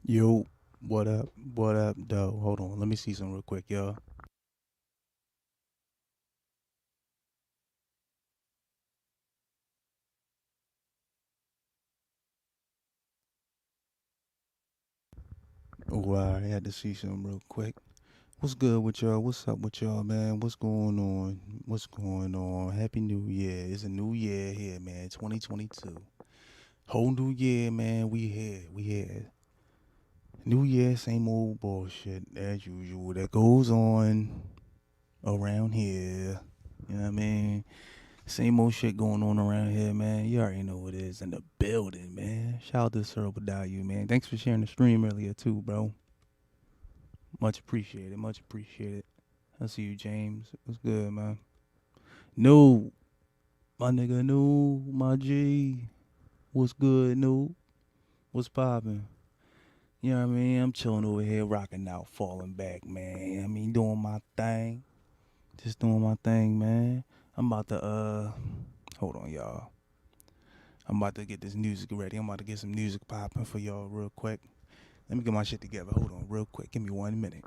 Yo, what up? What up, though? Hold on, let me see some real quick, y'all. Oh, I had to see some real quick. What's good with y'all? What's up with y'all, man? What's going on? What's going on? Happy New Year. It's a new year here, man. 2022. Whole new year, man. We here. We here. New year, same old bullshit as usual that goes on around here. You know what I mean? Same old shit going on around here, man. You already know what it is in the building, man. Shout out to Cyril Badayu, man. Thanks for sharing the stream earlier, too, bro. Much appreciated. Much appreciated. I see you, James. What's good, man? No, my nigga, no, my G. What's good, no? What's poppin'? You know what I mean? I'm chilling over here, rocking out, falling back, man. I mean, doing my thing. Just doing my thing, man. I'm about to, hold on, y'all. I'm about to get this music ready. I'm about to get some music popping for y'all real quick. Let me get my shit together. Hold on, real quick. Give me 1 minute.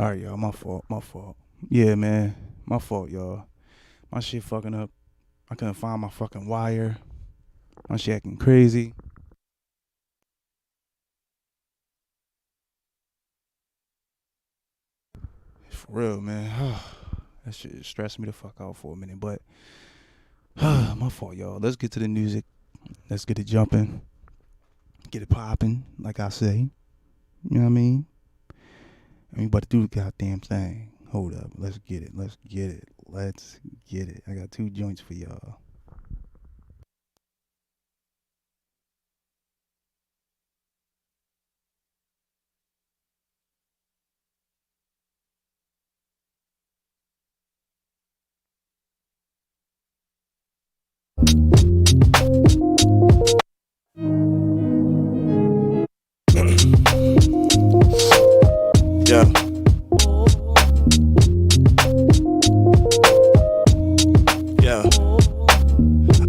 All right, y'all. My fault. My fault. Yeah, man. My fault, y'all. My shit fucking up. I couldn't find my fucking wire. My shit acting crazy. For real, man. That shit stressed me the fuck out for a minute, but my fault, y'all. Let's get to the music. Let's get it jumping. Get it popping, like I say. You know what I mean? We about to do the goddamn thing. Hold up. Let's get it. Let's get it. Let's get it. I got 2 joints for y'all. Yeah. Yeah.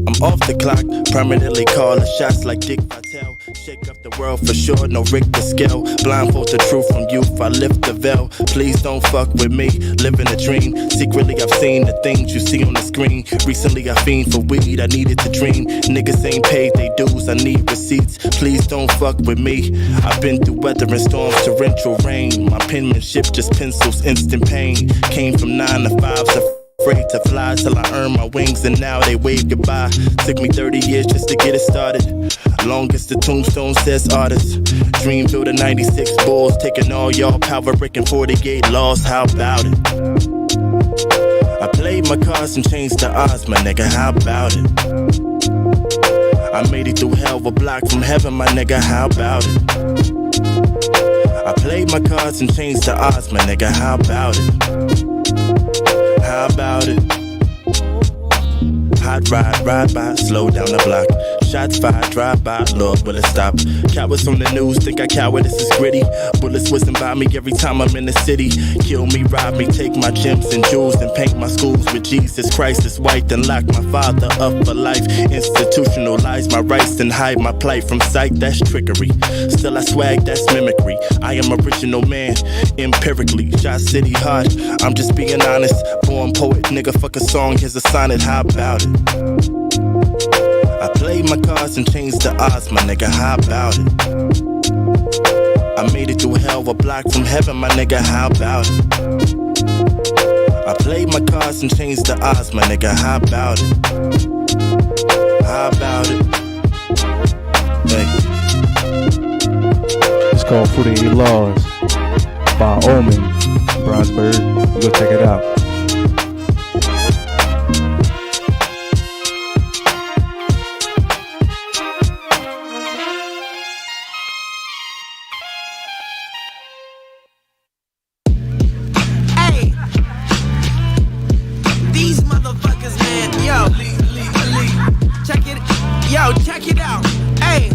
I'm off the clock, permanently calling shots like Dick Vitale. Shake up the world for sure, no Richter scale. Blindfold the truth from youth, I lift the veil. Please don't fuck with me, living a dream. Secretly I've seen the things you see on the screen. Recently I fiend for weed, I needed to dream. Niggas ain't paid they dues, I need receipts. Please don't fuck with me. I've been through weather and storms, torrential rain. My penmanship just pencils instant pain. Came from 9 to 5 to afraid to fly till I earned my wings and now they wave goodbye. Took me 30 years just to get it started. Longest the tombstone says artist. Dreamville to 96 Bulls, taking all y'all power, breaking 48 laws, how about it? I played my cards and changed the odds, my nigga, how about it? I made it through hell, a block from heaven, my nigga, how about it? I played my cards and changed the odds, my nigga, how about it? How about it? Hot ride by, slow down the block. Shots fired, drive by, Lord, will it stop? Cowards on the news think I coward, this is gritty. Bullets whizzing by me every time I'm in the city. Kill me, rob me, take my gems and jewels, and paint my schools with Jesus Christ is white, then lock my father up for life. Institutionalize my rights and hide my plight from sight, that's trickery. Still I swag, that's mimicry. I am original man, empirically. Shot City hard, I'm just being honest. Born poet, nigga, fuck a song, here's a sonnet, how about it? I played my cards and changed the odds, my nigga, how about it? I made it through hell, a block from heaven, my nigga, how about it? I played my cards and changed the odds, my nigga, how about it? How about it? It's called 48 Laws by Omen, Brownsburg. Go check it out. Check it out. Hey,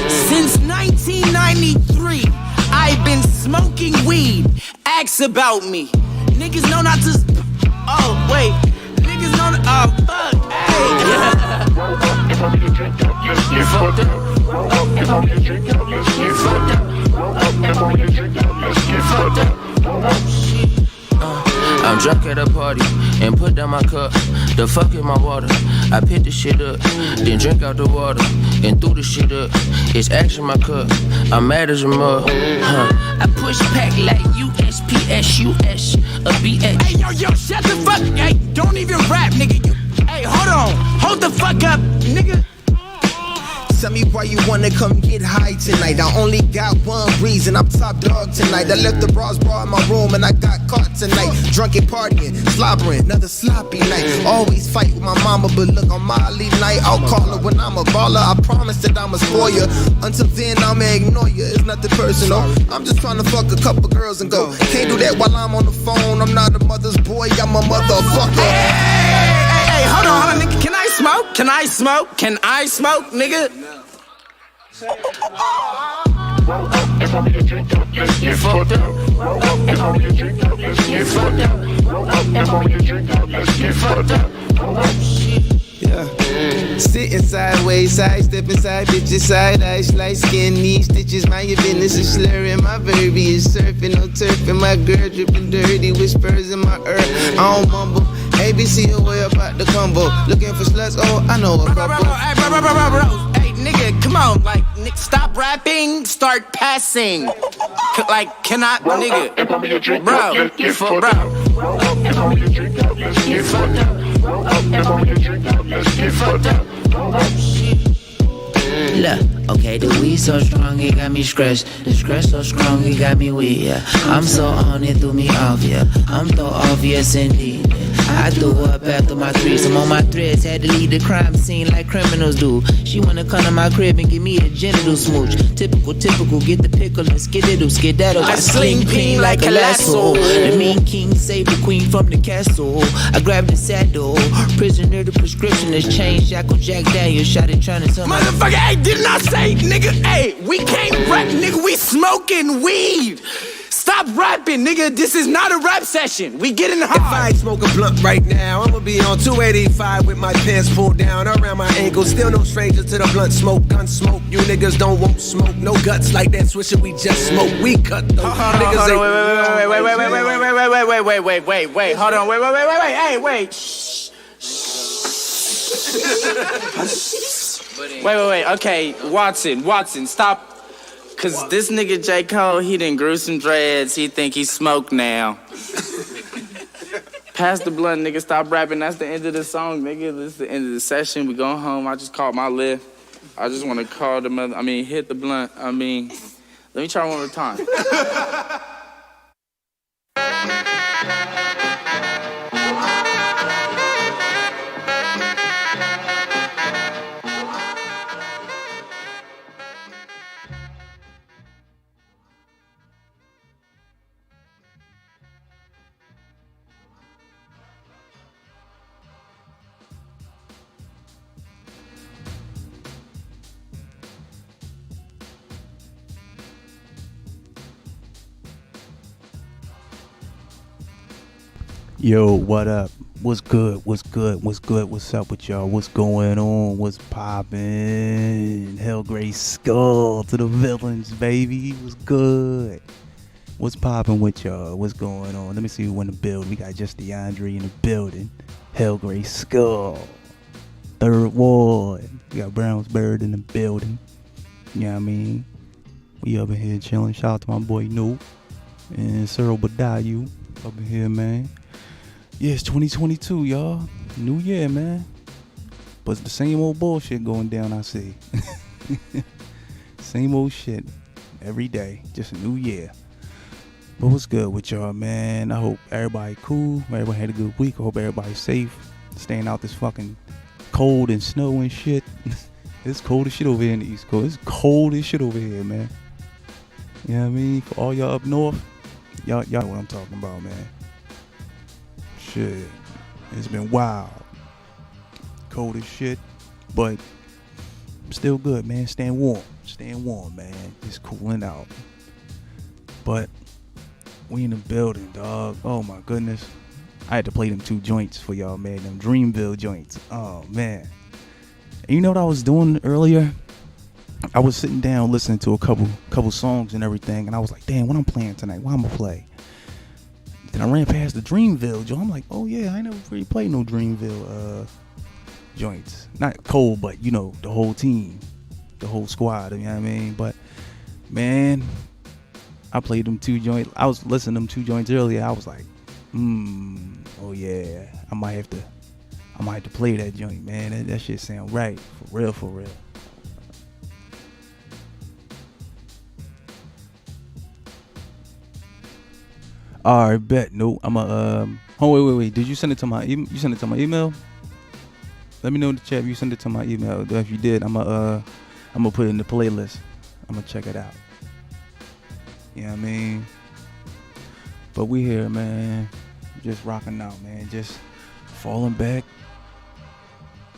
since 1993, I've been smoking weed. Ask about me. Niggas know not to. Oh, wait. Niggas know not. Oh, fuck. Hey. Get fucked up. If I'm your drink up, let's get fucked up. If I'm your drink up, let's get fucked up. I'm drunk at a party and put down my cup. The fuck in my water. I pick the shit up, then drink out the water and threw the shit up. It's action my cup. I'm mad as a mug. I push back like USPSUS a BX. Hey, yo, shut the fuck. Hey, don't even rap, nigga. Hey, hold on. Hold the fuck up, nigga. Tell me why you wanna come get high tonight. I only got one reason, I'm top dog tonight. I left the bras bar in my room and I got caught tonight. Drunk and partying, slobbering, another sloppy night. Always fight with my mama, but look on Molly night. I'll call her when I'm a baller, I promise that I'ma spoil ya. Until then I'ma ignore ya, it's nothing personal. I'm just trying to fuck a couple girls and go. Can't do that while I'm on the phone, I'm not a mother's boy, I'm a motherfucker. Hey, hold on, nigga, can I smoke? Can I smoke? Can I smoke, nigga? If I'm your drink up, let's get fucked up. If I'm your drink up, let's get fucked up. If I'm your drink up, let's get fucked up. Yeah. Sitting sideways, side stepping side bitches, side eyes, light skin, knee stitches. Mind your business is slurring. My verbiage is surfing, no turf, and my girl dripping dirty, whispers in my ear. I don't mumble. ABC away about the combo. Looking for sluts, oh, I know a couple. Hey, nigga, come on. Like, stop rapping, start passing. Like, can I, nigga? Bro. Roll up and on your drink up, let's get fucked up. Roll up and on your drink up, let's get fucked up. Roll up. Look, okay, the weed so strong, it got me scratched. The scratch so strong, it got me weak, yeah. I'm so on, it threw me off, yeah. I'm so off, yes indeed. I threw up after my threesome on my threads, had to leave the crime scene like criminals do. She wanna come to my crib and give me a genital smooch. Typical, get the pickle and skedaddle. I sling ping like a lasso. The mean king saved the queen from the castle. I grabbed the saddle, prisoner, the prescription has changed. Shackle Jack Daniel, shot it trying to tell me. Motherfucker, hey, didn't I say, nigga, hey, we can't rap, nigga, we smoking weed. Stop rapping, nigga. This is not a rap session. We getting hard. If I smoke a blunt right now, I'ma be on 285 with my pants pulled down around my ankles. Still no stranger to the blunt smoke, gun smoke. You niggas don't want smoke. No guts like that swisher we just smoke. We cut those niggas. Wait. Hold on. Wait. Hey, wait. Wait. Okay, Watson, stop. Cause this nigga J. Cole, he done grew some dreads. He think he smoked now. Pass the blunt, nigga. Stop rapping. That's the end of the song, nigga. This is the end of the session. We going home. I just called my lift. I just want to call the mother. Hit the blunt. Let me try one more time. Yo, what up? What's good? What's up with y'all? What's going on? What's poppin'? Hellgrace Skull to the villains, baby. What's good? What's poppin' with y'all? What's going on? Let me see who in the building. We got just DeAndre in the building. Hellgrace Skull. Third Ward. We got Brownsburg in the building. You know what I mean? We up in here chilling. Shout out to my boy Noob and Cyril Badayu up in here, man. Yeah, it's 2022, y'all. New year, man. But it's the same old bullshit going down, I see. Same old shit every day. Just a new year. But what's good with y'all, man? I hope everybody cool. Everybody had a good week. I hope everybody's safe. Staying out this fucking cold and snow and shit. It's cold as shit over here in the East Coast. It's cold as shit over here, man. You know what I mean? For all y'all up north, y'all know what I'm talking about, man. Shit, it's been wild, cold as shit, but still good, man. Staying warm, man. Just cooling out. But we in the building, dog. Oh my goodness, I had to play them 2 joints for y'all, man. Them Dreamville joints. Oh man. And you know what I was doing earlier? I was sitting down listening to a couple songs and everything, and I was like, damn, what I'm playing tonight? What I'm gonna play? Then I ran past the Dreamville joint. I'm like, oh yeah, I ain't never really played no Dreamville joints. Not Cole, but you know, the whole team, the whole squad, you know what I mean? But man, I played them 2 joints. I was listening to them 2 joints earlier. I was like, oh yeah, I might have to play that joint, man. That shit sound right. For real. All right, bet. No, I'm wait. Did you send it to my email? You send it to my email? Let me know in the chat if you send it to my email. If you did, I'm gonna put it in the playlist. I'm gonna check it out. You know what I mean? But we here, man. Just rocking out, man. Just falling back.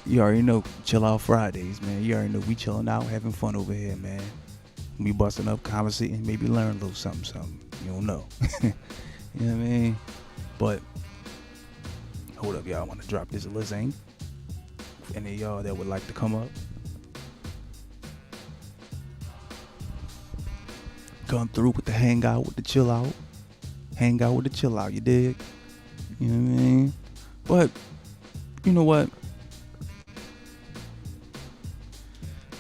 You already know, chill out Fridays, man. You already know we chilling out, having fun over here, man. We busting up, conversating, maybe learn a little something. You don't know. You know what I mean? But hold up, y'all. I want to drop this Lizane Any of y'all that would like to come up? Come through with the hangout, with the chill out. Hang out with the chill out, you dig? You know what I mean? But, you know what?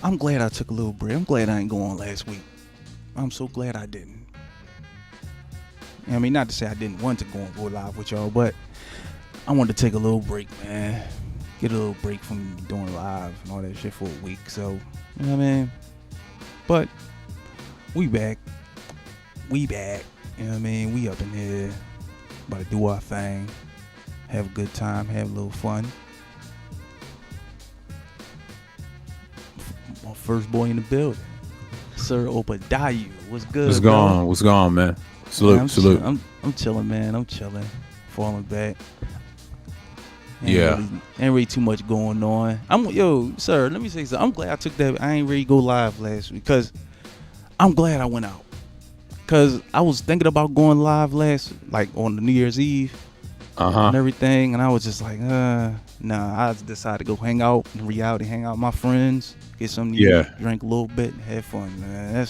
I'm glad I took a little break. I'm glad I ain't go on last week. I'm so glad I didn't. I mean, not to say I didn't want to go live with y'all, but I wanted to take a little break, man. Get a little break from doing live and all that shit for a week. So, you know what I mean? But we back. You know what I mean? We up in here. About to do our thing. Have a good time. Have a little fun. My first boy in the building. Sir Obadiah. What's good? What's going on? What's going on, man? Salute, man, salute. I'm chilling, man. I'm chilling. Falling back. Ain't really too much going on. Sir, let me say something. I'm glad I took that. I ain't ready to go live last week because I'm glad I went out. Because I was thinking about going live on the New Year's Eve and everything. And I was just like, nah. I decided to go hang out in reality, hang out with my friends, get something to eat, drink a little bit, and have fun, man.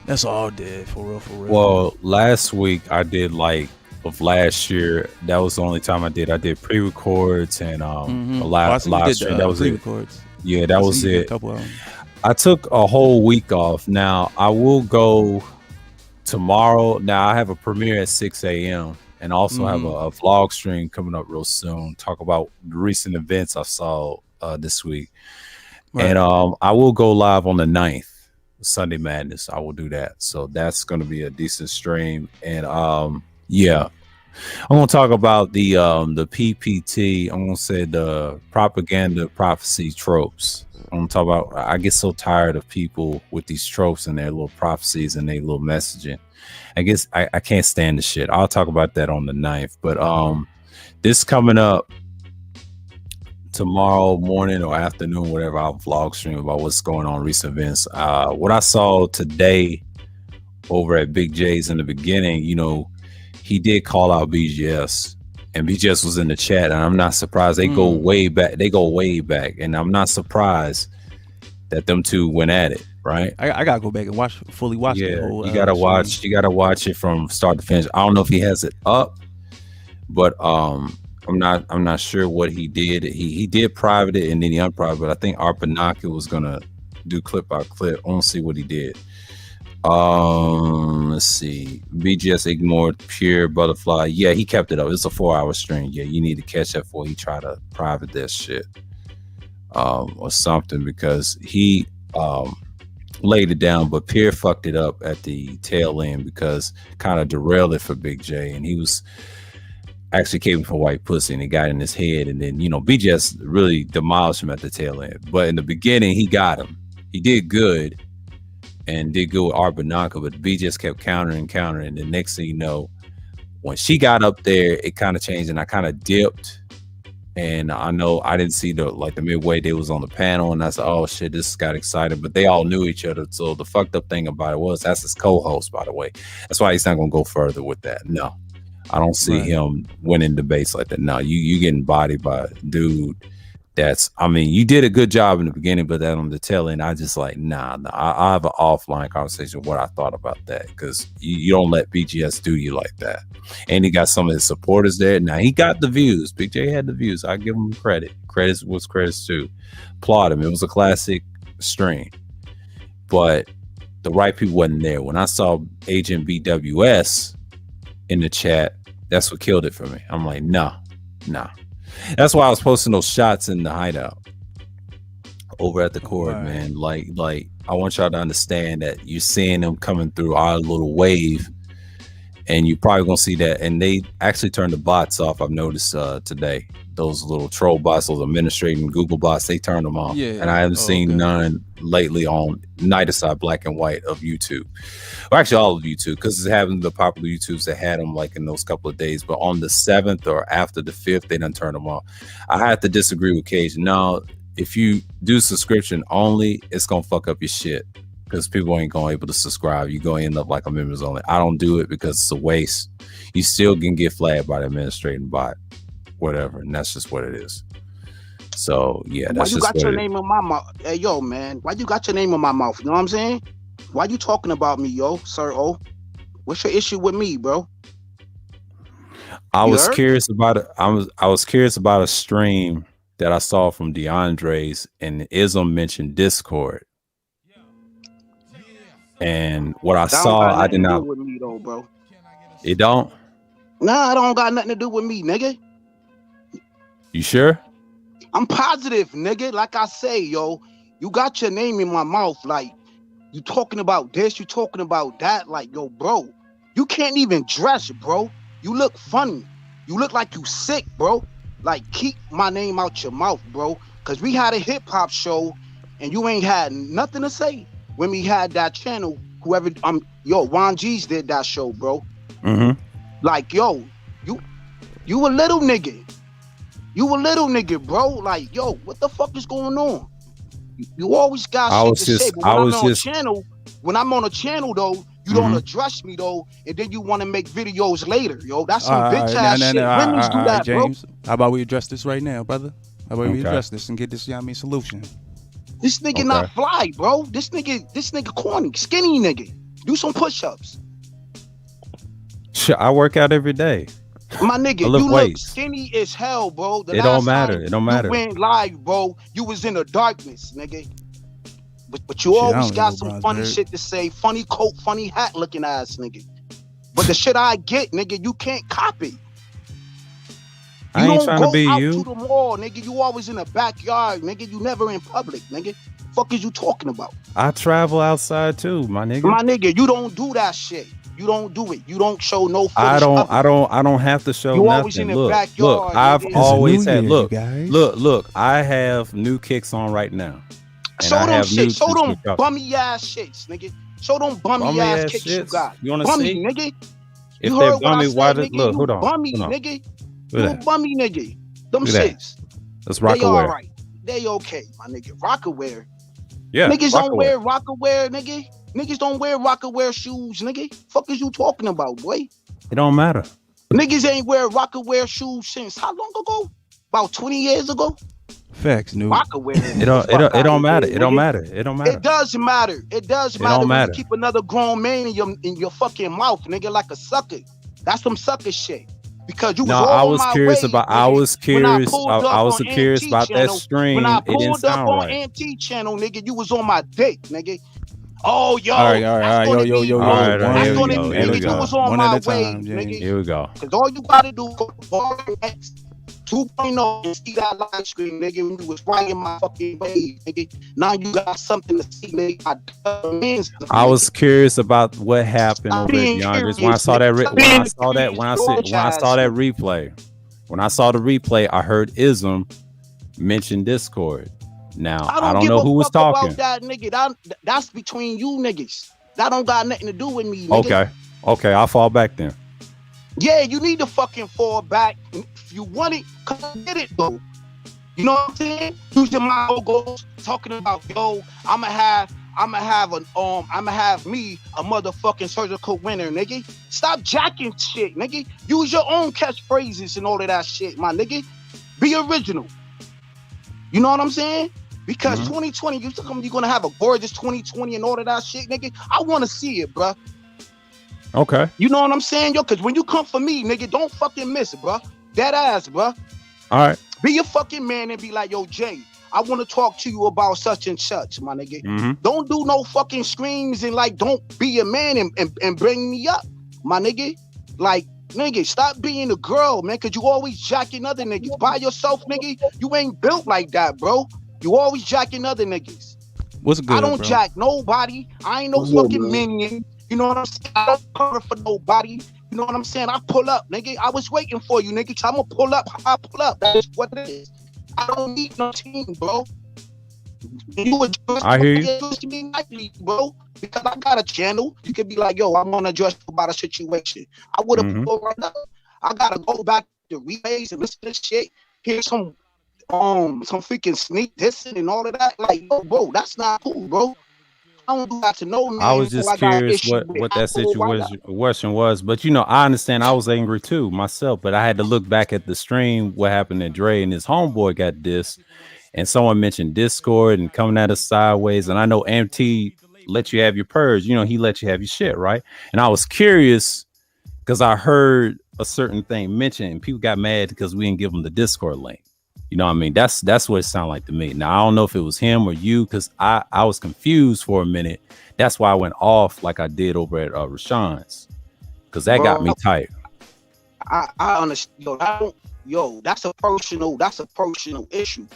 That's all I did, for real. Well, last week I did of last year. That was the only time I did. I did pre-records and a live stream. That was it. Yeah, that was it. A couple of them. I took a whole week off. Now I will go tomorrow. Now I have a premiere at 6 a.m. and also have a vlog stream coming up real soon. Talk about the recent events I saw this week. Right. And I will go live on the 9th, Sunday Madness. I will do that. So that's going to be a decent stream. And I'm going to talk about the PPT. I'm going to say the propaganda prophecy tropes. I'm going to talk about, I get so tired of people with these tropes and their little prophecies and their little messaging. I guess I can't stand the shit. I'll talk about that on the 9th. But this coming up tomorrow morning or afternoon, whatever, I'll vlog stream about what's going on, recent events. What I saw today over at Big J's in the beginning, he did call out BGS. And BGS was in the chat, and I'm not surprised. They go way back. And I'm not surprised that them two went at it. Right? I gotta go back and fully watch. Yeah, the whole, you gotta watch. You gotta watch it from start to finish. I don't know if he has it up, but I'm not sure what he did. He did private it and then he unprivate. But I think Art Banaka was gonna do clip by clip. I want to see what he did. Let's see. BGS ignored Pure Butterfly. Yeah, he kept it up. It's a 4-hour stream. Yeah, you need to catch that before he try to private that shit or something, because he laid it down, but Pierre fucked it up at the tail end because kind of derailed it for Big J, and he was actually came for white pussy and it got in his head, and then BGS really demolished him at the tail end. But in the beginning, he got him. He did good and did good with Art Banaka, but BGS kept countering. The next thing you know, when she got up there, it kind of changed, and I kind of dipped. And I know I didn't see the midway they was on the panel, and I said, oh shit, this got excited. But they all knew each other. So the fucked up thing about it was that's his co-host, by the way. That's why he's not gonna go further with that. No, I don't see him winning debates like that. No, you getting bodied by a dude. You did a good job in the beginning, but then on the tail end, I just I have an offline conversation what I thought about that, because you don't let BGS do you like that. And he got some of his supporters there. Now he got the views. Big J had the views. I give him credit. Credits was credits too. Applaud him. It was a classic stream, but the right people wasn't there. When I saw Agent BWS in the chat, that's what killed it for me. I'm like, nah. That's why I was posting those shots in the hideout over at the court, man. Like I want y'all to understand that you're seeing them coming through our little wave, and you're probably gonna see that. And they actually turned the bots off. I've noticed today, those little troll bots, those administrating Google bots, they turned them off. Yeah, and I haven't seen none lately on Night Aside Black and White of YouTube. Well, actually all of YouTube, because it's having the popular YouTubes that had them in those couple of days. But on the 7th or after the 5th, they done turn them off. I have to disagree with Cage. No, if you do subscription only, it's gonna fuck up your shit, because people ain't gonna able to subscribe. You're gonna end up like a members only. I don't do it because it's a waste. You still can get flagged by the administrating bot, whatever, and that's just what it is. So yeah, Why that's you just got what your it name in my mouth? Hey, yo, man. Why you got your name in my mouth? You know what I'm saying? Why you talking about me, yo, Sir O? What's your issue with me, bro? I You was heard? curious about it. I was curious about a stream that I saw from DeAndre's, and Ism mentioned Discord. And what I That don't saw, got I did nothing to do not. with me, though, bro. It don't. Nah, it don't got nothing to do with me, nigga. You sure? I'm positive, nigga. Like I say, yo, you got your name in my mouth. Like, you talking about this, you talking about that. Like, yo, bro, you can't even dress, bro. You look funny. You look like you sick, bro. Like, keep my name out your mouth, bro. Because we had a hip-hop show, and you ain't had nothing to say when we had that channel. Whoever, Juan G's did that show, bro. Mm-hmm. Like, yo, you a little nigga. You a little nigga, bro. Like, yo, what the fuck is going on? You always got shit to say, but when I'm on a channel though, you don't address me though, and then you want to make videos later, yo. That's some bitch ass shit. Women do that, James, bro. how about we address this right now, brother? How about we address this and get this, solution? This nigga not fly, bro. This nigga corny, skinny nigga. Do some push-ups. Shit, I work out every day. My nigga, you look skinny as hell, bro. It don't matter. It don't matter. You went live, bro. You was in the darkness, nigga. But you always got some funny shit to say. Funny coat, funny hat looking ass, nigga. But the shit I get, nigga, you can't copy. I ain't trying to be you. You don't go out to the mall, nigga. You always in the backyard, nigga. You never in public, nigga. Fuck is you talking about? I travel outside too, my nigga. My nigga, you don't do that shit. You don't do it. You don't show no footage. I don't have to show you nothing. Always in the look, backyard, I've nigga. always had look, I have new kicks on right now. Show them shit. Show them bummy ass shits, nigga. Show them bummy ass kicks you got. You wanna bummy, see? nigga. If you they're heard bummy, what I said, why look, hold on. Bummy, hold on. nigga. You a bummy, nigga. Them shits. That's Rockaware. They all right. They okay, my nigga. Rockaware. Yeah. Niggas don't wear Rockaware, nigga. Niggas don't wear Rockaware shoes, nigga. Fuck is you talking about, boy? It don't matter. Niggas ain't wear Rockaware shoes since how long ago? About 20 years ago? Facts, new. Rockaware. It don't matter. It don't matter. It don't matter. It does matter. It does matter when you keep another grown man in your fucking mouth, nigga, like a sucker. That's some sucker shit. Because you was I was curious about I was curious about that stream. When I it didn't pulled up sound on right. Auntie channel, nigga, you was on my dick, nigga. Oh, yo. All right. Yo. You was on my wave, nigga. Here we go. Because all you gotta do is go to X 2.0 and see that live stream, nigga, when you was right in my fucking wave, nigga. Now you got something to see, nigga. I was curious about what happened over at DeAndre's when I saw that replay. When I saw the replay, I heard Ism mention Discord. Now I don't know who was talking. About that, nigga. That's between you niggas. That don't got nothing to do with me, nigga. Okay, I'll fall back then. Yeah, you need to fucking fall back. If you want it, come get it though. You know what I'm saying? Using my logos, talking about yo, I'ma have me a motherfucking surgical winner, nigga. Stop jacking shit, nigga. Use your own catchphrases and all of that shit, my nigga. Be original. You know what I'm saying? Because 2020, you're gonna have a gorgeous 2020 and all of that shit, nigga. I wanna see it, bruh. Okay. You know what I'm saying, yo? Because when you come for me, nigga, don't fucking miss it, bruh. Dead ass, bruh. All right. Be a fucking man and be like, yo, Jay, I want to talk to you about such and such, my nigga. Don't do no fucking screams and like, don't be a man and bring me up, my nigga. Like, nigga, stop being a girl, man, because you always jacking other niggas. By yourself, nigga, you ain't built like that, bro. You always jacking other niggas. What's good, I don't bro? jack nobody. I ain't no fucking minion. You know what I'm saying? I don't cover for nobody. You know what I'm saying? I pull up, nigga. I was waiting for you, nigga. I'm gonna pull up. I pull up. That's what it is. I don't need no team, bro. I hear you. Me nightly, bro. Because I got a channel. You could be like, yo, I'm gonna address about a situation. I would have pulled right up. I gotta go back to replays and listen to this shit. Hear some freaking sneak dissing and all of that. Like, yo, bro, that's not cool, bro. don't do that to no I man was who just I got an curious issue what with. that I know why situation was, but I understand. I was angry too myself, but I had to look back at the stream. What happened to Dre and his homeboy got this, and someone mentioned Discord and coming at us sideways. And I know MT let you have your purge. He let you have your shit, right? And I was curious because I heard a certain thing mentioned, and people got mad because we didn't give them the Discord link. You know what I mean? That's what it sounded like to me. Now I don't know if it was him or you, because I was confused for a minute. That's why I went off like I did over at Rashawn's, because that got me bro. tight. I understand. That's a personal issue.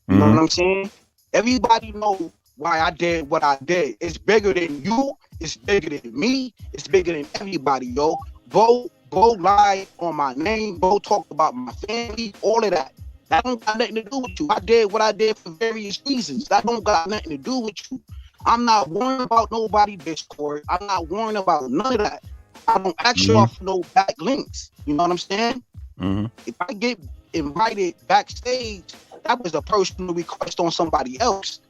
You know what I'm saying? Everybody know why I did what I did. It's bigger than you. It's bigger than me. It's bigger than everybody, yo. Bro lied on my name. Bro talked about my family. All of that. That don't got nothing to do with you. I did what I did for various reasons. That don't got nothing to do with you. I'm not worrying about nobody Discord. I'm not worrying about none of that. I don't ask y'all for no back links. You know what I'm saying? If I get invited backstage, that was a personal request on somebody else.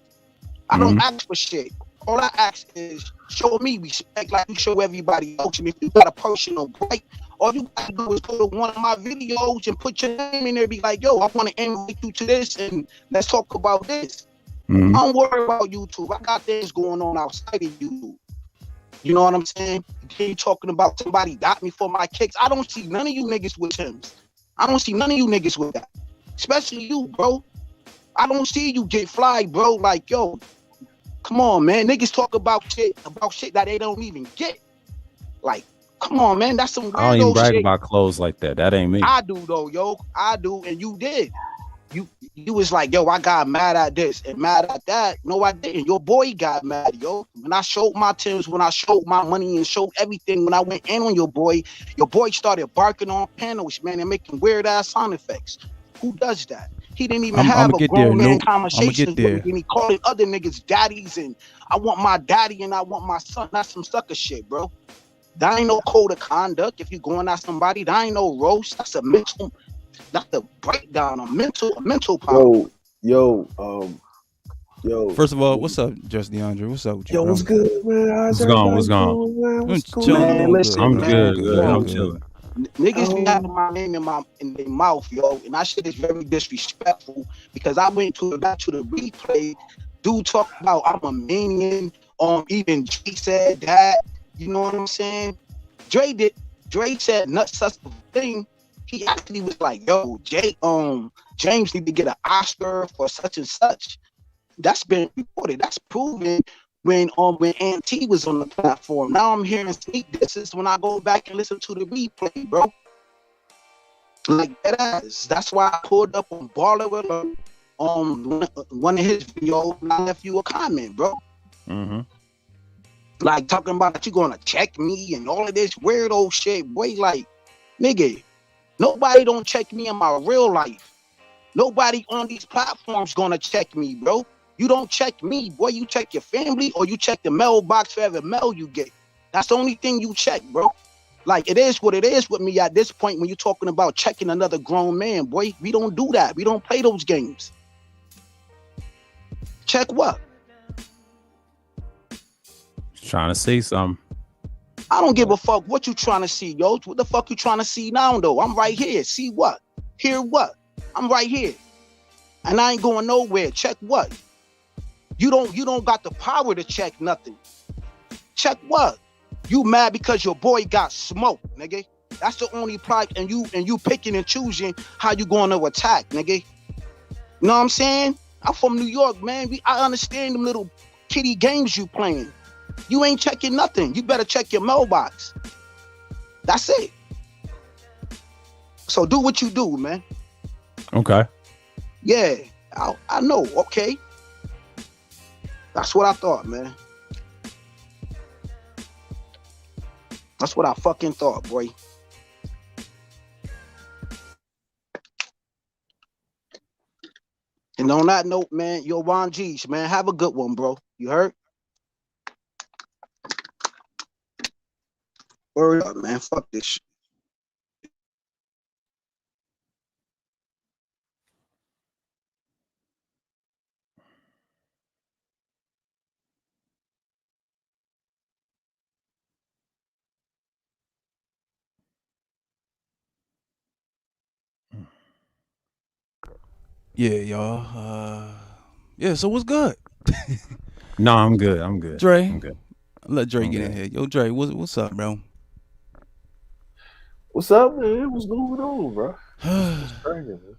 I don't ask for shit. All I ask is show me respect like you show everybody else. And if you got a personal gripe, all you gotta do is go to one of my videos and put your name in there. Be like, yo, I want to invite you to this and let's talk about this. I don't worry about YouTube. I got things going on outside of YouTube. You know what I'm saying? You talking about somebody got me for my kicks. I don't see none of you niggas with Timbs. I don't see none of you niggas with that. Especially you, bro. I don't see you get fly, bro. Like, yo, come on, man. Niggas talk about shit that they don't even get. Like, come on, man. That's some weirdo shit. I don't even brag about clothes like that. That ain't me. I do though, yo. I do, and you did. You was like, yo, I got mad at this and mad at that. No, I didn't. Your boy got mad, yo. When I showed my Timbs, when I showed my money and showed everything, when I went in on your boy started barking on panels, man, and making weird ass sound effects. Who does that? He didn't even have a grown man conversation with me. And he calling other niggas daddies and I want my daddy and I want my son. That's some sucker shit, bro. That ain't no code of conduct. If you going at somebody, that ain't no roast. That's a breakdown, a mental problem. Yo. First of all, what's up, Just DeAndre? What's up with you? Yo, what's good, man? What's going? Man, I'm good. I'm chilling. Niggas be having my name in their mouth, yo, and that shit is very disrespectful because I went back to the replay. Dude talk about I'm a minion. Even Dre said that. You know what I'm saying? Dre said not such a thing. He actually was like, yo, James need to get an Oscar for such and such. That's been reported. That's proven when Ant was on the platform. Now I'm hearing sneak disses when I go back and listen to the replay, bro. Like that is. That's why I pulled up on Baller Alert on one of his videos and I left you a comment, bro. Like talking about you gonna check me and all of this weirdo shit, boy. Like, nigga, nobody don't check me in my real life. Nobody on these platforms gonna check me, bro. You don't check me, boy. You check your family or you check the mailbox for every mail you get. That's the only thing you check, bro. Like, it is what it is with me at this point when you're talking about checking another grown man, boy. We don't do that. We don't play those games. Check what? Trying to see something. I don't give a fuck what you trying to see, yo. What the fuck you trying to see now, though? I'm right here. See what? Hear what? I'm right here. And I ain't going nowhere. Check what? You don't got the power to check nothing. Check what? You mad because your boy got smoked, nigga. That's the only pride, and you picking and choosing how you going to attack, nigga. You know what I'm saying? I'm from New York, man. I understand them little kitty games you playing. You ain't checking nothing. You better check your mailbox. That's it. So do what you do, man. Okay. Yeah, I know. Okay. That's what I thought, man. That's what I fucking thought, boy. And on that note, man, yo, Ron G's, man, have a good one, bro. You heard? Word up, man. Fuck this shit. Yeah, y'all. Yeah, so what's good? No, I'm good. I'm good. Dre. I'm good. Let Dre I'm get in good. here. Yo, Dre, what's up, bro? What's up, man? What's going on, bro? What's cracking, man?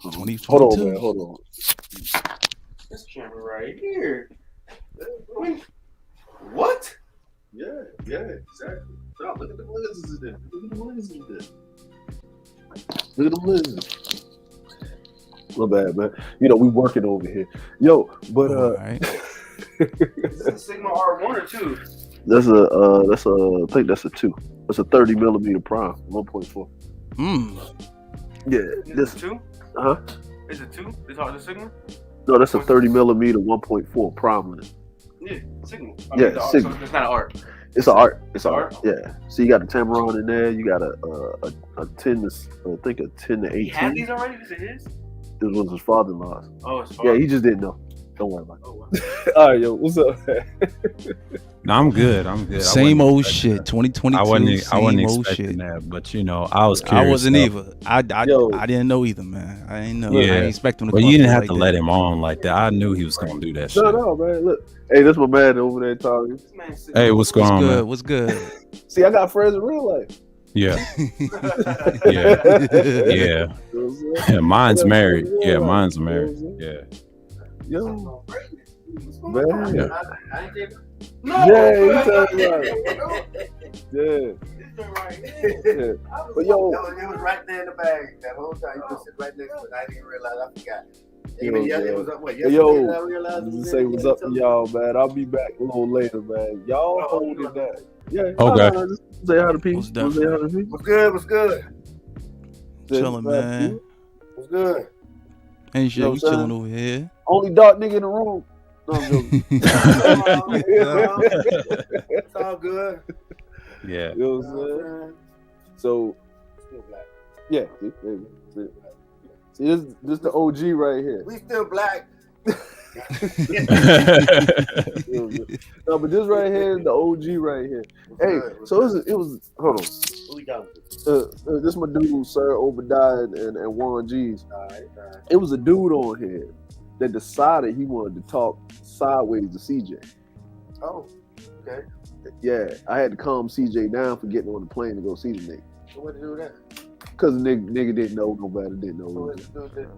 2022. Hold on, man. Hold on. This camera right here. What? Yeah, exactly. No, look at the lenses in there. Look at the lenses in there. Look at the lenses. My bad, man. You know, we working over here. Yo, but Right. Is this a Sigma R1 or 2? that's a I think that's a 2. That's a 30 millimeter prime, 1.4. Yeah, Is this it 2? huh? Is it 2? Is it Sigma? No, that's a 30 millimeter 1.4 prime lens. Yeah, Sigma. Yeah, it's a- Sigma. So it's not an art. It's an art. It's an Art? art. Yeah. So you got a Tamron in there. You got a 10 to I think a 10 to He had 18. these already? This is his? This was his father-in-law's. Oh, it's Yeah, he just didn't know. Don't worry about it. Oh, wow. All right, yo, what's up? No, I'm good. I'm good. Same old shit. 2022. I wasn't same old expecting shit. that, but you know, I was curious. I wasn't though. either. I Yo. didn't know either, man. I didn't know. Yeah. I didn't expect him to But come you up didn't here have like to that. let him on like that. I knew he was gonna do that shit. No, man. Look, hey, that's my man over there talking. This man's Sigma. Hey, what's going What's on, good? man? What's good? See, I got friends in real life. Yeah, yeah. yeah. You know what I'm saying? Yeah, mine's I got married. friends in real Yeah, life. mine's You know married. what I'm saying? Yeah. Yo, Man. man. I ain't taking- Yeah, you talking about it. Yeah. This joint right here. Yeah. But yo, It was right there in the bag that whole time. You just sit right next to it. I didn't realize. I forgot. Yo, Even yo. it was up. What? Hey, Yesterday yo, that I realized it just was say in what's there. up to y'all, man. I'll be back a little later, man. Y'all hold it down. Yeah. Okay. No, just say hi to people. Most Just say hi to people. What's good? What's good? Chilling, man. What's good? Ain't shit. You know We what I'm chilling over here. Only dark nigga in the room. No, I'm joking. It's all good. Yeah. You know what I'm saying? So, Still black. yeah. See, there you go. See, this the OG right here. We still black. You know what I'm saying? No, but this right here is the OG right here. Hey, so it was hold on. Who we got? This my dude, Sir Obadiah and Warren G's. All right. It was a dude on here that decided he wanted to talk sideways to CJ. Oh, okay. Yeah, I had to calm CJ down for getting on the plane to go see the nigga. So what to do with that? Cause the nigga didn't know, nobody didn't know. So what to do with that?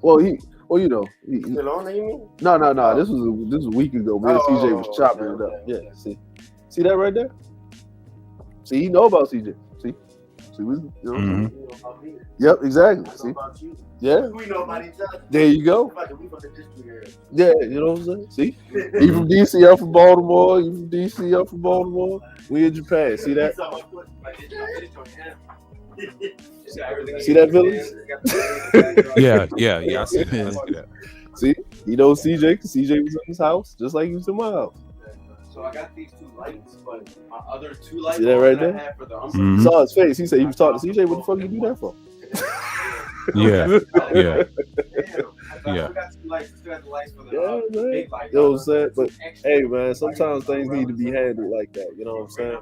Well, you know, he Still on there, you mean? no. This was a week ago. Me and CJ was chopping it up. okay. Yeah, see that right there? See, he know about CJ. See, we, you know. Mhm. We know about me. Yep, exactly. We know See, about you. yeah, We know about each other. there you go. We from the district area. Yeah, you know what I'm saying? See, he from DC, I'm from Baltimore. You from DC, I'm from Baltimore. We in Japan. See that? See that, Villains? Yeah. I see that. See, he knows CJ because CJ was in his house, just like he was in my house. So I got these 2 lights, but my other 2 lights See that right I there? had for the Mhm. Saw his face. He said he was talking to CJ. What the fuck you do that for? Yeah. Damn. Yeah. I got 2 lights. I still got the lights for the Yeah, man. big lights. You know what I'm saying? But Extra. hey, man, sometimes things need to be handled like that. You know what I'm saying?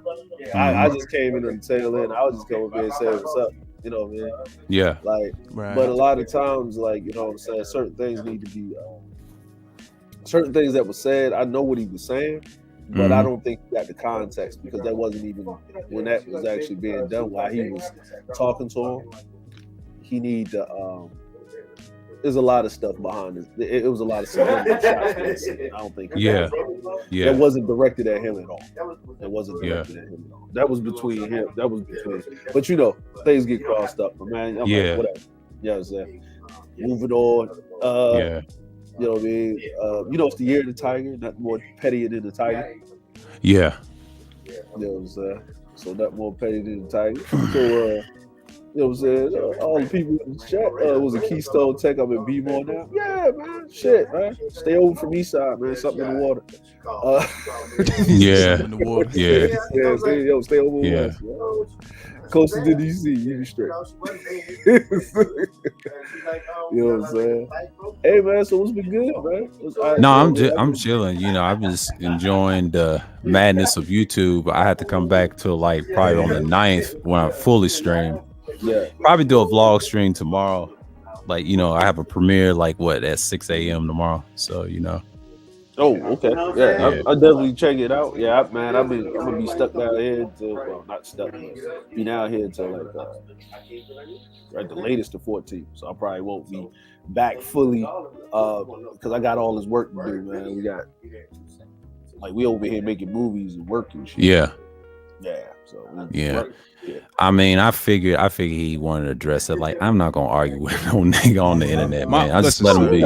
I just came in on the tail end. I was just coming here and saying what's up. You know what I mean? Yeah. Like, Right. but a lot of times, like, you know what I'm saying, certain things need to be, certain things that were said, I know what he was saying, but I Mhm. don't think he got the context because that wasn't even when that was actually being done while he was talking to him. He need to, there's a lot of stuff behind it. It was a lot of subliminal shots. I don't think. Yeah. That Yeah. wasn't directed at him at all. That wasn't directed at him at all. That was between him. That was between. But you know, things get crossed up, man. I'm Yeah. like, whatever. You know what I'm saying? Moving on. Yeah. You know what I mean? You know, it's the year of the tiger. Nothing more pettier than the tiger. Yeah. You know what I'm saying? So nothing more petty than the tiger. So you know what I'm saying? All the people in the chat was a Keystone Tech up in B-More now. Yeah, man. Shit, man. Stay over from East Side, man. Something in the water. Yeah. In the water. Yeah. Yeah, stay over Yeah. west. Man. Closer to DC, you be straight. You know what I'm saying? Hey, man, so what's been good, man? No, I'm chilling. You know, I'm just enjoying the madness of YouTube. I had to come back to like probably on the 9th when I fully streamed. Yeah. Probably do a vlog stream tomorrow. Like, you know, I have a premiere like at 6 a.m. tomorrow. So, you know. Oh, okay. Yeah, I definitely check it out. Yeah, man, I'm gonna be stuck down here until, well, not stuck, but be down here until like at the latest the 14th. So I probably won't be back fully because I got all this work to do, man. We got we over here making movies and working shit. Yeah. Yeah. So yeah. I mean, I figured he wanted to address it. Like, I'm not gonna argue with no nigga on the internet, man. I just let him be.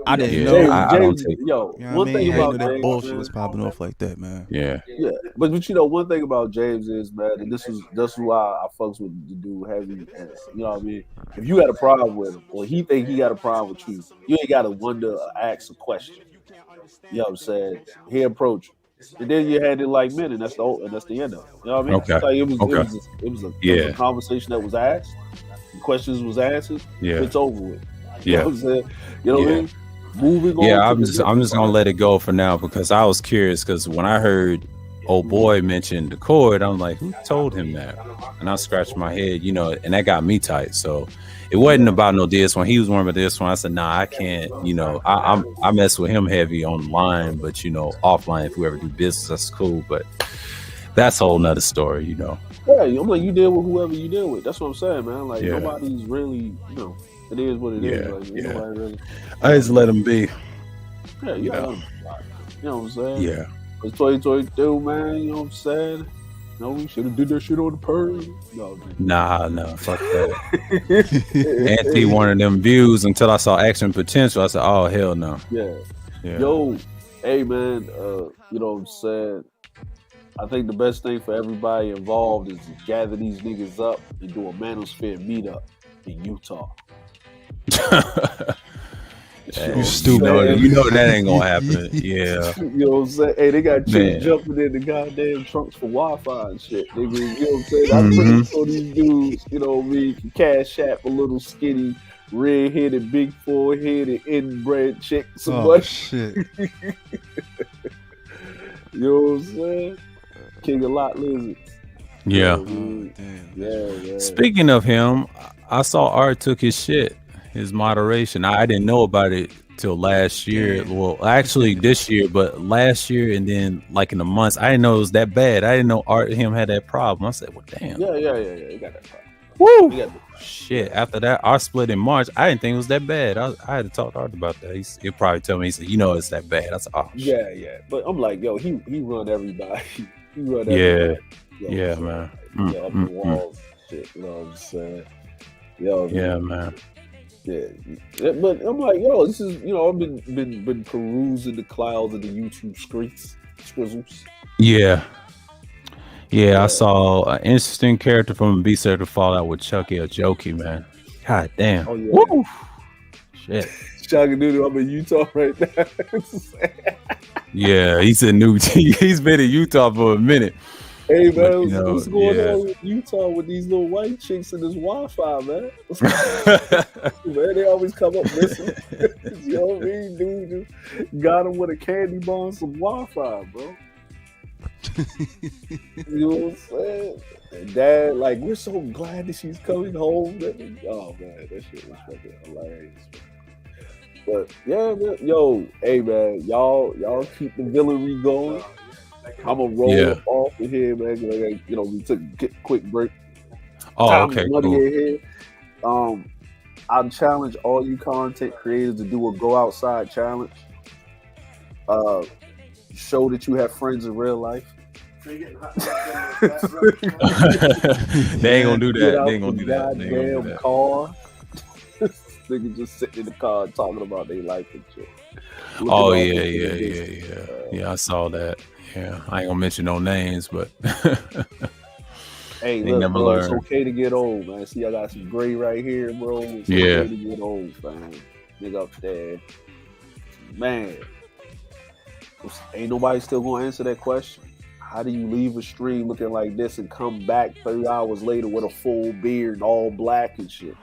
I didn't know. I don't take. Yo, you know one thing about that bullshit was popping off like that, man. Yeah. Yeah, but you know, one thing about James is, man, and this is why I fucks with the dude heavy. You know what I mean? If you got a problem with him, or he think he got a problem with you, you ain't gotta wonder or ask a question. You know what I'm saying? He approach you. And then you had it like men, and that's the end of it. You know what I mean? Okay. Like it was a conversation that was asked, the questions was answered. Yeah, it's over with. Yeah, you know what I'm saying? You know what I mean? Moving on. Yeah, I'm just gonna let it go for now because I was curious because when I heard old boy mention the chord, I'm like, who told him that? And I scratched my head, you know, and that got me tight. So it wasn't about no this one. He was worrying about this one. I said, nah, I can't. You know, I mess with him heavy online, but you know, offline, if we ever do business, that's cool. But that's a whole nother story, you know. Yeah, I'm like, you deal with whoever you deal with. That's what I'm saying, man. Like nobody's really, you know, it is what it is. Like, nobody really. I just let him be. Yeah, you know. You know what I'm saying? Yeah. It's 2022, man. You know what I'm saying? No, we should have did that shit on the purge. No, nah, fuck that. Anthony wanted them views until I saw action potential. I said, oh hell no. Yeah. Yo, hey man, you know what I'm saying? I think the best thing for everybody involved is to gather these niggas up and do a Manosphere meetup in Utah. You stupid. You know that ain't gonna happen. Yeah. You know what I'm saying? Hey, they got chicks jumping in the goddamn trunks for Wi-Fi and shit. Nigga, you know what I'm saying? I'm pretty sure these dudes, you know what I mean, can cash app a little skinny, red-headed, big foreheaded, inbred chick. Shit. You know what I'm saying? King of Lot Lizards. Yeah. Yeah. Speaking of him, I saw Art took his shit. His moderation. I didn't know about it till last year. Well, actually this year, but last year and then like in the months, I didn't know it was that bad. I didn't know Art him had that problem. I said, well, damn. Yeah. He got that problem. Woo! Shit. After that, our split in March, I didn't think it was that bad. I had to talk to Art about that. He'll probably tell me, he said, you know, it's that bad. I said, oh, shit. Yeah. But I'm like, yo, he run everybody. He run everybody. Yeah, man. Up the walls, shit. You know what I'm saying? Yo, yeah, man. Yeah, but I'm like, yo, this is, you know, I've been perusing the clouds of the YouTube squizzles. Yeah, I saw an interesting character from Be Certain to Fall Out with Chucky or Jokey, man. God damn. Oh, yeah. Woo! Shit. Chucky Doodle, I'm in Utah right now. Yeah, he's been in Utah for a minute. Hey man, what's going on with Utah with these little white chicks and this Wi-Fi, man? Man, they always come up missing. You know what I mean? Dude just got them with a candy bar and some Wi-Fi, bro. You know what I'm saying? And Dad, like, we're so glad that she's coming home. Oh man, that shit was fucking hilarious. But yeah, man, yo, hey man, y'all keep the villainy going. I'm gonna roll off of here, man. You know, we took a quick break. Oh, okay, cool. I challenge all you content creators to do a go outside challenge. Show that you have friends in real life. They ain't gonna do that. They ain't gonna do that. Goddamn car. Nigga just sitting in the car talking about their life and shit. Oh yeah. I saw that. Yeah, I ain't gonna mention no names, but hey, look, bro, it's okay to get old, man. See, I got some gray right here, bro. It's okay to get old, man. Nigga up there, man. Ain't nobody still gonna answer that question. How do you leave a stream looking like this and come back 3 hours later with a full beard, all black and shit?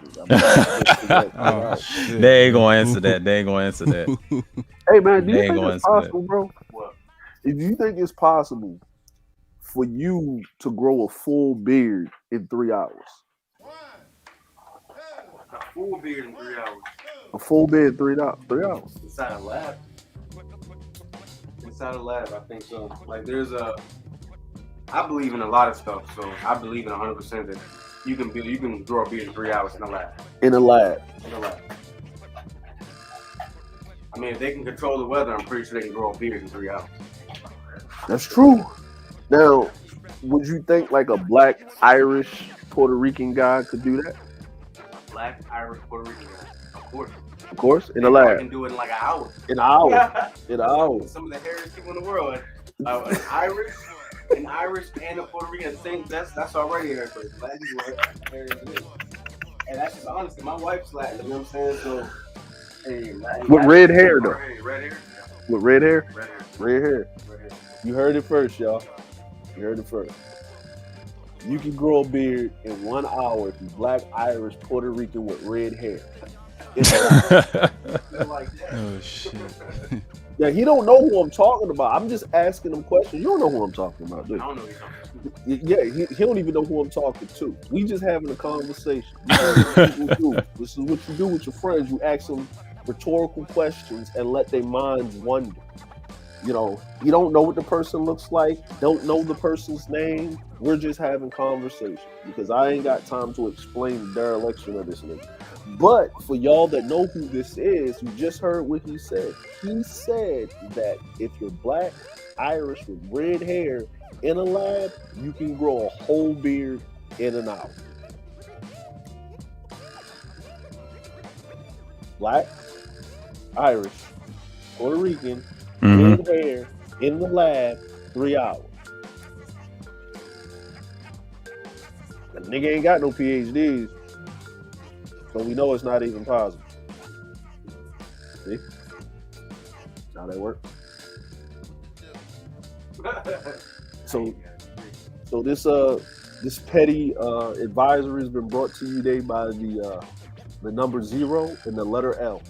They ain't gonna answer that. Hey man, do you think it's possible, bro? Do you think it's possible for you to grow a full beard in 3 hours? full beard in 3 hours. A full beard, 3 hours. Inside a lab. Inside a lab, I think so. Like I believe in a lot of stuff, so I believe in 100% that you can grow a beard in 3 hours in a lab. In a lab. In a lab. I mean, if they can control the weather, I'm pretty sure they can grow a beard in 3 hours. That's true. Now, would you think like a black, Irish, Puerto Rican guy could do that? Black, Irish, Puerto Rican guy. Of course, in a lab. They can do it in like an hour. In an hour. In an hour. Some of the hairiest people in the world. An Irish and a Puerto Rican thing, that's already hair. But black people have hair. And that's just honestly, my wife's Latin, you know what I'm saying? So, hey, with red hair though. Red hair? With red hair? Red hair. Red hair. Red hair. You heard it first, y'all. You heard it first. You can grow a beard in 1 hour if you're black, Irish, Puerto Rican with red hair. Oh shit. Yeah, he don't know who I'm talking about. I'm just asking him questions. You don't know who I'm talking about, do you? I don't know who you're talking about. Yeah, he don't even know who I'm talking to. We just having a conversation. This is what you do with your friends. You ask them rhetorical questions and let their minds wonder. You know, you don't know what the person looks like, don't know the person's name. We're just having conversation because I ain't got time to explain the dereliction of this nigga. But for y'all that know who this is, you just heard what he said. He said that if you're black, Irish with red hair in a lab, you can grow a whole beard in an hour. Black, Irish, Puerto Rican, red hair in the lab, 3 hours. The nigga ain't got no PhDs. So we know it's not even possible. See? That's how that works. So this petty advisory has been brought to you today by the number 0 and the letter L.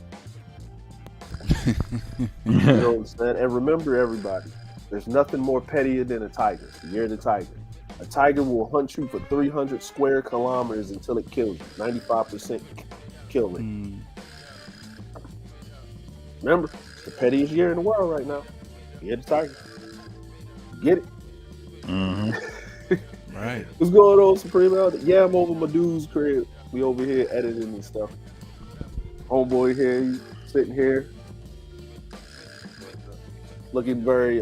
You know what I'm saying? And remember, everybody, there's nothing more pettier than a tiger. You're the tiger. A tiger will hunt you for 300 square kilometers until it kills you. 95% killing. Remember, it's the pettiest year in the world right now. You're the tiger. Get it? Right. What's going on, Supreme Elder? Yeah, I'm over my dude's crib. We over here editing and stuff. Homeboy here, he's sitting here. Looking very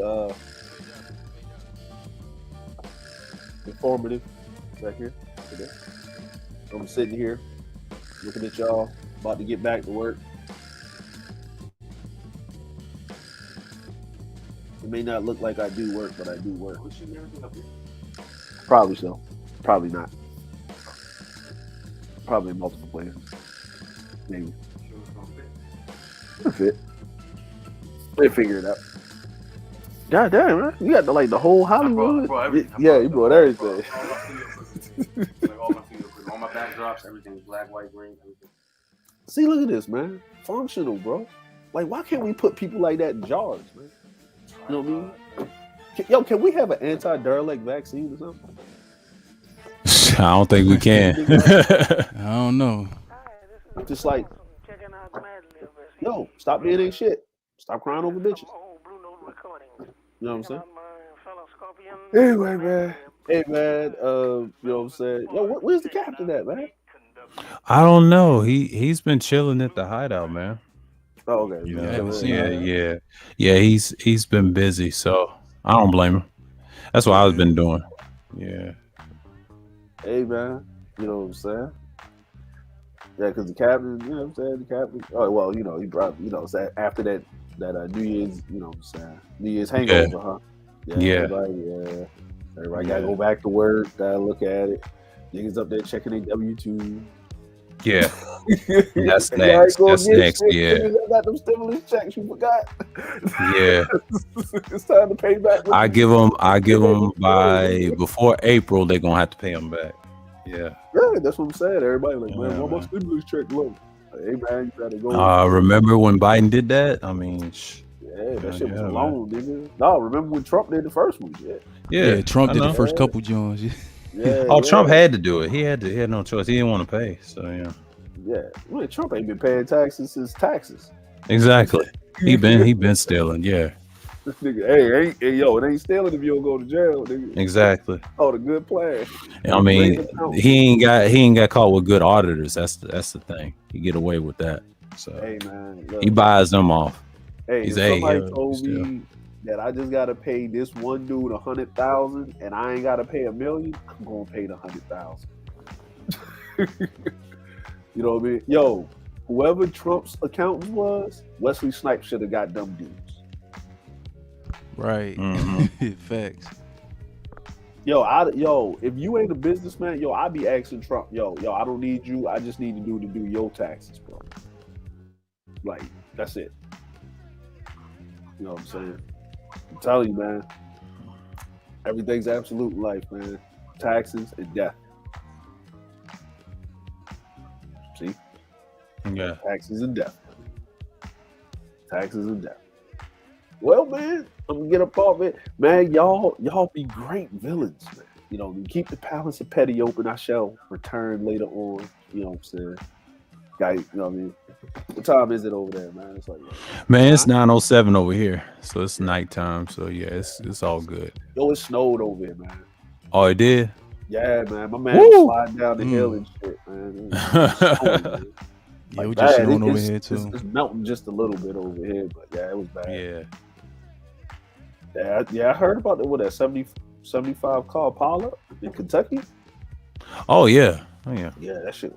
informative back here today. I'm sitting here looking at y'all, about to get back to work. It may not look like I do work, but I do work. Probably so. Probably not. Probably multiple places. Maybe. It'll fit. They figure it out. God damn, man. You got the whole Hollywood. Yeah, you brought everything. All my backdrops, everything black, white, green, everything. See, look at this, man. Functional, bro. Like, why can't we put people like that in jars, man? You know what I mean? Can we have an anti-derelict vaccine or something? I don't think we can. I don't know. Just like, yo, stop being ain't shit. Stop crying over bitches. You know what I'm saying? Anyway, man. Hey, man. You know what I'm saying? Yo, where's the captain at, man? I don't know. He's been chilling at the hideout, man. Oh, okay. Yeah. He's been busy, so I don't blame him. That's what I've been doing. Yeah. Hey, man. You know what I'm saying? Yeah, because the captain, you know what I'm saying? The captain. Oh, well, you know, he probably, you know, after that New Year's, you know what I'm saying? New Year's hangover, huh? Yeah. Everybody gotta go back to work, gotta look at it. Niggas up there checking their W-2. Yeah. That's next. That's next, yeah. Niggas got them stimulus checks, you forgot. Yeah. It's time to pay back. I give them by before April, they're gonna have to pay them back. Yeah. Yeah, that's what I'm saying. Everybody like, man, what about stimulus check low? Hey man, you gotta go. Remember when Biden did that? I mean, yeah, that shit was long, nigga. No, remember when Trump did the first one? Yeah, Trump did the first couple Jones. Yeah. Oh, Trump had to do it. He had no choice. He didn't want to pay. So Yeah, man, Trump ain't been paying taxes since taxes. Exactly. He been stealing. Yeah. Nigga, hey, yo, it ain't stealing if you don't go to jail, nigga. Exactly. Oh, the good plan. I mean, he ain't got caught with good auditors. That's the thing. He get away with that. So hey man, look, he buys them off. Hey, He's if somebody told me that I just gotta pay this one dude 100,000 and I ain't gotta pay $1 million, I'm gonna pay the 100,000. You know what I mean? Yo, whoever Trump's accountant was, Wesley Snipes should have got them dudes. Right. Facts. Yo, if you ain't a businessman, yo, I be asking Trump, yo, I don't need you. I just need you to do your taxes, bro. Like, that's it. You know what I'm saying? I'm telling you, man. Everything's absolute life, man. Taxes and death. See? Yeah. Taxes and death. Taxes and death. Well, man, I'm gonna get up off it. Man, y'all be great villains, man. You know, you keep the palace of Petty open. I shall return later on. You know what I'm saying? Guy, you know what I mean? What time is it over there, man? It's like, man, it's 9:07 over here, so it's nighttime. So yeah, it's all good. Yo, it snowed over here, man. Oh, it did? Yeah, man. My man was sliding down the hill and shit, man. Yeah, we just snowing over here too. It's melting just a little bit over here, but yeah, it was bad. Yeah, I heard about that 75 car Impala in Kentucky. Oh yeah. Yeah, that shit.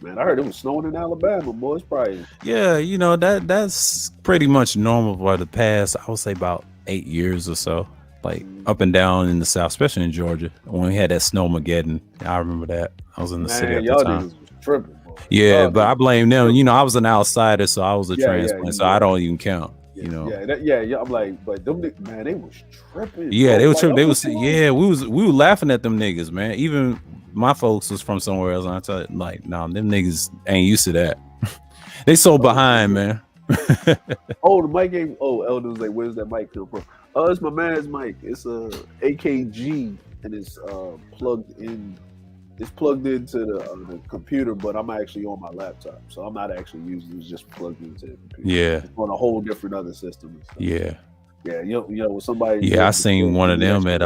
Man, I heard it was snowing in Alabama, boy. It's probably Yeah, you know, that's pretty much normal for the past, I would say, about 8 years or so. Like up and down in the South, especially in Georgia, when we had that snowmageddon. I remember that. I was in the city at the time. Niggas was tripping, bro. Yeah, but I blame them. You know, I was an outsider, so I was a transplant, so I don't even count. You know. Yeah. I'm like, but them niggas, man, they was tripping. Yeah, bro. they were Like, tripping. They was we were laughing at them niggas, man. Even my folks was from somewhere else, and I tell you, like, nah, them niggas ain't used to that. They so behind, man. The mic ain't. Elder was like, where's that mic come from? It's my man's mic. It's a AKG, and it's plugged in. It's plugged into the computer, but I'm actually on my laptop, so I'm not actually using it. It's just plugged into the computer. Yeah. It's on a whole different other system. And stuff. Yeah. Yeah, you know, with somebody. Yeah, I seen one of them at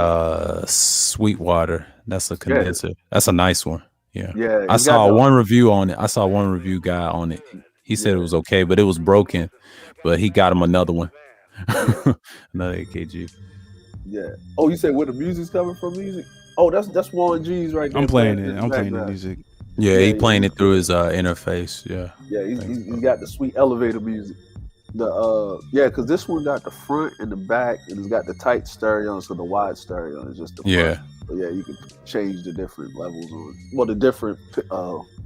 Sweetwater. That's a condenser. That's a nice one. Yeah. Yeah. I saw one review on it. I saw one review guy on it. He said it was okay, but it was broken. But he got him another one. Another AKG. Yeah. Oh, you said where the music's coming from? Music? Oh, that's Warren G's right there. I'm playing it. I'm playing the music. Yeah, he playing it through his interface. Yeah. Yeah, he's got the sweet elevator music. Because this one got the front and the back, and it's got the tight stereo, so the wide stereo is just the front. But yeah, you can change the different levels on it. Well, the different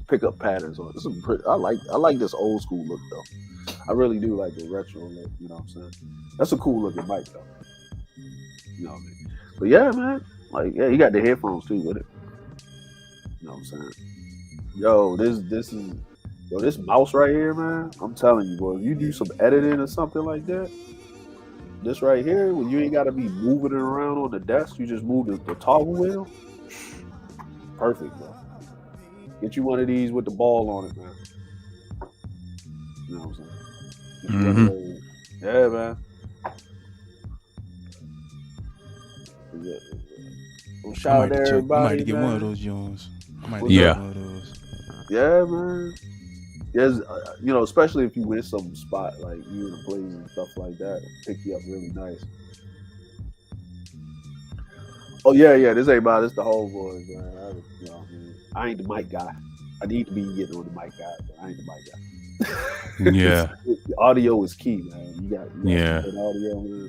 pickup patterns on it. I like this old school look though. I really do like the retro look. You know what I'm saying? That's a cool looking mic though. You know what I mean? But yeah, man. Like, yeah, you got the headphones too with it. You know what I'm saying? Yo, this mouse right here, man. I'm telling you, bro. If you do some editing or something like that, this right here, when you ain't gotta be moving it around on the desk, you just move the toggle wheel. Perfect, bro. Get you one of these with the ball on it, man. You know what I'm saying? Yeah, man. Well, shout out to everybody. I might get one of those Jones. One of those. Yeah, man. Yes, you know, especially if you win some spot like you in the Blaze and stuff like that, pick you up really nice. Oh yeah, this ain't about this the whole boys, man. I ain't the mic guy. I need to be getting on the mic guy, but I ain't the mic guy. Yeah. The audio is key, man. You got good audio, man.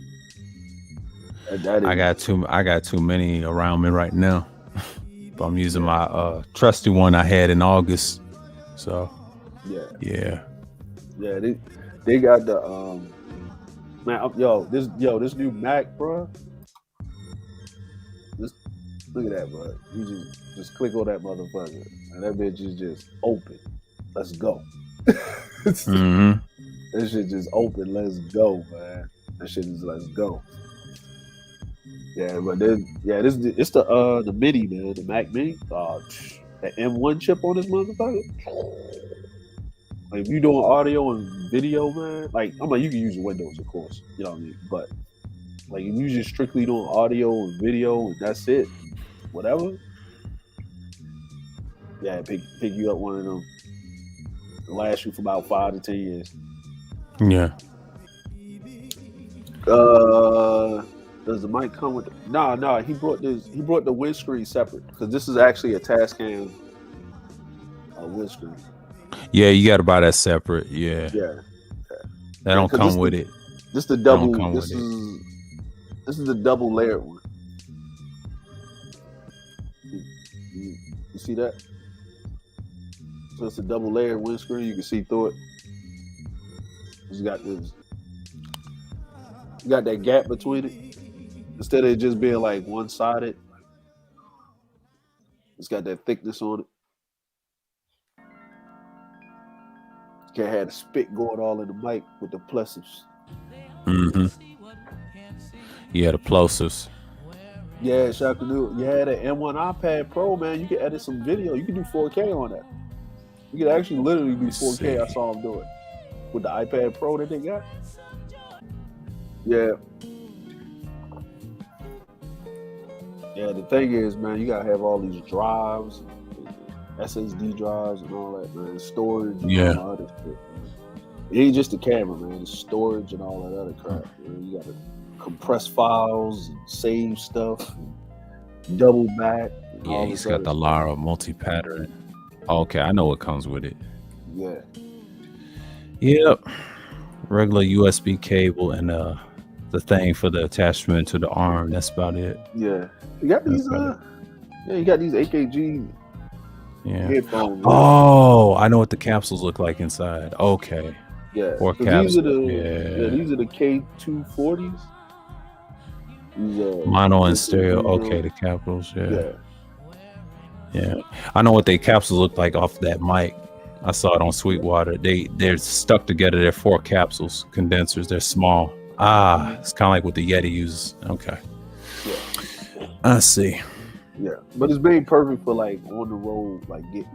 I got too many around me right now. But I'm using my trusty one I had in August. So yeah. They got the this new Mac, bro. Look at that, bro. You just click on that motherfucker, and that bitch is just open. Let's go. That shit just open. Let's go, man. That shit is let's go. Yeah, but then it's the MIDI, man, the Mac Mini. The M1 chip on this motherfucker. Like if you're doing audio and video, man, like I'm like you can use Windows, of course, you know what I mean. But like if you just strictly doing audio and video and that's it, whatever. Yeah, pick you up one of them. It'll last you for about 5 to 10 years. Yeah. Does the mic come with? No. He brought the windscreen separate because this is actually a Tascam windscreen. Yeah, you got to buy that separate. Yeah. That don't come with it. This the double. This is the double layered one. You see that? So it's a double layered windscreen. You can see through it. It's got this. You got that gap between it. Instead of it just being like one sided, it's got that thickness on it. You can't have the spit going all in the mic with the plosives. Mm-hmm. Yeah, the plosives. Yeah, Shaq can do it. Yeah, the M1 iPad Pro, man, you can edit some video. You can do 4K on that. You can actually literally do 4K. I saw him do it with the iPad Pro that they got. Yeah. Yeah, the thing is, man, you gotta have all these drives, SSD drives, and all that, man. Storage, and all that other shit. Man. It ain't just the camera, man. It's storage and all that other crap. Man. You gotta compress files, and save stuff, and double back. Yeah, he's got the Lara multi-pattern. Okay, I know what comes with it. Yeah. Yep. Regular USB cable and the thing for the attachment to the arm. That's about it. Yeah. You got these you got these AKG headphones. Oh, I know what the capsules look like inside. Okay. Yeah. 4 capsules. These are the K240s. These mono and stereo. Okay, the capsules. Yeah. I know what they capsules look like off that mic. I saw it on Sweetwater. They're stuck together. They're 4 capsules, condensers. They're small. It's kind of like what the Yeti uses. Okay. Yeah. I see. Yeah, but it's made perfect for like on the road, like get.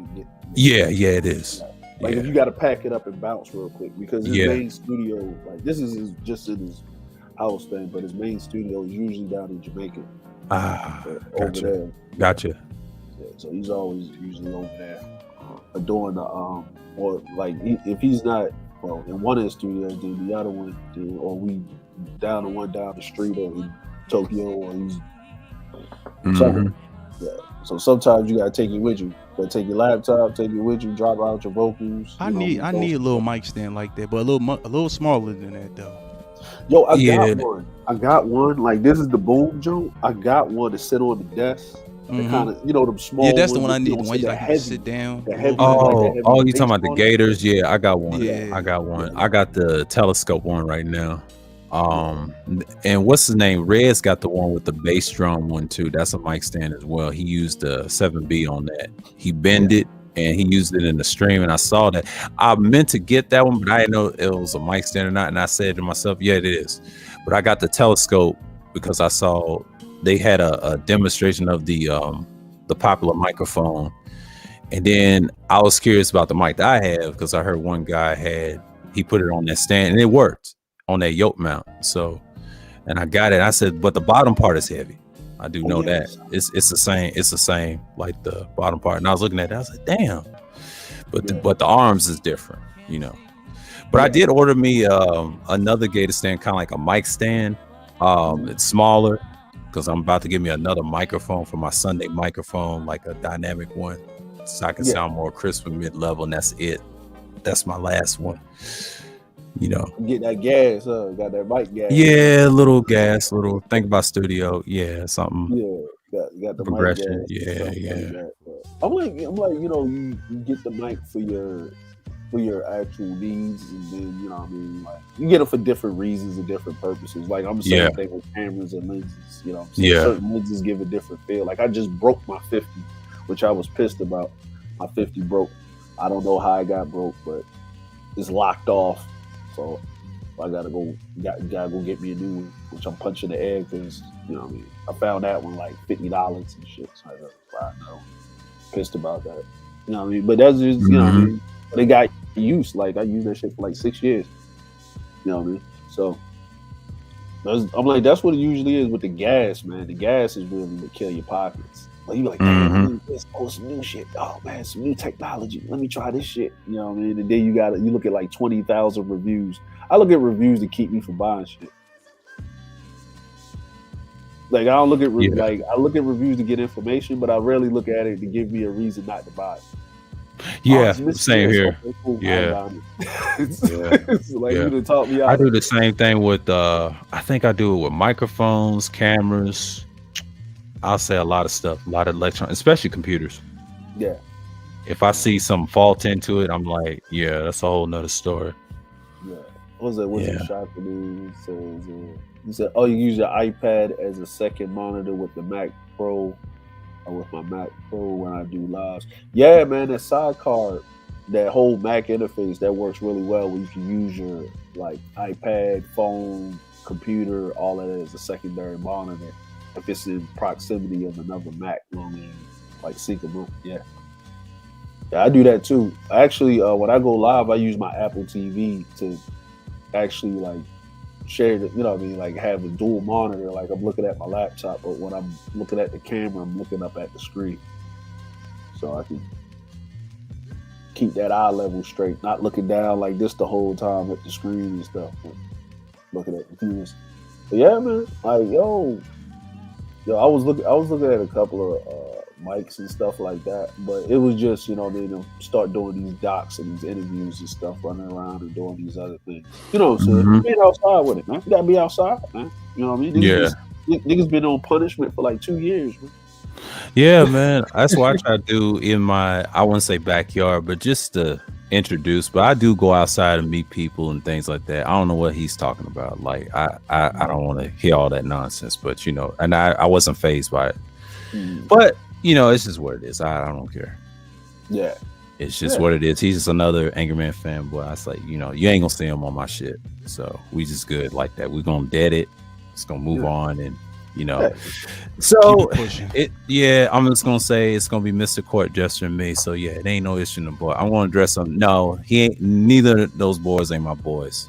Yeah, it is. Like if you got to pack it up and bounce real quick because his main studio, like this is just in his house thing, but his main studio is usually down in Jamaica. Over there. Gotcha. Yeah, so he's always usually over there doing the or like if he's not in one of the studios, then the other one, or we down the one down the street or in Tokyo, or he's something. Yeah. So sometimes you gotta take it with you. You gotta take your laptop, take it with you, drop out your vocals. I need a little mic stand like that, but a little smaller than that though. Yo, I got one. Like this is the boom joint. I got one to sit on the desk. Mm-hmm. Kind of, them small. Yeah, that's the one I need. The one you like to sit down. You talking about the Gators? Yeah, I got one. Yeah. I got one. I got the telescope one right now. And what's his name? Red's got the one with the bass drum one too. That's a mic stand as well. He used the 7B on that. He bent it and he used it in the stream. And I saw that. I meant to get that one, but I didn't know it was a mic stand or not. And I said to myself, yeah, it is. But I got the telescope because I saw they had a demonstration of the popular microphone. And then I was curious about the mic that I have because I heard one guy he put it on that stand and it worked on that yoke mount. So, and I got it. I said, but the bottom part is heavy. I do know that. It's the same. It's the same like the bottom part. And I was looking at it. I was like, damn. But the arms is different, But I did order me another Gator stand, kind of like a mic stand. It's smaller because I'm about to get me another microphone for my Sunday microphone, like a dynamic one, so I can sound more crisp and mid-level. And that's it. That's my last one. Get that gas, got that mic gas. Yeah, little gas, think about studio. Yeah, something. Yeah, got the progression. Mic gas, Yeah. I'm like, you get the mic for your actual needs, and then like you get it for different reasons and different purposes. Like I'm the same thing with cameras and lenses. Certain lenses give a different feel. Like I just broke my 50, which I was pissed about. My 50 broke. I don't know how I got broke, but it's locked off. So I gotta go get me a new one, which I'm punching the air because I found that one like $50 and shit. So I know, pissed about that. But that's just they got use. Like I used that shit for like 6 years. You know what I mean? So I'm like, that's what it usually is with the gas, man. The gas is really to kill your pockets. Like you like, damn, some new shit. Oh man, some new technology. Let me try this shit. You know what I mean? And then you look at like 20,000 reviews. I look at reviews to keep me from buying shit. Like I don't look at like I look at reviews to get information, but I rarely look at it to give me a reason not to buy it. Yeah, same here. Okay, cool, yeah. It's like you done taught me out. I do the same thing with I think I do it with microphones, cameras. I'll say a lot of stuff, a lot of electronics, especially computers. Yeah. If I see some fault into it, I'm like, yeah, that's a whole nother story. Yeah. What was that? What's the shop for me? He said, oh, you use your iPad as a second monitor with the Mac Pro or with my Mac Pro when I do lives. Yeah, man, that sidecar, that whole Mac interface, that works really well where you can use your like iPad, phone, computer, all of that as a secondary monitor if it's in proximity of another Mac, like sync them up. Yeah, I do that too. Actually, when I go live, I use my Apple TV to actually like share the, you know what I mean, like have a dual monitor. Like I'm looking at my laptop, but when I'm looking at the camera, I'm looking up at the screen, so I can keep that eye level straight, not looking down like this the whole time at the screen and stuff, but looking at the views. But yeah, man, like yo, I was looking at a couple of mics and stuff like that, but it was just, you know, they start doing these docs and these interviews and stuff, running around and doing these other things. You know what I'm saying? Being outside with it, man. You gotta be outside, man. You know what I mean? Niggas been on punishment for like 2 years, man. Yeah, man. That's what I try to do in my, I wouldn't say backyard, but just to introduce. But I do go outside and meet people and things like that. I don't know what he's talking about. Like I don't want to hear all that nonsense, but you know, and I wasn't fazed by it. But you know, it's just what it is. I don't care. Yeah. It's just what it is. He's just another Anchorman fanboy. I was like, you know, you ain't gonna see him on my shit. So we just good like that. We're gonna dead it. It's gonna move on, and you know. So I'm just gonna say it's gonna be Mr. Court Jester and me. So yeah, it ain't no issue in the boy. I want to address him. No, he ain't. Neither of those boys ain't my boys.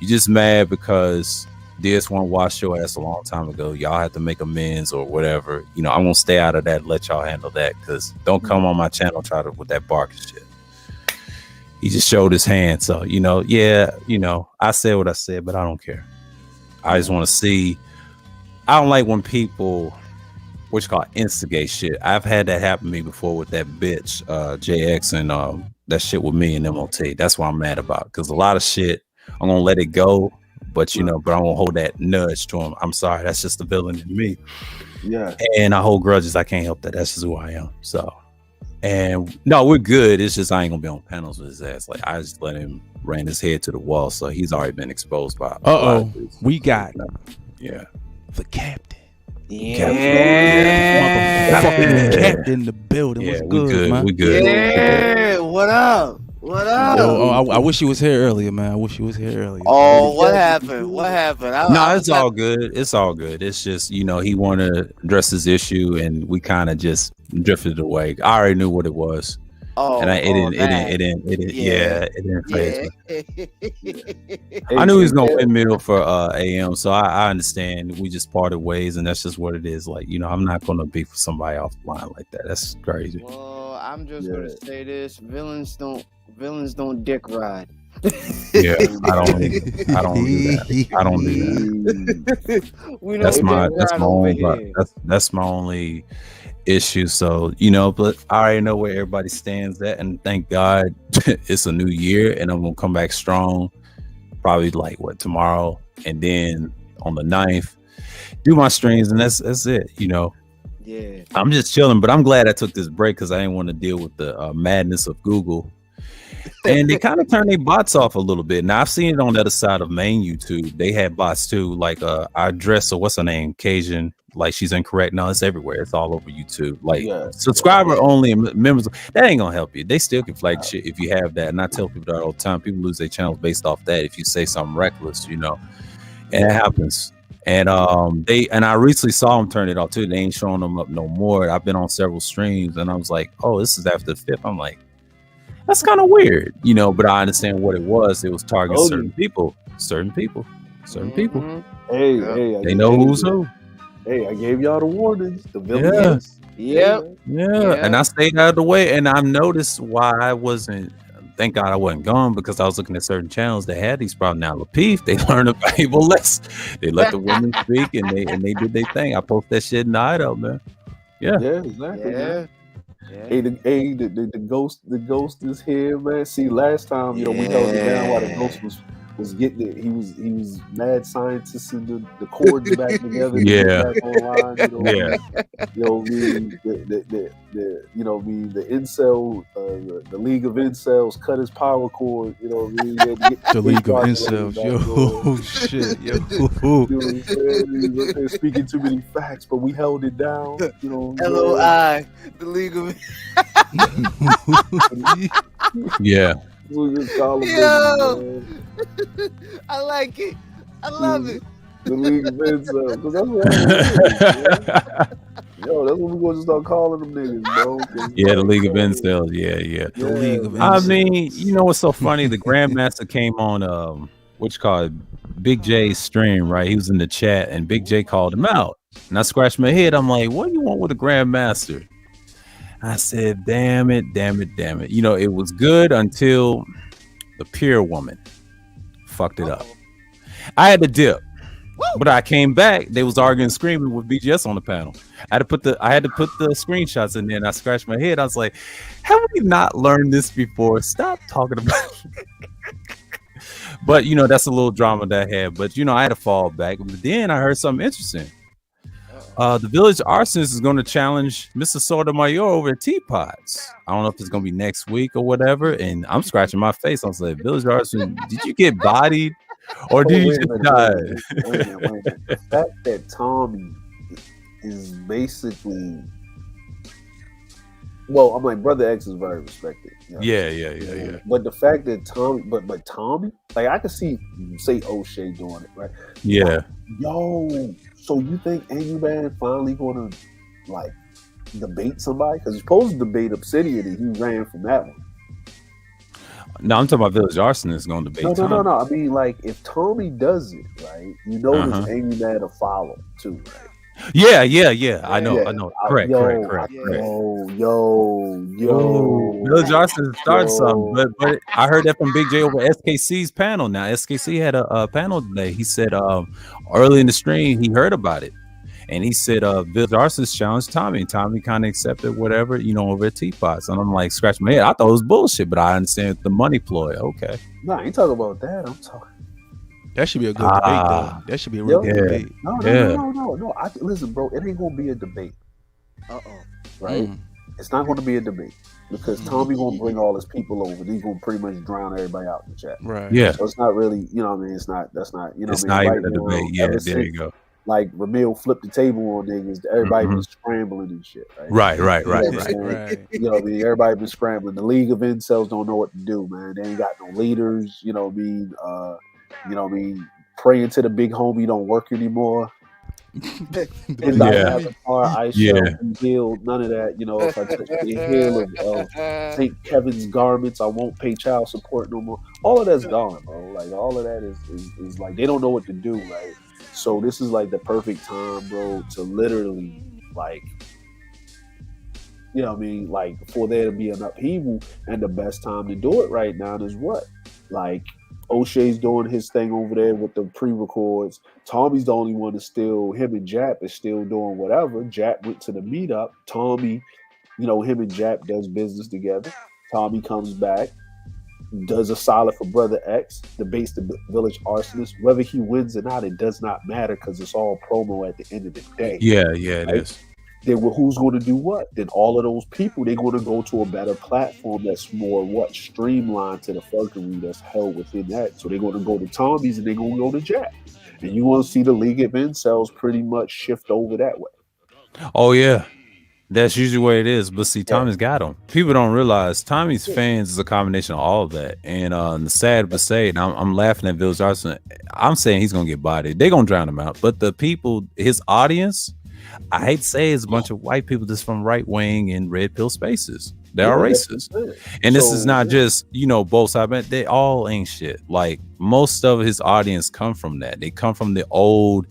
You just mad because this one washed your ass a long time ago. Y'all have to make amends or whatever. You know, I'm gonna stay out of that. Let y'all handle that, because don't come on my channel try to with that barking shit. He just showed his hand. So you know, I said what I said, but I don't care. I just want to see. I don't like when people, what you call instigate shit. I've had that happen to me before with that bitch JX and that shit with me and MOT. That's what I'm mad about, because a lot of shit I'm gonna let it go. But you know, but I won't hold that nudge to him. I'm sorry, that's just the villain in me. Yeah. And I hold grudges. I can't help that. That's just who I am. So, and no, we're good. It's just I ain't gonna be on panels with his ass. Like I just let him ran his head to the wall, so he's already been exposed by. We got the captain. Captain in the building. Yeah, What's good, man? We good. Yeah, what up? What up? I wish he was here earlier, man. I wish he was here earlier. Oh, what happened? What happened? No, it's all good. It's all good. It's just, you know, he wanted to address his issue, and we kind of just drifted away. I already knew what it was. Oh, and it didn't phase me. I knew he was gonna windmill for AM, so I understand. We just parted ways, and that's just what it is. Like, you know, I'm not gonna be for somebody off the line like that. That's crazy. Well, I'm just gonna say this: villains don't dick ride. Yeah, I don't do that. I don't do that. That's my only issue. So, you know, but I already know where everybody stands at, and thank God it's a new year, and I'm gonna come back strong. Probably like tomorrow, and then on the 9th, do my streams, and that's it. You know. Yeah. I'm just chilling, but I'm glad I took this break because I didn't want to deal with the madness of Google. And they kind of turned their bots off a little bit. Now I've seen it on the other side of main YouTube. They had bots too. Like I address, so what's her name? Cajun. Like she's incorrect. No, it's everywhere. It's all over YouTube. Like subscriber only members. That ain't gonna help you. They still can flag shit if you have that. And I tell people that all the time. People lose their channels based off that. If you say something reckless, you know, and it happens. And I recently saw them turn it off too. They ain't showing them up no more. I've been on several streams, and I was like, oh, this is after the 5th. I'm like, That's kind of weird, you know. But I understand what it was. It was targeting Oh, certain people. Hey, They know who's who. Hey, I gave y'all the warnings. The villains. Yeah. And I stayed out of the way, and I've noticed why I wasn't. Thank God I wasn't gone, because I was looking at certain channels that had these problems. Now Lapeef, they learned about people less. They let the women speak, and they did their thing. I post that shit in the hideout, man. Yeah, Exactly. Yeah. Man. Hey, the ghost is here, man. See, last time, we held it down while the ghost was getting it. He was mad scientists and the cords back together. Back online, the incel, the League of Incels cut his power cord. You know what I mean? The League of Incels, yo, shit, yo. You know what I'm saying? He was up there speaking too many facts, but we held it down. You know, LOI, the League of. yeah. Yo, I like it. I love it. The League of Incels, because that's what it is, yo, that's what we're going to start calling them niggas, bro. Yeah, the League of Incels. Yeah. The League of Incels. I mean, you know what's so funny? The Grandmaster came on what's called Big J's stream, right? He was in the chat, and Big J called him out. And I scratched my head. I'm like, what do you want with a Grandmaster? I said, damn it. You know, it was good until the Pure woman fucked it up. I had to dip, but I came back. They was arguing, screaming with BGS on the panel. I had to put the screenshots in there, and I scratched my head. I was like, have we not learned this before? Stop talking about it. But, you know, that's a little drama that I had. But, you know, I had to fall back. But then I heard something interesting. The Village Arsonist is going to challenge Mr. Sotomayor over at Teapots. I don't know if it's going to be next week or whatever. And I'm scratching my face. I was like, Village Arsonist, did you get bodied? Or did you just die? Wait a minute. The fact that Tommy is basically... Well, I'm like, Brother X is very respected. You know? Yeah. But the fact that Tommy... But Tommy... Like, I could see, say, O'Shea doing it, right? Yeah. Yo... So you think Angry Man finally going to like debate somebody? Because he's supposed to debate Obsidian, and he ran from that one. No, I'm talking about Village Arsonist is going to debate. No. I mean, like if Tommy does it, right? You know, there's Angry Man to follow too, right? Yeah. I know. Correct. Yo. Village Arsonist started something, but I heard that from Big J over SKC's panel. Now SKC had a panel today. He said early in the stream he heard about it, and he said Village Arsonist challenged Tommy, and Tommy kind of accepted whatever, you know, over at Teapots. And I'm like, scratch my head. I thought it was bullshit, but I understand the money ploy. Okay. No, I ain't talking about that. I'm talking. That should be a good debate, though. That should be a real good debate. No. Listen, bro, it ain't gonna be a debate. Right? It's not gonna be a debate because Tommy gonna bring all his people over. He's gonna pretty much drown everybody out in the chat. Right. Yeah. So it's not really, you know what I mean? It's not. That's not. You know. It's what I mean? not even a debate. Yeah. There you go. Like Ramil flipped the table on niggas. Everybody been scrambling and shit. Right. Right. You know what I mean? Everybody been scrambling. The League of Incels don't know what to do, man. They ain't got no leaders. You know what I mean? You know what I mean? Praying to the big homie don't work anymore. None of that. You know, if I touch the heel of St. Kevin's garments, I won't pay child support no more. All of that's gone, bro. Like all of that is like they don't know what to do, right? So this is like the perfect time, bro, to literally like, you know what I mean, like for there to be an upheaval, and the best time to do it right now is what? Like O'Shea's doing his thing over there with the pre-records. Tommy's the only one that's still, him and Jap is still doing whatever. Jap went to the meetup. Tommy, you know, him and Jap does business together. Tommy comes back, does a solid for Brother X, debates the Village Arsonist. Whether he wins or not, it does not matter because it's all promo at the end of the day. Yeah, it is. Then who's going to do what? Then all of those people, they're going to go to a better platform that's more streamlined to the fuckery that's held within that. So they're going to go to Tommy's and they're going to go to Jack. And you want to see the League of Incels pretty much shift over that way. Oh, yeah. That's usually what it is. But see, Tommy's got them. People don't realize Tommy's fans is a combination of all of that. And the sad but say, and I'm laughing at Village Arsonist. I'm saying he's going to get bodied. They're going to drown him out. But the people, his audience, I hate to say it's a bunch of white people just from right wing and red pill spaces. They are racist. And this is not just, both sides, but they all ain't shit. Like most of his audience come from that. They come from the old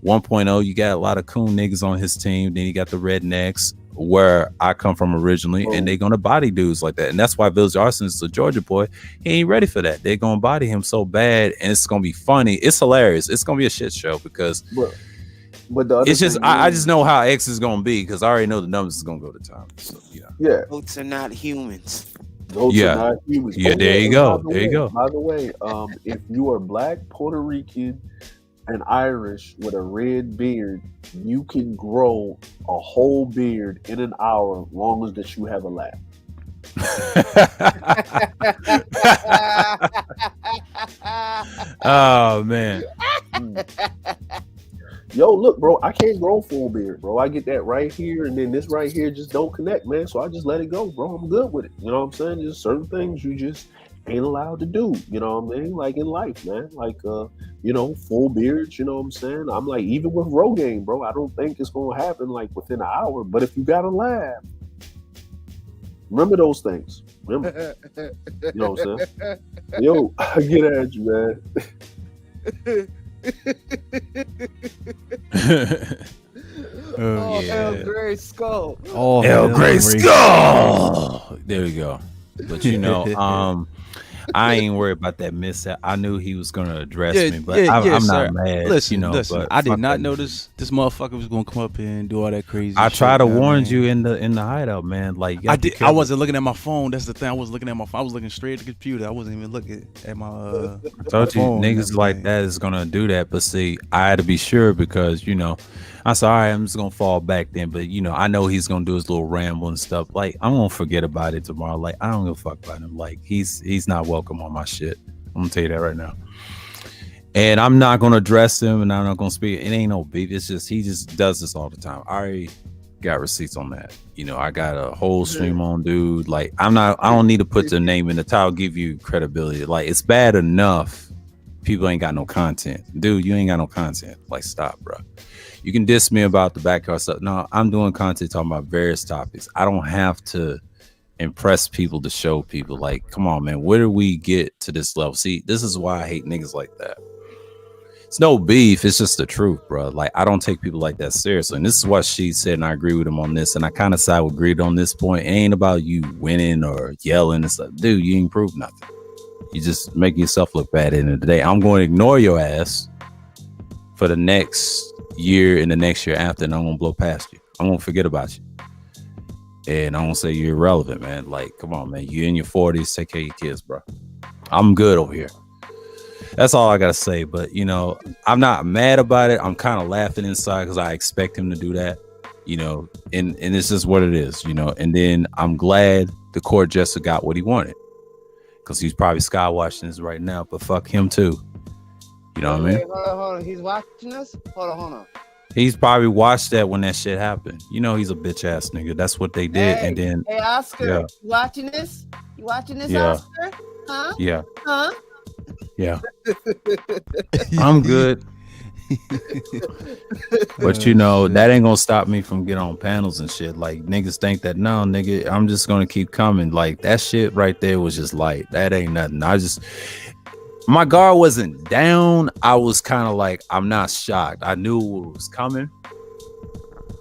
1.0. You got a lot of coon niggas on his team. Then you got the rednecks, where I come from originally, and they're gonna body dudes like that. And that's why Village Arson is a Georgia boy. He ain't ready for that. They're gonna body him so bad, and it's gonna be funny. It's hilarious. It's gonna be a shit show because but it's just I just know how X is gonna be because I already know the numbers is gonna go to time. So yeah. Goats are not humans. Goats are not humans. Yeah, there you go. There you go. By the way, if you are Black, Puerto Rican, and Irish with a red beard, you can grow a whole beard in an hour, as long as that you have a laugh. Oh man. Yo, look, bro, I can't grow full beard, bro. I get that right here, and then this right here just don't connect, man. So I just let it go, bro. I'm good with it. You know what I'm saying? Just certain things you just ain't allowed to do. You know what I mean? Like in life, man. Like full beards, you know what I'm saying? I'm like, even with Rogaine, bro, I don't think it's gonna happen like within an hour. But if you got a lab, remember those things. Remember. You know what I'm saying? Yo, I get at you, man. El Grey Skull. Oh, El Grey Skull. There we go. But I ain't worried about that mishap. I knew he was gonna address me, but I'm not mad. Listen, but I did not know this motherfucker was gonna come up here and do all that crazy. I shit, tried to warn you in the hideout, man. Like I did. I wasn't looking at my phone. That's the thing. I was looking at my phone. I was looking straight at the computer. I wasn't even looking at my. I told you, niggas like that is gonna do that. But see, I had to be sure because I said, all right, I'm just gonna fall back then. But I know he's gonna do his little ramble and stuff. Like I'm gonna forget about it tomorrow. Like I don't give a fuck about him. Like he's not welcome on my shit. I'm gonna tell you that right now. And I'm not gonna address him, and I'm not gonna speak. It ain't no beef. It's just he just does this all the time. I already got receipts on that. I got a whole stream on dude. Like I don't need to put the name in the title. Give you credibility. Like it's bad enough. People ain't got no content, dude. You ain't got no content. Like stop, bro. You can diss me about the backyard stuff. No, I'm doing content talking about various topics. I don't have to impress people to show people. Like, come on, man. Where do we get to this level? See, this is why I hate niggas like that. It's no beef. It's just the truth, bro. Like, I don't take people like that seriously. And this is what she said, and I agree with him on this. And I kind of side with Greed on this point. It ain't about you winning or yelling and stuff. Dude, you ain't proved nothing. You just making yourself look bad at the end of the day. I'm going to ignore your ass for the next year and the next year after, and I'm gonna blow past you. I'm gonna forget about you, and I'm gonna say you're irrelevant, man. Like, come on, man. You're in your 40s. Take care of your kids, bro. I'm good over here. That's all I gotta say. But I'm not mad about it. I'm kind of laughing inside because I expect him to do that. And it's just what it is. And then I'm glad the court just got what he wanted because he's probably skywatching this right now. But fuck him too. You know what I mean? Hold on. He's watching us? Hold on. He's probably watched that when that shit happened. He's a bitch ass nigga. That's what they did. Hey, and then hey Oscar, you watching this? You watching this, yeah. Oscar? Huh? Yeah. Huh? Yeah. I'm good. But that ain't gonna stop me from getting on panels and shit. Like niggas think that no, nigga, I'm just gonna keep coming. Like that shit right there was just light. That ain't nothing. My guard wasn't down. I was kind of like, I'm not shocked. I knew what was coming,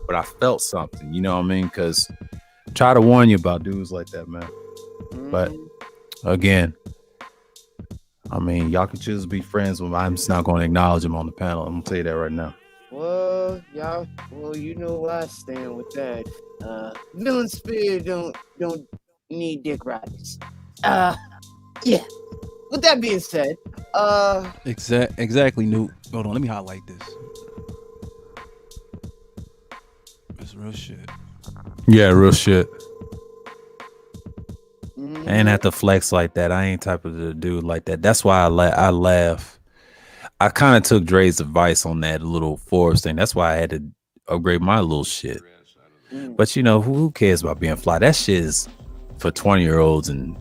but I felt something, you know what I mean? Because try to warn you about dudes like that, man. But again, I mean, y'all can choose to be friends with me. I'm just not going to acknowledge him on the panel. I'm going to tell you that right now. Well, you know where I stand with that. Villain Spear don't need dick riders. Yeah. With that being said, exactly, Newt. Hold on, let me highlight this. That's real shit. Yeah, real shit. I ain't have to flex like that. I ain't type of the dude like that. That's why I laugh. I kind of took Dre's advice on that little Forbes thing. That's why I had to upgrade my little shit. But who cares about being fly? That shit is for 20-year-olds and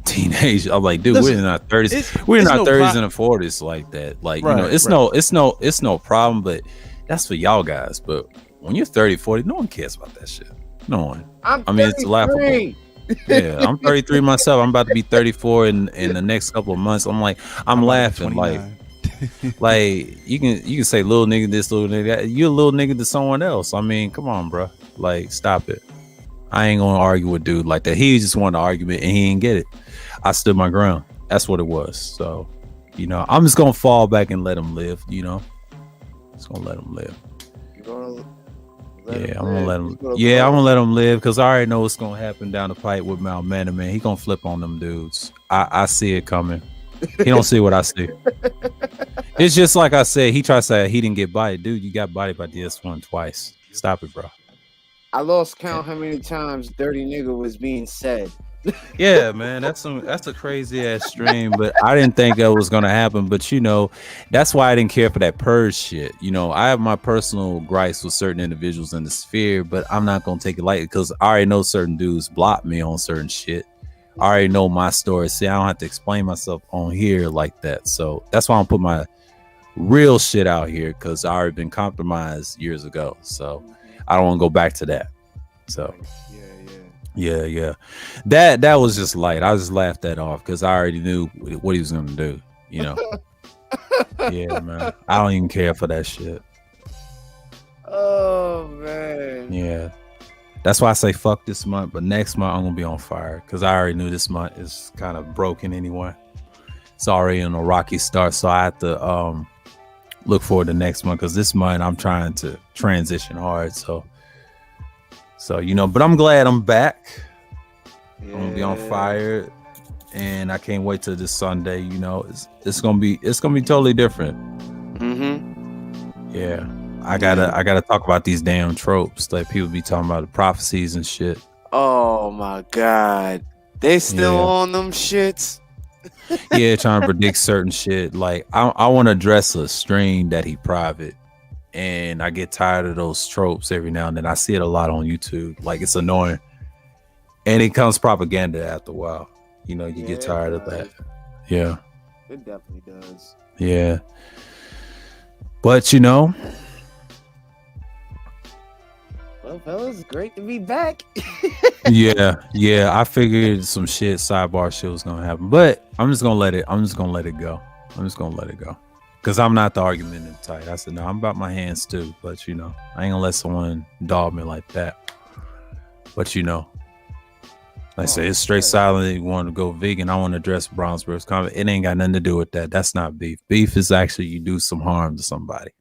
teenage. I'm like, dude, we're in our 30s. We're in our 30s and 40s like that. Like, it's no problem, but that's for y'all guys. But when you're 30, 40, no one cares about that shit. No one. I mean, it's laughable. Yeah, I'm 33 myself. I'm about to be 34 in the next couple of months. I'm laughing like you can say little nigga this, little nigga that. You're a little nigga to someone else. I mean, come on, bro. Like, stop it. I ain't gonna argue with dude like that. He just wanted an argument and he didn't get it. I stood my ground. That's what it was. So, you know, I'm just gonna fall back and let him live. You know, just gonna let him live. I'm gonna let him. Yeah, I'm gonna let him live because I already know what's gonna happen down the pipe with Mount Man. He gonna flip on them dudes. I see it coming. He don't see what I see. It's just like I said. He tried to say he didn't get bodied, dude. You got bodied by DS1 twice. Stop it, bro. I lost count how many times dirty nigga was being said. Yeah, man, that's a crazy ass stream, but I didn't think that was gonna happen. But you know, that's why I didn't care for that purge shit. You know, I have my personal gripes with certain individuals in the sphere, but I'm not gonna take it lightly because I already know certain dudes block me on certain shit. I already know my story. See, I don't have to explain myself on here like that. So that's why I'm put my real shit out here because I already been compromised years ago. So I don't want to go back to that. So yeah. That was just light. I just laughed that off because I already knew what he was gonna do. You know. Yeah, man. I don't even care for that shit. Oh man. Yeah. That's why I say fuck this month, but next month I'm gonna be on fire because I already knew this month is kind of broken anyway. It's already in a rocky start, so I have to look forward to next month because this month I'm trying to transition hard. So you know, but I'm glad I'm back. Yeah. I'm gonna be on fire, and I can't wait till this Sunday. You know, it's gonna be totally different. Yeah. I gotta talk about these damn tropes that people be talking about, the prophecies and shit. Oh my god, they still on them shits. Yeah, trying to predict certain shit. Like I want to address a stream that he private, and I get tired of those tropes every now and then. I see it a lot on YouTube. Like, it's annoying, and it comes propaganda after a while. You know, you get tired of that. Yeah, it definitely does. Yeah, but you know. Well, fellas, great to be back. yeah. I figured some shit, sidebar shit was gonna happen, but I'm just gonna let it go. Because I'm not the argumentative type. I said, no, I'm about my hands too. But you know, I ain't gonna let someone dog me like that. But you know, like I say, it's straight silent. You want to go vegan. I want to address Brownsburg's comment. It ain't got nothing to do with that. That's not beef. Beef is actually you do some harm to somebody.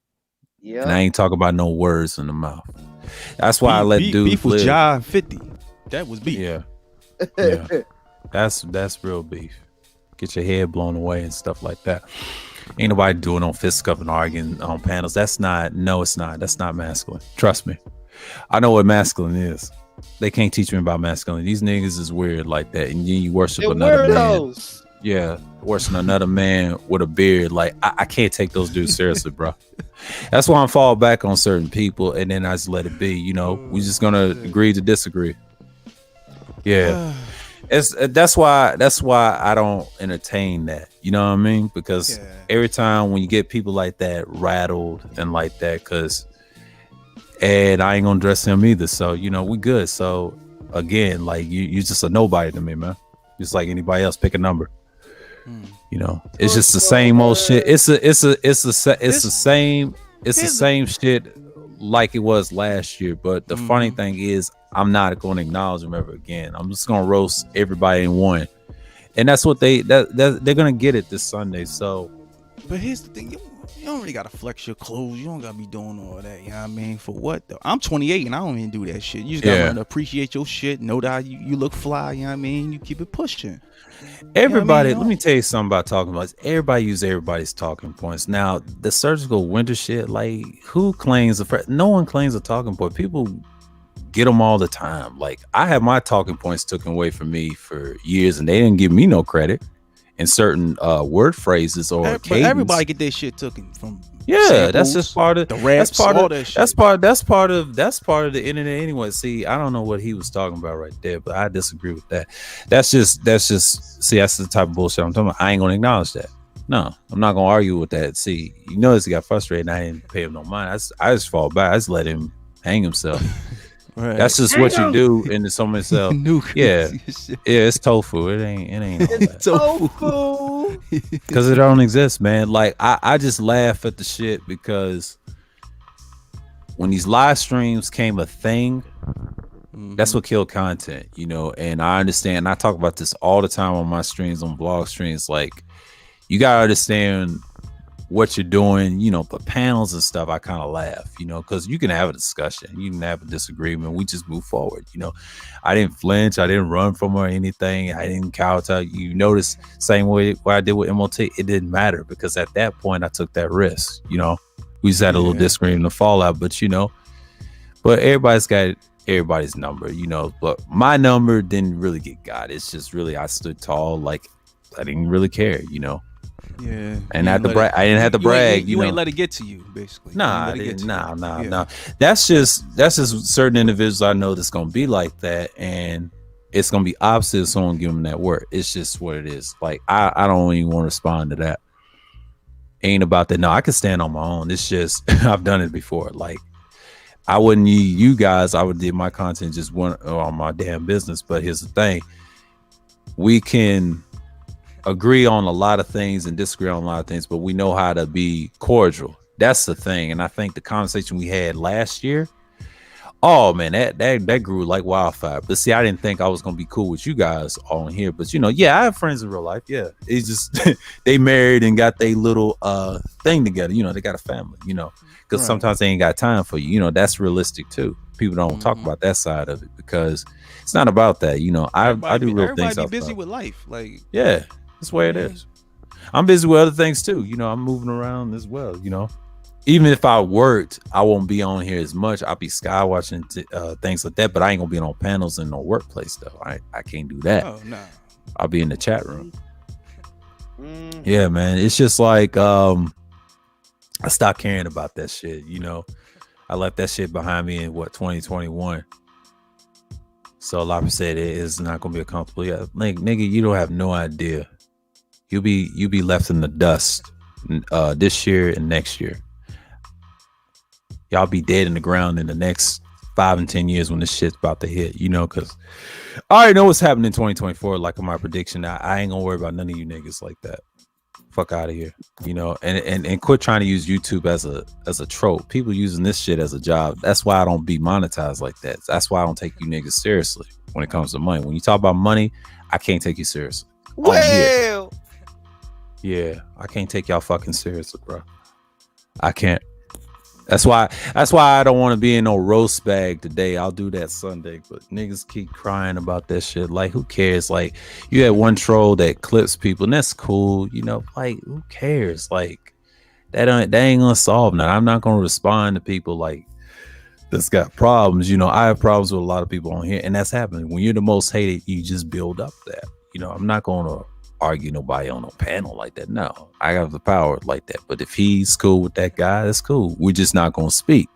Yeah. And I ain't talking about no words in the mouth. That's why I let dudes beef was John 50. That was beef. Yeah. That's real beef. Get your head blown away and stuff like that. Ain't nobody doing on fist cup and arguing on panels. It's not. That's not masculine. Trust me. I know what masculine is. They can't teach me about masculine. These niggas is weird like that. And you worship another man. Yeah. Worship another man with a beard. Like, I can't take those dudes seriously, bro. That's why I'm fall back on certain people and then I just let it be. You know, we just gonna agree to disagree. Yeah. That's why I don't entertain that. You know what I mean? Because every time when you get people like that rattled and like that, and I ain't gonna dress him either. So, you know, we good. So again, like you just a nobody to me, man. Just like anybody else, pick a number. You know, it's just the same old shit. It's the same shit like it was last year. But the funny thing is, I'm not going to acknowledge them ever again. I'm just going to roast everybody in one, and that's what they're going to get it this Sunday. So, but here's the thing: you don't really got to flex your clothes. You don't got to be doing all that. You know what I mean? For what though? I'm 28 and I don't even do that shit. You just got to learn to appreciate your shit. Know that you look fly. You know what I mean? You keep it pushing. Everybody, let me tell you something about talking points. Everybody use everybody's talking points. Now, the surgical winter shit, like, who claims no one claims a talking point. People get them all the time. Like, I have my talking points taken away from me for years, and they didn't give me no credit in certain word phrases or cadence. But everybody get their shit taken from. Yeah, samples, that's just part of the raps, all that shit. That's part of the internet anyway. See, I don't know what he was talking about right there, but I disagree with that. That's just see, that's the type of bullshit I'm talking about. I ain't gonna acknowledge that. No, I'm not gonna argue with that. See, you notice he got frustrated and I didn't pay him no mind. I just fall back. I just let him hang himself. Right. That's just what you do in the summer itself. Yeah, it's tofu. It ain't all that. Tofu. Because it don't exist, man. Like I just laugh at the shit because when these live streams came a thing, that's what killed content, you know. And I understand. I talk about this all the time on my streams, on blog streams. Like, you gotta understand what you're doing, you know. But panels and stuff, I kind of laugh, you know, because you can have a discussion, you can have a disagreement, we just move forward, you know. I didn't flinch, I didn't run from her or anything, I didn't kowtow. You notice, same way what I did with MOT, it didn't matter because at that point I took that risk, you know. We just had a little disagreement and fallout, but you know, but everybody's got everybody's number, you know. But my number didn't really get got. It's just really I stood tall, like I didn't really care, you know. Yeah, and I didn't have to brag. You know? ain't let it get to you, basically. Nah. That's just certain individuals I know that's gonna be like that, and it's gonna be opposite if someone give them that word. It's just what it is. Like I don't even want to respond to that. Ain't about that. No, I can stand on my own. It's just I've done it before. Like I wouldn't need you guys. I would do my content just one on my damn business. But here's the thing: we can agree on a lot of things and disagree on a lot of things, but we know how to be cordial. That's the thing. And I think the conversation we had last year, oh man, that grew like wildfire. But see, I didn't think I was gonna be cool with you guys on here. But you know, yeah, I have friends in real life. Yeah, it's just they married and got their little thing together. You know, they got a family. You know, because sometimes they ain't got time for you. You know, that's realistic too. People don't talk about that side of it because it's not about that. You know, I do real things. Everybody be busy with life, like yeah. That's the way it is. I'm busy with other things too. You know, I'm moving around as well. You know, even if I worked, I won't be on here as much. I'll be sky watching things like that, but I ain't gonna be on panels in no workplace though. I can't do that. Oh no. I'll be in the chat room. Yeah, man. It's just like I stopped caring about that shit. You know, I left that shit behind me in 2021. So a lot of people said it is not gonna be a comfortable. Yeah, like nigga, you don't have no idea. You'll be left in the dust this year and next year. Y'all be dead in the ground in the next 5 and 10 years when this shit's about to hit, you know, because I already know what's happening in 2024. Like my prediction, I ain't gonna worry about none of you niggas like that. Fuck out of here, you know, and quit trying to use YouTube as a trope. People using this shit as a job. That's why I don't be monetized like that. That's why I don't take you niggas seriously when it comes to money. When you talk about money, I can't take you seriously. Well, yeah, I can't take y'all fucking seriously, bro. I can't. That's why I don't want to be in no roast bag today. I'll do that Sunday, but niggas keep crying about that shit. Like, who cares? Like, you had one troll that clips people, and that's cool, you know. Like, who cares? Like, that ain't gonna solve nothing. I'm not gonna respond to people like that's got problems. You know, I have problems with a lot of people on here, and that's happening. When you're the most hated, you just build up that. You know, I'm not gonna argue nobody on no panel like that. No, I have the power like that. But if he's cool with that guy, that's cool. We're just not gonna speak.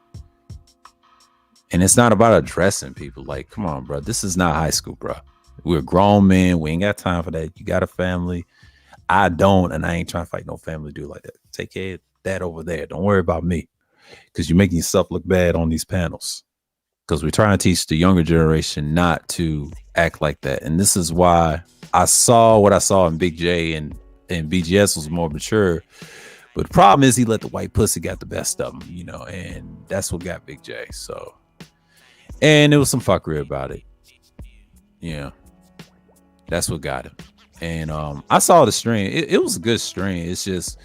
And it's not about addressing people. Like, come on, bro. This is not high school, bro. We're grown men. We ain't got time for that. You got a family. I don't, and I ain't trying to fight no family dude like that. Take care of that over there. Don't worry about me, because you're making yourself look bad on these panels. Because we're trying to teach the younger generation not to act like that. And this is why I saw what I saw in Big J, and BGS was more mature. But the problem is he let the white pussy get the best of him, you know, and that's what got Big J. So, and there was some fuckery about it. Yeah, that's what got him. And I saw the stream. It was a good stream. It's just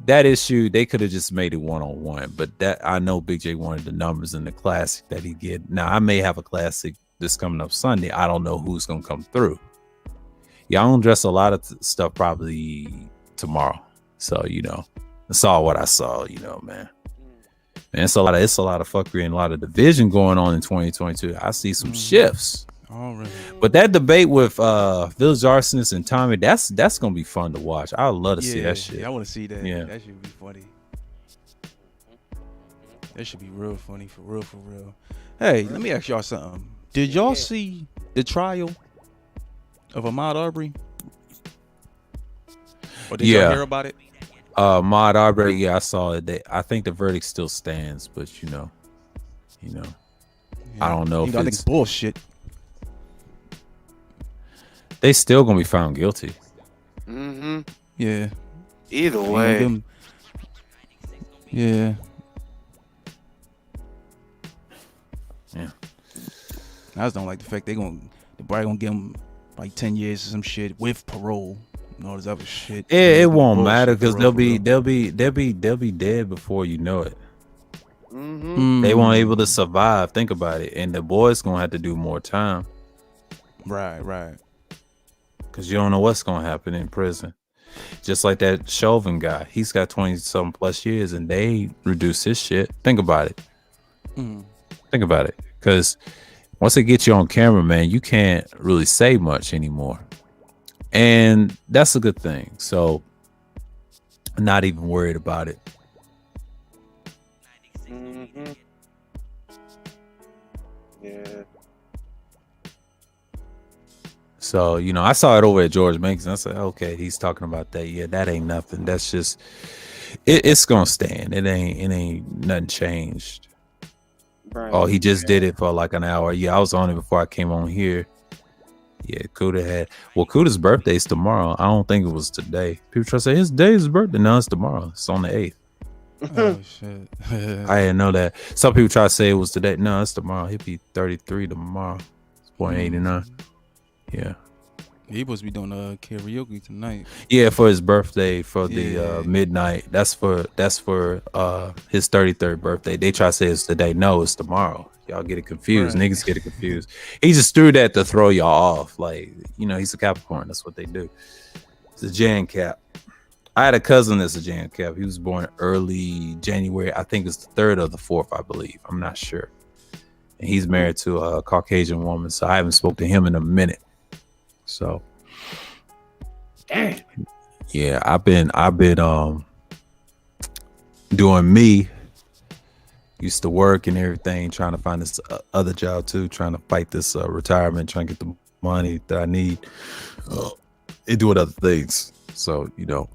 that issue, they could have just made it one-on-one. But that, I know Big J wanted the numbers in the classic that he get. Now, I may have a classic this coming up Sunday. I don't know who's going to come through. Yeah, I'm going to dress a lot of stuff probably tomorrow. So, you know, I saw what I saw, you know, man. And it's a lot of fuckery and a lot of division going on in 2022. I see some shifts. Already. But that debate with Village Arsonist and Tommy, that's gonna be fun to watch. I would love to see that shit. Yeah, I want to see that. Yeah, that should be funny. That should be real funny, for real. Hey, let me ask y'all something. Did y'all see the trial of Ahmaud Arbery? Or did y'all hear about it? Ahmaud Arbery, yeah, I saw it. I think the verdict still stands, but you know, You know, I don't know I think it's bullshit. They still gonna be found guilty. Mm-hmm. Yeah. Either way. Yeah. Yeah. I just don't like the fact they're probably gonna give them like 10 years or some shit with parole and all this other shit. It won't matter because they'll bullshit, be dead before you know it. Mm-hmm. They weren't able to survive. Think about it, and the boys gonna have to do more time. Right. Because you don't know what's gonna happen in prison. Just like that Chauvin guy, he's got 20-something plus years, and they reduced his shit. Think about it. Think about it, because once they get you on camera, man, you can't really say much anymore, and that's a good thing. So, I'm not even worried about it. Mm-hmm. Yeah. So, you know, I saw it over at George Mason. I said, okay, he's talking about that. Yeah, that ain't nothing. That's just it's gonna stand. It ain't nothing changed. Right. Oh, he just did it for like an hour. Yeah, I was on it before I came on here. Yeah, Kuda's birthday's tomorrow. I don't think it was today. People try to say his birthday. No, it's tomorrow. It's on the 8th. Oh shit. I didn't know that. Some people try to say it was today. No, it's tomorrow. He'll be 33 tomorrow. It's born 89. Yeah. He supposed to be doing karaoke tonight. Yeah, for his birthday, for the midnight. That's for his 33rd birthday. They try to say it's today. No, it's tomorrow. Y'all get it confused. Right. Niggas get it confused. He just threw that to throw y'all off. Like, you know, he's a Capricorn. That's what they do. It's a Jan Cap. I had a cousin that's a Jan Cap. He was born early January. I think it's the 3rd or the 4th, I believe. I'm not sure. And he's married to a Caucasian woman, so I haven't spoke to him in a minute. So, damn. Yeah, I've been doing me. Used to work and everything, trying to find this other job too, trying to fight this retirement, trying to get the money that I need, and doing other things. So, you know,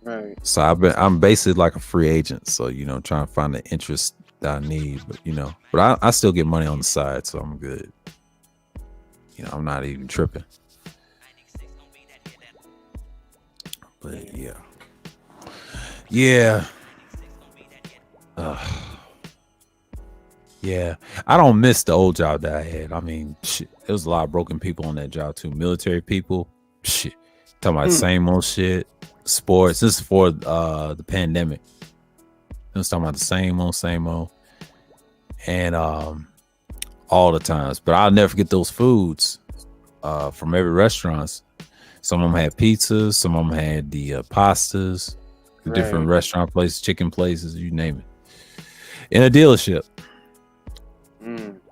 right. So I'm basically like a free agent. So, you know, trying to find the interest that I need, but you know, but I still get money on the side, so I'm good. You know, I'm not even tripping. But yeah. Yeah, I don't miss the old job that I had. I mean, shit, there was a lot of broken people on that job too. Military people, shit, talking about the same old shit. Sports. This is for the pandemic. I was talking about the same old, and all the times. But I'll never forget those foods from every restaurant. Some of them had pizzas, some of them had the pastas, the different restaurant places, chicken places, you name it. In a dealership.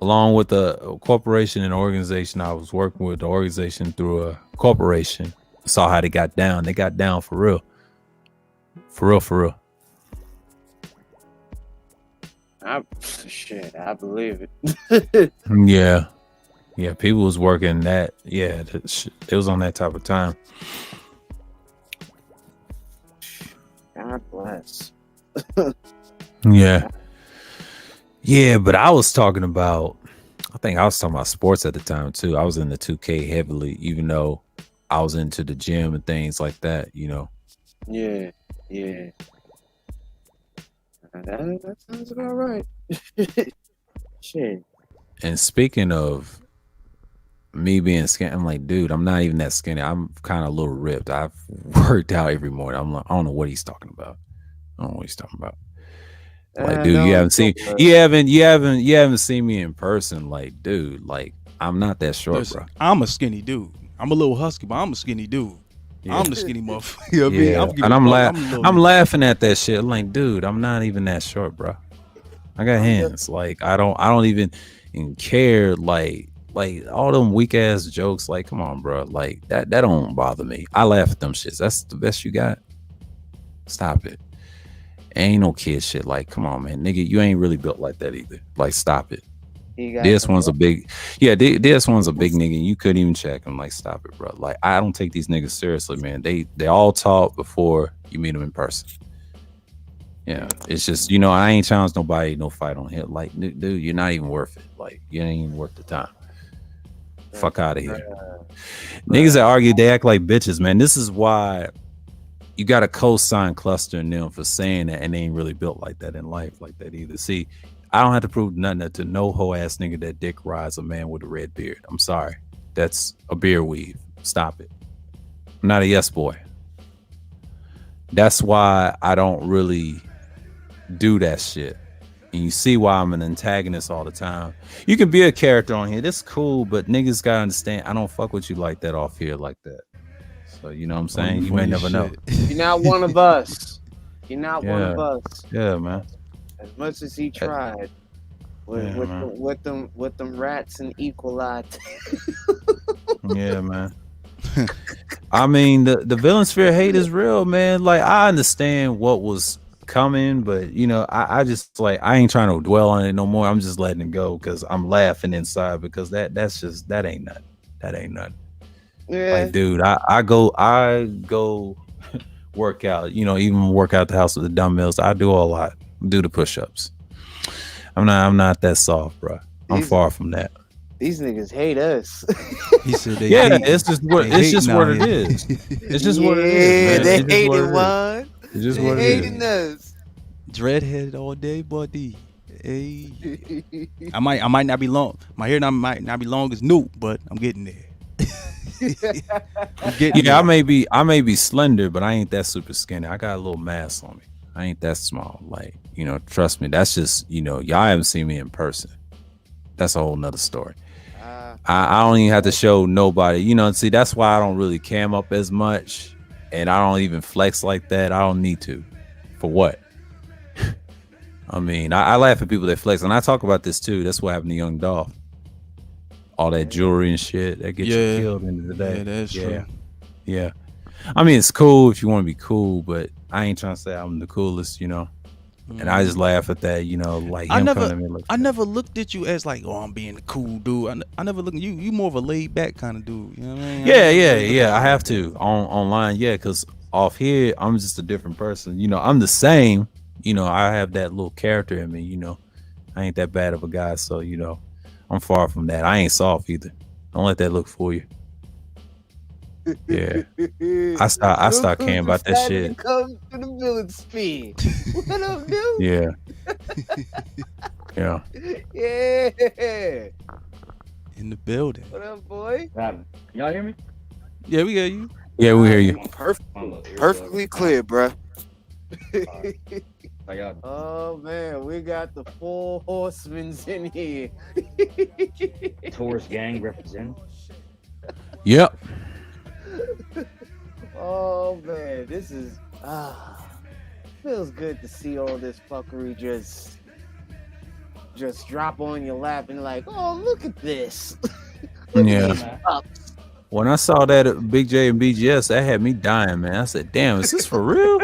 Along with a corporation and organization, I was working with the organization through a corporation. Saw how they got down. They got down for real. For real. I believe it. Yeah. Yeah, people was working that. Yeah, it was on that type of time. God bless. Yeah. Yeah, but I was talking about, I think I was talking about sports at the time too. I was in the 2K heavily, even though I was into the gym and things like that, you know. Yeah. That sounds about right. Shit. And speaking of me being skinny, I'm like, dude, I'm not even that skinny. I'm kind of a little ripped. I've worked out every morning. I'm like, I don't know what he's talking about. Like, dude, you haven't seen me in person. Like, dude, like, I'm not that short. Listen, bro. I'm a skinny dude. I'm a little husky, but I'm a skinny dude. Yeah. I'm the skinny motherfucker. You know what I mean? I'm laughing at that shit. I'm like, dude, I'm not even that short, bro. I got hands. Like, I don't even care. Like all them weak ass jokes. Like, come on, bro. Like that don't bother me. I laugh at them shits. That's the best you got. Stop it. Ain't no kid shit. Like, come on, man, nigga, you ain't really built like that either. Like, stop it. This one's a big nigga. You couldn't even check him. Like, stop it, bro. Like, I don't take these niggas seriously, man. They all talk before you meet them in person. Yeah, it's just, you know, I ain't challenged nobody, no fight on here. Like, dude, you're not even worth it. Like, you ain't even worth the time. Fuck out of here. Niggas that argue, they act like bitches, man. This is why you got to co-sign Cluster and them for saying that, and they ain't really built like that in life, like that either. See, I don't have to prove nothing to no hoe ass nigga that dick rides a man with a red beard. I'm sorry, that's a beard weave. Stop it. I'm not a yes boy. That's why I don't really do that shit. And you see why I'm an antagonist all the time. You can be a character on here. That's cool, but niggas gotta understand I don't fuck with you like that off here like that. So you know what I'm saying? You may never know. You're not one of us. You're not one of us. Yeah, man. As much as he tried with them rats and Equalite. Yeah, man. I mean, the villain sphere hate is real, man. Like, I understand what was coming, but you know, I just like, I ain't trying to dwell on it no more. I'm just letting it go because I'm laughing inside because that ain't nothing. That ain't nothing. Yeah. Like, dude, I go work out, you know, even work out the house with the dumbbells. I do a lot. Do the push-ups. I'm not that soft, bro. I'm far from that. These niggas hate us. He said they Yeah, hate, it's just what it is. It's just what it is. They Man. hate it, one. It's just they what it hating is. us. Dreadhead all day, buddy. Hey, I might not be long. My hair might not be long as Newt, but I'm getting there. I may be slender, but I ain't that super skinny. I got a little mass on me. I ain't that small. Like, you know, trust me. That's just, you know, y'all haven't seen me in person. That's a whole nother story. I don't even have to show nobody, you know, and see, that's why I don't really cam up as much, and I don't even flex like that. I don't need to. For what? I mean, I laugh at people that flex, and I talk about this too. That's what happened to Young Dolph. All that jewelry and shit that gets you killed at the end of the day. Yeah, that's true. Yeah. I mean, it's cool if you want to be cool, but I ain't trying to say I'm the coolest, you know. And I just laugh at that, you know, like I him never coming at me like, never looked at you as like, oh, I'm being a cool dude. I never looked at you. You more of a laid back kind of dude. You know what I mean? Yeah. I have to online, because off here I'm just a different person. You know, I'm the same. You know, I have that little character in me. You know, I ain't that bad of a guy, so you know, I'm far from that. I ain't soft either. Don't let that look for you. Yeah, I start caring about that shit. Come to the village speed. What up, dude? Yeah. Yeah. Yeah. In the building. What up, boy? Y'all hear me? Yeah, we hear you. Yeah, we hear you. Perfectly clear, bro. I Oh man, we got the 4 horsemen in here. Taurus gang representing. Yep. Oh man, this is feels good to see all this fuckery just drop on your lap and like, oh, look at this. Yeah. When I saw that at Big J and BGS, that had me dying, man. I said, damn, is this for real?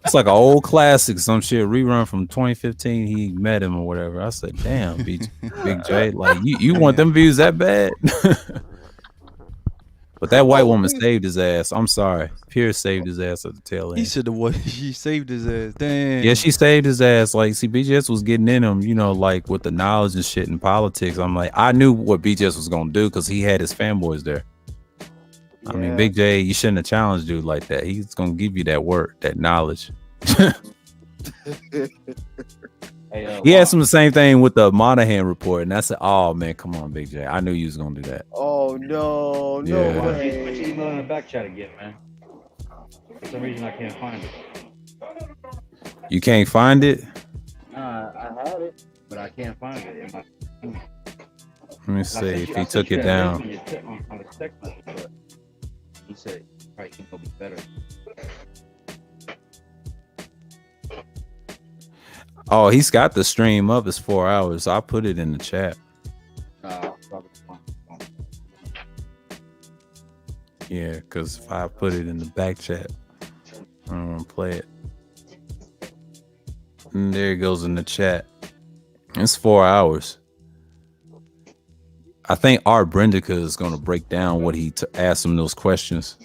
It's like an old classic, some shit rerun from 2015. He met him or whatever. I said, damn, Big J, like you want them views that bad? But that white woman saved his ass. I'm sorry. Pierce saved his ass at the tail end. He should have she saved his ass. Damn. Yeah, she saved his ass. Like, see, BGS was getting in him, you know, like with the knowledge and shit in politics. I'm like, I knew what BGS was gonna do because he had his fanboys there. I mean, Big J, you shouldn't have challenged dude like that. He's gonna give you that word, that knowledge. He asked him the same thing with the Monahan report, and I said, "Oh man, come on, Big J. I knew you was gonna do that." Oh no Yeah. way. Put your email in the back chat again, man. For some reason, I can't find it. You can't find it? I had it, but I can't find it in my. Let me see if he took it down. On the text message, but he said, "Right, it'll be better." Oh, he's got the stream up. It's 4 hours. I'll put it in the chat. Yeah, because if I put it in the back chat, I don't want to play it. And there it goes in the chat. It's 4 hours. I think Art Brendica is going to break down what he asked him those questions.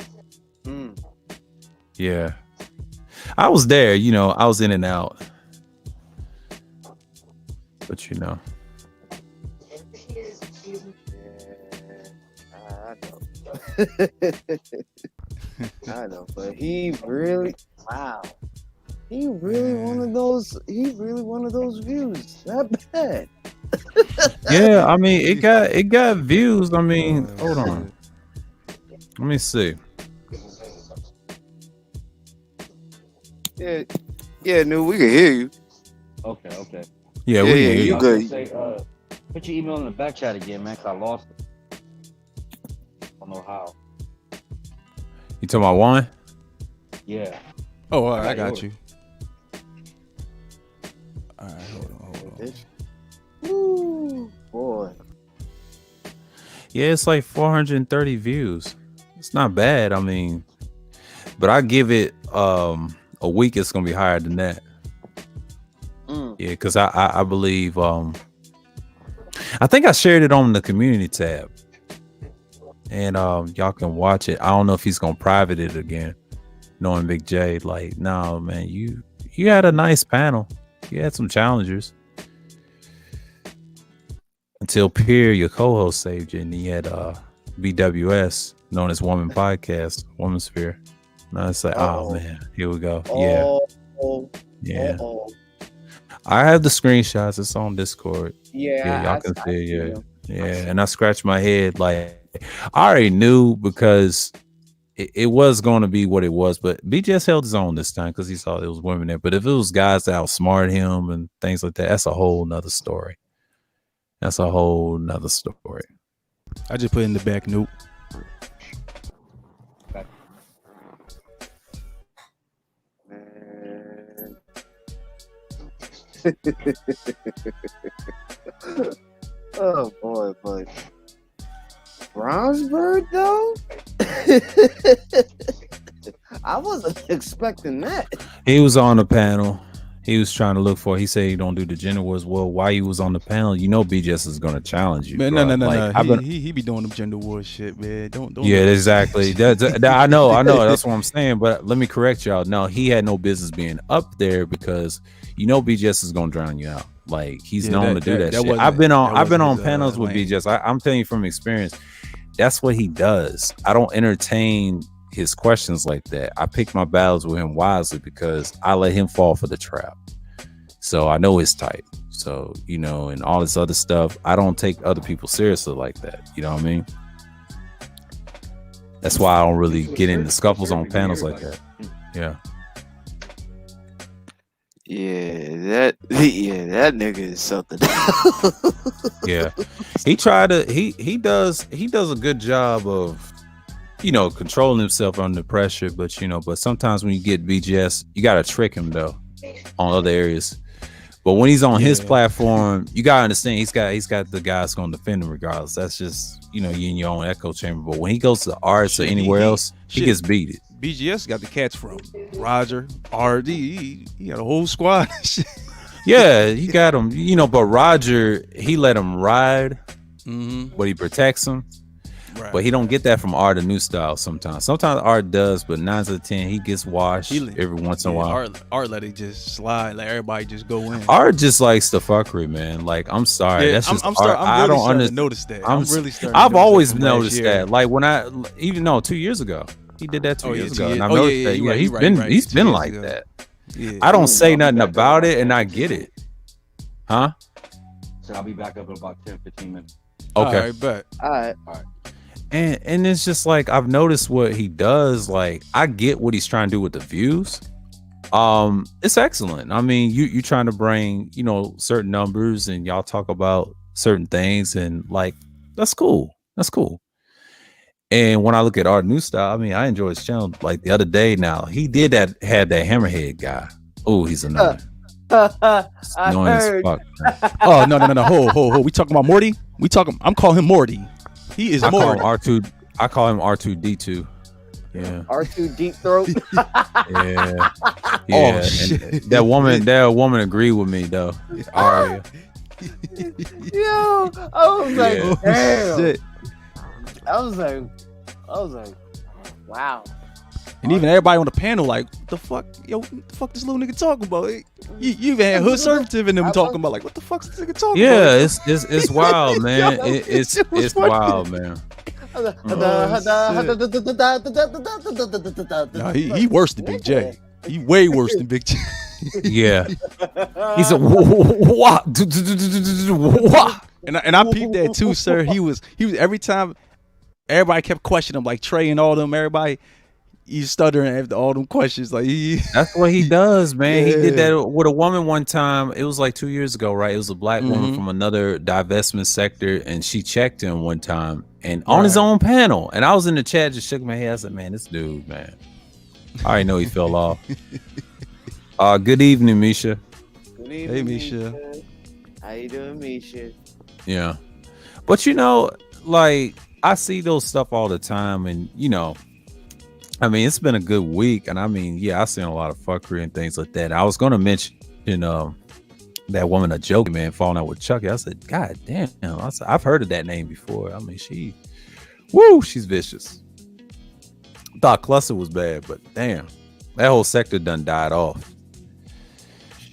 Yeah. I was there, you know, I was in and out. But you know. I know, but he really He really one of those views. Not bad. Yeah, I mean it got views. I mean, hold on. Let me see. Yeah, no, we can hear you. Okay. Yeah, we can hear you you. good. Say, put your email in the back chat again, man, 'cause I lost it. I don't know how. You talking about one? Yeah. Oh, all right, I got you. All right, hold on. Ooh, boy. Yeah, it's like 430 views. It's not bad. I mean, but I give it a week. It's gonna be higher than that. Yeah, because I believe I think I shared it on the community tab, and y'all can watch it. I don't know if he's gonna private it again. Knowing Big J, like, no, man, you had a nice panel. You had some challengers. Until Pierre, your co-host, saved you, and he had BWS, known as Woman Podcast, Woman Sphere. And it's like, oh man, here we go. Yeah. I have the screenshots. It's on Discord. Yeah, y'all can see it. Yeah. And I scratched my head. Like, I already knew because it was going to be what it was, but BGS held his own this time because he saw there was women there. But if it was guys that outsmarted him and things like that, that's a whole nother story. I just put in the back note. Oh boy, but Brownsburg though? I wasn't expecting that. He was on the panel. He was trying to look for. He said he don't do the gender wars. Well, while he was on the panel, you know, BGS is gonna challenge you. Man, bro. no. He be doing them gender war shit, man. Don't. Yeah, exactly. I know. That's what I'm saying. But let me correct y'all. No, he had no business being up there because you know BGS is gonna drown you out. Like he's known to do that shit. I've been on panels with BGS. I'm telling you from experience. That's what he does. I don't entertain his questions like that. I pick my battles with him wisely because I let him fall for the trap. So I know his type. So, you know, and all this other stuff, I don't take other people seriously like that. You know what I mean? That's why I don't really get into scuffles on panels like that. Yeah. Yeah, that nigga is something. Yeah. He does a good job of, you know, controlling himself under pressure, but sometimes when you get BGS, you gotta trick him though on other areas. But when he's on his platform, you gotta understand he's got the guys gonna defend him regardless. That's just, you know, you in your own echo chamber. But when he goes to arts or anywhere else, he gets beaten. BGS got the cats from Roger, RD. He got a whole squad. Yeah, he got him. You know, but Roger, he let him ride, but he protects him. Right. But he don't get that from Art, the new style. Sometimes Art does, but 9 out of 10 he gets washed every once in a while. Art let it just slide, let everybody just go in. Art just likes the fuckery, man. Like, I'm sorry, that's just Art. I don't understand. Notice that. I've always noticed that. Like when 2 years ago, he did that 2 years ago, and I've noticed that. Yeah, he's been like that. Yeah. I don't say nothing about it, and I get it. Huh? So I'll be back up in about 10-15 minutes. Okay. All right, bet. All right. And it's just like I've noticed what he does. Like, I get what he's trying to do with the views. It's excellent. I mean, you trying to bring, you know, certain numbers, and y'all talk about certain things, and like that's cool. And when I look at Art New Style, I mean, I enjoy his channel. Like the other day, now he had that Hammerhead guy. Oh, he's annoying. Annoying as fuck. Oh no! Ho! We talking about Morty? I'm calling him Morty. He is Morty. I call him R2D2. Yeah. R2 Deep Throat. Yeah. Oh shit. That woman agreed with me though. Aria. Yo, I was like, damn. Shit. I was like, wow. And even everybody on the panel, like, what the fuck, yo, what the fuck this little nigga talking about? You even had Hood Servative in them talking about, like, what the fuck's this nigga talking about? Yeah, it's wild, man. It's wild, man. Nah, he worse than Big J. He way worse than Big J. Yeah. He's a what? And I peeped that too, sir. He was every time everybody kept questioning him, like Trey and all them, everybody. He's stuttering after all them questions. Like that's what he does, man. Yeah. He did that with a woman one time. It was like 2 years ago, right? It was a black woman from another divestment sector, and she checked him one time and on his own panel. And I was in the chat, just shook my head. I said, "Man, this dude, man, I already know he fell off." Good evening, Misha. Good evening, hey, Misha. How you doing, Misha? Yeah, but you know, like I see those stuff all the time, and you know. I mean, it's been a good week, and I mean, yeah, I've seen a lot of fuckery and things like that. I was going to mention, that woman, a joke man, falling out with Chucky. I said, God damn, I've heard of that name before. I mean, she's vicious. Thought Cluster was bad, but damn, that whole sector done died off.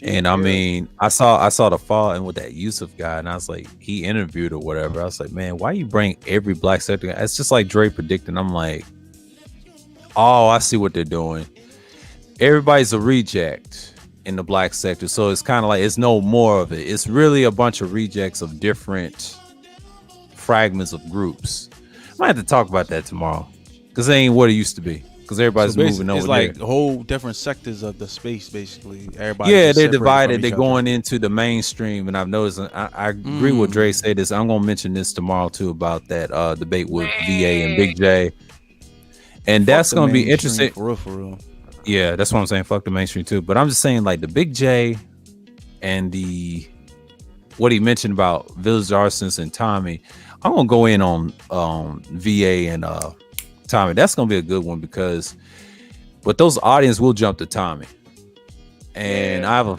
And I mean, I saw the fall and with that Yusuf guy, and I was like, he interviewed or whatever. I was like, man, why you bring every black sector? It's just like Dre predicting. I'm like, oh, I see what they're doing. Everybody's a reject in the black sector. So it's kind of like it's no more of it. It's really a bunch of rejects of different fragments of groups. I might have to talk about that tomorrow. Because it ain't what it used to be. Because everybody's moving over there. It's like whole different sectors of the space, basically. Everybody. Yeah, they're divided. They're going into the mainstream. And I've noticed, I agree with Dre say this. I'm going to mention this tomorrow, too, about that debate with VA and Big J. And that's going to be interesting. For real. Yeah, that's what I'm saying. Fuck the mainstream too. But I'm just saying, like the Big J and what he mentioned about Village Arsonist and Tommy. I'm gonna go in on VA and Tommy. That's gonna be a good one but those audience will jump to Tommy. And I have a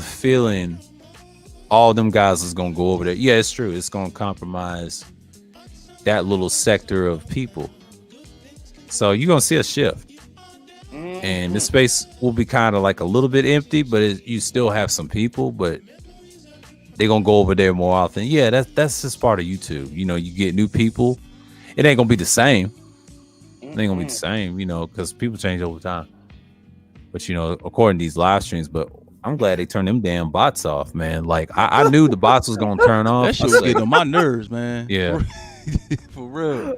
feeling all them guys is gonna go over there. Yeah, it's true. It's gonna compromise that little sector of people. So you're going to see a shift. And the space will be kind of like a little bit empty, but you still have some people, but they're going to go over there more often. Yeah, that's just part of YouTube. You know, you get new people. It ain't going to be the same. It ain't going to be the same, because people change over time. But, according to these live streams, but I'm glad they turned them damn bots off, man. Like, I knew the bots was going to turn off. That shit was getting on my nerves, man. Yeah. For real.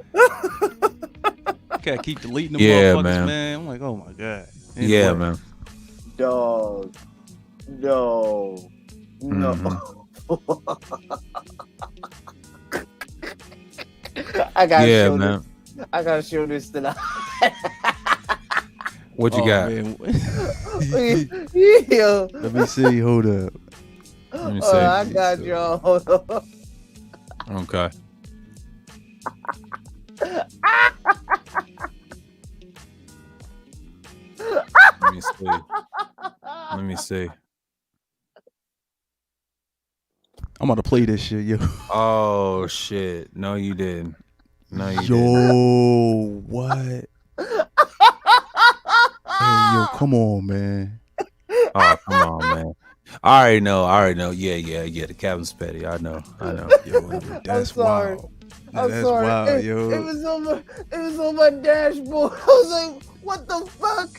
Gotta keep deleting them motherfuckers, man. I'm like, oh my god. Anyway. Yeah, man. Dog. No. I gotta show this tonight. What you got? Yeah. Let me see. Hold up. Let me see. I got y'all. Hold on. Okay. Let me see. I'm about to play this shit, yo. Oh shit! No, you didn't. No, you didn't. Yo, what? Hey, yo, come on, man. Oh, come on, man. I already know. Yeah. The Captain's petty. I know. Yo, that's wild. I'm that's sorry. Wild, yo. It was on my dashboard. I was like, what the fuck?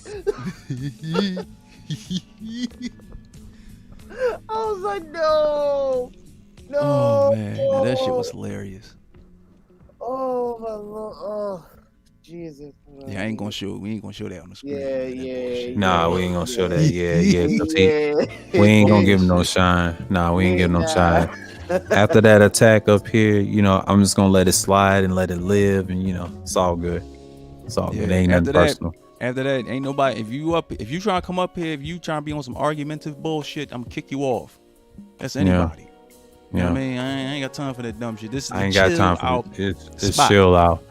I was like, no. Oh man, that shit was hilarious. Oh my lord. Oh Jesus. Yeah, we ain't gonna show that on the screen. Yeah. Nah, we ain't gonna show that. Yeah. We ain't gonna give him no shine. Nah, we ain't give him no shine. After that attack up here, I'm just gonna let it slide and let it live, and it's all good. It's all good. It ain't nothing personal. After that, ain't nobody. If you trying to come up here, if you trying to be on some argumentative bullshit, I'm gonna kick you off. That's anybody. You know what I mean? I ain't got time for that dumb shit. This is I ain't got time for it. It's chill out.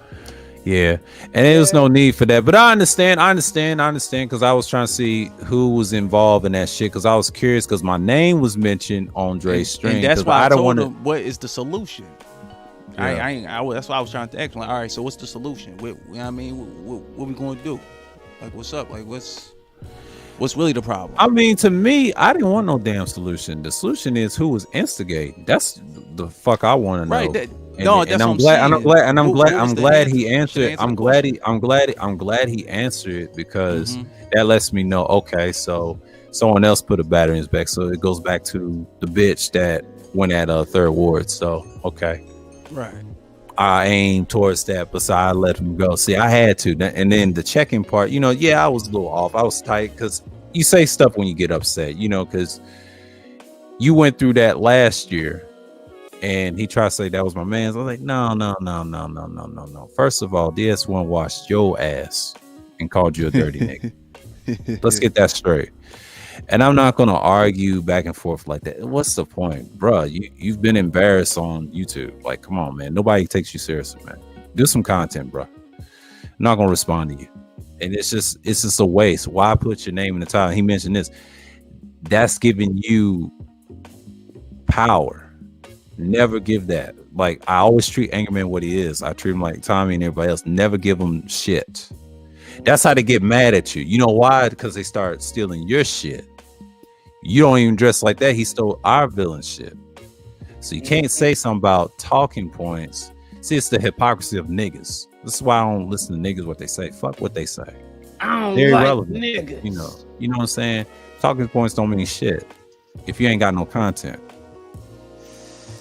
Yeah, and there was no need for that. But I understand because I was trying to see who was involved in that shit because I was curious because my name was mentioned on Dre's stream. And that's why I told him, what is the solution? Yeah. That's why I was trying to ask. Like, all right, so what's the solution? What we going to do? Like, what's up? Like, what's really the problem? I mean, to me, I didn't want no damn solution. The solution is who was instigating. That's the fuck I want to know. Right. And That's I'm what glad. I'm I'm glad. And I'm glad. What I'm was the glad answer? he answered. I'm glad he answered it because that lets me know. Okay, so someone else put a batter in his back. So it goes back to the bitch that went at Third Ward. So okay, Right. I aim towards that, but so I let him go. See, I had to. And then the checking part, you know, yeah, I was a little off. I was tight because you say stuff when you get upset, you know, because you went through that last year. And he tried to say that was my man's. I was like, no. First of all, DS1 washed your ass and called you a dirty nigga. Let's get that straight. And I'm not gonna argue back and forth like that. What's the point, bruh? You've been embarrassed on YouTube. Like, come on, man. Nobody takes you seriously, man. Do some content, bruh. I'm not gonna respond to you. And it's just a waste. Why put your name in the title? He mentioned this. That's giving you power. Never give that. Like, I always treat Angerman what he is. I treat him like Tommy and everybody else. Never give him shit. That's how they get mad at you. You know why? Because they start stealing your shit. You don't even dress like that. He stole our villain shit. So you can't say something about talking points. See, it's the hypocrisy of niggas. This is why I don't listen to niggas what they say. Fuck what they say. I don't They're like irrelevant. niggas. You know what I'm saying? Talking points don't mean shit if you ain't got no content.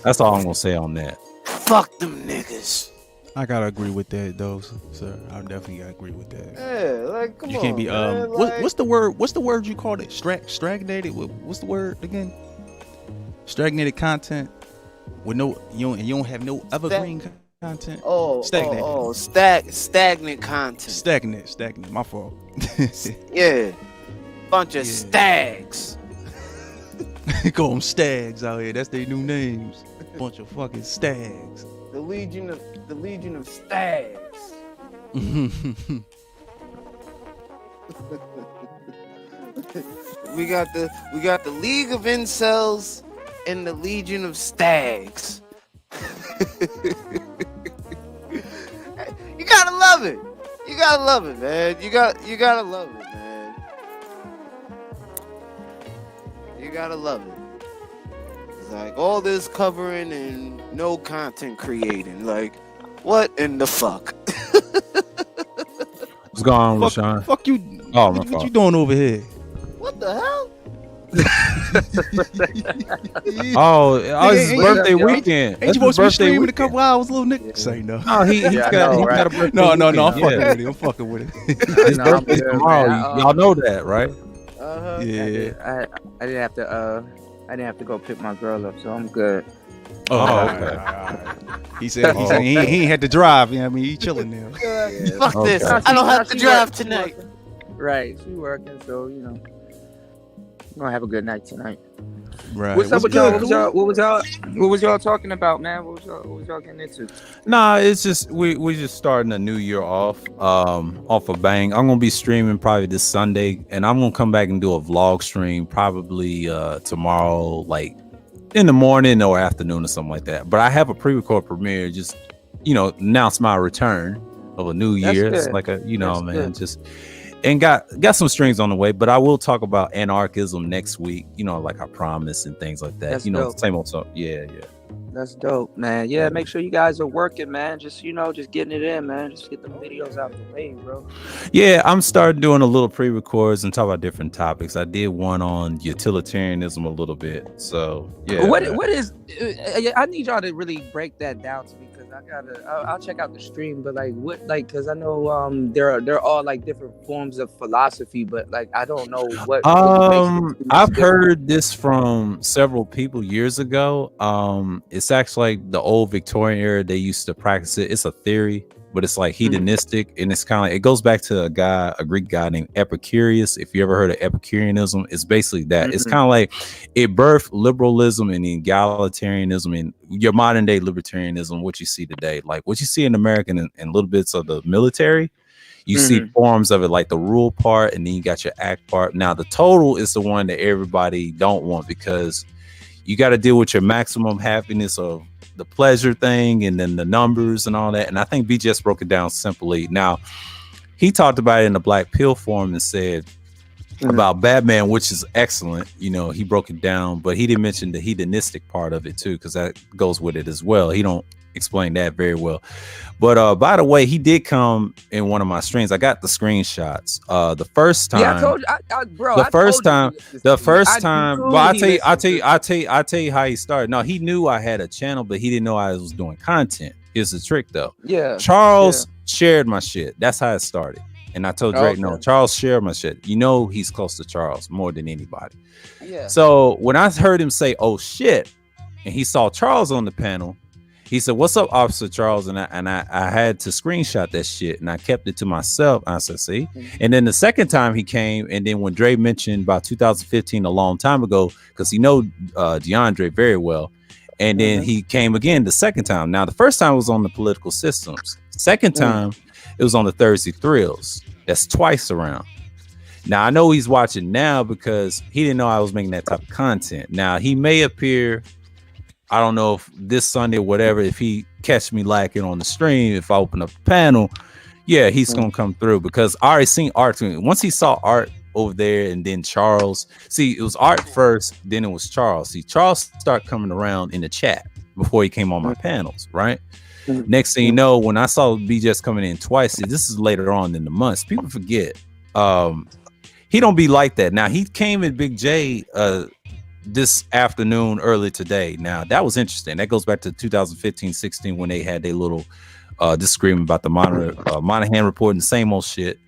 That's all I'm gonna say on that. Fuck them niggas. I gotta agree with that, though, sir. I definitely gotta agree with that. Yeah, like come on. You can't be man, what's the word? What's the word you called it? Stagnated. What's the word again? Stagnated content with no you don't have no evergreen content. Stagnant content. Stagnant. My fault. Yeah, bunch of stags. Call them stags out here. That's their new names. Bunch of fucking stags. The Legion of Stags. we got the League of Incels and the Legion of Stags. You gotta love it. You gotta love it, man. You gotta love it, man. You gotta love it. It's like all this covering and no content creating. Like, what in the fuck? What's going on, LaShawn? Fuck you. Oh, my what fault. you doing over here? What the hell? Oh, it's his birthday weekend. Ain't you supposed to be streaming in a couple hours, little nigga? Say no. No, he's got a birthday. No, I'm weekend. fucking with it. His birthday tomorrow. Y'all know that, right? Yeah. I didn't have to. I didn't have to go pick my girl up, so I'm good. Oh, okay. He said he ain't had to drive. You know what I mean, he chilling now. Fuck this. I don't have to drive tonight. Right, she working, so you know, we're gonna have a good night tonight. Right. What's up with y'all? What was y'all talking about, man? What was y'all getting into? Nah, it's just we just starting a new year off a bang. I'm gonna be streaming probably this Sunday, and I'm gonna come back and do a vlog stream probably tomorrow, like in the morning or afternoon or something like that. But I have a pre-record premiere, just announce my return of a new year. It's like a just. And got some strings on the way, but I will talk about anarchism next week, like I promised and things like that. That's dope. Same old stuff. Yeah. That's dope, man. Yeah, make sure you guys are working, man. Just just getting it in, man. Just get the videos out the way, bro. Yeah, I'm starting doing a little pre-records and talk about different topics. I did one on utilitarianism a little bit. So yeah. What is I need y'all to really break that down to me, because I'll check out the stream, but because I know they're all like different forms of philosophy, but like I don't know what I've heard this from several people years ago. It's actually like the old Victorian era. They used to practice it. It's a theory, but it's like hedonistic, and it's kind of it goes back to a Greek guy named Epicurus. If you ever heard of Epicureanism, it's basically that. It's kind of like it birthed liberalism and egalitarianism and your modern day libertarianism, what you see today, like what you see in America and little bits of the military. You see forms of it, like the rule part, and then you got your act part. Now the total is the one that everybody don't want, because you got to deal with your maximum happiness of the pleasure thing and then the numbers and all that. And I think BGS broke it down simply. Now, he talked about it in the Black Pill forum and said about Batman, which is excellent. You know, he broke it down, but he didn't mention the hedonistic part of it too, because that goes with it as well. He don't explain that very well. But by the way, he did come in one of my streams. I got the screenshots. The first time, Yeah, I told you, bro. the I first told time, you the first I time. knew Well, I'll he tell you listened how he started. No, he knew I had a channel, but he didn't know I was doing content. Here's the trick, though. Yeah, Charles shared my shit. That's how it started. And I told Drake, no, Okay. Charles shared my shit. You know, he's close to Charles more than anybody. Yeah. So when I heard him say, "Oh shit," and he saw Charles on the panel, he said, "What's up, Officer Charles?" And I had to screenshot that shit, and I kept it to myself. I said, "See." And then the second time he came, and then when Dre mentioned about 2015, a long time ago, because he know DeAndre very well, and then he came again the second time. Now the first time was on the political systems. Second time it was on the Thursday Thrills. That's twice around. Now I know he's watching now because he didn't know I was making that type of content. Now he may appear, I don't know if this Sunday or whatever, if he catch me lacking on the stream, if I open up the panel, yeah, he's gonna come through because I already seen Art. Once he saw Art over there and then Charles, see, it was Art first, then it was Charles. See, Charles started coming around in the chat before he came on my panels, right? Next thing you know, when I saw BJS coming in twice, see, this is later on in the months. People forget. He don't be like that. Now he came in Big J this afternoon, early today. Now that was interesting. That goes back to 2015-16 when they had their little disagreement about the Monahan report and the same old shit.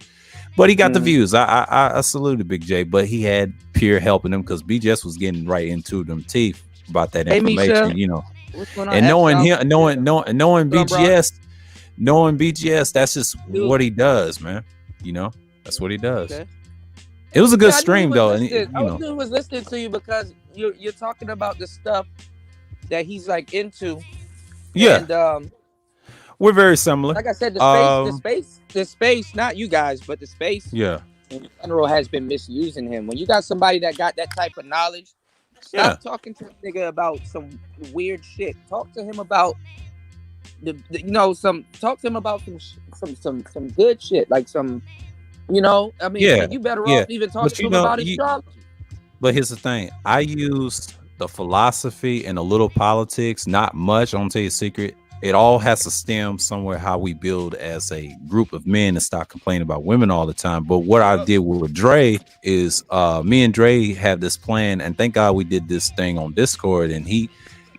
But he got the views. I saluted Big J, but he had Pierre helping him because BJS was getting right into them teeth about that information, Misha. you know. What's going on, And knowing F-Dog? him, knowing What's up, bro? BGS, that's just what he does, man. You know, that's what he does. Okay. It was a good Yeah, I knew stream he though, was and listening. you know, I was listening to you because you're talking about the stuff that he's like into. yeah, And we're very similar. like I said, the space, not you guys, but the space Yeah, in general has been misusing him. When you got somebody that got that type of knowledge, stop talking to a nigga about some weird shit. Talk to him about talk to him about some good shit, like some, I mean, Yeah, you better yeah. off even But talking to you him know, about you- astrology. But here's the thing: I used the philosophy and a little politics, not much. I'm gonna tell you a secret. It all has to stem somewhere how we build as a group of men and stop complaining about women all the time. But what I did with Dre is me and Dre have this plan, and thank God we did this thing on Discord, and he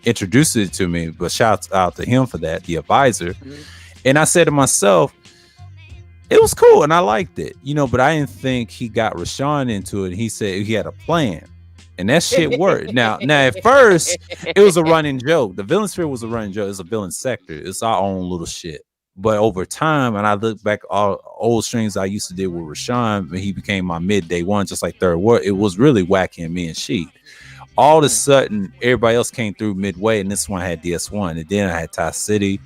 introduced it to me. But shout out to him for that, the advisor. And I said to myself, it was cool and I liked it, but I didn't think he got Rashawn into it. He said he had a plan. And that shit worked. Now at first it was a running joke. The villain sphere was a running joke. It's a villain sector. It's our own little shit. But over time, and I look back all old streams I used to do with Rashawn when he became my midday one, just like Third Word, it was really wacky and me and Sheet. All of a sudden, everybody else came through midway, and this one had DS1, and then I had Ty City.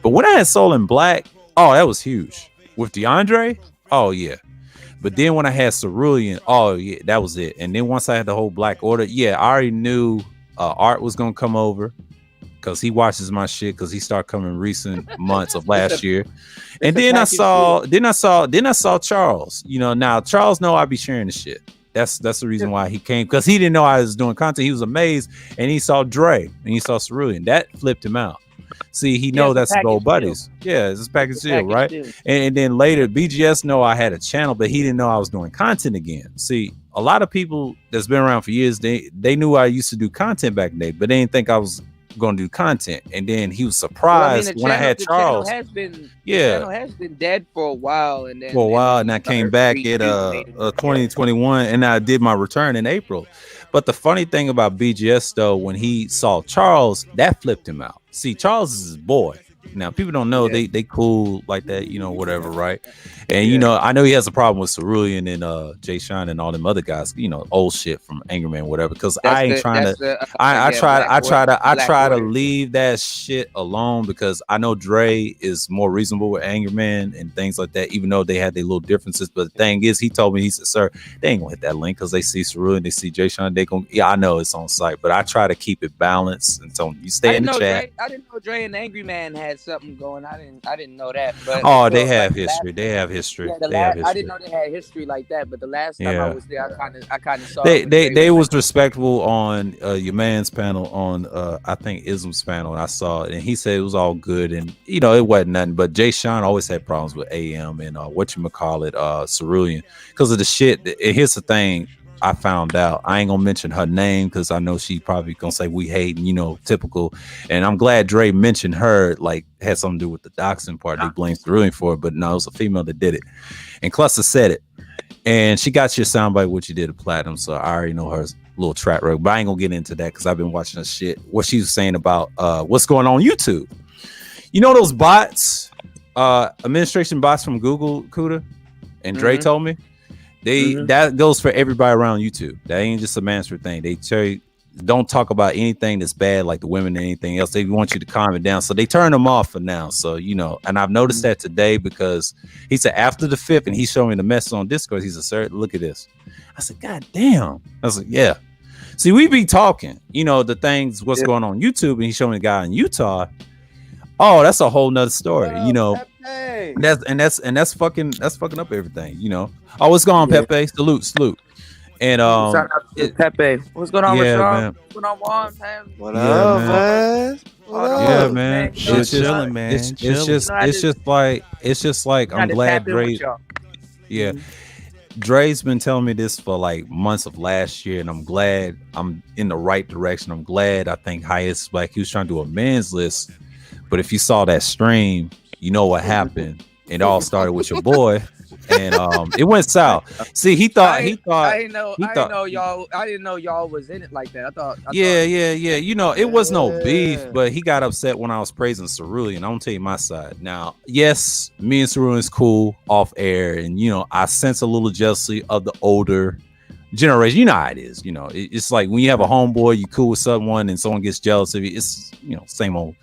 But when I had Soul and Black, oh, that was huge. With DeAndre, oh yeah. But then when I had Cerulean, oh yeah, that was it. And then once I had the whole Black Order, yeah, I already knew Art was gonna come over because he watches my shit because he started coming recent months of last year. And then I saw Charles. Now Charles know I be sharing the shit. That's the reason why he came, because he didn't know I was doing content. He was amazed, and he saw Dre and he saw Cerulean. That flipped him out. See, he know that's the old buddies. Yeah, it's a package deal, right? And then later, BGS know I had a channel, but he didn't know I was doing content again. See, a lot of people that's been around for years, they knew I used to do content back in the day, but they didn't think I was going to do content. And then he was surprised when I had Charles. The channel has been dead for a while, and I came back at 2021, and I did my return in April. But the funny thing about BGS though, when he saw Charles, that flipped him out. See, Charles is his boy. Now people don't know they cool like that, whatever, right? And I know he has a problem with Cerulean and Jay Sean and all them other guys, old shit from Angry Man, whatever. Because I ain't trying to. I try to leave that shit alone because I know Dre is more reasonable with Angry Man and things like that, even though they had their little differences. But the thing is, he told me, he said, "Sir, they ain't gonna hit that link because they see Cerulean, they see Jay Sean, they gonna." Yeah, I know it's on site, but I try to keep it balanced. And so you stay in the chat. I didn't know Dre and Angry Man had something going. I didn't know that. But Oh, so, they have like, history. They have history. yeah, They have I didn't history. know they had history like that. But the last time Yeah. I was there, I kind of saw. They it when they Dre they was was respectful on your man's panel on I think Ism's panel, and I saw it, and he said it was all good, and you know it wasn't nothing. But Jay Sean always had problems with AM and Cerulean because of the shit. And here's the thing. I found out. I ain't gonna mention her name because I know she probably gonna say we hate, and you know, typical. And I'm glad Dre mentioned her, like had something to do with the doxing part. They blame Cerulean for it, but no, it was a female that did it. And Cluster said it, and she got your soundbite what you did at Platinum, so I already know her little track record. But I ain't gonna get into that because I've been watching her shit. What she was saying about what's going on YouTube. You know those bots, administration bots from Google, Kuda, and Dre told me. That goes for everybody around YouTube. That ain't just a Mansford thing. They tell you don't talk about anything that's bad, like the women or anything else. They want you to calm it down. So they turn them off for now. So, you know, and I've noticed that today because he said after the 5th, and he showed me the message on Discord. He said, sir, look at this. I said, God damn. I was like, yeah. See, we be talking, you know, the things, what's going on YouTube, and he showed me the guy in Utah. Oh, that's a whole nother story, you know. That's fucking up everything, you know. Oh, what's going on, Pepe? Salute. And shout out to Pepe. What's going on, yeah, Rashad? man. What's going on, Juan? Man? What up, man? Yeah, man. Shit chilling, man. It's just like I'm glad Dre. Yeah, Dre's been telling me this for like months of last year, and I'm glad I'm in the right direction. I'm glad. I think Highest Black, he was trying to do a men's list, but if you saw that stream, you know what happened. It all started with your boy, and it went south. See, I didn't know y'all was in it like that. I thought. Yeah. You know, it was no beef, but he got upset when I was praising Cerulean. I'm gonna tell you my side. Now, yes, me and Cerulean's cool off air, and you know, I sense a little jealousy of the older generation. You know how it is. You know, it's like when you have a homeboy, you cool with someone, and someone gets jealous of you. It's, you know, same old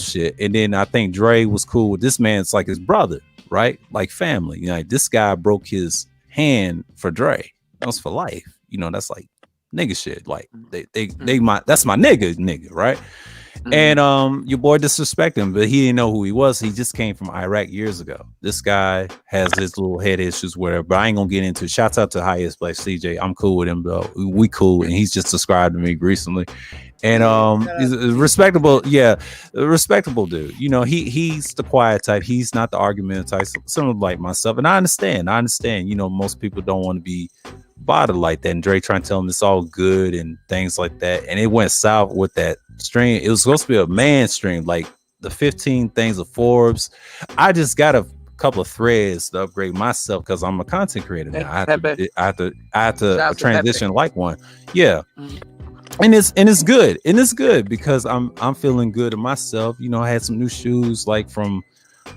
shit. And then I think Dre was cool with this man. It's like his brother, right? Like family. You know, like this guy broke his hand for Dre. That was for life. You know, that's like nigga shit. Like that's my nigga, right? And your boy disrespected him, but he didn't know who he was. He just came from Iraq years ago. This guy has his little head issues, whatever. But I ain't gonna get into it. Shouts out to Highest Black CJ. I'm cool with him, though. We cool, and he's just subscribed to me recently. And he's a respectable, a respectable dude. You know, he's the quiet type. He's not the argumentative type. Similar like myself, and I understand. You know, most people don't want to be bothered like that. And Dre trying to tell him it's all good and things like that. And it went south with that stream. It was supposed to be a man stream, like the 15 things of Forbes. I just got a couple of threads to upgrade myself because I'm a content creator now. I have to transition like one. Yeah. And it's good because I'm feeling good in myself. You know, I had some new shoes like from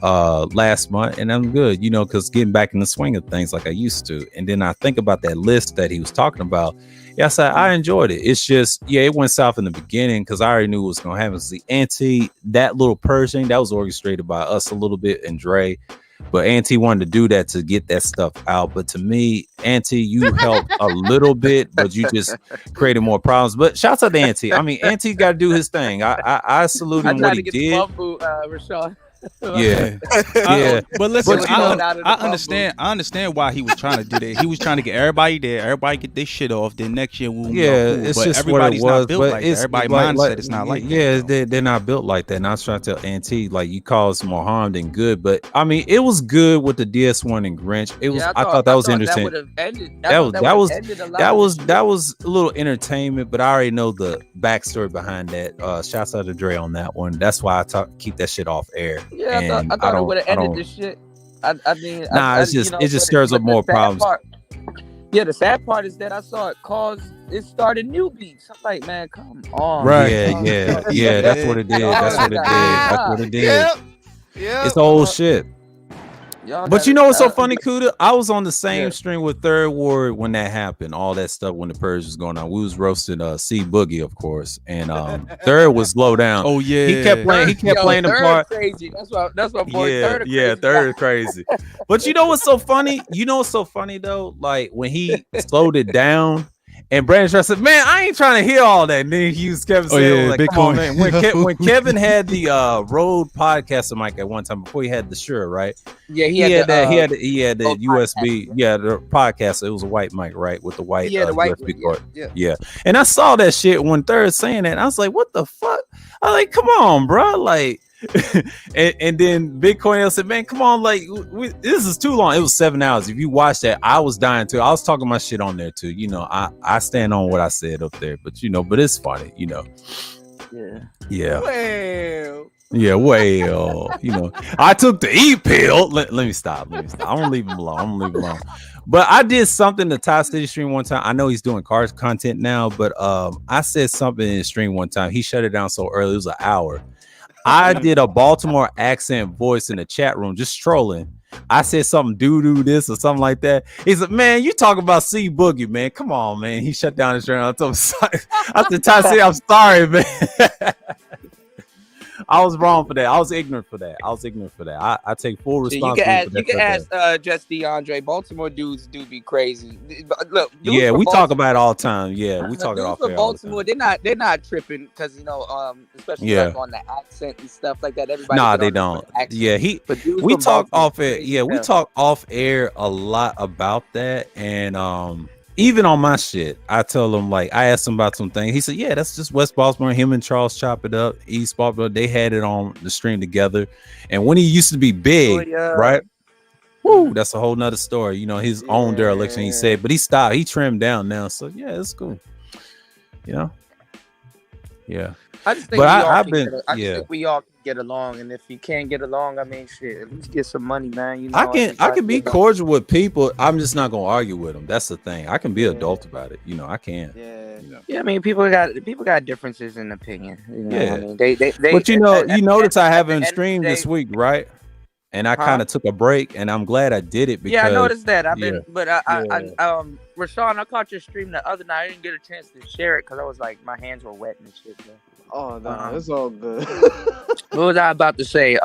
last month, and I'm good, you know, because getting back in the swing of things like I used to. And then I think about that list that he was talking about. Yes, I enjoyed it. It's just, it went south in the beginning because I already knew what was gonna happen. See, Auntie, that little Pershing, that was orchestrated by us a little bit and Dre. But Auntie wanted to do that to get that stuff out. But to me, Auntie, you helped a little bit, but you just created more problems. But shouts out to Auntie. I mean, Auntie got to do his thing. I salute him what he did. Rashad. Yeah. But listen, But, I understand why he was trying to do that. He was trying to get everybody there. Everybody get their shit off. Then next year we'll it's but just everybody's what it was. not built But like it's that. Everybody like, mindset is not like that. Yeah, they're not built like that. And I was trying to tell Auntie, like, you caused more harm than good. But I mean, it was good with the DS1 and Grinch. It was. I thought that was interesting. That was a little entertainment. But I already know the backstory behind that. Shouts out to Dre on that one. That's why I keep that shit off air. Yeah, I thought it would have ended this shit. I mean, it just stirs up more problems. The sad part is that I saw it started new beats. I'm like, man, come on. Right. Yeah. That's what it did. That's what it did. Yeah. It's old shit. But you know what's so funny, Kuda? I was on the same stream with Third Ward when that happened. All that stuff when the purge was going on. We was roasting C Boogie, of course, and Third was low down. Oh yeah, he kept playing the part. Crazy. That's my boy. Third is crazy. But you know what's so funny? You know what's so funny though? Like when he slowed it down, And Brandon Shaw said, "Man, I ain't trying to hear all that." And then Kevin said, like, "Come on, man." When Kevin had the Rode podcaster mic at one time before he had the Shure, right? Yeah, he had the USB, the podcaster. It was a white mic, right, with the white the white USB cord. Yeah. And I saw that shit when Third saying that. And I was like, "What the fuck?" I was like, "Come on, bro!" Like. and then Big Cornell said, "Man, come on, like this is too long." It was 7 hours. If you watch that, I was dying too. I was talking my shit on there too. You know, I stand on what I said up there, but but it's funny, you know. Yeah. Well, I took the E pill. Let me stop. I'm gonna leave him alone. But I did something to Ty City stream one time. I know he's doing cars content now, but I said something in the stream one time. He shut it down so early. It was an hour. I did a Baltimore accent voice in the chat room, just trolling. I said something, do this or something like that. He said, "Man, you talking about C Boogie, man? Come on, man." He shut down his channel. I told him, sorry. I said, "Ty City, I'm sorry, man." I was wrong for that. I was ignorant for that. I take full responsibility. You can ask Just DeAndre. Baltimore dudes do be crazy. Look, yeah, we talk about it all the time. Yeah, we talk about it. Baltimore, they're not tripping because especially like on the accent and stuff like that. Everybody. Nah, they don't. Yeah, we talk off air. Yeah, we talk off air a lot about that, and even on my shit, I tell him, like, I asked him about some things. He said, "Yeah, that's just West Baltimore. Him and Charles Chop It Up, East Baltimore. They had it on the stream together. And when he used to be big, right? Woo, that's a whole nother story. You know, his own dereliction, he said, but he stopped. He trimmed down now. So, yeah, it's cool. You know? Yeah. I just think we all can get along, and if you can't get along, I mean, shit, at least get some money, man. You know, I can be cordial with people. I'm just not gonna argue with them. That's the thing. I can be adult about it. You know, I can. Yeah. I mean, people got differences in opinion. You know? Yeah. I mean, they But you notice I haven't streamed this week, right? And I kind of took a break, and I'm glad I did it because I noticed that. Rashawn, I caught your stream the other night. I didn't get a chance to share it because I was like, my hands were wet and shit. Man. Oh no, it's all good. What was I about to say?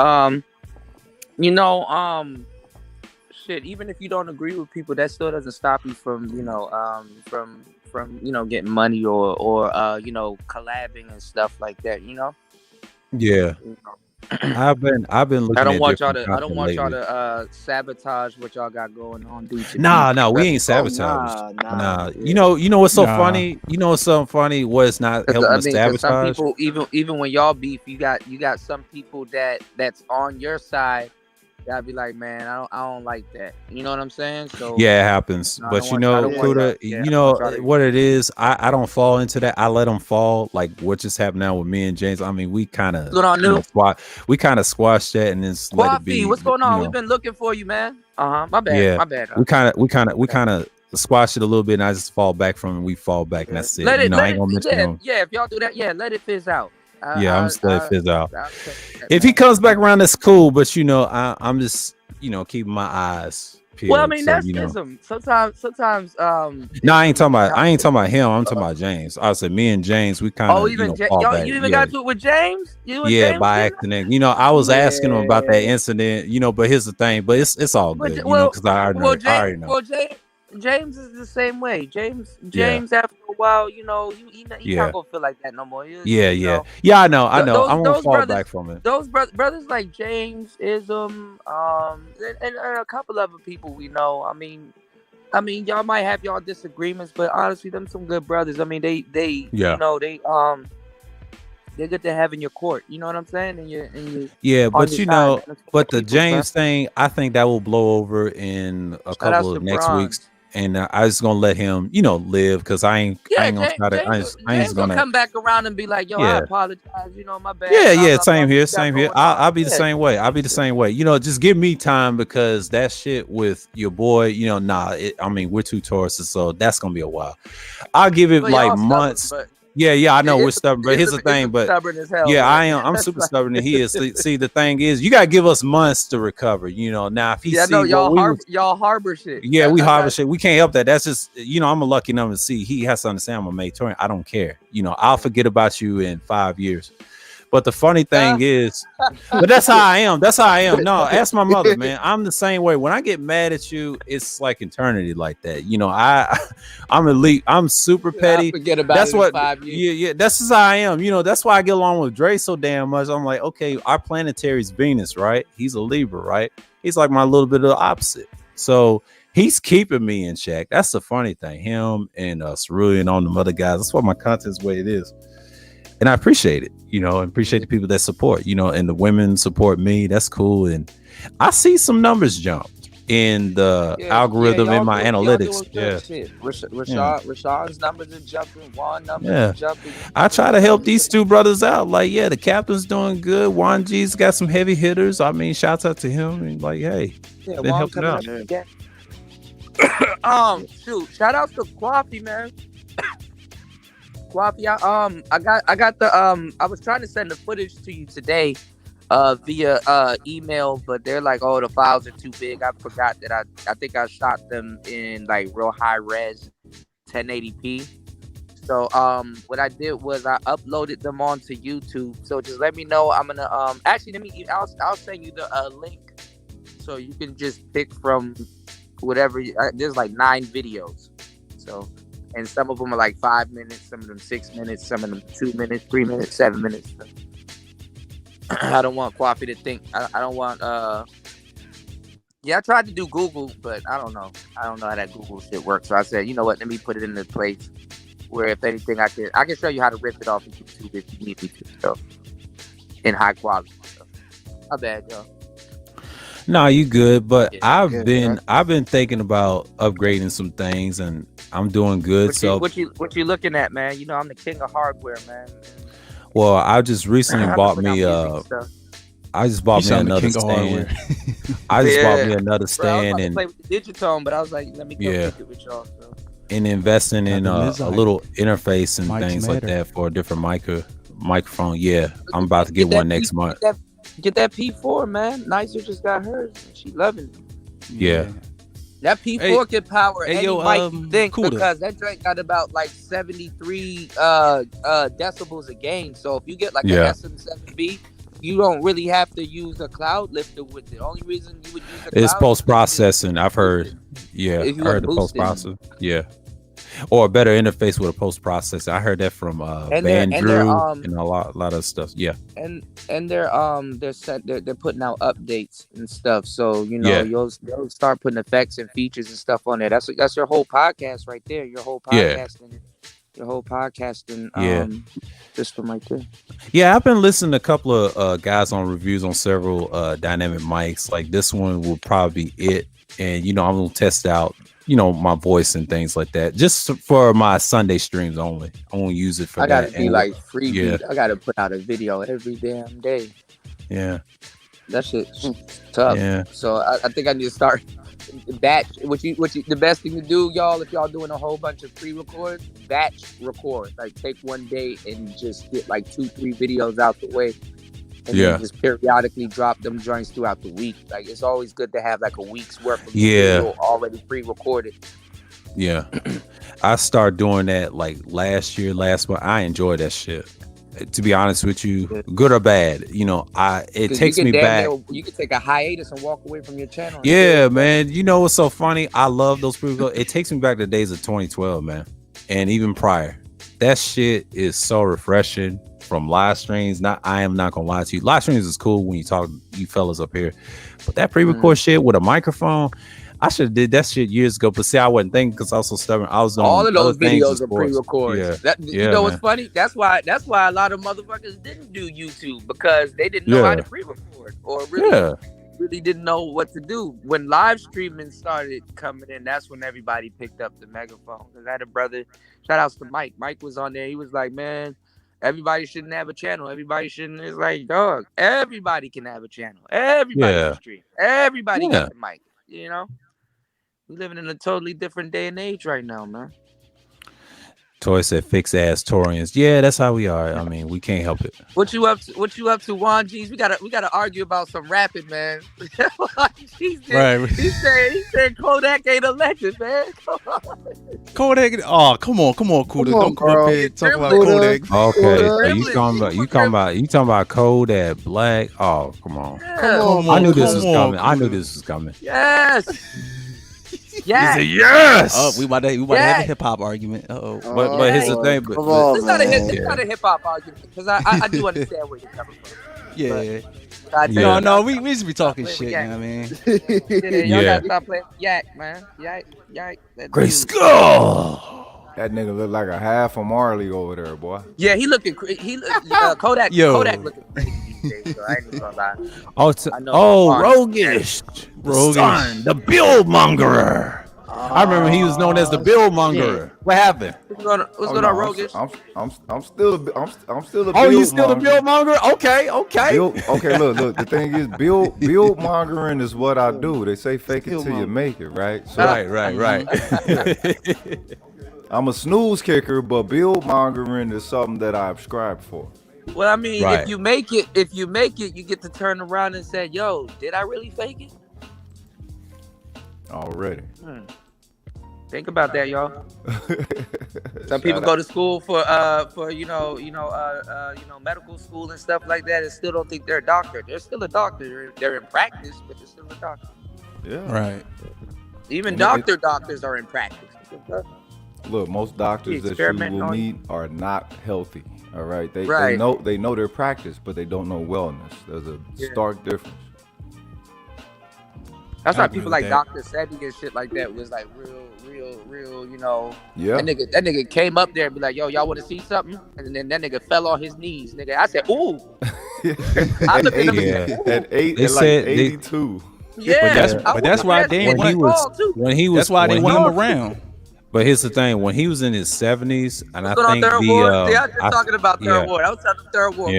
Shit. Even if you don't agree with people, that still doesn't stop you from getting money or collabing and stuff like that. You know. Yeah. I've been looking. I don't want y'all to sabotage what y'all got going on. Nah, we ain't sabotage. Nah. You know what's so funny? You know what's so funny? What's not helping us sabotage? Some people, even when y'all beef, you got some people that's on your side. I'd be like, man, I don't like that. You know what I'm saying? So yeah, it happens. But Kuda, you know what it is. I don't fall into that. I let them fall. Like what just happened now with me and James. I mean, we kind of squashed that and then let it be. What's going on? We've been looking for you, man. My bad. Yeah, my bad. We kind of squash it a little bit, and I just fall back from it. We fall back, and that's it. I ain't gonna mention him. Yeah, if y'all do that, let it fizz out. I'm just let it fizz out. If he comes back around, that's cool. But I'm just keeping my eyes peeled. Well, I mean, that's ism. Sometimes. No, I ain't talking about him. I'm talking about James. I said me and James. We kind of. Oh, even you even got to it with James. By accident. I was asking him about that incident. But here's the thing. But it's all good. Because I already know. Well, James is the same way. James after a while, he's not gonna feel like that no more. Yeah. I know. I'm gonna fall back from it. Those brothers like James, Ism, and a couple other people we know. I mean, y'all might have y'all disagreements, but honestly, them some good brothers. I mean, they're good to have in your court. You know what I'm saying? But the James thing, I think that will blow over in a couple of next weeks. And I was gonna let him, live because I ain't gonna try to. I ain't gonna come back around and be like, "Yo, I apologize. My bad." Yeah. Same here. I'll be the same way. Just give me time because that shit with your boy, we're two Tauruses, so that's gonna be a while. I'll give it like months. Yeah, I know we're stubborn, but here's the thing. But I am. I'm super stubborn, and he is. See, the thing is, you gotta give us months to recover. Now if he y'all harbor shit. Yeah, we harbor shit. We can't help that. That's just I'm a lucky number to see. He has to understand I'm a Matorian. I don't care. I'll forget about you in 5 years. But the funny thing is, but that's how I am. That's how I am. No, ask my mother, man. I'm the same way. When I get mad at you, it's like eternity, like that. You know, I'm elite. I'm super petty. Forget about That's it in what. 5 years. Yeah. That's just how I am. You know, that's why I get along with Dre so damn much. I'm like, okay, our planetary's Venus, right? He's a Libra, right? He's like my little bit of the opposite. So he's keeping me in check. That's the funny thing. Him and Cerulean and all them other guys. That's why my content's the way it is. And I appreciate it, you know, and appreciate the people that support, you know, and the women support me. That's cool. And I see some numbers jump in the algorithm in my analytics. Yeah. Rashad's numbers are jumping. Juan numbers are jumping. I try to help these two brothers out. Like, yeah, the captain's doing good. Juan G's got some heavy hitters. I mean, shouts out to him. And like, hey, been helping out. Shoot, shout out to Quaffy, man. Quaffy, I got the I was trying to send the footage to you today via email, but they're like, oh, the files are too big. I forgot that I think I shot them in like real high res 1080p. So what I did was I uploaded them onto YouTube. So just let me know. I'm gonna actually I'll send you the link so you can just pick from whatever. There's like 9 videos. So. And some of them are like 5 minutes, some of them 6 minutes, some of them 2 minutes, 3 minutes, 7 minutes. I don't want Quaffy to think. I don't want. Yeah, I tried to do Google, but I don't know. I don't know how that Google shit works. So I said, you know what? Let me put it in a place where, if anything, I can show you how to rip it off of YouTube if you need me to. So in high quality. So, my bad, y'all. No, you good, but I've been thinking about upgrading some things, and I'm doing good. What you looking at, man? You know, I'm the king of hardware, man. Well, I just recently bought me I just bought me another stand. I just bought me another stand and play with the Digitone, but I was like, let me go pick it with y'all. So. And investing in a little interface and things like that for a different microphone. Yeah, I'm about to get one next month. Get that P4, man. Nicer just got hers. She loving it. Yeah. That P4 can power any mic you think, because that joint got about like 73 decibels a gain. So if you get like an SM7B, you don't really have to use a cloud lifter with it. The only reason you would use it's post-processing. I've heard. Yeah, I heard the post-processing. Yeah. Or a better interface with a post-processor. I heard that from Bandrew and a lot of stuff. Yeah. And they're putting out updates and stuff. So you know you'll start putting effects and features and stuff on there. That's your whole podcast right there. Your whole podcasting. Your whole podcasting system right there. Yeah, I've been listening to a couple of guys on reviews on several dynamic mics. Like this one will probably be it. And you know, I'm gonna test out, you know, my voice and things like that, just for my Sunday streams only. I won't use it for I that. Gotta be like free. I gotta put out a video every damn day. Yeah, that shit's tough. Yeah. So I think I need to start batch. The best thing to do, y'all, if y'all doing a whole bunch of pre-records, batch record. Like take one day and just get like 2-3 videos out the way. And then just periodically drop them joints throughout the week. Like it's always good to have like a week's worth of video already pre-recorded. Yeah. I started doing that like last month. I enjoy that shit. To be honest with you, good or bad, you know, it takes me back. You can take a hiatus and walk away from your channel. Yeah, man. You know what's so funny? I love those pre-records. It takes me back to the days of 2012, man. And even prior. That shit is so refreshing. From live streams, I am not gonna lie to you. Live streams is cool when you talk, you fellas up here, but that pre-record shit with a microphone, I should have did that shit years ago. But see, I wasn't thinking because I was so stubborn. I was doing all of those videos are pre-recorded. Yeah. You know what's funny? That's why a lot of motherfuckers didn't do YouTube because they didn't know how to pre-record or really didn't know what to do. When live streaming started coming in, that's when everybody picked up the megaphone. Because I had a brother, shout outs to Mike. Mike was on there. He was like, man, everybody shouldn't have a channel. Everybody shouldn't. It's like, dog, everybody can have a channel. Everybody can stream. Everybody got the mic. You know, we're living in a totally different day and age right now, man. Toy said fix ass Torians. Yeah, that's how we are. I mean, we can't help it. What you up to, Juan G's? We gotta argue about some rapping, man. Juan G's Right. He said Kodak ain't a legend, man. Come on. Kodak. Oh, come on, Kuda. Don't come up here and talk about Kodak. Okay, so you talking about Kodak Black. Oh, come on. Come on, I knew this was come on, coming. Yes. Yes. Yes. Oh, we about to have a hip hop argument. Uh-oh. But here's the thing. It's not a hip hop argument because I do understand where you're coming from. Yeah. No, we just be talking shit, you know what I mean? Y'all gotta stop playing yak, man. Yak. Great skull. That nigga look like a half of Marley over there, boy. Yeah, he looking. Kodak. Yo. Kodak looking crazy these days. So I ain't even gonna lie. Rogish. Son, the Bill Mongerer. I remember he was known as the Bill Mongerer. What happened? What's going on, Rogish? I'm still the. Oh, you still the Bill Mongerer? Okay. Okay. Look. The thing is, Bill mongering is what I do. They say fake it till you make it, right? So, right. I'm a snooze kicker, but Bill mongering is something that I subscribe for. Well, I mean, if you make it, you get to turn around and say, "Yo, did I really fake it?" Already. Think about that, y'all. Some people go to school for medical school and stuff like that, and still don't think they're a doctor. They're still a doctor. They're in practice, but they're still a doctor. Yeah. Right. Even doctors are in practice. Look, most doctors that you will meet are not healthy. All right. They know their practice, but they don't know wellness. There's a stark difference. That's why people like Dr. Sebi and shit like that was like real, you know. Yeah. That nigga came up there and be like, "Yo, y'all want to see something?" And then that nigga fell on his knees, nigga. I said, "Ooh." At 82. Yeah. But that's why they didn't That's why they want him around. But here's the thing: when he was in his 70s, and I think I was just talking about Third Ward. I was talking Third Ward.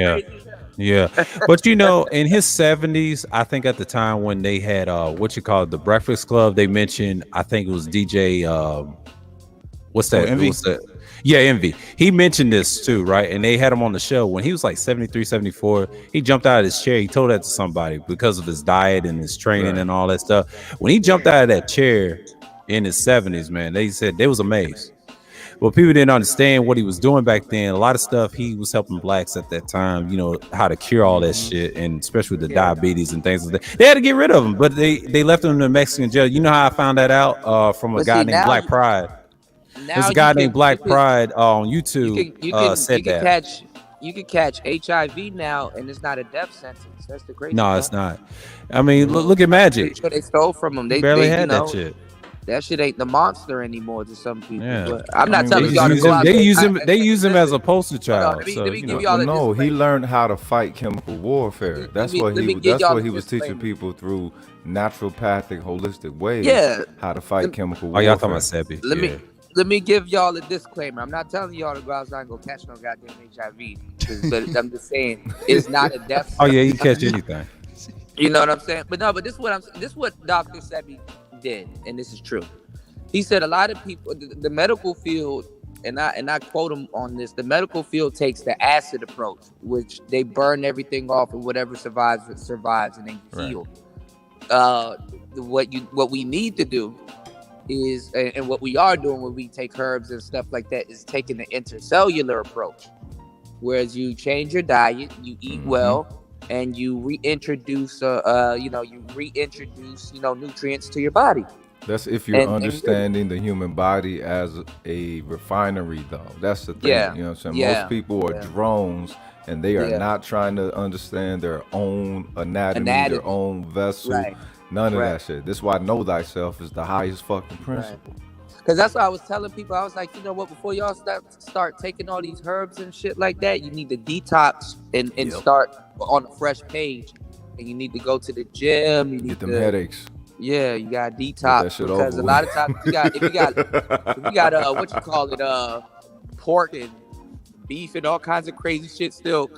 Yeah. But in his 70s, I think at the time when they had the Breakfast Club, they mentioned, I think it was DJ what's that? Envy? Yeah, Envy. He mentioned this too, right? And they had him on the show when he was like 73, 74. He jumped out of his chair. He told that to somebody because of his diet and his training and all that stuff. When he jumped out of that chair in his 70s, man, they said they was amazed. Well, people didn't understand what he was doing back then. A lot of stuff he was helping blacks at that time, you know, how to cure all that shit, and especially with the diabetes and things like that. They had to get rid of him, but they left him in the Mexican jail. You know how I found that out? From a guy named Black Pride. There's a guy named Black Pride on YouTube. You can catch HIV now, and it's not a death sentence. That's the crazy No, part. it's not. I mean, look at Magic. They stole from him. They barely had that shit. That shit ain't the monster anymore to some people. Yeah. But I'm not telling y'all to go out. They use him as a poster child. He learned how to fight chemical warfare. That's what he was teaching people through naturopathic, holistic ways. Yeah. How to fight chemical warfare. Y'all talking about Sebi. Let me give y'all a disclaimer. I'm not telling y'all to go outside and go catch no goddamn HIV. But I'm just saying it's not a death sentence. Oh yeah, you catch anything. You know what I'm saying? But this is what Dr. Sebi did, and this is true. He said a lot of people, the medical field, and I quote him on this: the medical field takes the acid approach, which they burn everything off, and whatever survives, and they heal. What we need to do is, and what we are doing when we take herbs and stuff like that, is taking the intercellular approach, whereas you change your diet, you eat well, and you reintroduce nutrients to your body. That's if you're understanding the human body as a refinery, though. That's the thing. Yeah. You know what I'm saying? Yeah. Most people are drones, and they are not trying to understand their own anatomy. Their own vessel. Right. None of that shit. This is why know thyself is the highest fucking principle. Because that's what I was telling people. I was like, you know what? Before y'all start taking all these herbs and shit like that, you need to detox and start on a fresh page. And you need to go to the gym. You need Get them headaches. Yeah, you got to detox because a lot of times if you got what you call it, pork and beef and all kinds of crazy shit still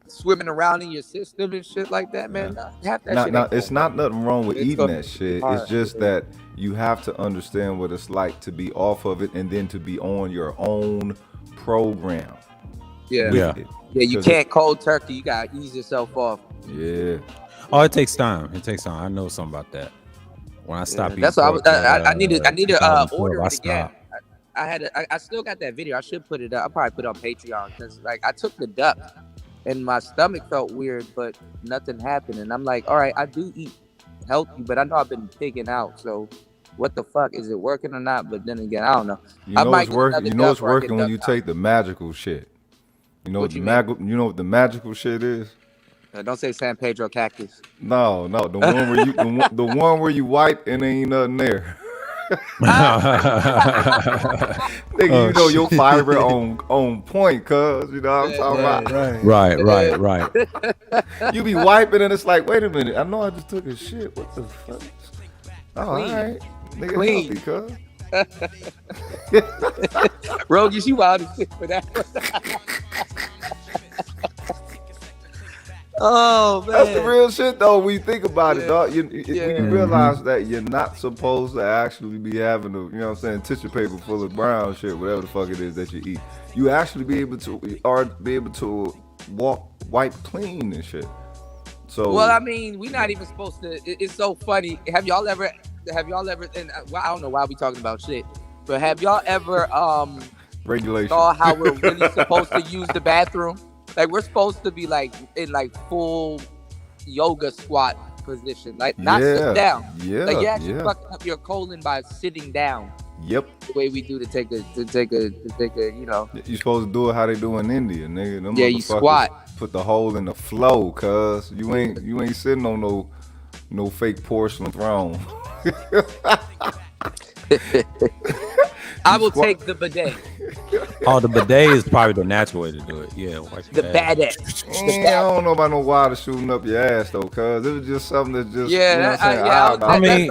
swimming around in your system and shit like that, man. Half that shit. It's not nothing wrong with eating that shit. hard. It's just that you have to understand what it's like to be off of it and then to be on your own program. Yeah. Yeah. You can't cold turkey. You gotta ease yourself off. Yeah. Oh, it takes time. It takes time. I know something about that. When I stop eating, That's what I need to order I it again. stop. I still got that video. I should put it up. I'll probably put it on Patreon because like I took the duck and my stomach felt weird, but nothing happened. And I'm like, all right, I do eat healthy, but I know I've been pigging out. So what the fuck, is it working or not? But then again, I don't know. You know it's working. You know it's working when you take the magical shit. You know what the you know what the magical shit is? Don't say San Pedro cactus. No, the one where you the one where you wipe and ain't nothing there. Nigga, you know your fiber on point, cuz you know what I'm talking about. Right. You be wiping and it's like, wait a minute, I know I just took a shit. What the fuck? Oh, all right, nigga, Clean. healthy, cuz. Rogue, you wild as shit for that. Oh man, that's the real shit though. When you think about it, dog, when you realize that you're not supposed to actually be having a, you know what I'm saying, tissue paper full of brown shit, whatever the fuck it is that you eat. You actually be able to wipe clean and shit. So well, I mean, we're not even supposed to. It's so funny. Have y'all ever? And well, I don't know why we talking about shit, but have y'all ever regulation saw how we're really supposed to use the bathroom? Like we're supposed to be like in like full yoga squat position, like not sit down. Yeah, like you're actually fucking up your colon by sitting down. Yep. The way we do to take a you know. You're supposed to do it how they do in India, nigga. Them you squat. Put the hole in the flow, cuz you ain't sitting on no fake porcelain throne. I will take the bidet. Oh, the bidet is probably the natural way to do it. Yeah, the bidet. I don't know about no water shooting up your ass though, cuz it was just something that just I mean,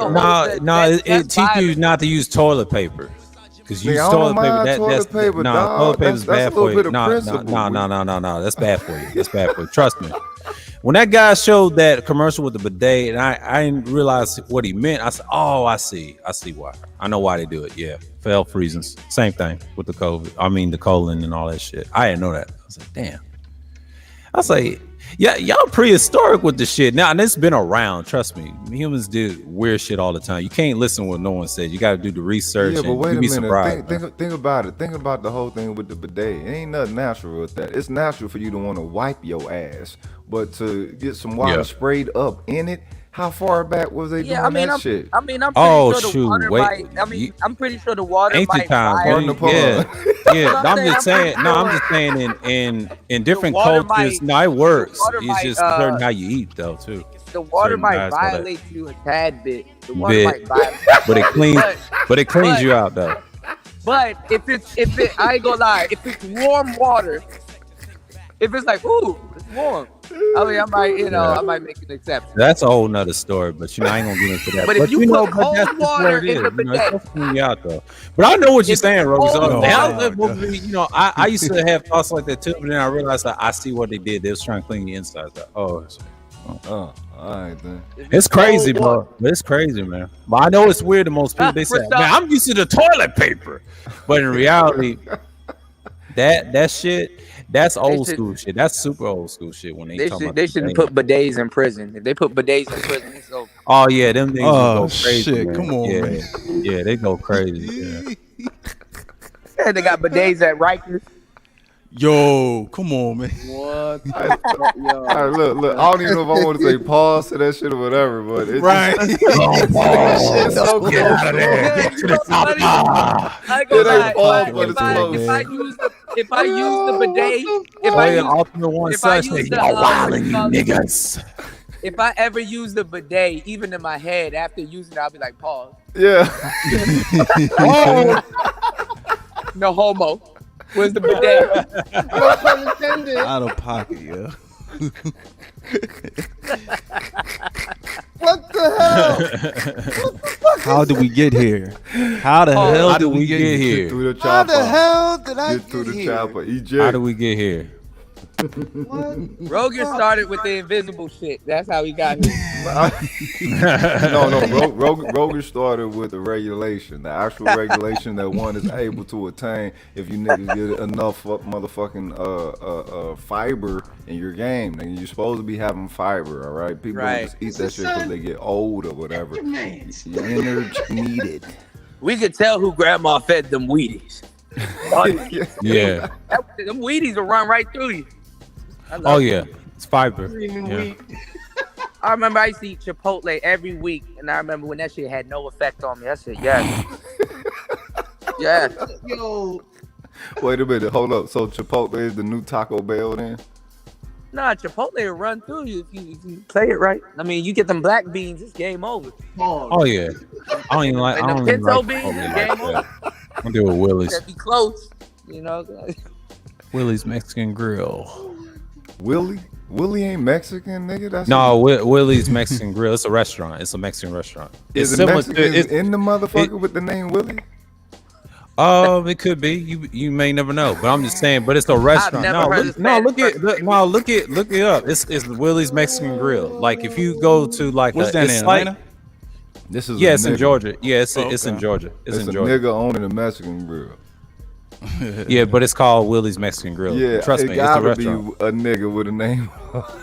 no, it teaches you not to use toilet paper. Because use toilet paper, toilet paper is bad for you. No, that's bad for you. That's bad for you. Trust me. When that guy showed that commercial with the bidet, and I didn't realize what he meant, I said, "Oh, I see why. I know why they do it. Yeah, for health reasons. Same thing with the COVID. I mean, the colon and all that shit. I didn't know that. I was like, damn. I was like, yeah, y'all prehistoric with the shit. Now, and it's been around. Trust me, humans do weird shit all the time. You can't listen to what no one says. You got to do the research. Yeah, but wait a minute. Surprised, think about it. Think about the whole thing with the bidet. It ain't nothing natural with that. It's natural for you to want to wipe your ass, but to get some water sprayed up in it. How far back was they doing that shit? I'm pretty sure the water might. I'm pretty sure the water might. Yeah. I'm just saying. In different cultures, it works. It's just certain how you eat, though, too. The water might violate you a tad bit. The water might violate. But it cleans you out, though. But if it, I ain't gonna lie. If it's warm water, if it's like, ooh, it's warm. I mean, I might make an exception. That's a whole nother story, but I ain't gonna get into that. But if you put cold water in the bidet, out though. But I know what you're saying, Rose. I used to have thoughts like that too, but then I realized that I see what they did. They was trying to clean the insides out. All right then. It's crazy, bro. It's crazy, man. But I know it's weird to most people. They say, "Man, I'm used to the toilet paper," but in reality, that shit. That's old school shit. That's super old school shit. When they shouldn't put bidets in prison. If they put bidets in prison, it's over. Oh yeah, them things go crazy. Shit, man. come on, man. Yeah, they go crazy. Yeah, they got bidets at Rikers. Yo, come on, man. What? All right, look. I don't even know if I want to say pause to that shit or whatever, but it's right. It's so close. Get to the top. I ain't gonna lie. If I use the bidet, if I ever use the bidet, even in my head, after using it, I'll be like, pause. Yeah. No homo. Where's the bidet? No pun intended. Out of pocket, yeah. What the hell? How did we get here? How the hell did we get here? Through the How the hell did I get through the here? chopper? EJ. How did we get here? Rogan started with the invisible shit. That's how he got here. No. Rogan started with the regulation, the actual regulation that one is able to attain if you niggas get enough motherfucking fiber in your game. Nigga, you're supposed to be having fiber, all right? People don't just eat that shit because they get old or whatever. Your energy needed. We could tell who grandma fed them Wheaties. Yeah. Them Wheaties will run right through you. Oh yeah, it's fiber. Yeah. I remember I used to eat Chipotle every week, and I remember when that shit had no effect on me. I said, yes. Yes. Yo. Wait a minute, hold up. So Chipotle is the new Taco Bell then? Nah, Chipotle will run through you if you play it right. I mean, you get them black beans, it's game over. Oh yeah. I don't even like. And I the don't even pinto like beans, Chipotle it's like game that. over. I'm dealing with Willie's. Gotta be close, you know. Willie's Mexican Grill. Willie ain't Mexican, nigga. That's No, Willie's Mexican Grill. It's a restaurant. It's a Mexican restaurant. It's Is it similar Mexican to it's, in the motherfucker with the name Willie? It could be. You may never know, but I'm just saying. But it's a restaurant. never heard of Look it up. It's Willie's Mexican Grill. Like if you go to like What's that in Atlanta? This is It's in Georgia. Yeah, it's in okay. Georgia. It's It's in a Georgia. nigga owning a Mexican grill. Yeah, but it's called Willie's Mexican Grill. Yeah, Trust it me, it's a gotta restaurant. be a nigga with a name.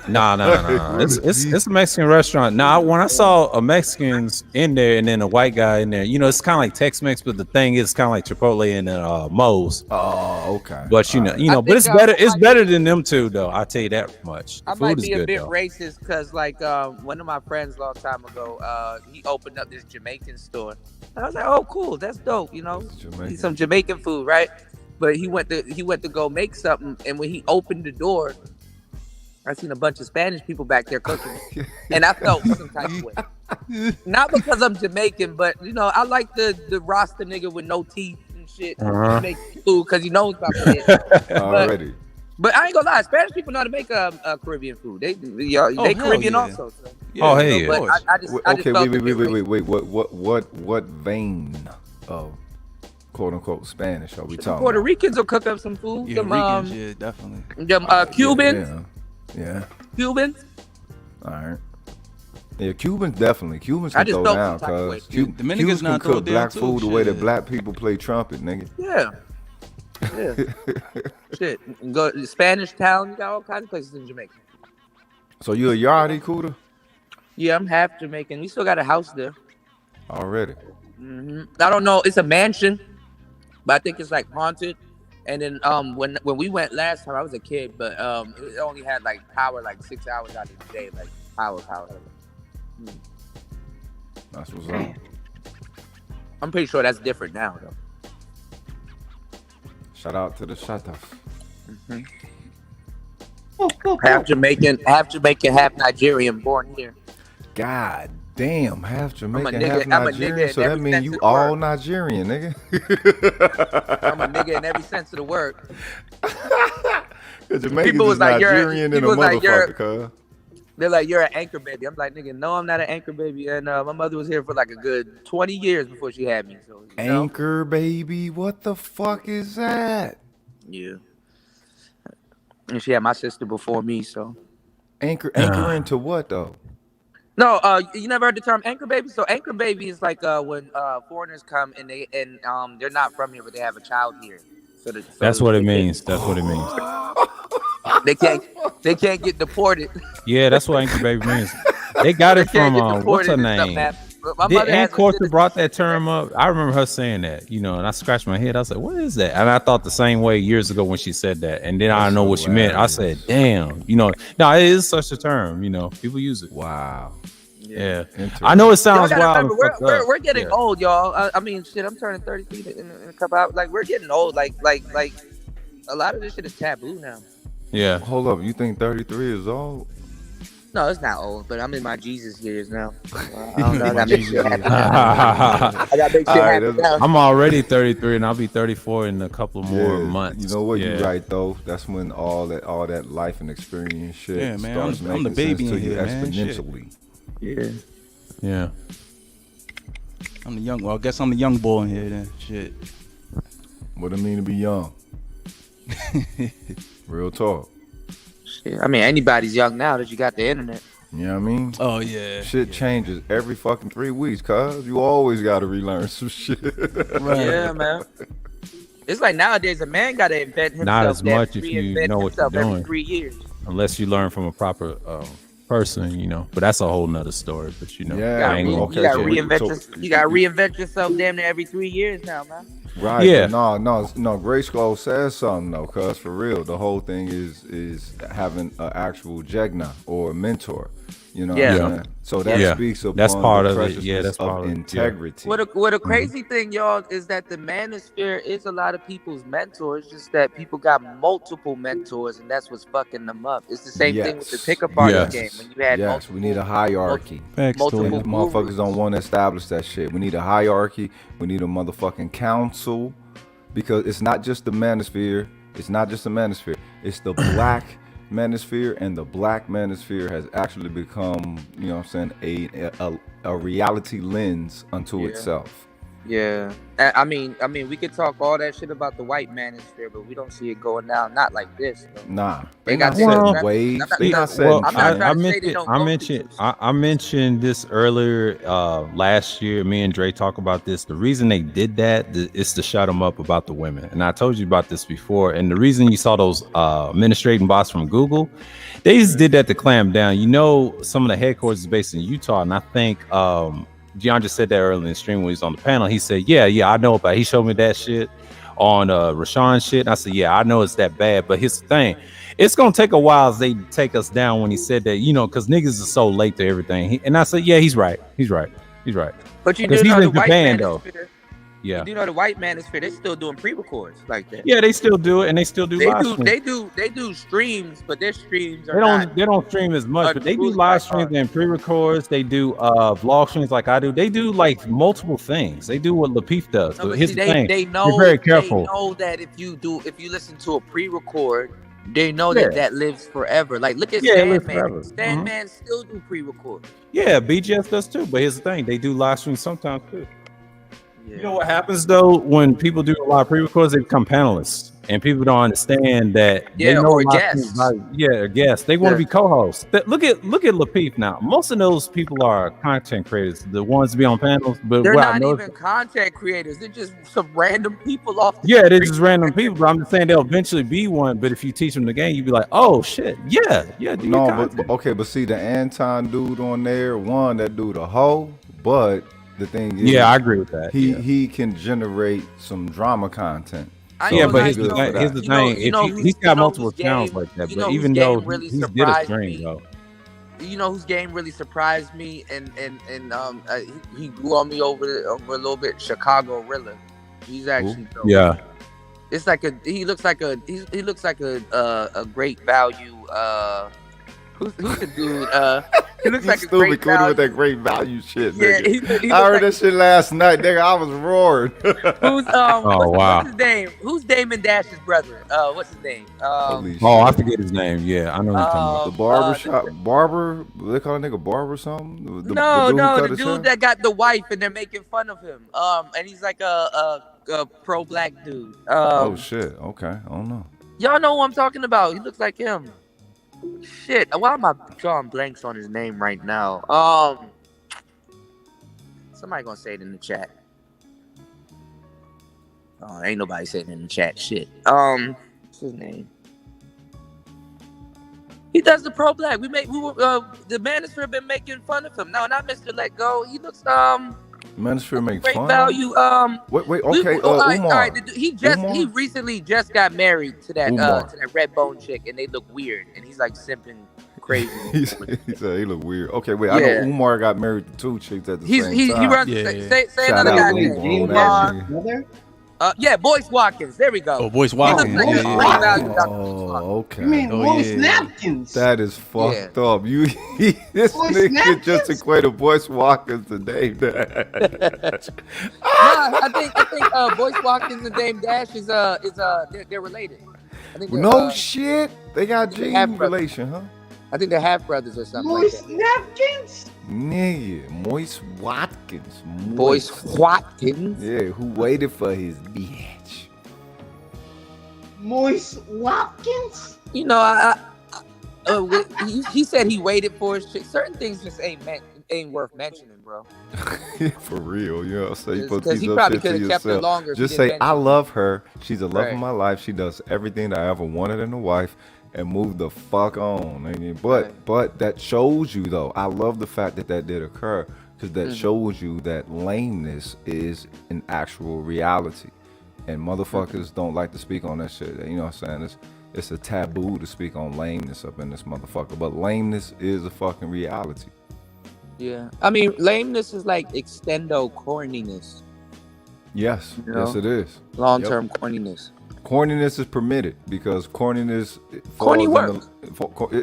Nah. It's a Mexican restaurant. Now, when I saw a Mexicans in there and then a white guy in there, you know, it's kind of like Tex-Mex, but the thing is kind of like Chipotle and Moe's. Oh, okay. But you know, I but it's think better. It's better than them two, though. I tell you that much. The I might food is be a good, bit though. racist because, like, one of my friends a long time ago, he opened up this Jamaican store. And I was like, oh, cool, that's dope, you know, Jamaican. some Jamaican food, right? But he went to go make something, and when he opened the door, I seen a bunch of Spanish people back there cooking, and I felt some type of way. Not because I'm Jamaican, but you know, I like the Rasta nigga with no teeth and shit make food because he knows about it. Already. But I ain't gonna lie, Spanish people know how to make Caribbean food. They Caribbean yeah. also. So. Oh, hey, You know, yeah. but I just Okay, felt a bit racist. wait. What vein of quote unquote Spanish are we talking Puerto about? Ricans will cook up some food. Yeah, Them, Ricans, yeah, definitely. them Cubans. Yeah. Cubans. All right. Yeah, Cubans definitely. Cubans I can just throw felt down, some type of way. cause Yeah, Dominicans Cubans can not throw cook down black too, food the way that shit. black people play trumpet, nigga. Yeah. Shit. Go to Spanish Town. You got all kinds of places in Jamaica. So you a Yardie, Cuda? Yeah, I'm half Jamaican. We still got a house there. Already. I don't know. It's a mansion, but I think it's like haunted. And then when we went last time, I was a kid, but it only had like power like 6 hours out of the day, like power. That's what's up. I'm pretty sure that's different now, though. Shout out to the Shatas. Half Jamaican, half Nigerian, born here. God damn, half Jamaican, nigga- half I'm a nigga Nigerian. in So that every means sense you of the all word. Nigerian, nigga. I'm a nigga in every sense of the word. Cause Jamaicans People was is like, you're- Nigerian in a people was like, you're- motherfucker, cuz. They're like, you're an anchor baby. I'm like, nigga, no, I'm not an anchor baby. And my mother was here for like a good 20 years before she had me. So you know? Anchor baby, what the fuck is that? Yeah. And she had my sister before me, so. Anchor into what though? No, you never heard the term anchor baby? So anchor baby is like when foreigners come and they're not from here, but they have a child here. So That's what it means. That's what it means. They can't get deported. Yeah, that's what anchor baby means. They got it from what's her name? Did Aunt Costa brought that term up? I remember her saying that, you know, and I scratched my head. I was like, what is that? And I thought the same way years ago when she said that. And then I know what she meant. I said, damn, you know, no, it is such a term, you know, people use it. Wow. Yeah. I know it sounds Y'all gotta wild. remember, we're getting old, y'all. I mean, shit, I'm turning 33 in a couple hours. Like, we're getting old. Like, a lot of this shit is taboo now. Yeah. Hold up, you think 33 is old? No, it's not old, but I'm in my Jesus years now. I don't know. I gotta make shit happen. I'm already 33 and I'll be 34 in a couple more months. You know what? Yeah. You're right though. That's when all that life and experience shit Yeah, man, starts I'm the making baby sense in to you here, man. Shit. exponentially. Yeah. Yeah. I'm the young. Well, I guess I'm the young boy in here then. Shit. What it mean to be young? Real talk. I mean, anybody's young now that you got the internet. You know what I mean? Oh yeah. Shit changes every fucking 3 weeks, cuz you always gotta relearn some shit. Yeah, man. It's like nowadays a man gotta invent himself. Not as that much if you reinvent know what you're himself every doing. 3 years. Unless you learn from a proper person, you know. But that's a whole nother story. But you know, Yeah, I ain't gonna- You gotta so- reinvent so- yourself. You gotta reinvent yourself damn near every 3 years now, man. Right. Yeah. No. Gray Skull says something though, cuz for real, the whole thing is having an actual Jegna or a mentor. You know what Yeah. I'm saying? So that Yeah. speaks upon That's part the of it. preciousness Yeah, that's part of of it. Yeah. integrity. What a crazy thing, y'all, is that the manosphere is a lot of people's mentors. Just that people got multiple mentors, and that's what's fucking them up. It's the same thing with the pickup artist game. When you had Yes, we need a hierarchy. multiple And motherfuckers don't want to establish that shit. We need a hierarchy. We need a motherfucking council, because it's not just the manosphere. It's not just the manosphere. It's the black manosphere, and the black manosphere has actually become, you know what I'm saying, a reality lens unto itself. Yeah, I mean, we could talk all that shit about the white manosphere, but we don't see it going down. Not like this. Though. Nah, They they got not their setting rep- waves. I'm not- They not well, setting I'm not trends. trying to say they don't go I mentioned this earlier last year. Me and Dre talk about this. The reason they did that is to shut them up about the women. And I told you about this before. And the reason you saw those administrating bots from Google, they just did that to clamp down. You know, some of the headquarters is based in Utah, and I think Gian just said that earlier in the stream when he was on the panel. He said, yeah, I know about it. He showed me that shit on Rashawn shit. And I said, yeah, I know it's that bad. But here's the thing. It's going to take a while as they take us down when he said that, you know, because niggas are so late to everything. And I said, yeah, he's right. He's right. But you Because do he's know the in white Japan, though. manosphere. Yeah. You do know the white manosphere. They still doing pre-records like that. Yeah, they still do it, and they still do live streams. They do streams, but their streams are They don't stream as much, but they do live streams and pre-records. They do vlog streams like I do. They do like multiple things. They do what Lapeef does. No, but but here's see, the thing: they know. you're very careful. They know that if you listen to a pre-record, they know that that lives forever. Like look at Yeah, it lives Sandman. forever. Sandman still do pre-record. Yeah, BGS does too. But here's the thing: they do live streams sometimes too. You know what happens though when people do a lot of pre-records? They become panelists, and people don't understand that. Yeah, they know or a lot of guests. things about it. Yeah, guests. They want to be co-hosts. Look at Lapeef now. Most of those people are content creators, the ones to be on panels. But They're what I not know, even content creators. They're just some random people off. The yeah, they're just random people. But I'm just saying they'll eventually be one. But if you teach them the game, you'd be like, oh shit, yeah. Do your No, content. but okay, but see the Anton dude on there, that dude a hoe, but the thing is, Yeah, I agree with that, He can generate some drama content. Yeah, but he's here's good for the that. thing. He's got multiple channels like that. But even though he did a stream though. You know whose game really surprised me, and he grew on me over a little bit. Chicago Rilla. He's actually dope. Yeah. It's like he looks like a great value. Who's the dude? He looks like a great Stupid Cootie value. with that great value shit. Yeah, Nigga. he I heard looks that shit last night, nigga. I was roaring. Who's what's his name? Who's Damon Dash's brother? What's his name? Oh, I forget his name. Yeah, I know what you're talking The barber shop, barber. They call a nigga barber or something. The the dude that got the wife and they're making fun of him. And he's like a pro black dude. Oh shit. Okay, I don't know. Y'all know who I'm talking about. He looks like him. Shit, why am I drawing blanks on his name right now? Somebody gonna say it in the chat. Oh, ain't nobody saying it in the chat. Shit. What's his name? He does the pro black. The manosphere been making fun of him. No, not Mr. Let Go. He looks Manosphere make great fun. value. Wait. Okay. all Umar. right. He recently just got married to that Umar. to that red bone chick, and they look weird. And he's like simping crazy. he said he look weird. Okay, wait. I Yeah. know Umar got married to two chicks at the He same time. runs. Say Shout another out guy. Umar, man. Yeah, Boyce Watkins. There we go. Oh, Boyce Watkins. He looks like great value. Oh, okay. You mean Boyce Napkins? That is fucked up. This Boyce nigga Napkins? just equated Boyce Watkins to Dame Dash. I think Boyce Watkins and Dame Dash is they're related. I think they're, No shit. They got they have gene brothers. relation, huh? I think they're half brothers or something Boyce like that. Napkins? Nigga, Moise Watkins. Boyce Watkins. Yeah, who waited for his bitch. Moise Watkins? You know, he said he waited for his chick. Certain things just ain't worth mentioning, bro. For real, you know what I'm saying? You put Because these he up probably shit to could have kept it yourself. longer. Just say, I love her. She's the love Right. of my life. She does everything that I ever wanted in a wife, and move the fuck on. Nigga. But that shows you, though. I love the fact that did occur, because that shows you that lameness is an actual reality. And motherfuckers don't like to speak on that shit. You know what I'm saying? It's a taboo to speak on lameness up in this motherfucker. But lameness is a fucking reality. Yeah. I mean, lameness is like extendo corniness. Yes. You know? Yes, it is. Long-term corniness. Corniness is permitted because corniness Corny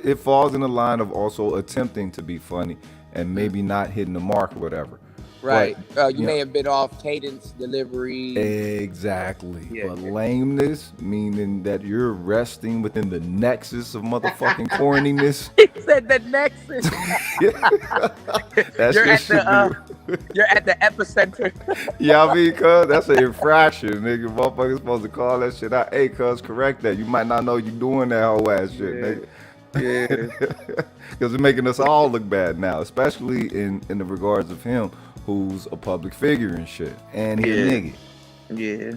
it falls in the line of also attempting to be funny and maybe not hitting the mark or whatever. Right. But, You may have been off cadence, delivery. Exactly. Yeah. But lameness, meaning that you're resting within the nexus of motherfucking corniness. He said the nexus. That you're shit at should the you're at the epicenter. Yeah, I mean, cuz that's an infraction, nigga. Motherfuckers supposed to call that shit out. Hey, cuz, correct that. You might not know you doing that whole ass shit, nigga. Yeah. Because it's making us all look bad now, especially in the regards of him, who's a public figure and shit. And he a nigga. Yeah.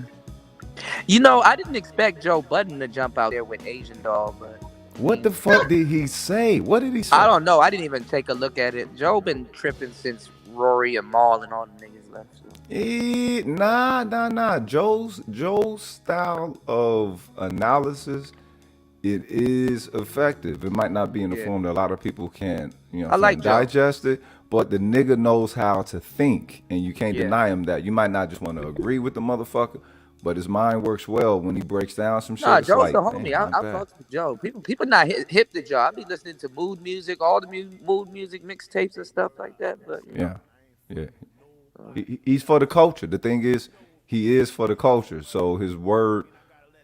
You know, I didn't expect Joe Budden to jump out there with Asian Doll, but What the fuck did he say? What did he say? I don't know. I didn't even take a look at it. Joe been tripping since Rory and Maul and all the niggas left. So. Nah. Joe's style of analysis, it is effective. It might not be in the form that a lot of people can, I like Joe. digest it, but the nigga knows how to think, and you can't deny him that. You might not just want to agree with the motherfucker, but his mind works well when he breaks down some shit. Nah, It's Joe's like, the homie. damn, I not fucks with Joe. People not hip to Joe. I be listening to mood music, all the mood music mixtapes and stuff like that. But you know. Yeah. He's for the culture. The thing is, he is for the culture. So his word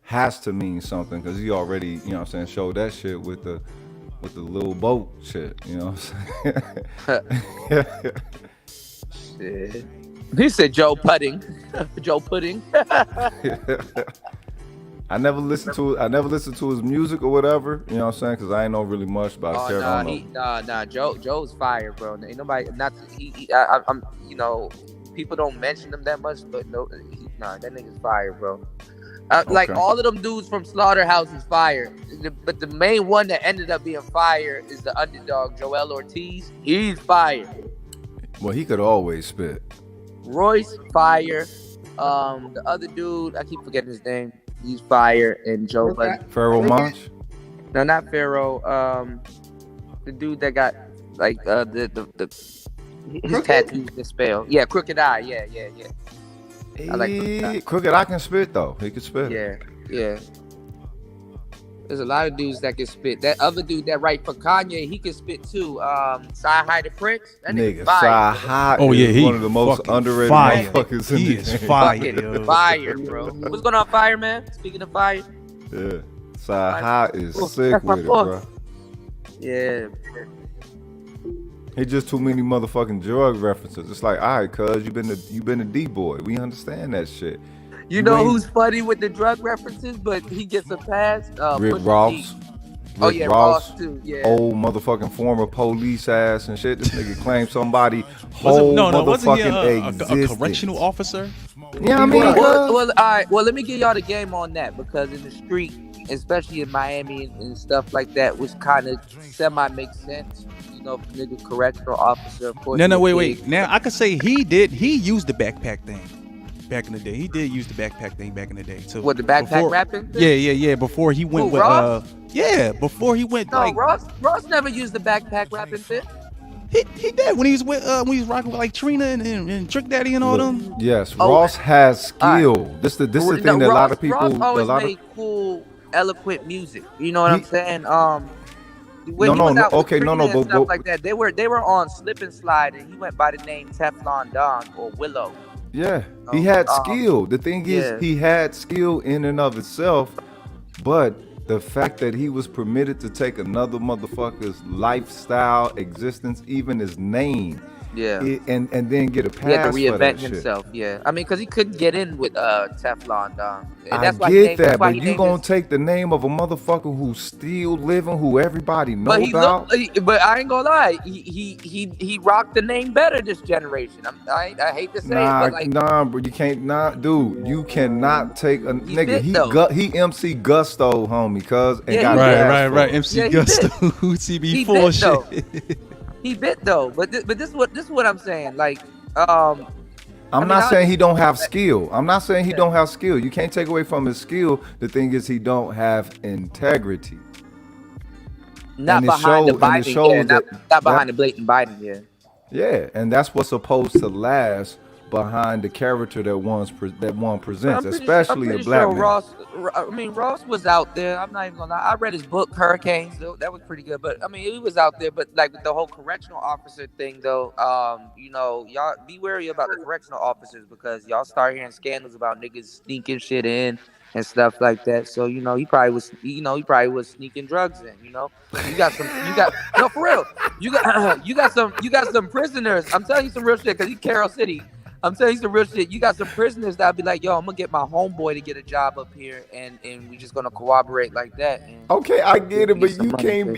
has to mean something because he already, you know what I'm saying, showed that shit with the little boat shit. You know what I'm saying? Shit. He said Joe Pudding. Joe Pudding. I never listened to his music or whatever. You know what I'm saying? Because I ain't know really much about it. Nah. Joe's fire, bro. Ain't nobody. I'm. You know, people don't mention him that much, but that nigga's fire, bro. Like all of them dudes from Slaughterhouse is fire, but the main one that ended up being fire is the underdog Joel Ortiz. He's fire. Well, he could always spit. Royce fire. The other dude, I keep forgetting his name. He's fire. And Joe Budden. Pharoah Monch? No, not Pharaoh. The dude that got like his tattoos can spell. Yeah, Crooked Eye. Yeah. I like Crooked Eye. Crooked Eye can spit though. He can spit. Yeah. There's a lot of dudes that can spit. That other dude that write for Kanye, he can spit too. Sci-Hi the Prince. That nigga, fire. Sci-Hi he is one of the most underrated motherfuckers in He the is game. fire. Fire, bro. What's going on, fire, man? Speaking of fire. Yeah. Sci-Hi is sick that's my with it, fault. bro. Yeah. It's just too many motherfucking drug references. It's like, all right, cuz you been a D-boy. We understand that shit. You know who's funny with the drug references, but he gets a pass? Rick Pusha Ross. T. Oh yeah, Ross too. Yeah. Old motherfucking former police ass and shit. This nigga claimed somebody whole wasn't he motherfucking a existence. correctional officer? Yeah, I mean, well, all right. Well, let me give y'all the game on that because in the street, especially in Miami and stuff like that, which kind of semi makes sense. You know, if a nigga correctional officer, of course. No, wait. Now I could say he used the backpack thing back in the day. He did use the backpack thing back in the day. So what, the backpack rapping thing? Yeah. Before he went with Ross? before he went No, Ross never used the backpack rapping thing. He did when he was with when he was rocking with like Trina and Trick Daddy and all them. Yes, Ross has skill. This is the thing that a lot of people. Ross always made cool, eloquent music. You know what I'm saying? When he was out with Trina and stuff like that, they were on Slip and Slide, and he went by the name Teflon Don or Willow. Yeah, he had skill. The thing is, he had skill in and of itself, but The fact that he was permitted to take another motherfucker's lifestyle, existence, even his name, Yeah. and then get a pass He had to for that reinvent shit. himself. Yeah. I mean, because he couldn't get in with Teflon Don. And I that's why get that's that, why but he you named gonna his- take the name of a motherfucker who's still living, who everybody know But he about? looked, but I ain't gonna lie, he rocked the name better this generation. I hate to say it, but like Bro, you can't, dude, you cannot take a nigga. bit, though. He MC Gusto, homie, cuz, and Yeah, got he a did. pass Right, for right. it. MC Yeah, he Gusto, He TB4 bit though. shit. He bit though. But this is what I'm saying. Like I'm not saying he don't have skill. I'm not saying he don't have skill. You can't take away from his skill. The thing is, he don't have integrity. not And it behind the showed- and it Biden. shows Yeah, not that- behind the blatant Biden. Yeah. Yeah, and that's what's supposed to last behind the character that one presents, especially a black man. Ross was out there. I'm not even gonna lie. I read his book Hurricanes. That was pretty good. But I mean, he was out there. But like with the whole correctional officer thing, though, y'all be wary about the correctional officers because y'all start hearing scandals about niggas sneaking shit in and stuff like that. So he probably was sneaking drugs in. No, for real. You got some prisoners. I'm telling you some real shit because he Carroll City. I'm telling you some real shit. You got some prisoners that'll be like, yo, I'm gonna get my homeboy to get a job up here, and we just gonna cooperate like that. And Okay, I get it, but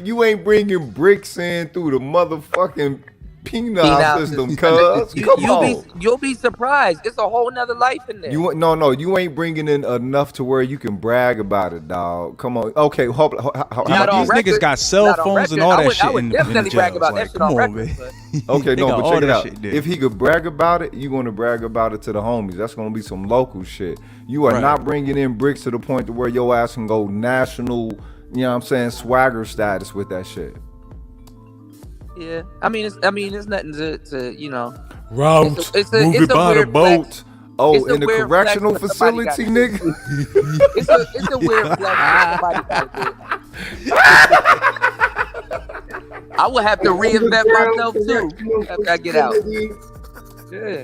you ain't bringing bricks in through the motherfucking penal system, cuz. Come on. You'll be surprised. It's a whole nother life in there. You ain't bringing in enough to where you can brag about it, dog. Come on. Okay, These niggas got cell phones and all that shit in the definitely brag jails. about Like, that shit come on on, record. man. Okay, They no, got but all check it that out. shit there. If he could brag about it, you're gonna brag about it to the homies. That's gonna be some local shit. You are Right. not bringing in bricks to the point to where your ass can go national, you know what I'm saying, swagger status with that shit. Yeah, I mean, it's nothing to. Route, It's move a it by the weird boat. flex. Oh, It's a in the weird flex correctional when somebody facility, got to do nigga. It's a weird flex. When somebody got to do it. I would have to reinvent myself too after I get out. Yeah,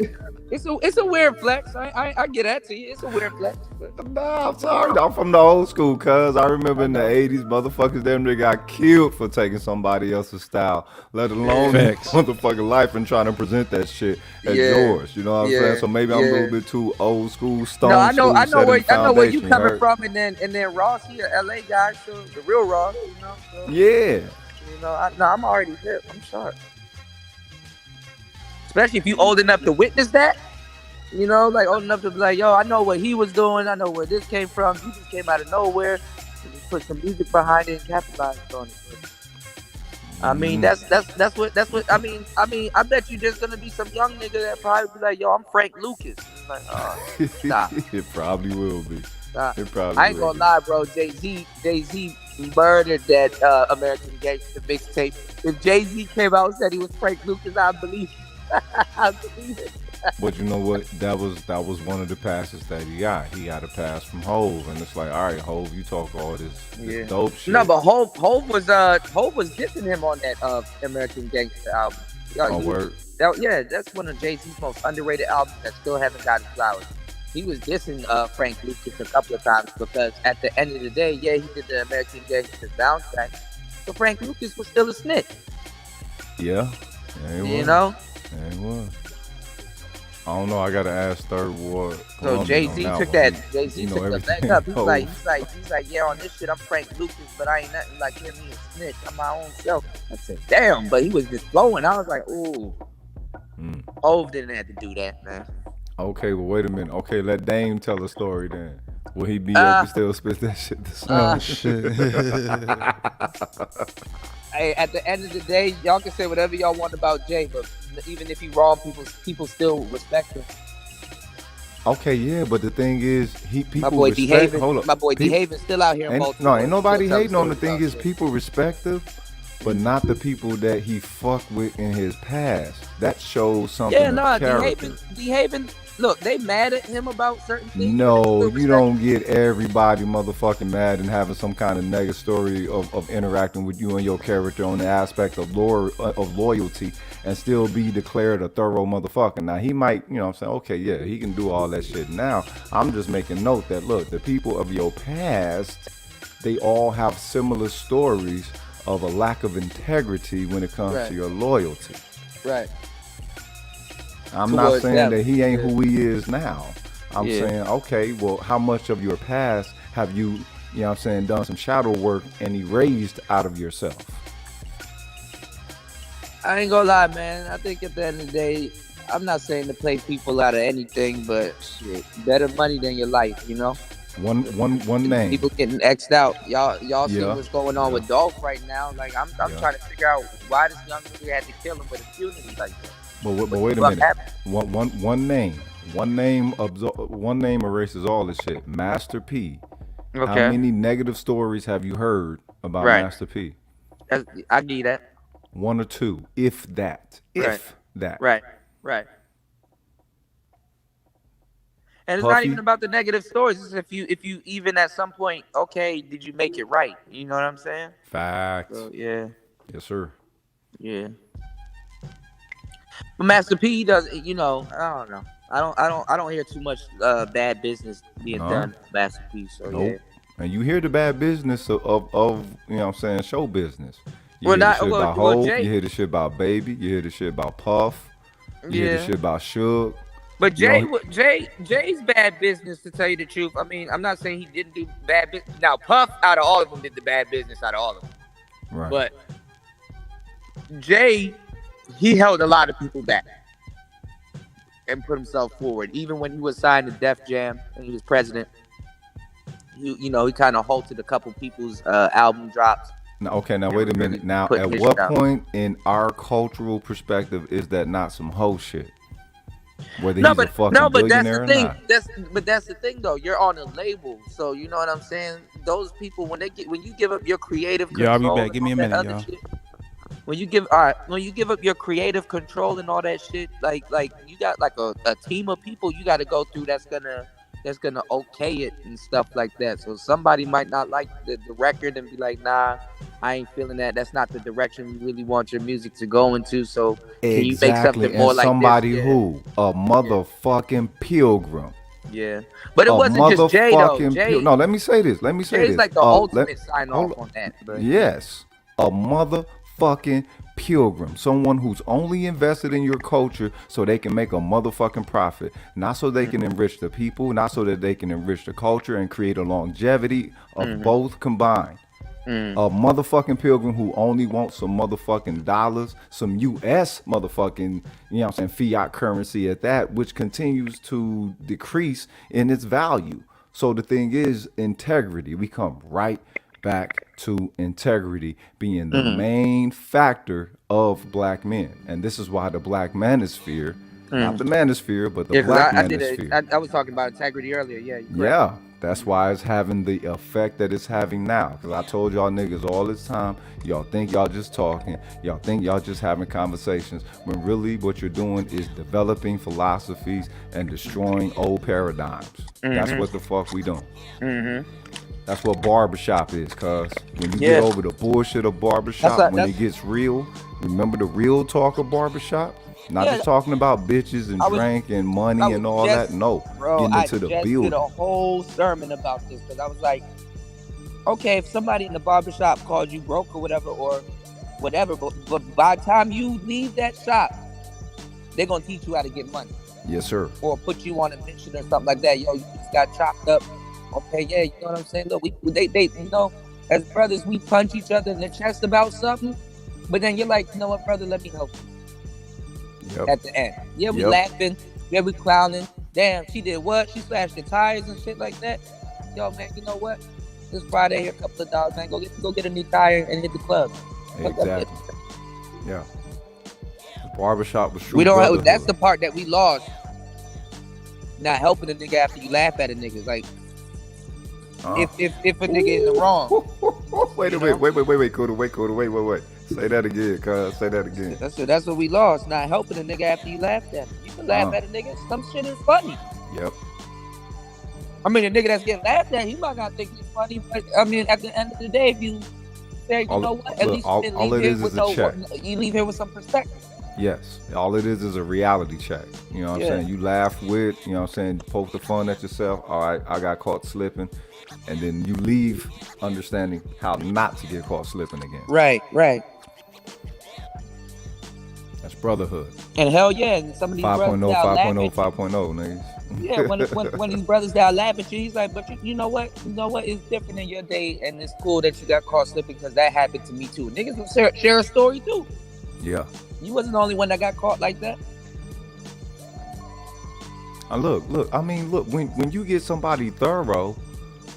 it's a weird flex. I get that to you. It's a weird flex. But Nah, I'm sorry. I'm from the old school, cuz I remember in the 80s, motherfuckers damn near got killed for taking somebody else's style, let alone their Facts. motherfucking life and trying to present that shit as Yeah. yours. You know what I'm saying? So maybe I'm a little bit too old school, stone No, I know school, where you foundation, coming heard? from, and then Ross here, LA guy, so the real Ross, So, Yeah. I'm already hip. I'm sharp. Especially if you old enough to witness that. Like old enough to be like, yo, I know what he was doing. I know where this came from. He just came out of nowhere. And just put some music behind it and capitalized on it. I mean, that's what I mean. I bet you there's gonna be some young nigga that probably be like, yo, I'm Frank Lucas. It's like, oh, stop. It probably will be. Stop. It probably I ain't will gonna lie, bro. Jay-Z murdered that American Gangster mixtape. If Jay-Z came out and said he was Frank Lucas, I believe it. I believe it. But you know what? That was one of the passes that he got. He got a pass from Hove, and it's like, all right, Hove, you talk all this dope shit. No, but Hove was dissing him on that American Gangster album. Word. That's one of Jay-Z's most underrated albums that still haven't gotten flowers. He was dissing Frank Lucas a couple of times because at the end of the day, he did the American Gangster soundtrack, but Frank Lucas was still a snitch. Yeah, he was. Yeah, he was. I don't know. I gotta ask Third Ward. So Jay-Z took that. Jay-Z took the back up. He's like, yeah, on this shit, I'm Frank Lucas, but I ain't nothing like him. He a snitch. I'm my own self. I said, damn, but he was just flowing. I was like, ooh. Hov didn't have to do that, man. Okay, well, wait a minute. Okay, let Dame tell a story then. Will he be able to still spit that shit? Shit. Hey, at the end of the day, y'all can say whatever y'all want about Jay, but even if he wrong, people still respect him. Okay, yeah, but the thing is, people my boy respect. Hold up, my boy D-Haven still out here in Baltimore. Ain't nobody Still hating on the telling thing. Is stories. people respect him, but not the people that he fucked with in his past. That shows something. Yeah, of nah, character. D-Haven. Look, they mad at him about certain things. No, you don't get everybody motherfucking mad and having some kind of negative story of interacting with you and your character on the aspect of loyalty and still be declared a thorough motherfucker. Now, he might, you know what I'm saying, okay, yeah, he can do all that shit now. I'm just making note that, look, the people of your past they all have similar stories of a lack of integrity when it comes Right. to your loyalty. Right. I'm not Towards saying them. that he ain't Yeah. who he is now. I'm Yeah. saying, okay, well, how much of your past have you, you know what I'm saying, done some shadow work and erased out of yourself? I ain't gonna lie, man. I think at the end of the day, I'm not saying to play people out of anything, but shit, better money than your life, you know? One name. People getting X'd out. Y'all see Yeah. what's going on with Dolph right now. Like, I'm Yeah. trying to figure out why this young nigga had to kill him with impunity like that. But wait a What minute. happened? One name. One name erases all this shit. Master P. How Okay. many negative stories have you heard about Right. Master P? I give you that. One or two, if that. If Right. that. Right. And it's not Puffy? even about the negative stories. It's if you even at some point, okay, did you make it right? You know what I'm saying? Facts. So, yeah. Yes, sir. Yeah. But Master P does, you know, I don't know. I don't hear too much bad business being No. done with Master P. So Nope. yeah. And you hear the bad business of you know what I'm saying, show business. You Well, hear the not- shit well- about well, Hov, Jay- you hear the shit about Baby, you hear the shit about Puff, you hear the Yeah. shit about Suge. But You know, Jay's bad business, to tell you the truth. I mean, I'm not saying he didn't do bad business. Now, Puff, out of all of them, did the bad business out of all of them. Right. But Jay, he held a lot of people back and put himself forward. Even when he was signed to Def Jam and he was president, he kind of halted a couple people's album drops. Now, okay, now wait a minute. Now, put at his what shit out. point in our cultural perspective is that not some hoe shit? Whether No, he's but a fucking that's billionaire the or thing. not. That's the thing, though. You're on a label, so you know what I'm saying. Those people, when you give up your creative Yo, I'll be control back. and Give me a all that minute, other y'all. shit, when you give up your creative control and all that shit, like you got like a team of people you got to go through that's gonna okay it and stuff like that. So somebody might not like the record and be like, nah, I ain't feeling that. That's not the direction we really want your music to go into. So can you make something And more like somebody this? Yeah. who a motherfucking pilgrim. Yeah, but it A wasn't just Jay though. motherfucking Jay, No, let me say this. Jay's like the ultimate sign off on that. But Yes, a motherfucking pilgrim, someone who's only invested in your culture so they can make a motherfucking profit, not so they can enrich the people, not so that they can enrich the culture and create a longevity of both combined. A motherfucking pilgrim who only wants some motherfucking dollars, some US motherfucking, you know what I'm saying, fiat currency at that, which continues to decrease in its value. So the thing is, integrity. We come right back to integrity being the main factor of black men. And this is why the black manosphere, not the manosphere, but the yeah, 'cause black I manosphere. I was talking about integrity earlier. Yeah, you're correct. Yeah, that's why it's having the effect that it's having now. Because I told y'all niggas all this time, y'all think y'all just talking, y'all think y'all just having conversations, when really what you're doing is developing philosophies and destroying old paradigms. That's what the fuck we doing. That's what barbershop is, cuz when you get over the bullshit of barbershop, when it gets real, remember the real talk of barbershop? Not just talking about bitches and drink and money and all that. No, Bro, getting into I the just building. did a whole sermon about this because I was like, okay, if somebody in the barbershop called you broke or whatever, but by the time you leave that shop, they're gonna teach you how to get money Yes, sir. or put you on a mission or something like that. Yo, you just got chopped up. Okay, yeah, you know what I'm saying? Look, they you know, as brothers, we punch each other in the chest about something, but then you're like, you know what, brother, let me help you. Yep. At the end. Yeah, we Yep. laughing, yeah, we clowning. Damn, she did what? She slashed the tires and shit like that. Yo, man, you know what? This Friday, here, a couple of dollars, man. Go get a new tire and hit the club. Exactly. Yeah. The barbershop was true. We don't. brotherhood. That's the part that we lost. Not helping a nigga after you laugh at a nigga. Like, if a nigga is wrong. Wait, Kuda, wait. Say that again, cuz. Say that again. That's what we lost. Not helping a nigga after you laughed at him. You can laugh at a nigga. Some shit is funny. Yep. I mean, a nigga that's getting laughed at, he might not think it's funny, but I mean, at the end of the day, if you say, you know what, at least you all it is with a check. you leave here with some perspective. Yes, all it is a reality check. You know what I'm saying? You laugh with, you know what I'm saying, poke the fun at yourself. All right, I got caught slipping. And then you leave understanding how not to get caught slipping again. Right. That's brotherhood. And hell yeah, and some of these 5.0, brothers that 5.0, 5.0, niggas. Yeah, when these brothers that laugh at you, he's like, but you know what? It's different in your day, and it's cool that you got caught slipping because that happened to me too. Niggas will share a story too. Yeah. You wasn't the only one that got caught like that. Look. I mean, look. When you get somebody thorough,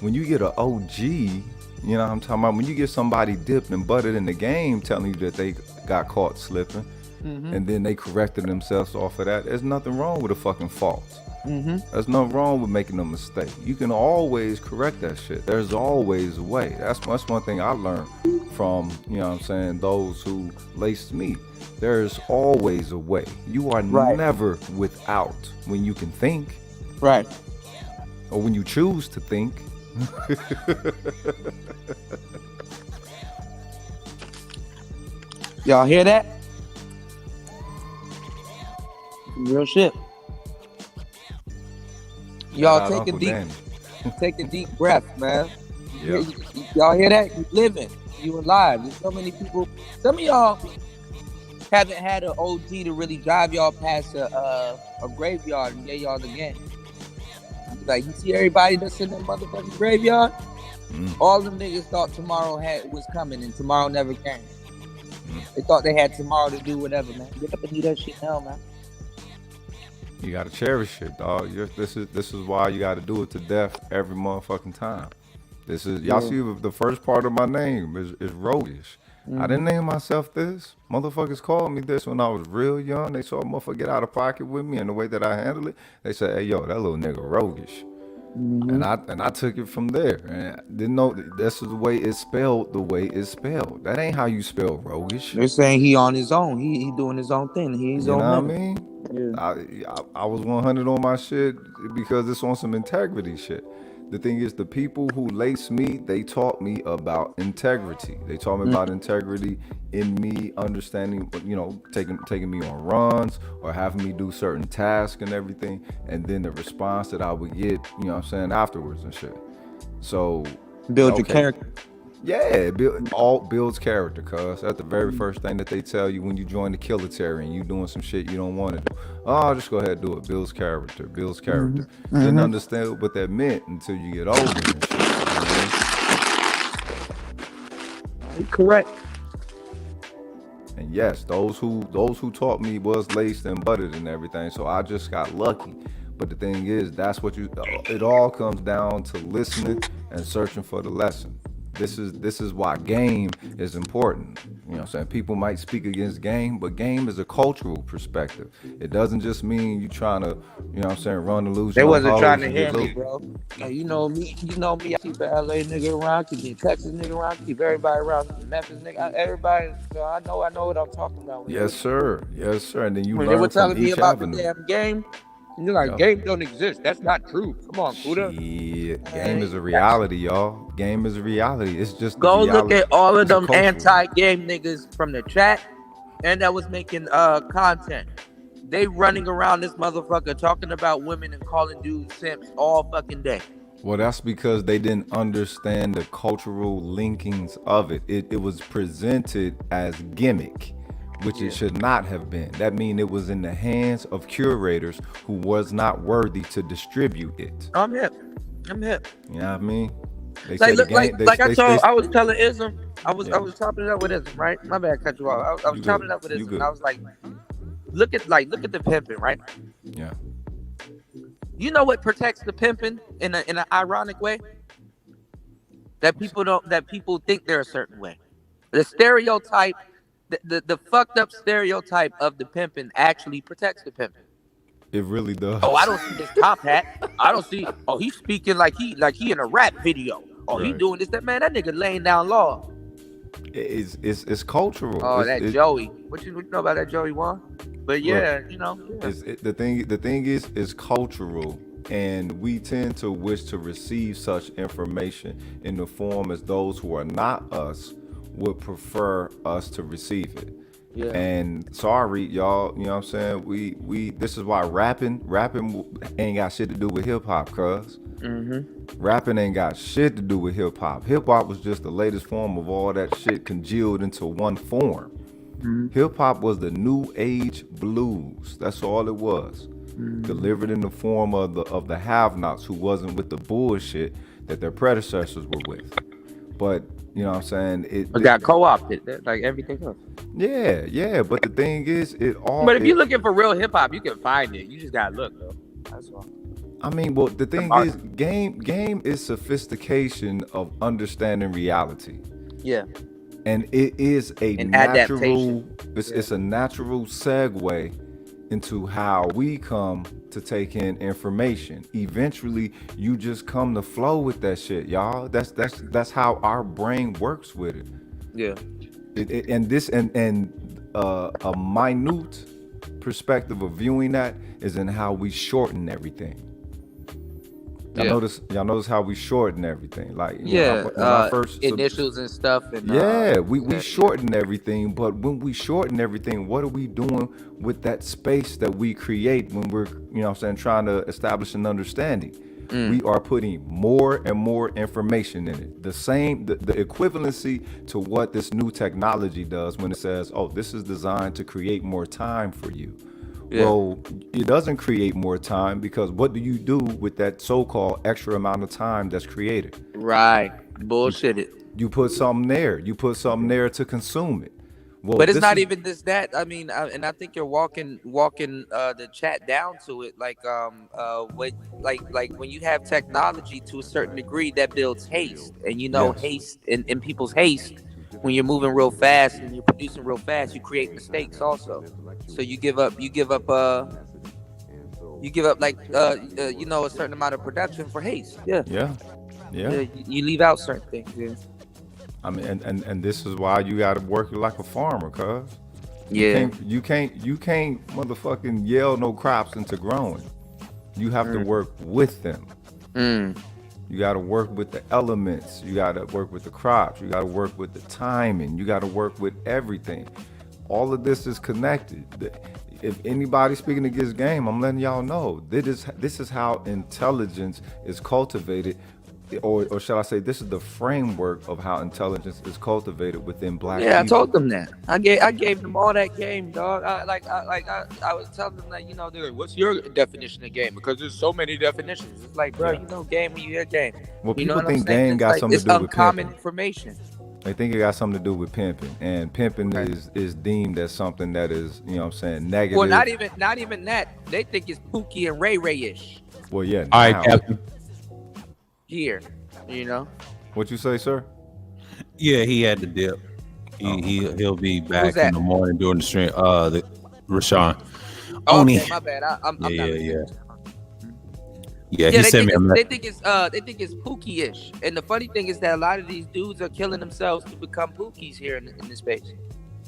when you get an OG, you know what I'm talking about. When you get somebody dipped and butted in the game, telling you that they got caught slipping, and then they corrected themselves off of that, there's nothing wrong with a fucking fault. There's nothing wrong with making a mistake. You can always correct that shit. There's always a way. That's one thing I learned from, you know what I'm saying, those who laced me. There's always a way. You are never without when you can think. Right. Or when you choose to think. Y'all hear that? Real shit. Y'all take a deep breath, man. Yep. Y'all hear that? You living, you alive. There's so many people. Some of y'all haven't had an OG to really drive y'all past a graveyard and get y'all the game. Like, you see everybody that's in that motherfucking graveyard? All them niggas thought tomorrow was coming and tomorrow never came. They thought they had tomorrow to do whatever, man. Get up and do that shit now, man. You gotta cherish it, dog. This is why you gotta do it to death every motherfucking time. This is y'all see the first part of my name is roguish. I didn't name myself this. Motherfuckers called me this when I was real young. They saw a motherfucker get out of pocket with me and the way that I handled it. They said, "Hey, yo, that little nigga roguish." And I took it from there. And didn't know this is the way it's spelled. The way it's spelled. That ain't how you spell roguish. They're saying he on his own. He doing his own thing. He's you on. know what I mean? Yeah. I was 100 on my shit because it's on some integrity shit. The thing is, the people who laced me, they taught me about integrity. They taught me about integrity in me understanding, you know, taking me on runs or having me do certain tasks and everything, and then the response that I would get, you know what I'm saying, afterwards and shit. So build your character. Yeah, builds character, cuz that's the very first thing that they tell you when you join the military and you doing some shit you don't want to do. Oh, just go ahead and do it. Builds character. Didn't understand what that meant until you get older and shit. You know? Correct. And yes, those who taught me was laced and butted and everything, so I just got lucky. But the thing is, that's what it all comes down to listening and searching for the lesson. This is why game is important. You know what I'm saying? People might speak against game, but game is a cultural perspective. It doesn't just mean you trying to, you know what I'm saying, run the loose. They wasn't trying to hear me, bro. You know me, I keep an LA nigga around, keep a Texas nigga around, keep everybody around, Memphis nigga, everybody. So I know what I'm talking about. Yes, sir. And then when they were telling me about the damn game, you're like, game don't exist. That's not true. Come on, Kuda. Game is a reality, y'all. Game is a reality. It's just go look at all of them anti-game niggas from the chat and that was making content. They running around this motherfucker talking about women and calling dudes simps all fucking day. Well, that's because they didn't understand the cultural linkings of it. It was presented as gimmick, which it should not have been. That means it was in the hands of curators who was not worthy to distribute it. I'm hip. You know what I mean? I was telling Ism, I was chopping it up with Ism, right? My bad, cut you off. I was chopping it up with Ism, and I was like, look at the pimping, right? Yeah. You know what protects the pimping in an ironic way? That people think they're a certain way. The stereotype. The fucked up stereotype of the pimping actually protects the pimping. It really does. Oh, I don't see this top hat. I don't see. Oh, he's speaking like he in a rap video. Oh, he doing this. That man, that nigga laying down law. It's cultural. Oh, Joey. What you know about that Joey Wan? But yeah, you know. Yeah. The thing is cultural. And we tend to wish to receive such information in the form as those who are not us would prefer us to receive it. Yeah. And sorry, y'all, you know what I'm saying? We this is why rapping ain't got shit to do with hip hop, cuz. Rapping ain't got shit to do with hip hop. Hip hop was just the latest form of all that shit congealed into one form. Hip hop was the new age blues. That's all it was. Delivered in the form of the have-nots who wasn't with the bullshit that their predecessors were with. But you know what I'm saying? It got co-opted like everything else. Yeah. But the thing is, But if you're looking for real hip hop, you can find it. You just gotta look, though. That's all. I mean, well, the thing is, game is sophistication of understanding reality. Yeah. And it is a An natural, adaptation. it's a natural segue into how we come to take in information. Eventually, you just come to flow with that shit, y'all. That's how our brain works with it. Yeah. A minute perspective of viewing that is in how we shorten everything. Y'all notice how we shorten everything. Like when I first initials and stuff. And we shorten everything. But when we shorten everything, what are we doing with that space that we create when we're, you know what I'm saying, trying to establish an understanding? We are putting more and more information in it. The equivalency to what this new technology does when it says, oh, this is designed to create more time for you. Yeah. Well, it doesn't create more time, because what do you do with that so-called extra amount of time that's created? Right. Bullshit it. You put something there. You put something there to consume it. Well, but it's not even that. I mean, and I think you're walking the chat down to it. Like when you have technology to a certain degree, that builds haste, and haste in people's haste. When you're moving real fast and you're producing real fast, you create mistakes also. So you give up like a certain amount of production for haste. Yeah. You leave out certain things. Yeah. I mean, and this is why you got to work like a farmer, cuz. You can't motherfucking yell no crops into growing. You have to work with them. You got to work with the elements. You got to work with the crops. You got to work with the timing. You got to work with everything. All of this is connected. If anybody's speaking against game, I'm letting y'all know. This is how intelligence is cultivated, or shall I say, this is the framework of how intelligence is cultivated within black people. I told them that. I gave them all that game, dog. I was telling them that, they're like, what's your definition of game? Because there's so many definitions. It's like, bro, game when you hear game. Well, people think game got something to do with uncommon information. They think it got something to do with pimping, and pimping is deemed as something that is, you know what I'm saying, negative. Well, not even that. They think it's Pookie and Ray Ray-ish. Well, yeah. All right, Captain. Here, What you say, sir? Yeah, he had to dip. He'll be back in the morning during the stream. Rashawn. Oh, okay, my bad. Yeah, he sent me a message. They think it's Pookie-ish, and the funny thing is that a lot of these dudes are killing themselves to become Pookies here in this space.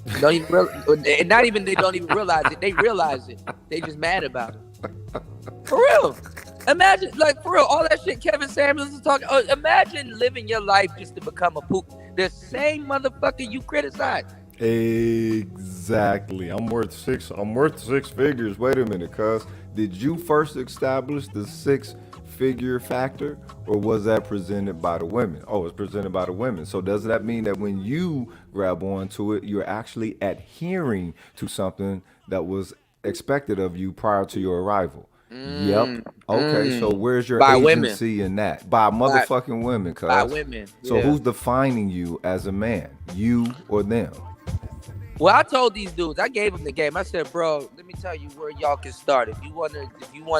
They don't even realize it. They realize it. They just mad about it. For real. Imagine, for real, all that shit Kevin Samuels is talking. Imagine living your life just to become a Pookie. The same motherfucker you criticize. Exactly. I'm worth six figures. Wait a minute, cuz. Did you first establish the 6-figure factor, or was that presented by the women? Oh, it's presented by the women. So does that mean that when you grab onto it, you're actually adhering to something that was expected of you prior to your arrival? Yep. Okay, so where's your agency in that? By motherfucking women, cuz. By women. So who's defining you as a man? You or them? Well, I told these dudes, I gave them the game. I said, bro, let me tell you where y'all can start. If you want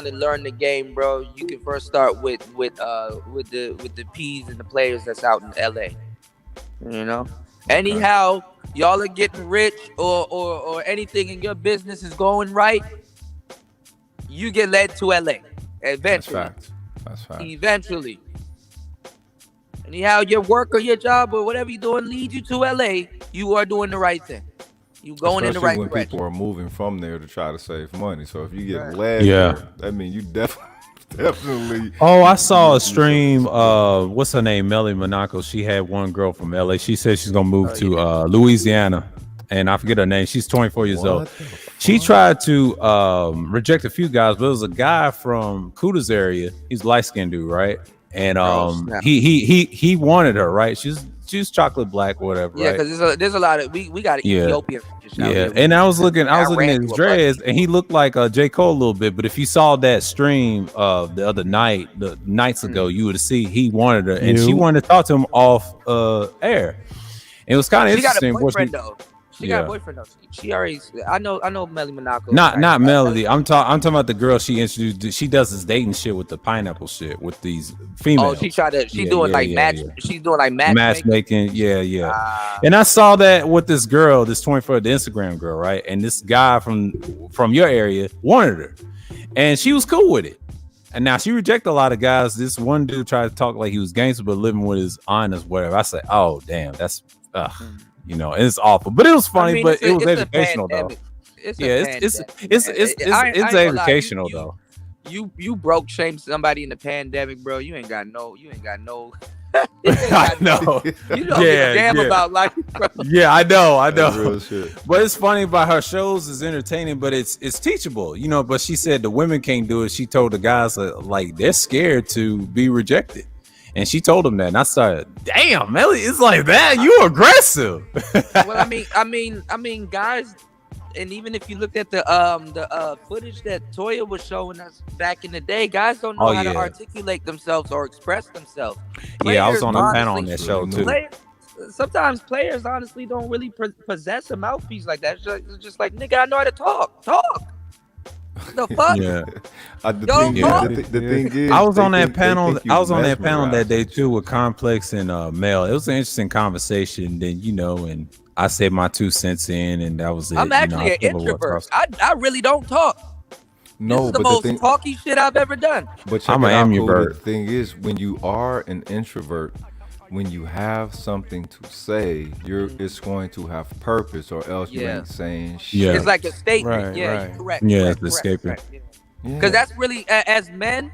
to learn the game, bro, you can first start with the P's and the players that's out in LA. Anyhow, y'all are getting rich or anything in your business is going right, you get led to LA. Eventually. That's fact. Eventually. Anyhow, your work or your job or whatever you're doing leads you to LA, you are doing the right thing. You going in the right direction. People are moving from there to try to save money. So if you get led there, that means you definitely. Oh, I saw a stream. What's her name? Melly Monaco. She had one girl from LA. She said she's gonna move to Louisiana, and I forget her name. She's 24 years old. What the She tried to reject a few guys, but it was a guy from Kuda's area. He's a light-skinned dude, right? And snap. he wanted her, right? She's chocolate black or whatever, Yeah, right? because there's a lot of we got Yeah. Ethiopian. just out Yeah, here. and I was looking I at ran his to a dreads, and he looked like J. Cole a little bit. But if you saw that stream of the other night, the nights ago, you would see he wanted her, and she You. wanted to talk to him off air. It was kind of She got interesting. a what boyfriend though. She got Yeah. a boyfriend though. She already. I know Melly Monaco. Not Melody. I'm talking about the girl she introduced. She does this dating shit with the pineapple shit with these females. Oh, she tried to. She Yeah, doing yeah, like yeah, match. yeah. She's doing like matchmaking. matchmaking. Yeah. And I saw that with this girl, this 24, the Instagram girl, right? And this guy from your area wanted her, and she was cool with it. And now she rejected a lot of guys. This one dude tried to talk like he was gangster, but living with his honest whatever. I said, oh damn, that's it's awful. But it was funny. I mean, but it's it was a educational though. pandemic. It's a It's pandemic. I ain't gonna lie, educational though. You broke shame somebody in the pandemic, bro. You ain't got no. I know. You don't give a damn about life, bro. Yeah, I know. That's real shit. But it's funny about her shows is entertaining, but it's teachable, But she said the women can't do it. She told the guys like they're scared to be rejected, and she told them that. And I started, damn, Melly, it's like that. You aggressive. Well, I mean, guys. And even if you looked at the footage that Toya was showing us back in the day, guys don't know how to articulate themselves or express themselves. Yeah, I was on a Players, panel on that show too. Sometimes players honestly don't really possess a mouthpiece like that. It's just like, nigga, I know how to talk. The fuck? Yeah. The thing is, I was on they that think panel. you I was on that panel mesmerized. that day too with Complex and Mel. It was an interesting conversation. Then and I said my 2 cents in, and that was it. I'm actually I an feel the introvert. words. I really don't talk. No, This is the but most the thing, talky shit I've ever done. but check I'm it an out, Cooler. ambivert. The thing is, when you are an introvert, when you have something to say, it's going to have purpose, or else you Yeah. ain't saying shit. Yeah. It's like a statement. Right, yeah, right. you're correct. Yeah, correct, it's correct, escaping. correct. Yeah. Because that's really, as men,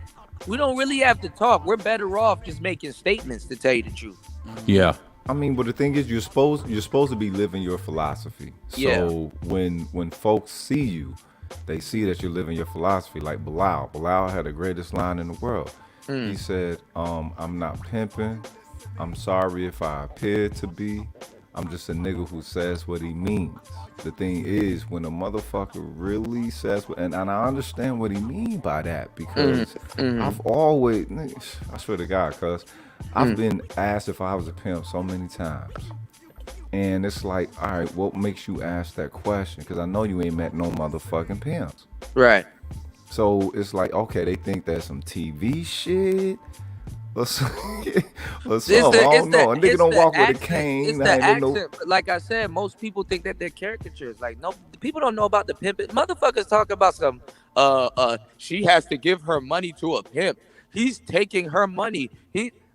we don't really have to talk. We're better off just making statements, to tell you the truth. Yeah. I mean, but the thing is, you're supposed to be living your philosophy. So Yeah. when folks see you, they see that you're living your philosophy. Like Bilal. Bilal had the greatest line in the world. He said, "I'm not pimping. I'm sorry if I appear to be. I'm just a nigga who says what he means." The thing is, when a motherfucker really says what, and I understand what he mean by that, because I've always, I swear to God, cuz I've been asked if I was a pimp so many times. And it's like, all right, what makes you ask that question? Because I know you ain't met no motherfucking pimps. Right. So it's like, okay, they think that's some TV shit. Or something. I don't know. A nigga don't walk with a cane. It's the accent. Like I said, most people think that they're caricatures. Like, no, people don't know about the pimp. Motherfuckers talk about some, she has to give her money to a pimp. He's taking her money.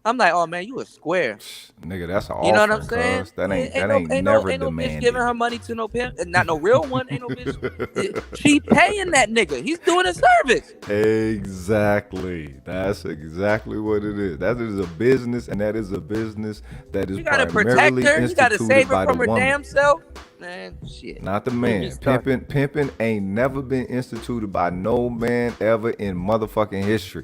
I'm like, oh man, you a square. Nigga, that's an You know what I'm offering, saying? cuz. That ain't Ain't never no bitch demanded. giving her money to no pimp, and not no real one. Ain't no bitch. She paying that nigga. He's doing a service. Exactly. That's exactly what it is. That is a business, and that is a business that is You gotta protect primarily her. You gotta instituted save her by from the her woman. damn self. Man, shit. Not the man. Just start- Pimping ain't never been instituted by no man ever in motherfucking history.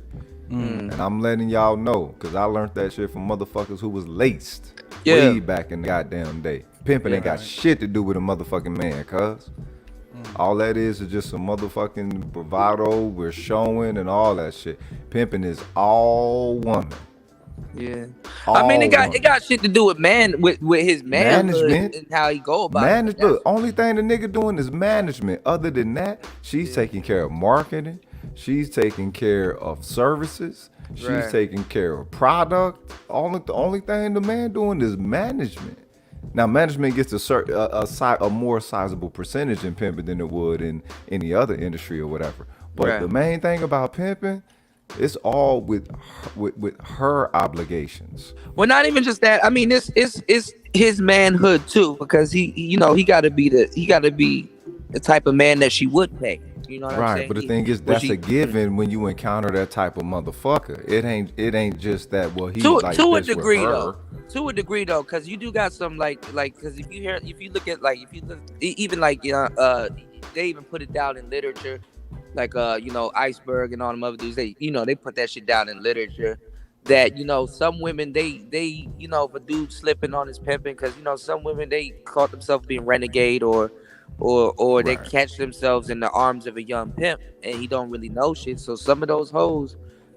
And I'm letting y'all know, because I learned that shit from motherfuckers who was laced Yeah. way back in the goddamn day. Pimping ain't got shit to do with a motherfucking man, cuz. All that is just some motherfucking bravado we're showing and all that shit. Pimping is all woman. Yeah. I mean, it got shit to do with with his manhood Management. and how he go about it. Look, only thing the nigga doing is management. Other than that, she's taking care of marketing. She's taking care of services. She's Right. taking care of product. The only thing the man doing is management. Now, management gets a more sizable percentage in pimping than it would in any other industry or whatever. But Right. the main thing about pimping, it's all with her obligations. Well, not even just that. I mean, it's his manhood too, because he got to be the type of man that she would pay. You know what I'm Right, saying? but the thing is, Which that's a given when you encounter that type of motherfucker. It ain't just that. Well, he's to like to a this with degree her. though. To a degree though, because you do got some like because if you look at like if you look, even like they even put it down in literature, like Iceberg and all them other dudes. They they put that shit down in literature. That some women they if a dude slipping on his pimping, because some women they caught themselves being renegade or they catch themselves in the arms of a young pimp and he don't really know shit. So some of those hoes,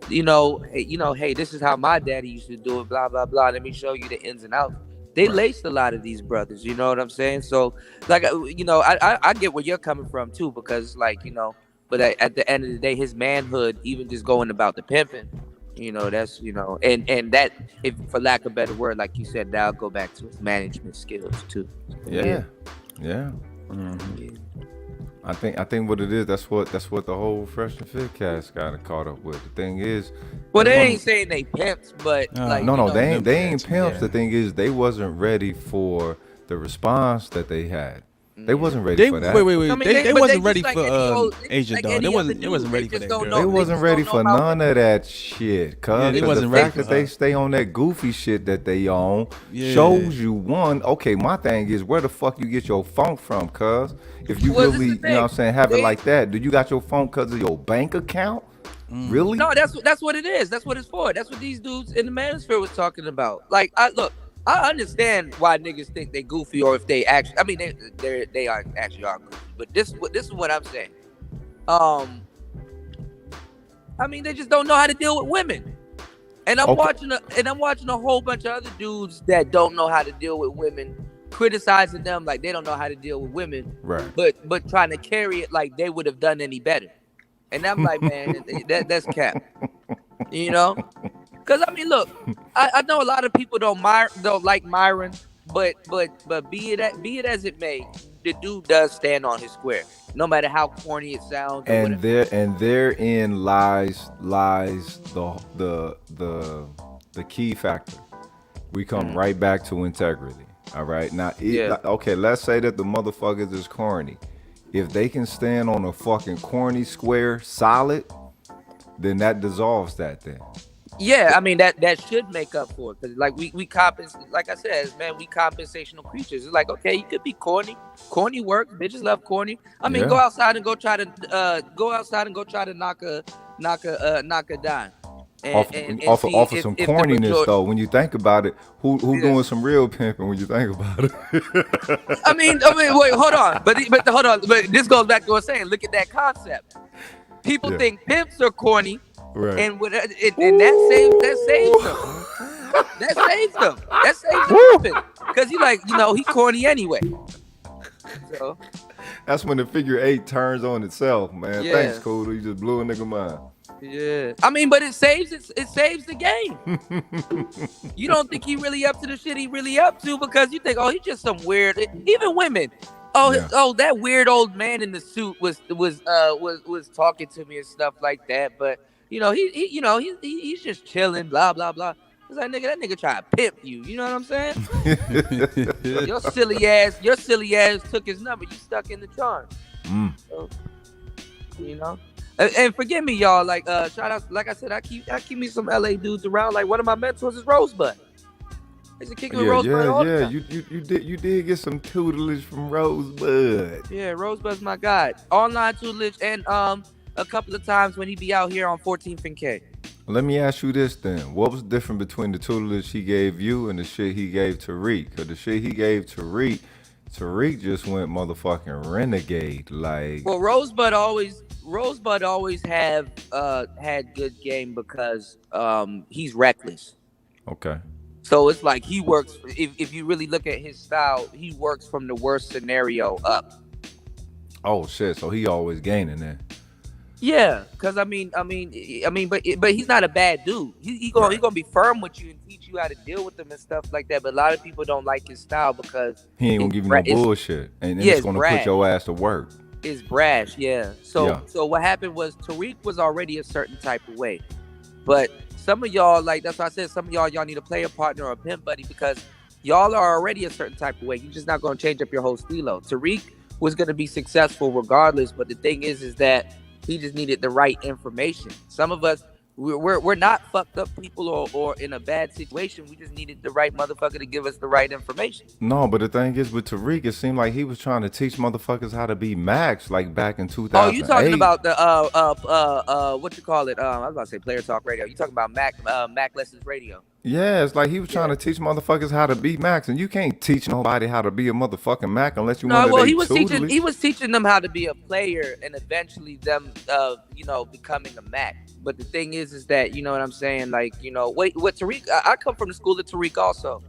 hey, this is how my daddy used to do it, blah blah blah. Let me show you the ins and outs. They laced a lot of these brothers, you know what I'm saying? So like I get where you're coming from too, because but at the end of the day, his manhood, even just going about the pimping, that's and that, if for lack of a better word, like you said, that'll go back to his management skills too. Yeah. I think what it is, that's what the whole Fresh and Fit cast got caught up with. The thing is, well, they ain't saying they pimps, but they ain't pimps. The thing is, they wasn't ready for the response that they had. They wasn't ready for that. Wait. They wasn't ready for Asia dog. They wasn't ready for that girl. They wasn't ready for none of that shit. Cause they wasn't the ready fact for that they her. stay on that goofy shit that they on shows you one. Okay, my thing is, where the fuck you get your funk from? Cause if you really, you know what I'm saying, have it like that, do you got your funk cause of your bank account? Really? No, that's what it is. That's what it's for. That's what these dudes in the manosphere was talking about. Like, I understand why niggas think they goofy, or if they actually, I mean, they are actually are goofy. But this is what I'm saying. I mean, they just don't know how to deal with women. And I'm watching a whole bunch of other dudes that don't know how to deal with women, criticizing them like they don't know how to deal with women. Right. But trying to carry it like they would have done any better. And I'm like, man, that's cap. Because I mean, look, I know a lot of people don't like Myron, but be it as it may, the dude does stand on his square, no matter how corny it sounds. And therein lies the key factor. We come right back to integrity. All right, now okay, let's say that the motherfuckers is corny. If they can stand on a fucking corny square solid, then that dissolves that then. Yeah, I mean that should make up for it, because like we compensate, like I said, man, we compensational creatures. It's like, okay, you could be corny works, bitches love corny. I mean, go outside and go try to knock a dime. Off of some corniness though. When you think about it, who doing some real pimping when you think about it? I mean, wait, hold on, but hold on, but this goes back to what I'm saying. Look at that concept. People think pimps are corny. Right. And that saves them. That saves them. Because he he corny anyway. So that's when the figure 8 turns on itself, man. Yeah. Thanks, Cool. You just blew a nigga mind. Yeah. I mean, but it saves the game. You don't think he really up to the shit he really up to, because you think, oh, he's just some weird. Even women. Oh, that weird old man in the suit was talking to me and stuff like that, but. He's just chilling, blah blah blah. It's like, that nigga try to pimp you. You know what I'm saying? Your silly ass took his number. You stuck in the charm. So, and forgive me, y'all. Like, shout out. Like I said, I keep me some LA dudes around. Like, one of my mentors is Rosebud. He's a kicker with Rosebud all the time. You did get some tutelage from Rosebud. Yeah, Rosebud's my guy. Online tutelage and a couple of times when he be out here on 14th and K. Let me ask you this then. What was different between the tutelage he gave you and the shit he gave Tariq? Because the shit he gave Tariq just went motherfucking renegade. Like, well, Rosebud always had good game because he's reckless. Okay. So it's like he works. If you really look at his style, he works from the worst scenario up. Oh shit! So he always gaining that. Yeah, because I mean, but he's not a bad dude. He gonna be firm with you and teach you how to deal with them and stuff like that. But a lot of people don't like his style because he ain't gonna give you no bullshit, and then it's gonna put your ass to work. It's brash, yeah. So what happened was Tariq was already a certain type of way, but some of y'all, like, that's why I said some of y'all need a player partner or a pimp buddy, because y'all are already a certain type of way. You're just not gonna change up your whole stilo. Tariq was going to be successful regardless. But the thing is that he just needed the right information. Some of us, we're not fucked up people or in a bad situation. We just needed the right motherfucker to give us the right information. No, but the thing is with Tariq, it seemed like he was trying to teach motherfuckers how to be Max, like back in 2008. Oh, you talking about the what you call it? I was about to say Player Talk Radio. You talking about Mac Lessons Radio? Yeah, it's like he was trying to teach motherfuckers how to be Max, and you can't teach nobody how to be a motherfucking Mac unless you want to. No, well, he was teaching them how to be a player, and eventually them, becoming a Mac. But the thing is that, you know what I'm saying? Like, what Tariq, I come from the school of Tariq also.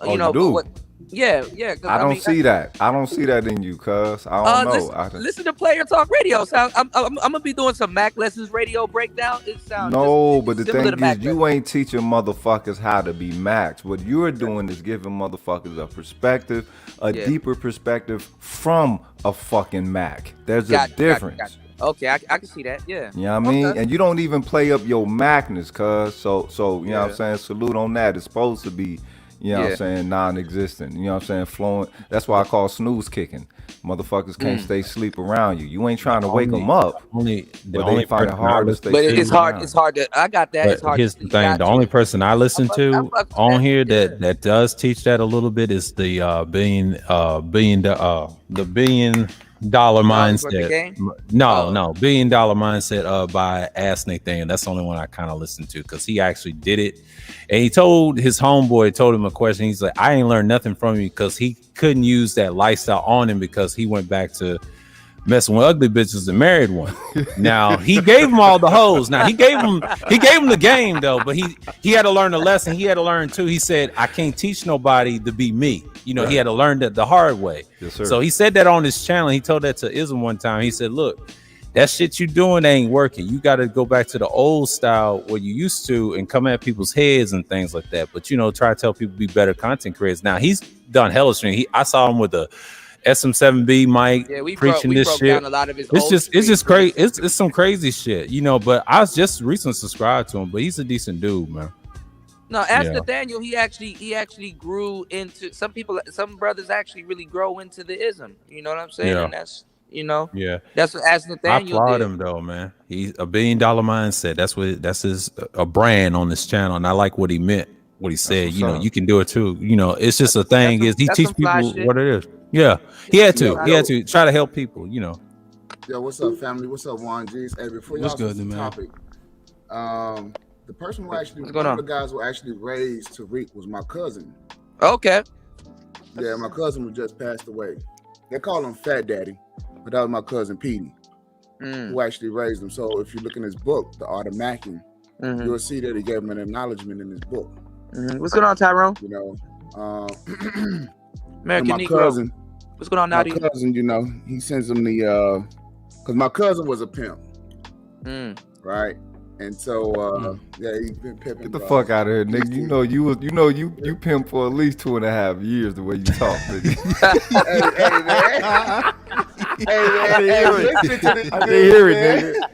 You do? Yeah. I don't see that. I don't see that in you, cuz. I don't know. Listen to Player Talk Radio. So I'm gonna be doing some Mac Lessons Radio breakdown. It sounds but the thing is, you ain't teaching motherfuckers how to be Max. What you're doing is giving motherfuckers a perspective, deeper perspective from a fucking Mac. There's a difference. Okay, I can see that. Yeah. You know what I mean? And you don't even play up your Macness, cuz. So you know what I'm saying? Salute on that. It's supposed to be, you know what I'm saying, non-existent. You know what I'm saying? Flowing. That's why I call snooze kicking. Motherfuckers can't stay sleep around you. You ain't trying to wake them up. They find it hard to stay. But it's hard. It's hard to. I got that. But it's hard. Here's the thing: the only person I listen to on here that does teach that a little bit is the $1 billion mindset. No, $1 billion mindset by Ask Nathan. That's the only one I kind of listen to because he actually did it. And he told his homeboy, told him a question. He's like, I ain't learned nothing from you because he couldn't use that lifestyle on him because he went back to messing with ugly bitches and married one. Now he gave him all the hoes. Now he gave him the game though, but he had to learn a lesson. He had to learn too. He said, I can't teach nobody to be me. You know, he had to learn that the hard way. Yes, sir. So he said that on his channel. He told that to Ism one time. He said, look, that shit you doing ain't working. You got to go back to the old style what you used to and come at people's heads and things like that. But, try to tell people to be better content creators. Now, he's done hella stream. I saw him with the SM7B mic preaching this shit. It's just crazy. It's some crazy shit, but I was just recently subscribed to him, but he's a decent dude, man. No, ask Nathaniel. He actually grew into some brothers actually really grow into the ism. You know what I'm saying? Yeah. And that's that's what Ask Nathaniel. I applaud did. him though, man. He's $1 billion mindset. That's his a brand on this channel, and I like what he meant. What he said, you can do it too. It's just a thing. He teach people what it is. Yeah, he had to try to help people. Yo, what's up, family? What's up, Juan G's? Hey, before y'all switch the topic, the person who actually, one of the guys who actually raised Tariq was my cousin. Okay. Yeah, my cousin who just passed away. They call him Fat Daddy, but that was my cousin Petey, who actually raised him. So if you look in his book, The Art of Macking, you'll see that he gave him an acknowledgement in his book. What's going on, Tyrone? American Negro. Cousin, what's going on now? My cousin, he sends him the because my cousin was a pimp, right? And so he's been pimping. Get the fuck out of here, nigga. You pimp for at least 2.5 years the way you talk, nigga. I didn't hear it, nigga.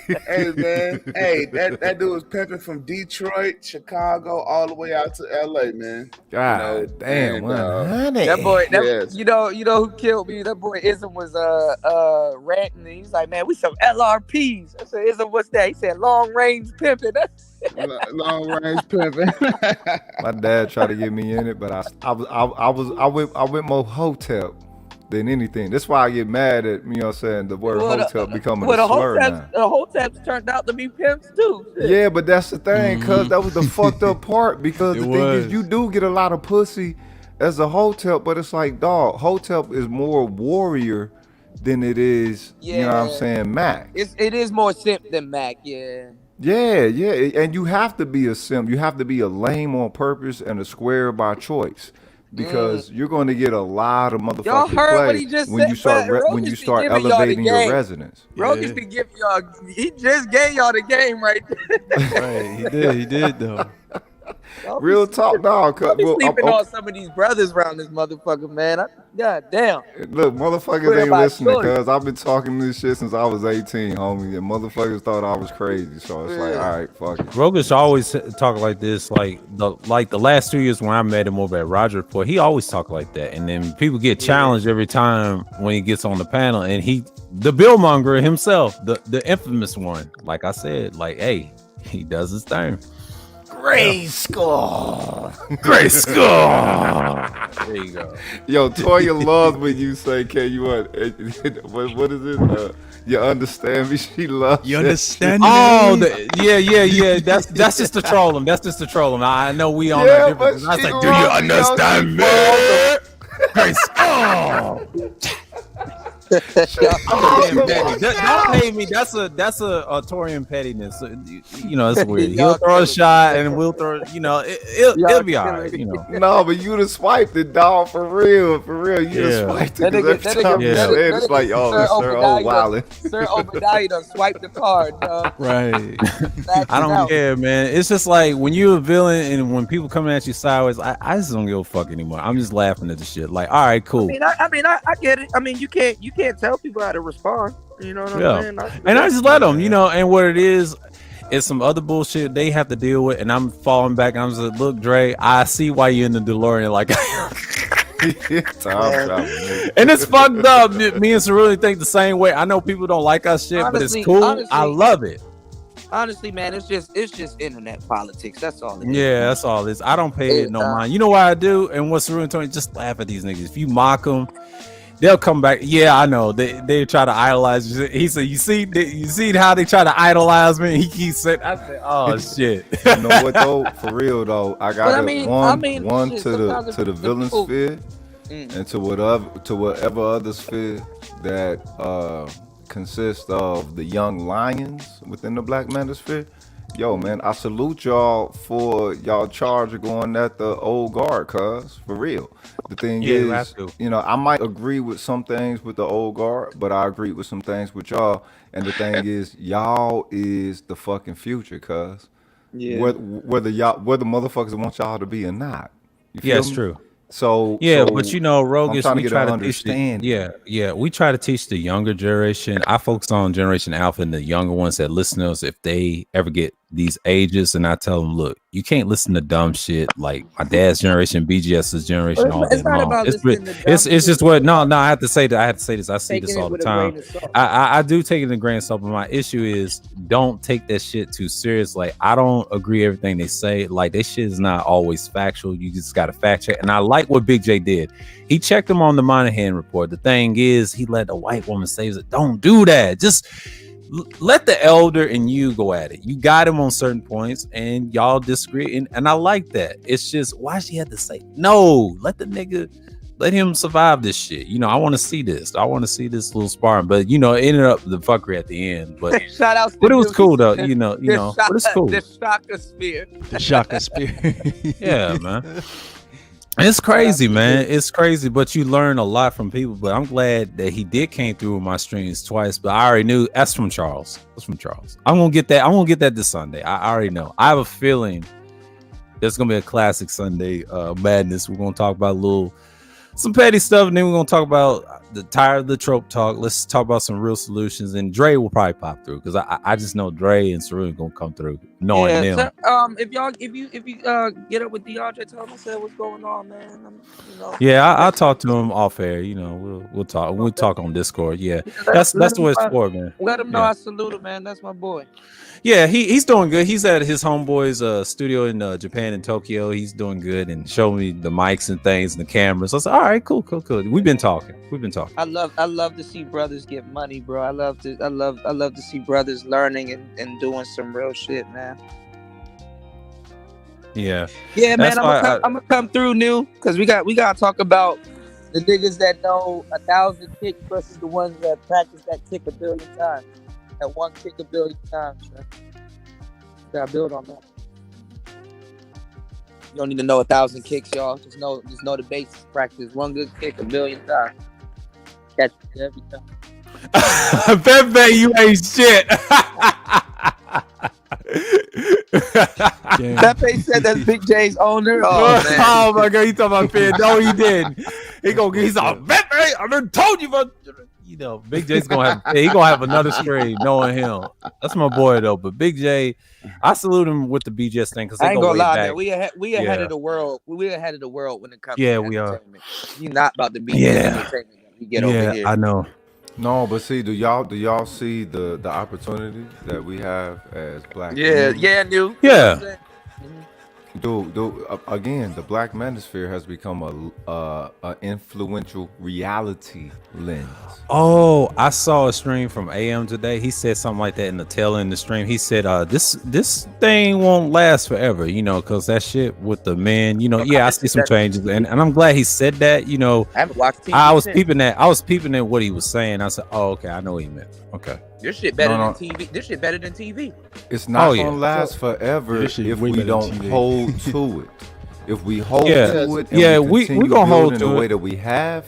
Hey man, that dude was pimping from Detroit, Chicago, all the way out to LA, man. God damn, that boy, you know who killed me? That boy Ism was ranting. He's like, man, we some LRPs. I said, Ism, what's that? He said, long range pimping. Long range pimping. My dad tried to get me in it, but I went more hotel than anything. That's why I get mad at the word hotel becoming a slur now. The hotels turned out to be pimps too. Yeah, but that's the thing, cuz that was the fucked up part, because the thing is you do get a lot of pussy as a hotel, but it's like, dog, hotel is more warrior than it is, you know what I'm saying, Mac. It is more simp than Mac, yeah. Yeah, and you have to be a simp. You have to be a lame on purpose and a square by choice. Because you're going to get a lot of motherfucking play when you start elevating your residents. Rogan can give y'all. He just gave y'all the game right there. Right, he did though. Real talk, dog. I'll be sleeping on some of these brothers around this motherfucker, man. God damn. Look, motherfuckers ain't listening because I've been talking this shit since I was 18, homie, and motherfuckers thought I was crazy. So it's like, all right, fuck it. Rogish always talk like this, like the last 2 years when I met him over at Roger Report, he always talk like that. And then people get challenged every time when he gets on the panel, and the Billmonger himself, the infamous one, like I said, like, hey, he does his thing. Grayskull. There you go. Yo, Toya loves when you say, "Can you what is it? You understand me?" She loves. You understand me? Oh, yeah. That's just to troll him. That's just to troll him. I know we on that different. I was like, do you understand me? Grayskull. Don't pay me. That's a Torian pettiness. You know, it's weird. He'll throw a shot and we'll throw. You know, it'll be all right. You know. No, but you done swiped it, dog. For real. You done swiped it. Every time you say it, it's like, oh, Sir O'Wiley. Sir Obadiah done swiped the card, dog. Right. I don't care, man. It's just like when you're a villain and when people coming at you sideways, I just don't give a fuck anymore. I'm just laughing at the shit. Like, all right, cool. I get it. I mean, you can't tell people how to respond. You know what I'm saying? I just let them, you know, and what it is some other bullshit they have to deal with, and I'm falling back and I'm just like, look, Dre, I see why you're in the DeLorean like and it's fucked up. Me and Cerulli think the same way. I know people don't like our shit, but it's cool. I love it. Honestly, man, it's just internet politics. That's all it is. Yeah, that's all it is. I don't pay it no mind. You know what I do? And what Cerulli told me, just laugh at these niggas. If you mock them, they'll come back. Yeah, I know. They try to idolize you. He said, you see how they try to idolize me? He keeps saying, I said, oh shit. You know what though? For real though, I got one to the villain sphere and to whatever other sphere that consists of the young lions within the Black Manosphere. Yo, man, I salute y'all for y'all charge of going at the old guard, cuz, for real. The thing is, you know, I might agree with some things with the old guard, but I agree with some things with y'all. And the thing is, y'all is the fucking future, cuz. Yeah. Whether motherfuckers want y'all to be or not. You feel Yeah, it's me? true. So but you know, Rogish, I'm we try to teach we try to teach the younger generation. I focus on Generation Alpha and the younger ones that listen to us. If they ever get these ages, and I tell them, look, you can't listen to dumb shit like my dad's generation, BGS's generation, all It's that. not about listening to dumb It's just what. No, I have to say that. I have to say this. I see Taking this it all the with a time. grain of salt. I do take it in a grain of salt, but my issue is don't take that shit too serious. Like, I don't agree everything they say. Like, this shit is not always factual. You just got to fact check. And I like what Big J did. He checked him on the Monahan report. The thing is, he let the white woman say it. Don't do that. Just let the elder and you go at it. You got him on certain points and y'all disagree. And I like that. It's just, why she had to say no? Let the nigga, let him survive this shit. You know, I want to see this. I want to see this little sparring. But, you know, it ended up the fuckery at the end. But shout out, but it was cool though. You know, but it's cool. The Shaka Spear. The Shaka Spear. Yeah, man. It's crazy, man. It's crazy, but you learn a lot from people. But I'm glad that he came through with my streams twice. But I already knew that's from Charles. That's from Charles. I'm gonna get that. I'm gonna get that this Sunday. I already know. I have a feeling there's gonna be a classic Sunday madness. We're gonna talk about some petty stuff, and then we're gonna talk about the tired of the trope talk. Let's talk about some real solutions, and Dre will probably pop through because I just know Dre and Cerulli gonna come through knowing them. So, if you get up with DeAndre, tell him I said what's going on, man. Yeah, I'll talk to him off air. You know, we'll talk. We'll talk on Discord. Yeah, that's what it's for, man. Let him know I salute him, man. That's my boy. Yeah, he's doing good. He's at his homeboy's studio in Japan and Tokyo. He's doing good and showing me the mics and things and the cameras. So I said, all right, cool. We've been talking. I love to see brothers get money, bro. I love to see brothers learning and doing some real shit, man. Yeah, man. I'm gonna come through new because we got to talk about the niggas that know 1,000 kicks versus the ones that practice that kick a billion times. That one kick a billion times, man. Gotta build on that. You don't need to know 1,000 kicks, y'all. Just know the basics. Practice one good kick a million times. Catch it every time. Bet you ain't shit. Pepe said that's Big J's owner. Oh man. Oh my god, you talking about Fed? No, he didn't. He's all Pepe. I done told you, but you know, Big J's gonna have another stream, knowing him. That's my boy though. But Big J, I salute him with the BGS thing because I ain't go gonna way lie, back. man. We ahead of the world. We ahead of the world when it comes. Yeah, to we are. entertainment. You not about to be entertainment. We get over here. I know. No, but see, do y'all see the opportunity that we have as black Yeah, men? yeah, new. Yeah. Dude, again, the Black Manosphere has become a influential reality lens. Oh, I saw a stream from AM today. He said something like that in the tail end of the stream. He said, this thing won't last forever, you know, because that shit with the men, you know, yeah, I see some changes. And I'm glad he said that, you know. I haven't watched TV I was since. peeping at what he was saying. I said, oh, okay, I know what he meant. Okay. This shit better No. than TV. This shit better than TV. It's not yeah. gonna last forever This shit if way we better than don't TV. hold to it. If we hold Yeah. to it and Yeah, we we continue gonna hold building to the it. way that we have,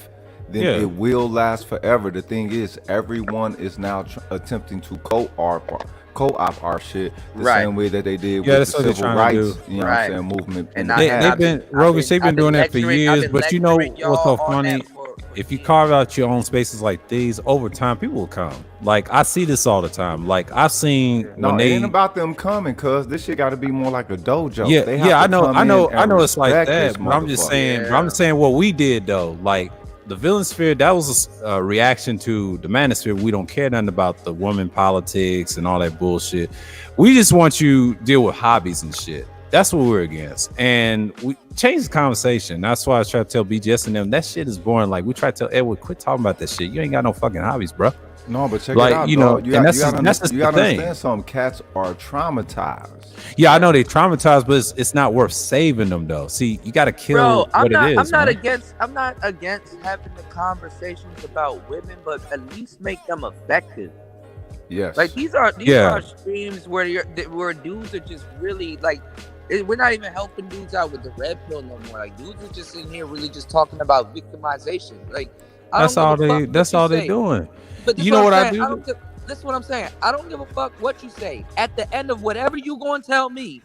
then Yeah. it will last forever. The thing is, everyone is now attempting to co-op our shit the Right. same way that they did Yeah, with that's the what they're civil trying to rights, do. you know Right. what I'm saying, movement. And in I- the and They've past. been Rogus, they've been doing that for years, been but you know lecturing what's so y'all on funny? that for If you years. carve out your own spaces like these, over time, people will come. Like I see this all the time. Like I've seen No, when it they ain't about them coming, cuz this shit got to be more like a dojo. yeah, They have yeah, to I know, come I know, in and I know it's like respect that. this But I'm just motherfucker. saying, but I'm just saying what we did though. Like the villain sphere, that was a reaction to the manosphere. We don't care nothing about the woman politics and all that bullshit. We just want you to deal with hobbies and shit. That's what we're against. And we change the conversation. That's why I try to tell BGS and them that shit is boring. Like we try to tell Edward, quit talking about that shit. You ain't got no fucking hobbies, bro. No, but check Like, it out, you know, dog. and that's just you the gotta thing. understand some cats are traumatized. Yeah, I know they traumatized, but it's not worth saving them though. See, you got to kill Bro, what I'm not. it is. I'm not man. against. I'm not against having the conversations about women, but at least make them effective. Yes. Like these are Yeah. streams where where dudes are just really like. We're not even helping dudes out with the red pill no more. Like dudes are just in here really just talking about victimization. Like I That's don't all give a fuck they. what That's you all say. they doing. But this You know what I I'm saying. do? don't give- This is what I'm saying. I don't give a fuck what you say. At the end of whatever you gonna tell me,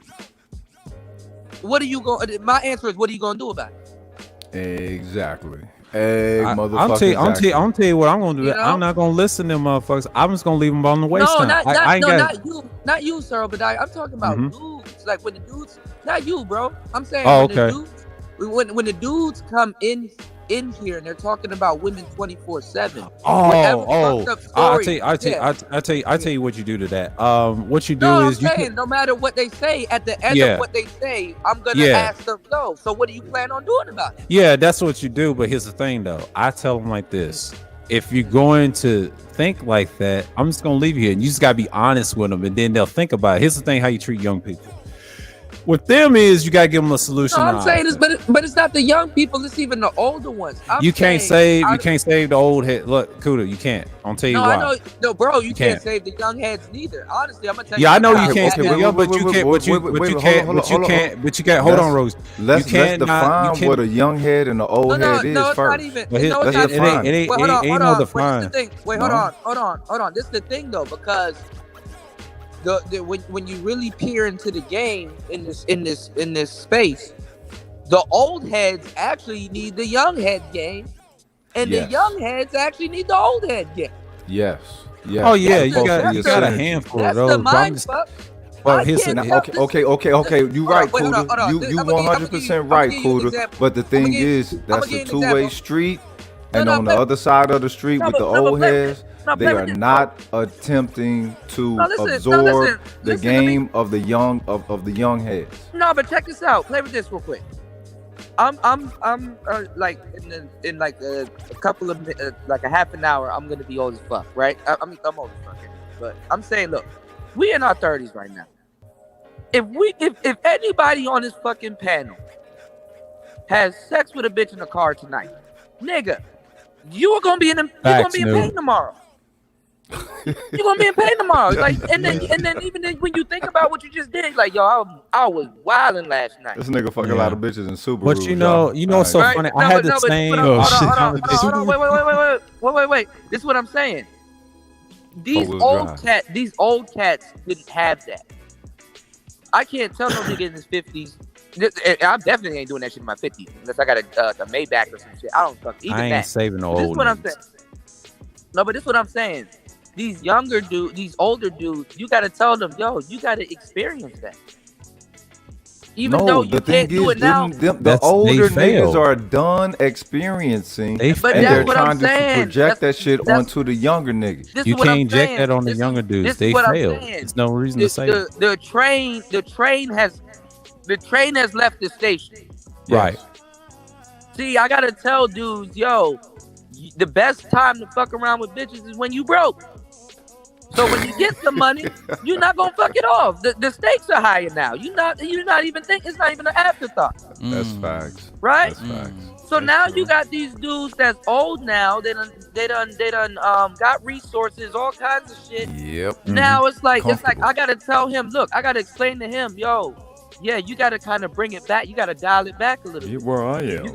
what are you going? My answer is, what are you gonna do about it? Exactly. I'm Motherfucker. tell you what I'm gonna do. You know? I'm not gonna listen to them motherfuckers. I'm just gonna leave them on the waste No, time. I ain't got. not you, sir. But I'm talking about Mhm. dudes. Like when the dudes, not you, bro. I'm saying Oh, when the okay. dudes, when the dudes come in here and they're talking about women 24/7. Oh, I'll tell Yeah. you what you do to that. What you do No, I'm is you saying no matter what they say, at the end Yeah. of what they say, I'm gonna Yeah. ask them no. So what do you plan on doing about it? Yeah, that's what you do. But here's the thing, though. I tell them like this: if you're going to think like that, I'm just gonna leave you here, and you just gotta be honest with them, and then they'll think about it. Here's the thing: how you treat young people. With them is you gotta give them a solution. No, I'm out. saying this, but it's not the young people. It's even the older ones. You can't save the old head. Look, Kuda, you can't. I'll tell you No, why. I know. No, bro, you can't can't. save the young heads neither. Honestly, I'm gonna tell you. Yeah, I know right you now. can't. But you can't. Hold on, Rose. Let's can't define what a young head and an old head is No, it's first. not even. But No, it's let's not define even. it. Wait, hold on, hold no on. Wait, define. this is the thing. Wait, No. hold on. This is the thing though, because when you really peer into the game in this space, the old heads actually need the young head game, and Yes. the young heads actually need the old head game. Yes. Yes. Oh yeah, That's you supposed got to be you got a synergy. handful of That's those. the But I'm mind just- fuck. Well, I here's can't the Now, help okay. You right, wait, hold on, Kuda. hold on. You I'ma give you- 100% I'ma right, give you an Kuda. example. But the I'ma thing give- is, I'ma that's give you a an two-way example. street. No, And no, on the but- other side of the street No, with the but- no, old but play- heads, no, they play are with this, not attempting to No, listen, no, absorb listen, the listen to me. game of the young of the young heads. No, but check this out. Play with this real quick. I'm like in like a couple of like a half an hour. I'm gonna be old as fuck, right? I'm old as fuck, but I'm saying, look, we in our 30s right now. If anybody on this fucking panel has sex with a bitch in the car tonight, nigga, you are gonna be in Facts, pain dude. tomorrow. You're gonna be in pain tomorrow. Like, and then even then, when you think about what you just did, like, yo, I was wilding last night. This nigga fucking a lot of bitches in Subaru. But you know what's so funny? I had the same. Hold on, wait. This is what I'm saying. These Four-wheel old drive. cats didn't have that. I can't tell no nigga in his 50s. I definitely ain't doing that shit in my 50s unless I got a Maybach or some shit. I don't fuck even I ain't that. saving no This is old what I'm niggas. saying. No, but this is what I'm saying. These younger dudes, these older dudes, you gotta tell them, yo, you gotta experience that. Even though you can't do it now. The older niggas are done experiencing, and But they're that's what I'm trying to saying. project that shit onto the younger niggas. You can't inject that on the younger dudes. This They is what I'm failed. saying. There's no reason to say it. The train has left the station. Right. See, I gotta tell dudes, yo, the best time to fuck around with bitches is when you broke. So when you get some money, you're not gonna fuck it off. The stakes are higher now. You're not even think it's not even an afterthought. That's facts. Right? That's facts. So now you got these dudes that's old now. They done got resources, all kinds of shit. Yep. Now it's like I gotta tell him, look, I gotta explain to him, yo, yeah, you gotta kind of bring it back. You gotta dial it back a little bit. Where I am.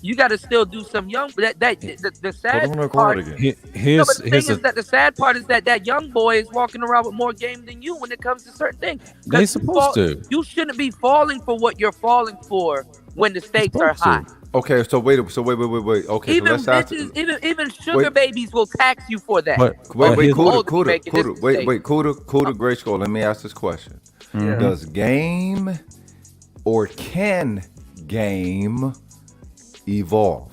You gotta still do some young. The sad Put on the part. card again. No, but the thing is that the sad part is that young boy is walking around with more game than you when it comes to certain things. They supposed to. You shouldn't be falling for what you're falling for when the stakes are high. Okay, so wait. Okay, Even so let's bitches, even sugar babies will tax you for that. Wait, Older Kuda. making this mistake. Kuda, Great Skull. Let me ask this question: Does game or can game evolve?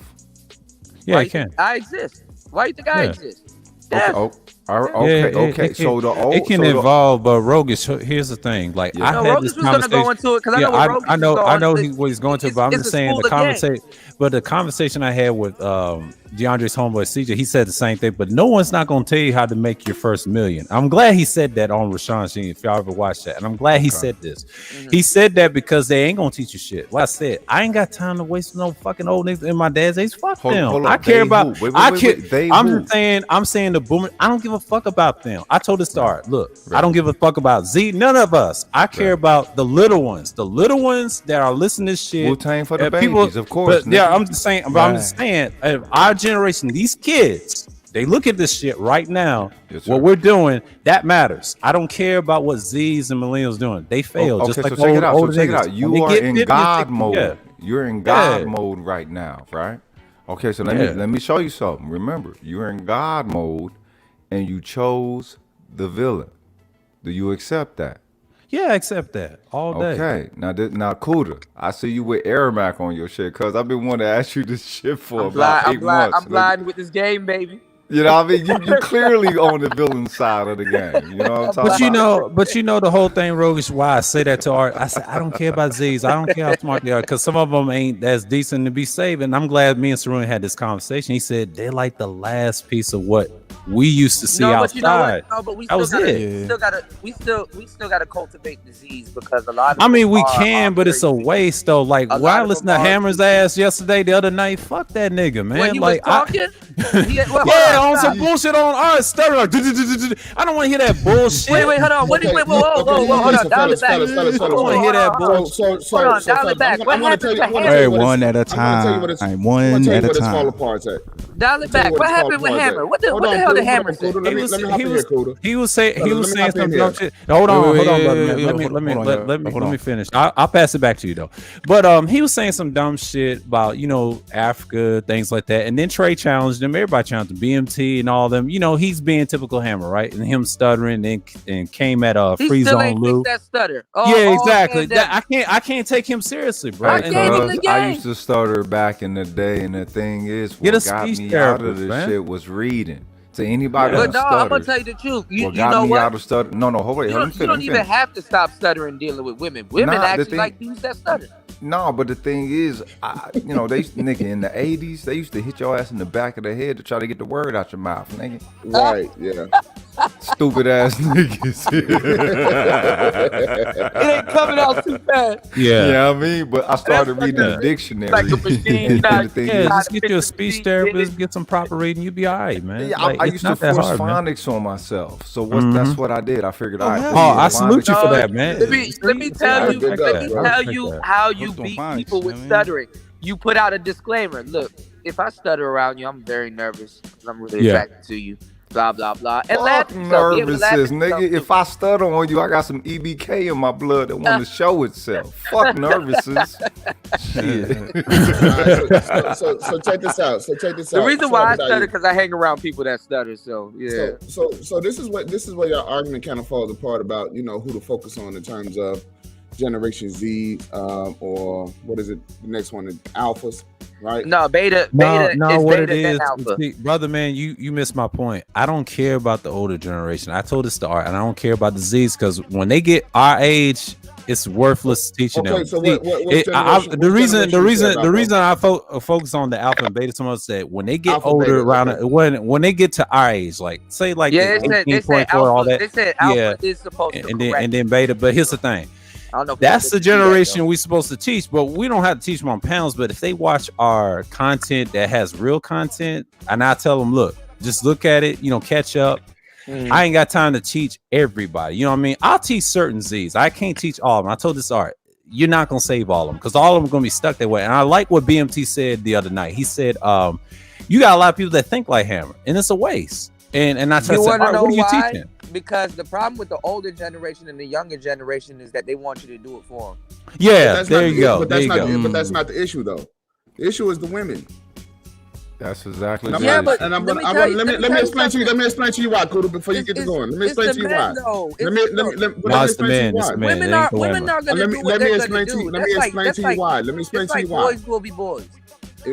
Yeah, it can. I exist. Why do you think I Yeah. exist? Okay. So it can evolve, but Rogish. Here's the thing. Like I No, had Rogish this was gonna conversation. go into it, 'cause I know what Rogish I know. was I going know to. what he's going to. But I'm It's just a saying school the of game. conversation. But the conversation I had with DeAndre's homeboy CJ, he said the same thing. But no one's not going to tell you how to make your first million. I'm glad he said that on Rashawn Sheen. If y'all ever watched that, and I'm glad he said this. He said that because they ain't gonna teach you shit. Like I said, I ain't got time to waste no fucking old niggas in my dad's age. Fuck them. hold on. I care They about. who? Wait, I wait, care. wait. They I'm who? just saying. I'm saying the boomer. I don't give a fuck about them. I told the star, look, I don't give a fuck about Z. None of us. I care about the little ones. The little ones that are listening to shit. Wu-Tang for the people, babies, of course. But, yeah, nigga. I'm just saying. But I'm just saying. Our generation, these kids, they look at this shit right now. What we're doing, that matters. I don't care about what Z's and millennials doing. They fail. Okay, Just like so check it out. older So check it niggas. out. When You they are get in 50, God they- mode. yeah. You're in God Yeah. mode right now, right? Okay, so Yeah. let me show you something. Remember, you're in God mode, and you chose the villain. Do you accept that? Yeah, I accept that all day. Okay, now Kuda, I see you with Airmac on your shit, cause I've been wanting to ask you this shit for about 8 months. I'm blind with this game, baby. You know what I mean? You clearly on the villain side of the game. You know what I'm talking about? But you know the whole thing, Rogish, why I say that to Art. I said, I don't care about Z's. I don't care how smart they are, because some of them ain't as decent to be saved. And I'm glad me and Sarun had this conversation. He said they're like the last piece of what we used to see No, but outside. you know what? No, but we That still was gotta, it. we still gotta cultivate disease because a lot of. I mean, we them can, but it's a waste though. Like, A when lot I of listened them to are- Hammer's ass yesterday, the other night, fuck that nigga, man. When you like, was talking, yeah, on some bullshit on art stuff. Like, I don't want to hear that bullshit. Wait, hold on. Whoa, hold on. Dial it back. I don't want to hear that bullshit. Hold on, dial it back. What happened to Hammer? Hey, one at a time. One at a time. Dial it back. What happened with Hammer? What the hell did Hammer say? He was saying some dumb shit. Hold on, let me finish. I'll pass it back to you though. But he was saying some dumb shit about Africa, things like that. And then Trey challenged him. Everybody challenged him, BMT and all them. He's being typical Hammer, right? And him stuttering and came at He free still zone ain't Lou. fixed that stutter. Yeah, exactly. I can't take him seriously, bro. Hey, cuz, I used to stutter back in the day, and the thing is, Get a what got speech me out of therapist, this man. shit was reading. To anybody But who no, I'm stutters, gonna tell you the truth. You what you got know me what? out of stutter? No, hold on. You don't even have to stop stuttering dealing with women. Women Nah, the actually thing- like dudes that stutter. No, but the thing is, they nigga in the 80s, they used to hit your ass in the back of the head to try to get the word out your mouth, nigga. Right, yeah. Stupid ass niggas. It ain't coming out too fast. Yeah. You know what I mean? But I started reading the dictionary. Like a machine. And the thing is, Just get you a speech therapist, get some proper reading, you'll be all right, man. yeah, Like, I it's used to not that force hard, man. phonics on myself. So that's what I did. I figured, all right. I salute you for that, man. Let me tell you. Let me tell you how you Those don't beat find people you, with man. stuttering. You put out a disclaimer. Look, if I stutter around you, I'm very nervous because I'm really Yeah. attracted to you. blah blah blah. And Fuck laugh at yourself. Be able to laugh at nervousness, yourself, nigga. too. If I stutter on you, I got some EBK in my blood that want to show itself. Fuck nervousness. Shit. So check this out. The reason why I stutter because I hang around people that stutter. So yeah. So this is where your argument kind of falls apart about who to focus on in terms of Generation Z or what is it? The next one is alphas, right? No, beta. No, Is what beta it then is, alpha. see, brother, man, you missed my point. I don't care about the older generation. I told this to Art, and I don't care about the Z's because when they get our age, it's worthless teaching them. So See, the reason I focus on the alpha and beta so much is that when they get Alpha, older, beta, when they get to our age, like say like Yeah, the they 18, said 24, all alpha. that, They said alpha is supposed to and correct. then beta. But here's the thing. I don't know if That's we the did that, generation though. we're supposed to teach, but we don't have to teach them on panels. But if they watch our content that has real content, and I tell them, look, just look at it, catch up. I ain't got time to teach everybody. You know what I mean? I'll teach certain Z's. I can't teach all of them. I told this Art, you're not gonna save all of them because all of them are gonna be stuck that way. And I like what BMT said the other night. He said, you got a lot of people that think like Hammer, and it's a waste. And I said, You want to Art, know what are you why? teaching? Because the problem with the older generation and the younger generation is that they want you to do it for them. Yeah, there you go. But There that's you not. go. But that's not the issue, though. The issue is the women. That's exactly. And Yeah, but let let me tell you me explain to you. something. Let me explain to you why, Kudu, before you get to going. Let me explain to you why. Let me explain to you why. Women are gonna do what they're gonna do. Let me explain to you why. Let me explain to you why. Boys will be boys.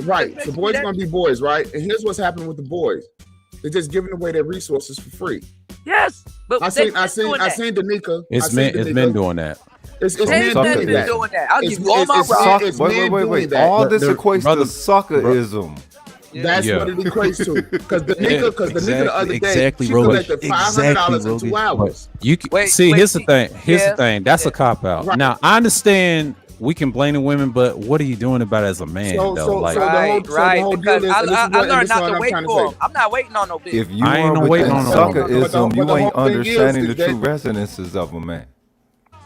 Right. The boys are gonna be boys, right? And here's what's happening with the boys. They're just giving away their resources for free. Yes, but I seen Danica. It's men doing that. It's men doing that. doing that. I'll It's- give you all my it's- props. it's men Wait. doing that. All this equates brother- to suckerism. That's what it equates to. Because the nigga the other day, exactly, she Rogan. collected $500 in Exactly, 2 hours. You can Wait, here's the thing. Here's yeah. the thing. That's a cop out. Right. Now I understand we can blame the women, but what are you doing about it as a man though? Like, Right. deal Because is- I and this is I what- and learned this is not what to I'm wait trying to for say. them. I'm not waiting on no bitch. If you I ain't are no with waiting the on no- suckerism, but you the ain't whole thing understanding is the that- true resonances of a man,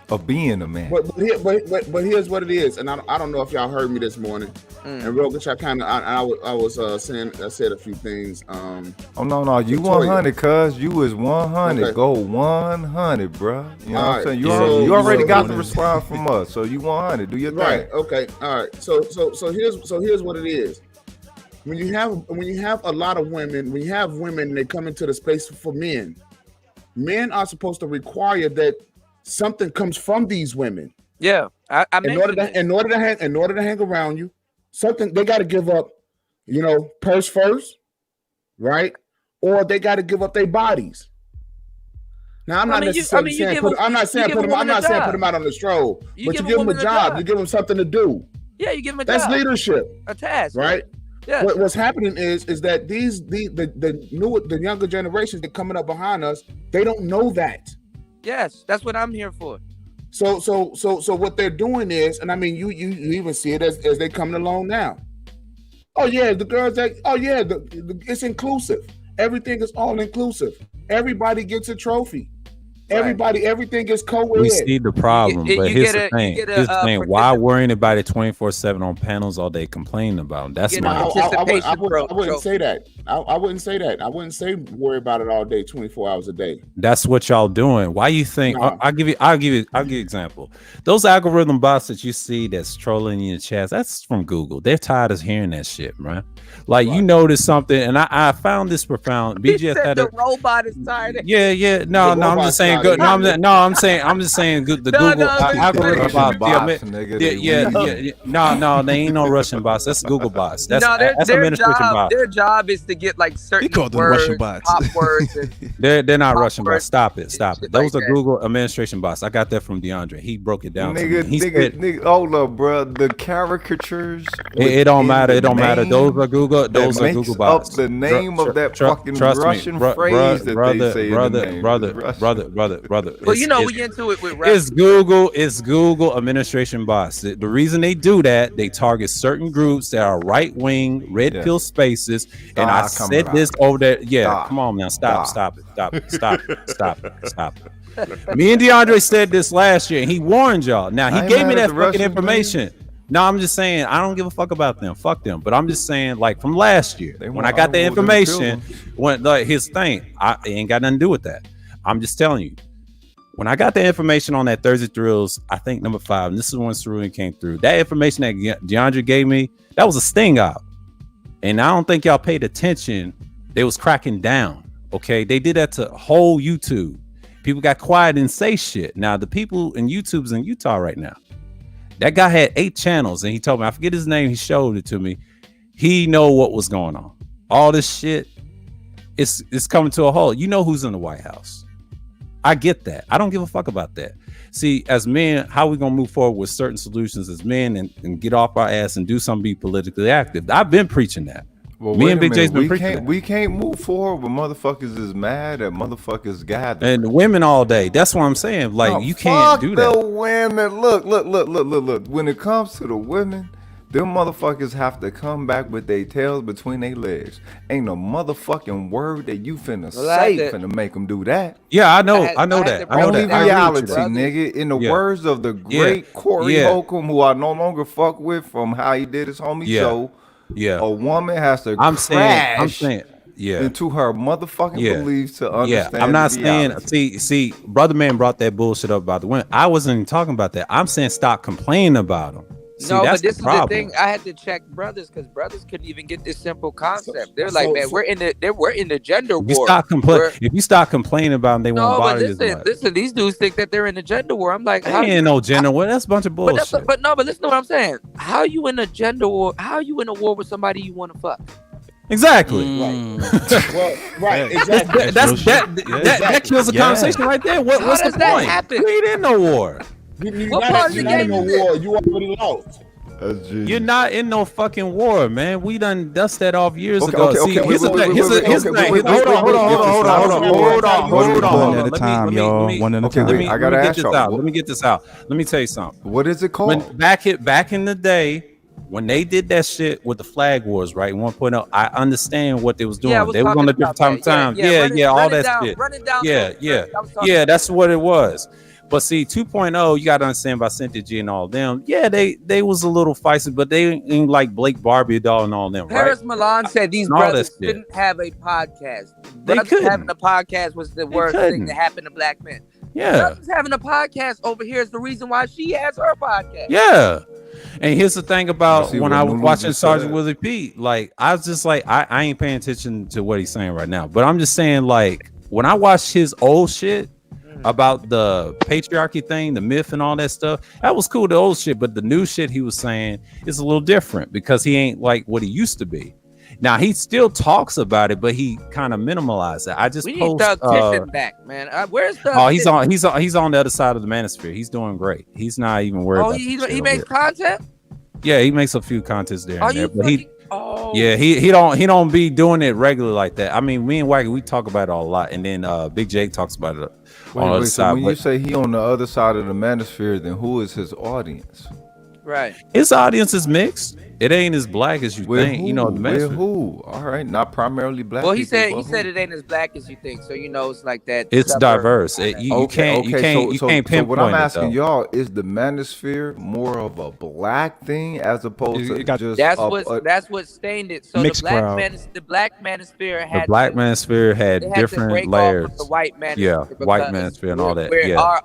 of being a man. But here's what it is, and I don't know if y'all heard me this morning. And real good, I kind of I was saying I said a few things. Oh no, you Victoria. 100, cuz you is 100. Okay. Go 100, bro. You know what I'm Alright, saying? so- You already so- got the response from us, so you 100. Do your thing. Right. Okay. All right. So here's what it is. When you have a lot of women, when you have women, they come into the space for men. Men are supposed to require that something comes from these women. Yeah, I in order to hang around you, something they got to give up. Purse first, right? Or they got to give up their bodies. Now I'm not necessarily saying put them out on the stroll, but you give them a job. You give them something to do. Yeah, you give them a That's job. leadership, A task. right? Yeah. What's happening is that the younger generations that coming up behind us, they don't know that. Yes, that's what I'm here for. So what they're doing is, and I mean, you even see it as they coming along now. Oh yeah, the girls that. Oh yeah, it's inclusive. Everything is all inclusive. Everybody gets a trophy. Everybody, everything is co-ed. we see the problem, but here's the thing. get a, Here's the thing. Why participant. worrying about it 24/7 on panels all day, complaining about them? That's Get my a participation I wouldn't trophy. say that. I wouldn't say that. I wouldn't say worry about it all day, 24 hours a day. That's what y'all doing. Why you think? No. I'll give you an example. Those algorithm bots that you see that's trolling in your chats, that's from Google. They're tired of hearing that shit, man. Like you noticed something, and I found this profound. He BGS said had the a robot is tired. of- yeah. No, I'm robot's just saying not good. it. I'm just saying good. The No, Google no, algorithm Russian bots. bots, nigga, they Yeah. No, they ain't no Russian bots. That's Google bots. That's their administration job. bots. Their job is to get like certain He called them words, Russian bots. pop words. And, They're not Pop Russian words, bots. Stop it. shit Those like are that. Google administration bots. I got that from DeAndre. He broke it down. to me. He said, Nigga, hold up, bro. The caricatures. It don't matter. It don't within matter. the Those are name Google. that Those are makes Google up bots. the name of that fucking trust me, Russian phrase that they say in the name. brother. well, we into it with It's Google administration bots. The reason they do that, they target certain groups that are right wing, red pill spaces. And I said this over there. Yeah, come on now, stop it. Me and DeAndre said this last year, and he warned y'all. Now he gave me that fucking information. No, I'm just saying I don't give a fuck about them. Fuck them. But I'm just saying, like from last year, when I got the information, when like his thing, it ain't got nothing to do with that. I'm just telling you. When I got the information on that Thursday Thrills, I think number 5, and this is when Cerulean came through. That information that DeAndre gave me, that was a sting out. And I don't think y'all paid attention. They was cracking down. Okay. They did that to whole YouTube. People got quiet and say shit. Now the people in YouTube's in Utah right now. That guy had 8 channels and he told me, I forget his name. He showed it to me. He know what was going on. All this shit, it's coming to a halt. You know who's in the White House. I get that. I don't give a fuck about that. See, as men, how we gonna move forward with certain solutions as men and get off our ass and do something, be politically active. I've been preaching that. Well, me and Big J's been preaching that. We can't move forward when motherfuckers is mad at motherfuckers gather. And the women all day. That's what I'm saying. Like, no, you can't do that. The women. Look. When it comes to the women, them motherfuckers have to come back with their tails between their legs. Ain't no motherfucking word that you finna say finna make them do that. Yeah, I know that. I know that. Reality, nigga. In the words of the great Corey Holcomb, who I no longer fuck with from how he did his homie show. Yeah, a woman has to I'm saying into her motherfucking beliefs to understand. Yeah, I'm not saying. See, brother man brought that bullshit up about the women. I wasn't even talking about that. I'm saying stop complaining about them. See, no, but this is the thing. I had to check brothers because brothers couldn't even get this simple concept. They're like, man, we're in the gender war. If you stop complaining about them, they won't bother you. Listen, these dudes think that they're in a gender war. I'm like, how ain't no gender war. That's a bunch of bullshit. But listen to what I'm saying. How you in a gender war? How are you in a war with somebody you want to fuck? Exactly. Right. Exactly. That kills the conversation right there. What's the point? Happen? We ain't in no war. What part of the game is war? You already lost. You're not in no fucking war, man. We done dust that off years ago. See, here's the thing. Hold on. One at a time, y'all. One at a time. I gotta ask y'all. Let me get this out. Let me tell you something. What is it called? Back in the day, when they did that shit with the flag wars, right? 1.0, I understand what they was doing. They was on a different time. Yeah, all that shit. Yeah, that's what it was. But see, 2.0, you got to understand about Cynthia G and all of them. Yeah, they was a little feisty, but they ain't like Blake Barbie doll and all of them, right? Paris Milan said these brothers couldn't have a podcast. Brothers having a podcast was the worst thing that happened to black men. Yeah. Brothers having a podcast over here is the reason why she has her podcast. Yeah. And here's the thing about when I was watching Sergeant Willie Pete, like, I was just like, I ain't paying attention to what he's saying right now. But I'm just saying, like, when I watched his old shit, about the patriarchy thing, the myth and all that stuff, that was cool, the old shit, but the new shit he was saying is a little different because he ain't like what he used to be. Now he still talks about it, but he kind of minimalized it. I just we need Doug Tishon back, man. Where's Doug? Oh, he's on the other side of the manosphere. He's doing great. He's not even worried. Oh, he makes content. Yeah, he makes a few contents there and there, but he don't be doing it regularly like that. I mean, me and Wacky, we talk about it a lot, and then Big Jake talks about it on the other side. So when you say he on the other side of the manosphere, then who is his audience? Right. His audience is mixed. It ain't as black as you think. Who? You know, the with who? All right, not primarily black. Well, he said it ain't as black as you think. So you know, it's like that. It's diverse. You can't pinpoint. So what I'm asking y'all is the manosphere more of a black thing as opposed to just that's what stained it. So the black manosphere had different layers. The white manosphere, white manosphere and all that.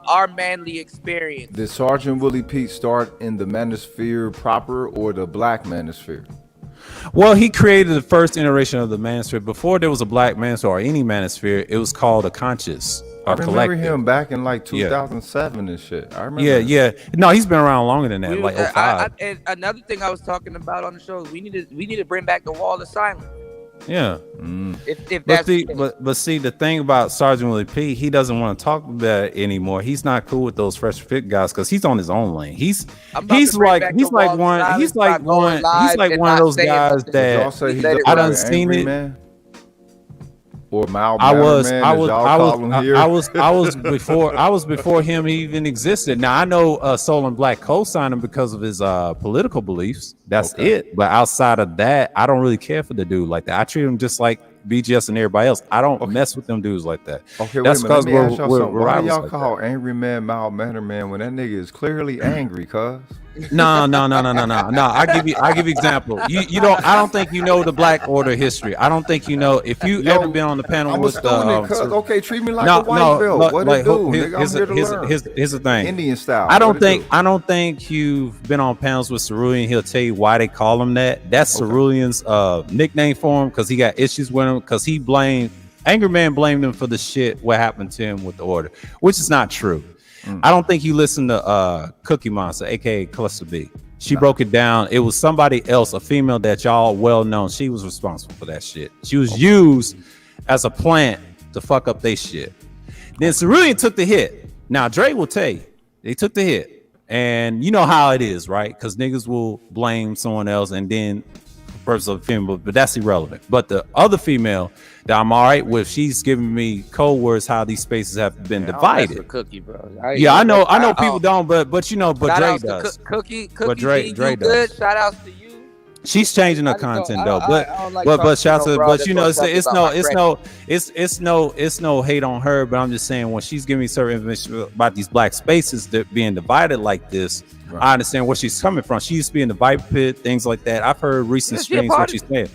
Our manly experience. Did Sergeant Willie Pete start in the manosphere proper or the black manosphere? Well, he created the first iteration of the manosphere. Before there was a black manosphere or any manosphere, it was called a conscious. I remember him back in like 2007 and shit. I remember. Yeah. No, he's been around longer than that, like 05. And another thing I was talking about on the show is we need to bring back the wall of silence. Yeah. If that's but see, the thing about Sergeant Willie P, he doesn't want to talk about it anymore. He's not cool with those Fresh Fit guys because he's on his own lane. He's like one of those guys that I done seen it. Man? Or Mal I was before him even existed. Now I know Soul and Black co-signed him because of his political beliefs. That's it. But outside of that, I don't really care for the dude like that. I treat him just like BGS and everybody else. I don't mess with them dudes like that. Okay, that's because why y'all call Angry Man Mal Manor Man when that nigga is clearly angry, cuz? No. I give you example. You don't. I don't think you know the Black Order history. I don't think you know if you ever been on the panel I'm a with student, cuz. Okay, treat me like a white belt. What it do? Nigga, I'm here to learn. Here's the thing. Indian style. I don't think you've been on panels with Cerulean. He'll tell you why they call him that. That's Cerulean's nickname for him because he got issues with him because he blamed Angry Man blamed him for the shit what happened to him with the Order, which is not true. I don't think you listened to Cookie Monster, aka Cluster B. She broke it down. It was somebody else, a female that y'all well known. She was responsible for that shit. She was used as a plant to fuck up they shit. Then Cerulean took the hit. Now Dre will tell you they took the hit, and you know how it is, right? Because niggas will blame someone else, and then purpose of the female, but that's irrelevant. But the other female that I'm all right with, she's giving me code words how these spaces have been divided. Cookie, bro. I know people don't, but you know, but Dre does. Cookie, but Dre does. Good. Shout outs to you. She's changing her content though, but shout out to, but you know, it's no hate on her, but I'm just saying when she's giving me certain information about these black spaces that being divided like this, I understand where she's coming from. She used to be in the Viper Pit, things like that. I've heard recent streams what she's saying.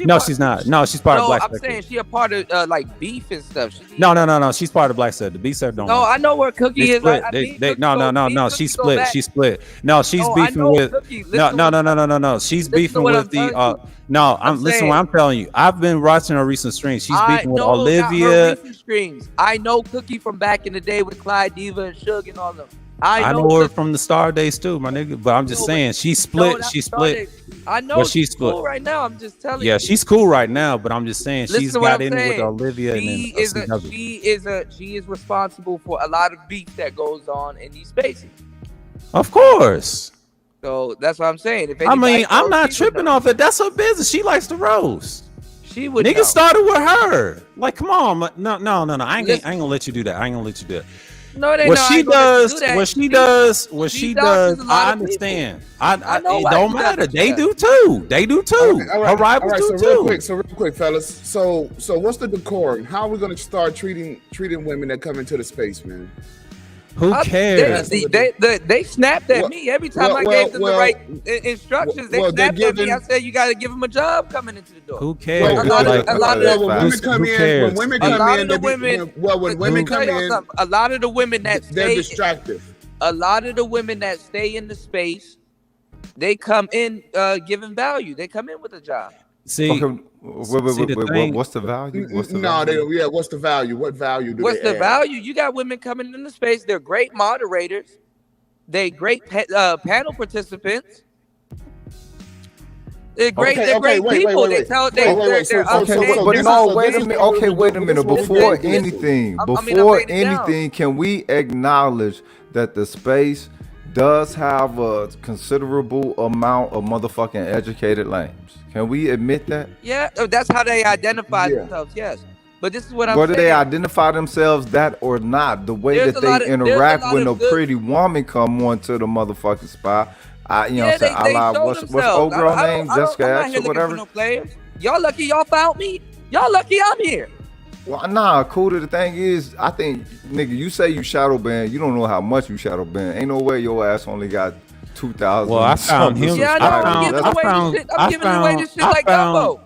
No, she's not. No, she's part of Black Sector. I'm saying she a part of like beef and stuff. No. She's part of Black Sector. The B Sector don't. No, I know where Cookie is. No. She split. She split. No, she's beefing with. No. She's beefing with the. No, I'm listening. What I'm telling you, I've been watching her recent streams. She's beefing with Olivia. I know Cookie from back in the day with Clyde Diva and Suge and all them. I know her from the Star Days too, my nigga. But I'm just saying, she split. She split. I know she's cool right now. I'm just telling you. Yeah, she's cool right now, but I'm just saying she's got in with Olivia. She is responsible for a lot of beef that goes on in these spaces. Of course. So that's what I'm saying. I mean, I'm not tripping off it. That's her business. She likes to roast. She would. Niggas started with her. Like, come on, no. I ain't gonna let you do that. I ain't gonna let you do that. No, they what she does, I understand. It don't matter. They do too. Her rivals do too. So real quick, fellas. So what's the decorum? How are we gonna start treating women that come into the space, man? Who cares? They snapped at me every time I gave them the right instructions. They snapped at me. I said you got to give them a job coming into the door. Who cares? A lot of women come in. When women come in, a lot of the women that they're distracted. A lot of the women that stay in the space, they come in giving value. They come in with a job. See, what's the value? What's the value? What value do What's the value? You got women coming in the space. They're great moderators. They great panel participants. They're great. They're great people. They tell. Wait a minute. Before anything, can we acknowledge that the space does have a considerable amount of motherfucking educated lames? Can we admit that? Yeah, that's how they identify themselves. Yes, but this is what I'm saying. Whether they identify themselves that or not, the way that they interact when a pretty woman come onto the motherfucking spot, what's old girl name? Jessica X or whatever. Y'all lucky y'all found me. Y'all lucky I'm here. Well, nah, Kuda. The thing is, I think, nigga, you say you shadow ban. You don't know how much you shadow ban. Ain't no way your ass only got 2,000. Well, I found him. Yeah, I'm giving away this shit like gumbo.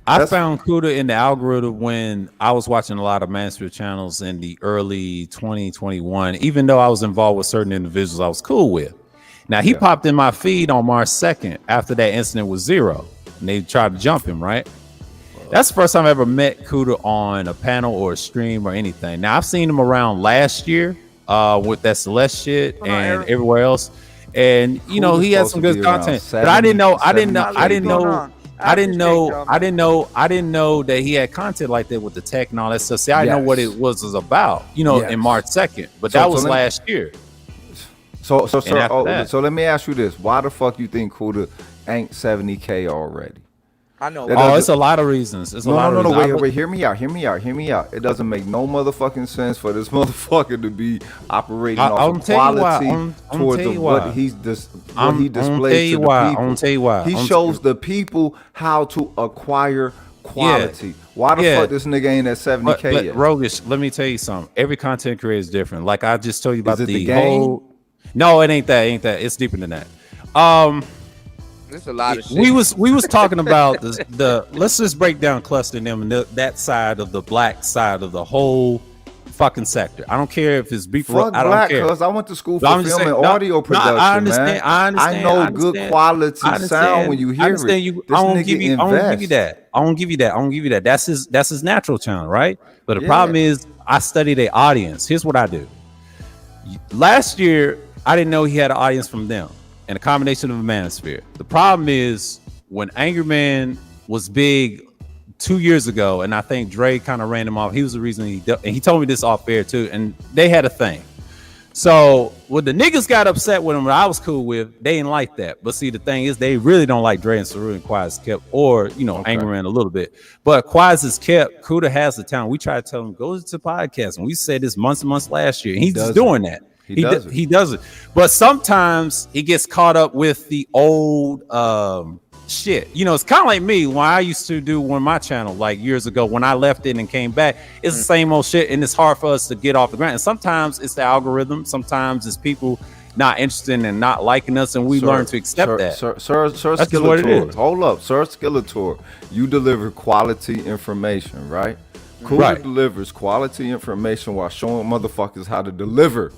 I found Kuda in the algorithm when I was watching a lot of Mansfield channels in the early 2021. Even though I was involved with certain individuals I was cool with. Now, he popped in my feed on March 2nd after that incident with Zero. And they tried to jump him, right? That's the first time I ever met Kuda on a panel or a stream or anything. Now, I've seen him around last year with that Celeste shit and everywhere else. And you know, he had some good content, but I didn't know that he had content like that with the tech and all that stuff. See, I know what it was about, you know, in March 2nd, but that was last year. So let me ask you this: why the fuck you think Kuda ain't 70K already? I know. It's a lot of reasons. Wait, hear me out. It doesn't make no motherfucking sense for this motherfucker to be operating off of quality towards what he displays to the people. I'm gonna tell you why. He shows the people how to acquire quality. Why the fuck this nigga ain't at 70K yet? Roguish, let me tell you something. Every content creator is different. Like I just told you about the whole. No, it ain't that. It's deeper than that. There's a lot of shit. We was talking about the let's just break down cluster them and that side of the black side of the whole fucking sector. I don't care if it's Fuck I don't black, care. cuz I went to school for I'm just film and saying, audio production, I understand. man. I understand. I know I good understand. quality I understand. sound when you I hear understand it. you. This I won't nigga give you. I won't give you that. I won't give you that. I won't give you that. That's his natural channel, right? But the Yeah. problem is, I study their audience. Here's what I do. Last year, I didn't know he had an audience from them and a combination of a manosphere. The problem is when Angry Man was big 2 years ago, and I think Dre kind of ran him off. He was the reason and he told me this off air too. And they had a thing. So when the niggas got upset with him, what I was cool with, they didn't like that. But see, the thing is, they really don't like Dre and Saru and Quiet as Kept, or Angry Man a little bit. But Quiet as Kept, Kuda has the talent. We try to tell him go to podcast, and we said this months and months last year, and he's just doing that. He does it. But sometimes he gets caught up with the old shit. It's kind of like me when I used to do on my channel like years ago when I left it and came back. It's the same old shit, and it's hard for us to get off the ground. And sometimes it's the algorithm. Sometimes it's people not interested and not liking us, and we learn to accept that. Sir That's just what it Skeletor. is. Hold up, Sir Skeletor. You deliver quality information, right? Kuda Right. delivers quality information while showing motherfuckers how to deliver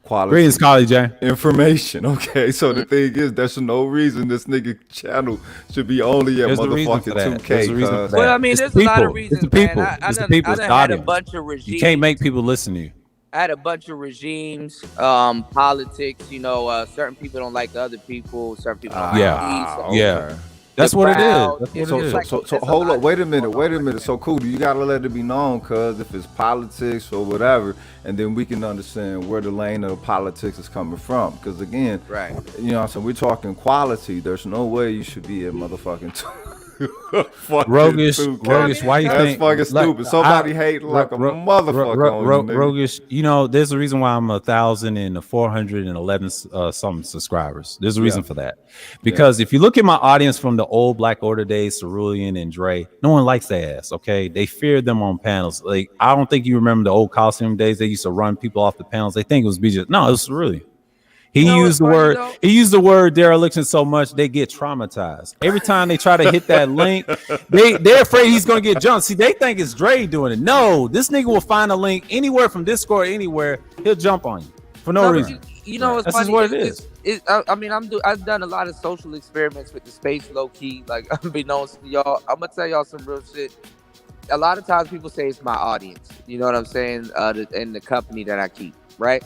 quality Greetings, Collie J. information. Okay, so the thing is, there's no reason this nigga channel should be only at There's a reason for motherfucking that. 2K. There's a reason for cuz. that. Well, I mean, It's there's the a lot of people. reasons, It's the people. man. It's the I people. done It's the had a audience. bunch of regimes. You can't make people listen to you. I had a bunch of regimes, politics. Certain people don't like other people. Certain people don't like me. Yeah. That's what it is. That's what it is. So hold up, wait a minute. So cool, you gotta let it be known, cuz if it's politics or whatever, and then we can understand where the lane of politics is coming from. Because again, right, so we're talking quality. There's no way you should be a motherfucking Roguish, 2K. why you That's think fucking stupid? Somebody hating like a motherfucker on you, nigga. Roguish, there's a reason why I'm 1,411 some subscribers. There's a reason for that. Because if you look at my audience from the old Black Order days, Cerulean and Dre, no one likes their ass, okay? They fear them on panels. Like, I don't think you remember the old Coliseum days. They used to run people off the panels. They think it was BJ. No, it was Cerulean. He used the word dereliction so much they get traumatized. Every time they try to hit that link, they're afraid he's gonna get jumped. See, they think it's Dre doing it. No, this nigga will find a link anywhere from Discord, anywhere. He'll jump on you for no reason. You know what's That's funny? just what it is. I've done a lot of social experiments with the space, low key. Like, unbeknownst to y'all, I'm gonna tell y'all some real shit. A lot of times people say it's my audience. You know what I'm saying? And the company that I keep, right?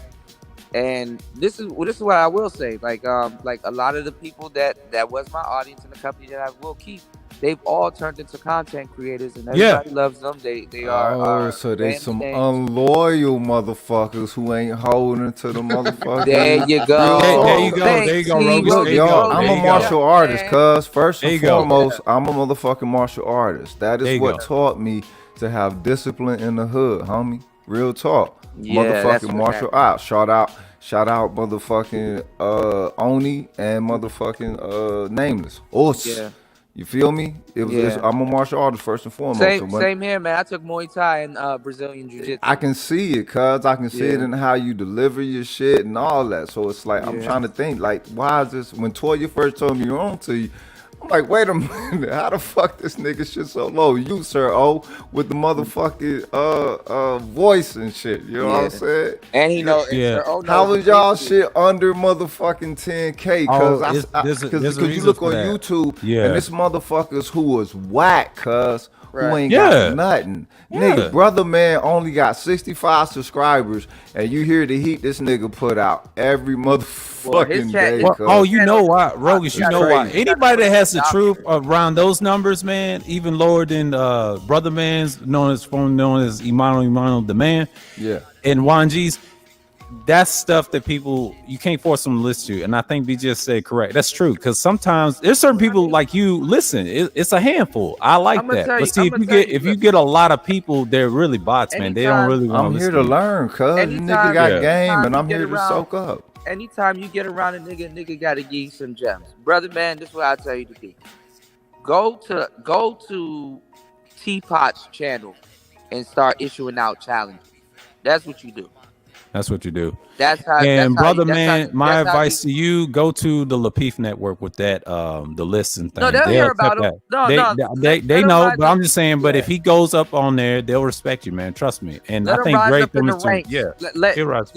And this is what I will say. Like a lot of the people that was my audience in the company that I will keep, they've all turned into content creators, and everybody loves them. They are. So they some unloyal motherfuckers who ain't holding to the motherfucker. There you go. There you go, Roguish. I'm a martial artist, cuz first and There you go. foremost, I'm a motherfucking martial artist. That There is you what go. taught me to have discipline in the hood, homie. Real talk. Yeah, that's Motherfucking what martial arts. Shout out motherfucking Oni and motherfucking Nameless. Yeah. You feel me? I'm a martial artist first and foremost. Same here, man. I took Muay Thai and Brazilian Jiu-Jitsu. I can see it, cuz I can see it in how you deliver your shit and all that. So it's like, I'm trying to think, like, why is this? When Toya first told me you're on to you, I'm like, wait a minute, how the fuck this nigga shit so low? You, Sir O, with the motherfucking voice and shit. You know what I'm saying? And he know. Yeah. How was y'all shit under motherfucking 10K? Because you look on YouTube and this motherfuckers who was whack, cuz who ain't got nothing. Nigga, Brother Man only got 65 subscribers, and you hear the heat this nigga put out every motherfucking day. You know why, Roguish? You know why? Anybody that has the truth around those numbers, man, even lower than Brother Man's, known as Imano the Man, and Juan G's. That's stuff that people, you can't force them to listen to. And I think B just said correct. That's true. Because sometimes there's certain people like you listen. It's a handful. I like that. But see, if you get a lot of people, they're really bots, man. They don't really want to listen. I'm here to learn, cuz. Nigga got game, and I'm here to soak up. Anytime you get around a nigga gotta give you some gems. Brother Man, this is what I tell you to do. Go to, Teapot's channel and start issuing out challenges. That's what you do. That's what you do. That's how. And That's how brother, you, man, my that's how advice to you: go to the Lapeef Network with that, the lists and things. No, they'll hear about accept him. that. No, They let him know, rise but up. I'm just saying. But if he goes up on there, they'll respect you, man. Trust me. And Let I him think rise Greg up in the Thompson, ranks. yeah, he'll rise.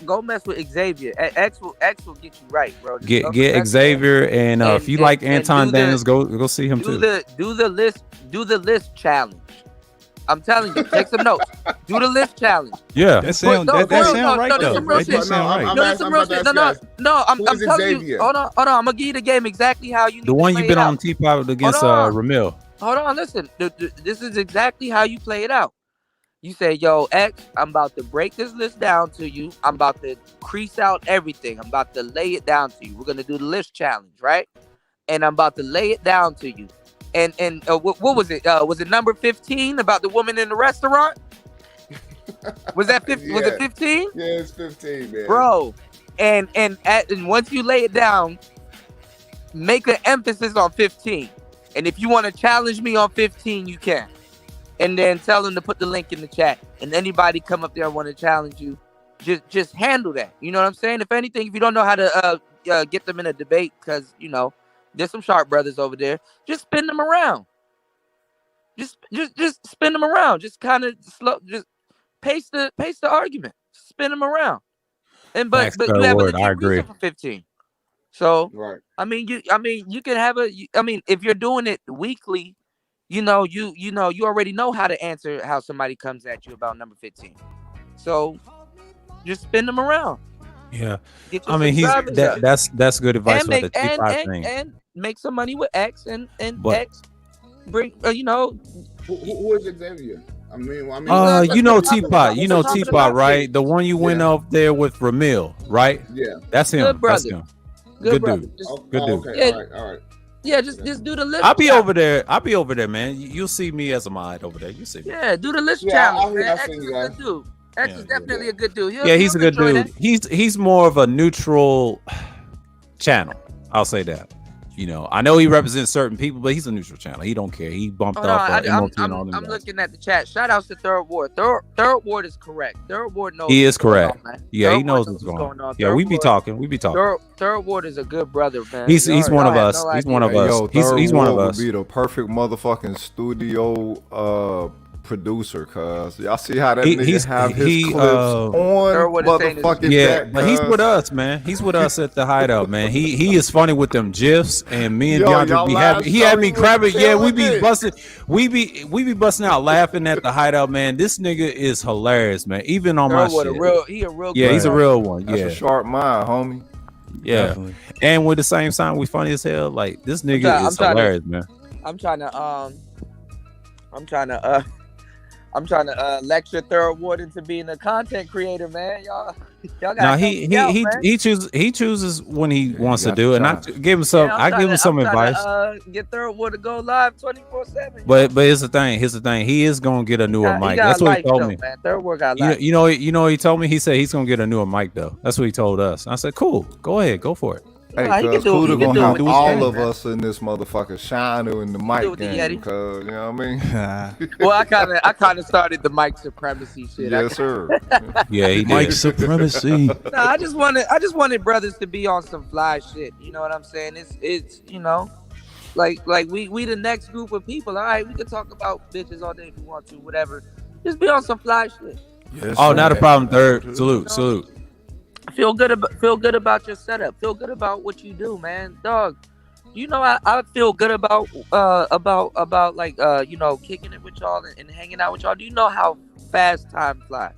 Go mess with Xavier. X will get you right, bro. Just go Get mess with Xavier, and if you like and Anton do the- Daniels, go see him do too. the list challenge. I'm telling you, take some notes. Do the list challenge. Yeah, that sound right though. That do sound right. No, that's some real shit. No, I'm telling you. Hold on. I'm gonna give you the game exactly how you need The one to you've play been it on out. Teapot against Hold on. Ramil. Hold on, listen. This is exactly how you play it out. You say, yo, X, I'm about to break this list down to you. I'm about to crease out everything. I'm about to lay it down to you. We're gonna do the list challenge, right? And I'm about to lay it down to you. And what was it? Was it number 15 about the woman in the restaurant? Was that 15? Was it 15? Yeah, it's 15, man. Bro, and once you lay it down, make an emphasis on 15. And if you want to challenge me on 15, you can. And then tell them to put the link in the chat. And anybody come up there and want to challenge you, just handle that. You know what I'm saying? If anything, if you don't know how to get them in a debate, because there's some sharp brothers over there, just spin them around. Just spin them around. Just kind of slow. Just pace the argument. Spin them around. And but you have a legit reason for 15. So right. I mean you can have if you're doing it weekly, you already know how to answer how somebody comes at you about number 15. So just spin them around. Yeah, Get your I mean subscribers up. that's good advice and for make the T5 thing. and make some money with X and But- X bring Who is Xavier? I mean, you know Teapot, Teapot, Teapot, right? The one you went up there with Ramil, right? Yeah, that's him. Good brother. That's him. Good Good dude. brother. Just- Good dude. Okay, Yeah. all right. Yeah, just do the list. I'll be challenge. over there, man. You'll see me as a mod over there. You see me. Yeah, do the list Yeah, challenge, man. I'll X see is you a guys. good dude. X is definitely a good dude. Yeah, he's a good enjoy dude. that. He's more of a neutral channel. I'll say that. I know he represents certain people, but he's a neutral channel. He don't care. He bumped Hold off on, MOT and all I'm them guys. looking at the chat. Shout outs to Third Ward. Third Ward is correct. Third Ward knows. He what's is correct. going on, man. Yeah, Third he knows Ward what's going on. on. Yeah, Third we be Ward- talking. We be talking. Third Ward is a good brother, man. He's Y'all- one of y'all have us. no He's idea. one of us. Yo, He's Third one of Ward us. would be the perfect motherfucking studio producer, cuz y'all see how that nigga have his clips on motherfucking yeah, that, but he's cuz. with us, man. He's with us at the hideout, man. He is funny with them gifs, and me and Yo, DeAndre y'all be last having. He had show me he was crabbing. Yeah, we killing be it. busting. We be busting out laughing at the hideout, man. This nigga is hilarious, man. Even on my Third Ward, shit. he a real. Yeah, good he's a brother. real one. That's Yeah, a sharp mind, homie. yeah. Definitely. And with the same time, we funny as hell. Like this nigga is hilarious, man. I'm trying to lecture Third Ward into being a content creator, man. Y'all got. No, he chooses when he wants to got do the it. And I time. give him some. I give him some advice. Get Third Ward to go live 24/7. But here's the thing. He is gonna get a newer mic. That's what he told me. Man. Third Ward got You, live. you know what he told me? He said he's gonna get a newer mic though. That's what he told us. I said, cool, go ahead, go for it. Hey, Nah, he cuz can do it. Kuda He can gonna do have it. Do his all thing, of man. us in this motherfucker shining in the do mic it with the game, Yeti. cuz you know what I mean? Well, I kind of started the mic supremacy shit. Yes, sir. Yeah, he Mike did. supremacy. Nah, I just wanted brothers to be on some fly shit. You know what I'm saying? It's like we the next group of people. All right, we can talk about bitches all day if we want to, whatever. Just be on some fly shit. Yes, Oh, sir. not a problem. Third, salute. Feel good about your setup. Feel good about what you do, man. Dog. I feel good about like kicking it with y'all and hanging out with y'all. Do you know how fast time flies?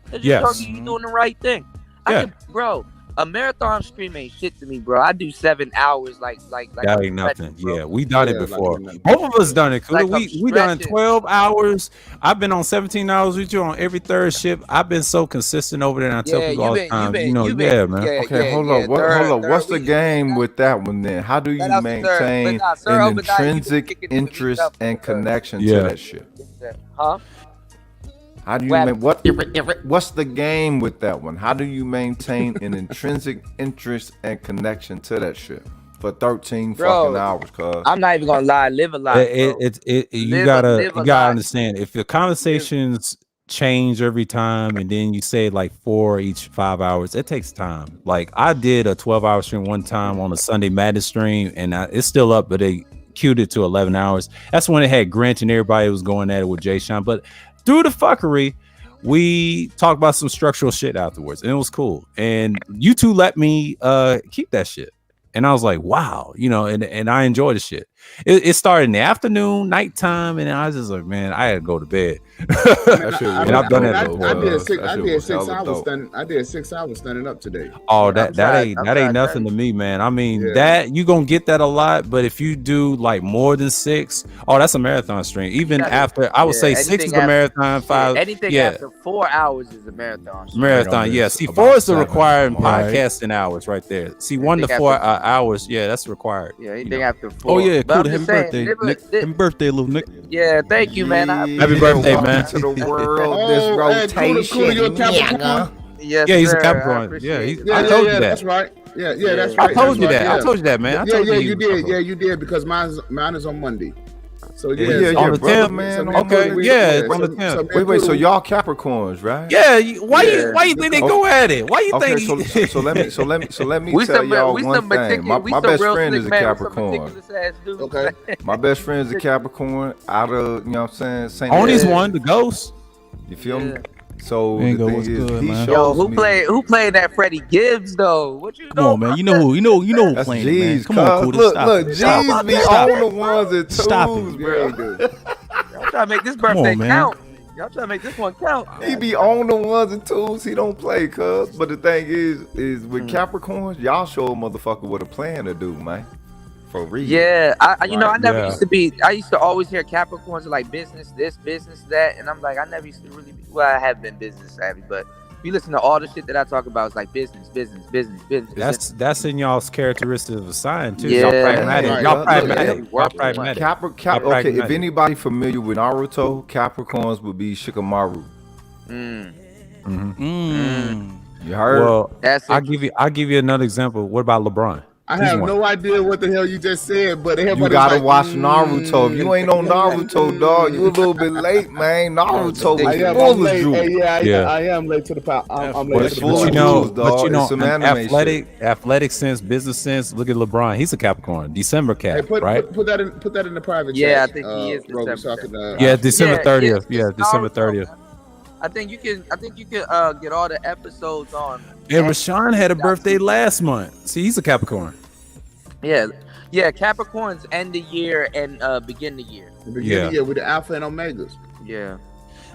It just Yes. shows you doing the right thing. Yeah. Bro, a marathon stream ain't shit to me, bro. I do 7 hours like That I'm ain't nothing. stretching, bro. Yeah, we done it Yeah, like before. nothing. Both of us done it. Kuda. Like I'm we done stretching. 12 hours. I've been on 17 hours with you on every third shift. I've been so consistent over there, and I tell Yeah, people all the you time. been, man. Okay, hold up. What's the game with that one then? How do you Shout out to Third. maintain But nah, Sir an Obadiah, you been intrinsic kicking it with me interest stuff, and Third. connection Yeah. to that shit? Huh? How do you what's the game with that one? How do you maintain an intrinsic interest and connection to that shit for 13 Bro, fucking hours, cuz? I'm not even gonna lie. Live a lie. You Live gotta a lie. understand if the conversations change every time, and then you say like 4 each 5 hours. It takes time. Like I did a 12-hour stream one time on a Sunday Madness stream, and it's still up, but they queued it to 11 hours. That's when it had Grinch and everybody was going at it with Jay Sean. But through the fuckery, we talked about some structural shit afterwards, and it was cool. And you two let me keep that shit. And I was like, wow, you know, and I enjoy the shit. It started in the afternoon, nighttime, and I was just like, man, I had to go to bed. And I've done that before. I did 6 hours standing. I did 6 hours standing up today. Oh, that ain't nothing to me, man. I mean, that you gonna get that a lot, but if you do like more than 6, that's a marathon stream. Even after, I would say 6 is a marathon. 5, anything after 4 hours is a marathon. Marathon, yeah. See, 4 is the required podcasting hours right there. See, 1 to 4 hours, yeah, that's required. Yeah, anything after 4. Oh yeah, cool. Happy birthday, Nick. Happy birthday, little Nick. Yeah, thank you, man. Happy birthday, man. To the world, this rotation. Yes, yeah, he's sir. a Capricorn. Yeah, I told you that. That's right. Yeah, that's right. I told you that. Yeah. I told you that, man. I told you did. Yeah, you did because mine is on Monday. So yeah, on the 10th, man. Okay, yeah, on the 10th. Wait, so y'all Capricorns, right? Yeah, why you think they go at it? Why you think? So let me tell y'all one thing. My best friend is a Capricorn. Okay. My best friend is a Capricorn out of, you know what I'm saying? Only's one, the ghost. You feel me? So the the thing thing is, good, he man. shows Yo, me. who played that Freddie Gibbs though? What you Come on, man. You know who That's playing it, man. G's, Come on, cuz. cool. Look, G's be on the ones and twos, Stop it. bro. Y'all trying to make this birthday man. count. Y'all trying to make this one count. He be on the ones and twos. He don't play, cuz. But the thing is with Capricorns, y'all show a motherfucker what a plan to do, man. For real. Yeah, I never Yeah. used to be. I used to always hear Capricorns are like business this, business that, and I'm like, I never used to really be. Well, I have been business savvy, but if you listen to all the shit that I talk about, it's like business. That's in y'all's characteristics of a sign too. Yeah. Y'all pragmatic. Right. Y'all Pragmatic. pragmatic. Okay, pragmatic. if anybody familiar with Naruto, Capricorns would be Shikamaru. You heard? Well, That's I'll give you another example. What about LeBron? I He's have one. no idea what the hell you just said, but You everybody's gotta like, watch Naruto. If you ain't on Naruto, dog, you a little bit late, man. Naruto I was am full of late. jewels. Hey, I Yeah. am late to the pot. I'm But late it's to the full party. of jewels, dog. It's some anime athletic sense, business sense. Look at LeBron. He's a Capricorn. December Hey, Cap, right? put that in the private chat. Yeah, I think he is Roby, December so I can, Yeah, December Yeah, 30th. yeah, Yeah, it's December Naruto, 30th. I think you can get all the episodes on. And Rashawn had a birthday last month. See, he's a Capricorn. Yeah, Capricorns end the year and begin the year. the beginning of the year with the Alpha and Omegas. Yeah.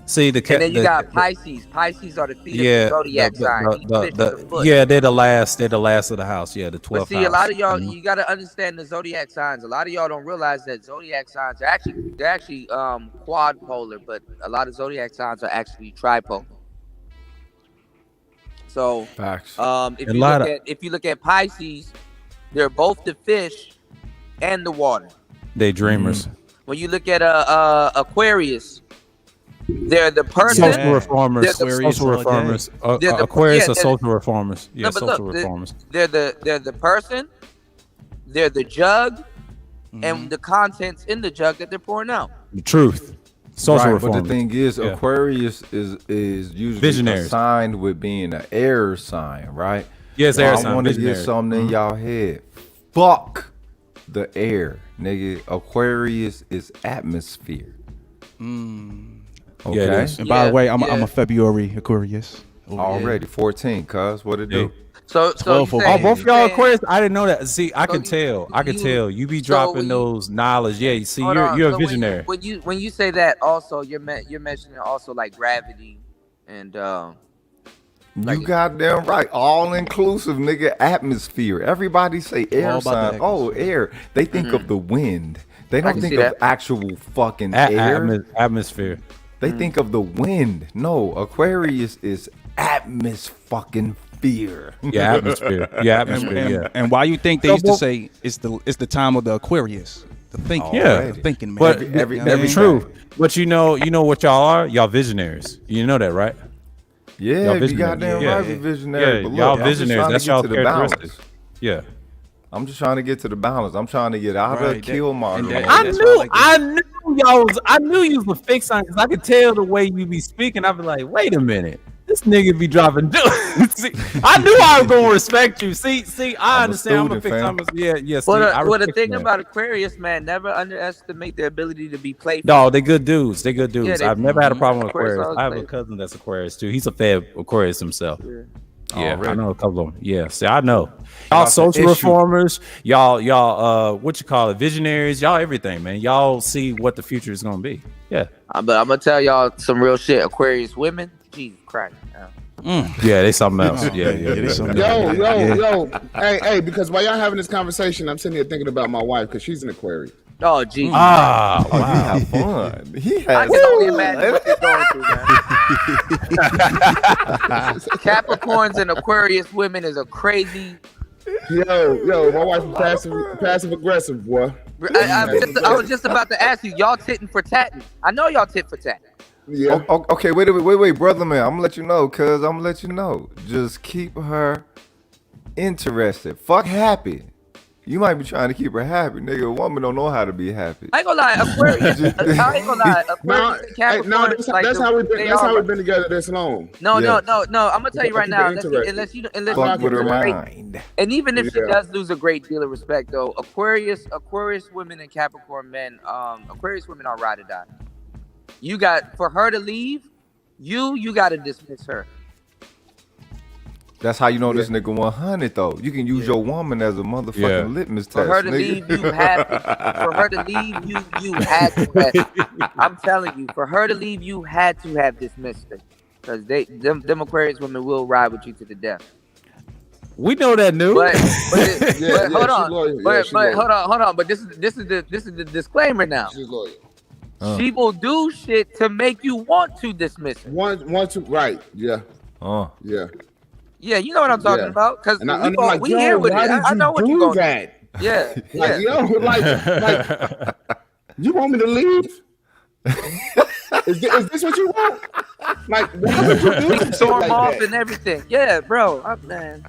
See And then you got Pisces. Pisces are the feet of the zodiac sign. Each fish is a foot. yeah, they're the last of the house. Yeah, the 12th But see, house. a lot of y'all, you got to understand the zodiac signs. A lot of y'all don't realize that zodiac signs are actually quad polar, but a lot of zodiac signs are actually tripolar. So, Facts. if you look at Pisces, they're both the fish and the water. They dreamers. When you look at Aquarius, they're the person. Social reformers. Social reformers. Aquarius are social reformers. Yeah, social reformers. They're the person. They're the jug, and the contents in the jug that they're pouring out. The truth. Social Right, reformers. but the thing is, Yeah. Aquarius is usually Visionaries. assigned with being an air sign, right? Yes, So air I sign, want to get visionary. something in y'all head. Fuck the air, nigga. Aquarius is atmosphere. Okay. Yeah, it is. And by the way, I'm a February Aquarius. Already 14, cuz what it do? So 12 you for saying- both you y'all saying- Aquarius. I didn't know that. See, I So can tell. I can tell. You be dropping those knowledge. Yeah, you see, Hold you're on. a So visionary. When you say that, also you're mentioning also like gravity and You goddamn right. All inclusive, nigga. Atmosphere. Everybody say air All about sign. the Oh, air. They think of the wind. They don't can think see of that. actual fucking air. Atmosphere. They think of the wind. No, Aquarius is atmosphere. Yeah, atmosphere. Yeah, atmosphere. Yeah. And why you think they So, used to well- say it's the time of the Aquarius? The thinking. Yeah. The thinking, man. But every true. But you know what y'all are? Y'all visionaries. You know that, right? Yeah, Y'all you visionaries. goddamn Yeah. right, we visionary. Yeah, But look, y'all I'm just visionaries. trying to That's get y'all to the balance. characteristics. Yeah. I'm just trying to get to the balance. I'm trying to get out Right, of kill and mode. that- I that's why I knew like I knew I knew you was a fix sign because I could tell the way you be speaking. I'd be like, wait a minute. This nigga be dropping dudes. See, I knew I was gonna respect you. See, I understand. I'm a fix sign. Yeah. Well, the thing about Aquarius, man, never underestimate their ability to be playful. No, they good dudes. Yeah, I've never had a problem with Aquarius Aquarius. I have a cousin that's Aquarius too. He's a fed Aquarius himself. Yeah, I know a couple of them. Yeah, see, I know. Y'all social reformers, y'all, what you call it, visionaries, y'all everything, man. Y'all see what the future is gonna be. Yeah. But I'm gonna tell y'all some real shit. Aquarius women, Jesus Christ. Yeah, they something else. Yeah, they something else. Yo. Hey, because while y'all having this conversation, I'm sitting here thinking about my wife because she's an Aquarius. Oh, Jesus. Wow. He have fun. I can only imagine what you're going through, man. Capricorns and Aquarius women is a crazy. Yo, my wife is passive aggressive, boy. I was just about to ask you, y'all titting for tatting. I know y'all tit for tatting. Yeah. Okay, wait, brother man. I'm gonna let you know, cuz I'm gonna let you know. Just keep her interested. Fuck happy. You might be trying to keep her happy, nigga. A woman don't know how to be happy. I ain't gonna lie, Aquarius. I ain't gonna lie, Aquarius and Capricorn. That's how we've been together this long. No. I'm gonna tell you right now. Unless you fuck with her mind. And even if she does lose a great deal of respect, though, Aquarius women and Capricorn men, Aquarius women are ride or die. You got for her to leave, you got to dismiss her. That's how you know this nigga 100 though. You can use your woman as a motherfucking litmus test. For her to leave, you have to. For her to leave, you had to. I'm telling you, for her to leave, you had to have dismissed her, because them Aquarius women will ride with you to the death. We know that, new. But hold on. Hold on. But this is the disclaimer now. She's loyal. She will do shit to make you want to dismiss her. Want to, right? Yeah. Yeah. Yeah, you know what I'm talking about, because we here with it. I know what you're going to do. Yeah. Like, you want me to leave? Is this what you want? Like, why would you do some storm like off that? and everything? Yeah, bro. Man.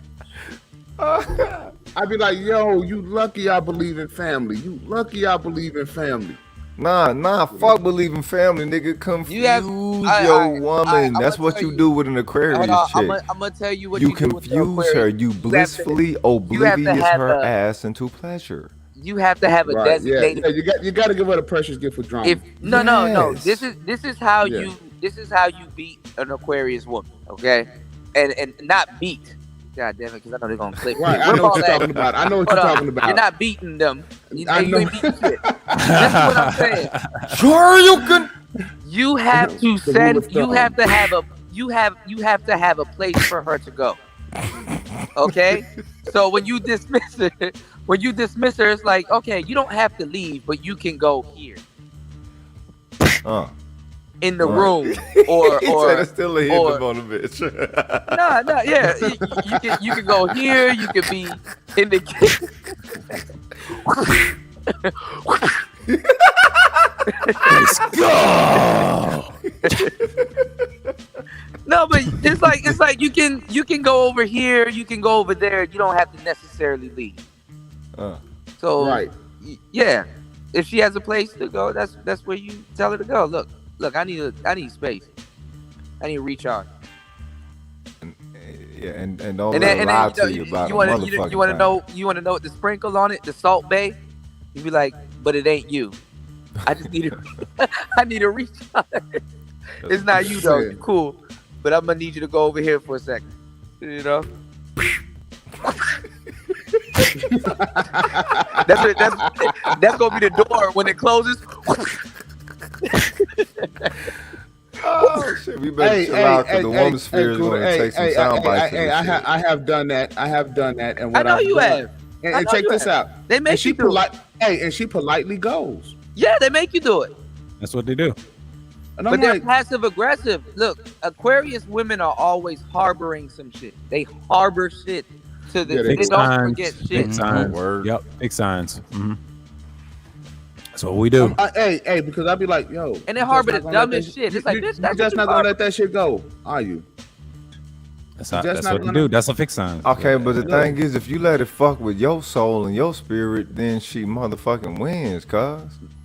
I'd be like, yo, you lucky I believe in family. You lucky I believe in family. Nah, fuck believing family, nigga. Confuse your woman. That's what you do with an Aquarius chick. I'm gonna tell you what you confuse her. You blissfully oblivious her ass into pleasure. You have to have a designated. Yeah, you got to give her the precious gift of drama. No. This is how you beat an Aquarius woman, okay? And not beat. God damn it, because I know they're gonna clip. Right, I know what you're talking about. You're not beating them. You ain't beating shit. That's what I'm saying. Sure, you can. You have to send. You have to have a place for her to go. Okay. So when you dismiss her, it's like, okay, you don't have to leave, but you can go here. In the room, or it's still a hit on a bitch. Yeah, you can go here. You can be in the kitchen. Let's go. No, but it's like you can go over here. You can go over there. You don't have to necessarily leave. So right, yeah. If she has a place to go, that's where you tell her to go. Look, I need space. I need to recharge. Yeah, and don't let her lie to you about you want to know what the sprinkle on it, the Salt Bay. You be like, but it ain't you. I just need I need to recharge. It's not you though. You're cool, but I'm gonna need you to go over here for a second. You know. That's gonna be the door when it closes. Oh shit! We better chill out because the woman spirit is gonna take some sound bites. I have done that. And what I know you have. And check this out. They make you do it. And she politely goes. Yeah, they make you do it. That's what they do. But they're passive aggressive. Look, Aquarius women are always harboring some shit. They harbor shit to the. They don't forget shit. Big signs. Yep, big signs. Mm-hmm. That's what we do. Hey, because I'd be like, yo. And they harbor the dumbest shit. It's like, bitch, you're just not gonna let that shit go, are you? That's what they do. That's a fixed sign. Okay, but the thing is, if you let it fuck with your soul and your spirit, then she motherfucking wins, cuz.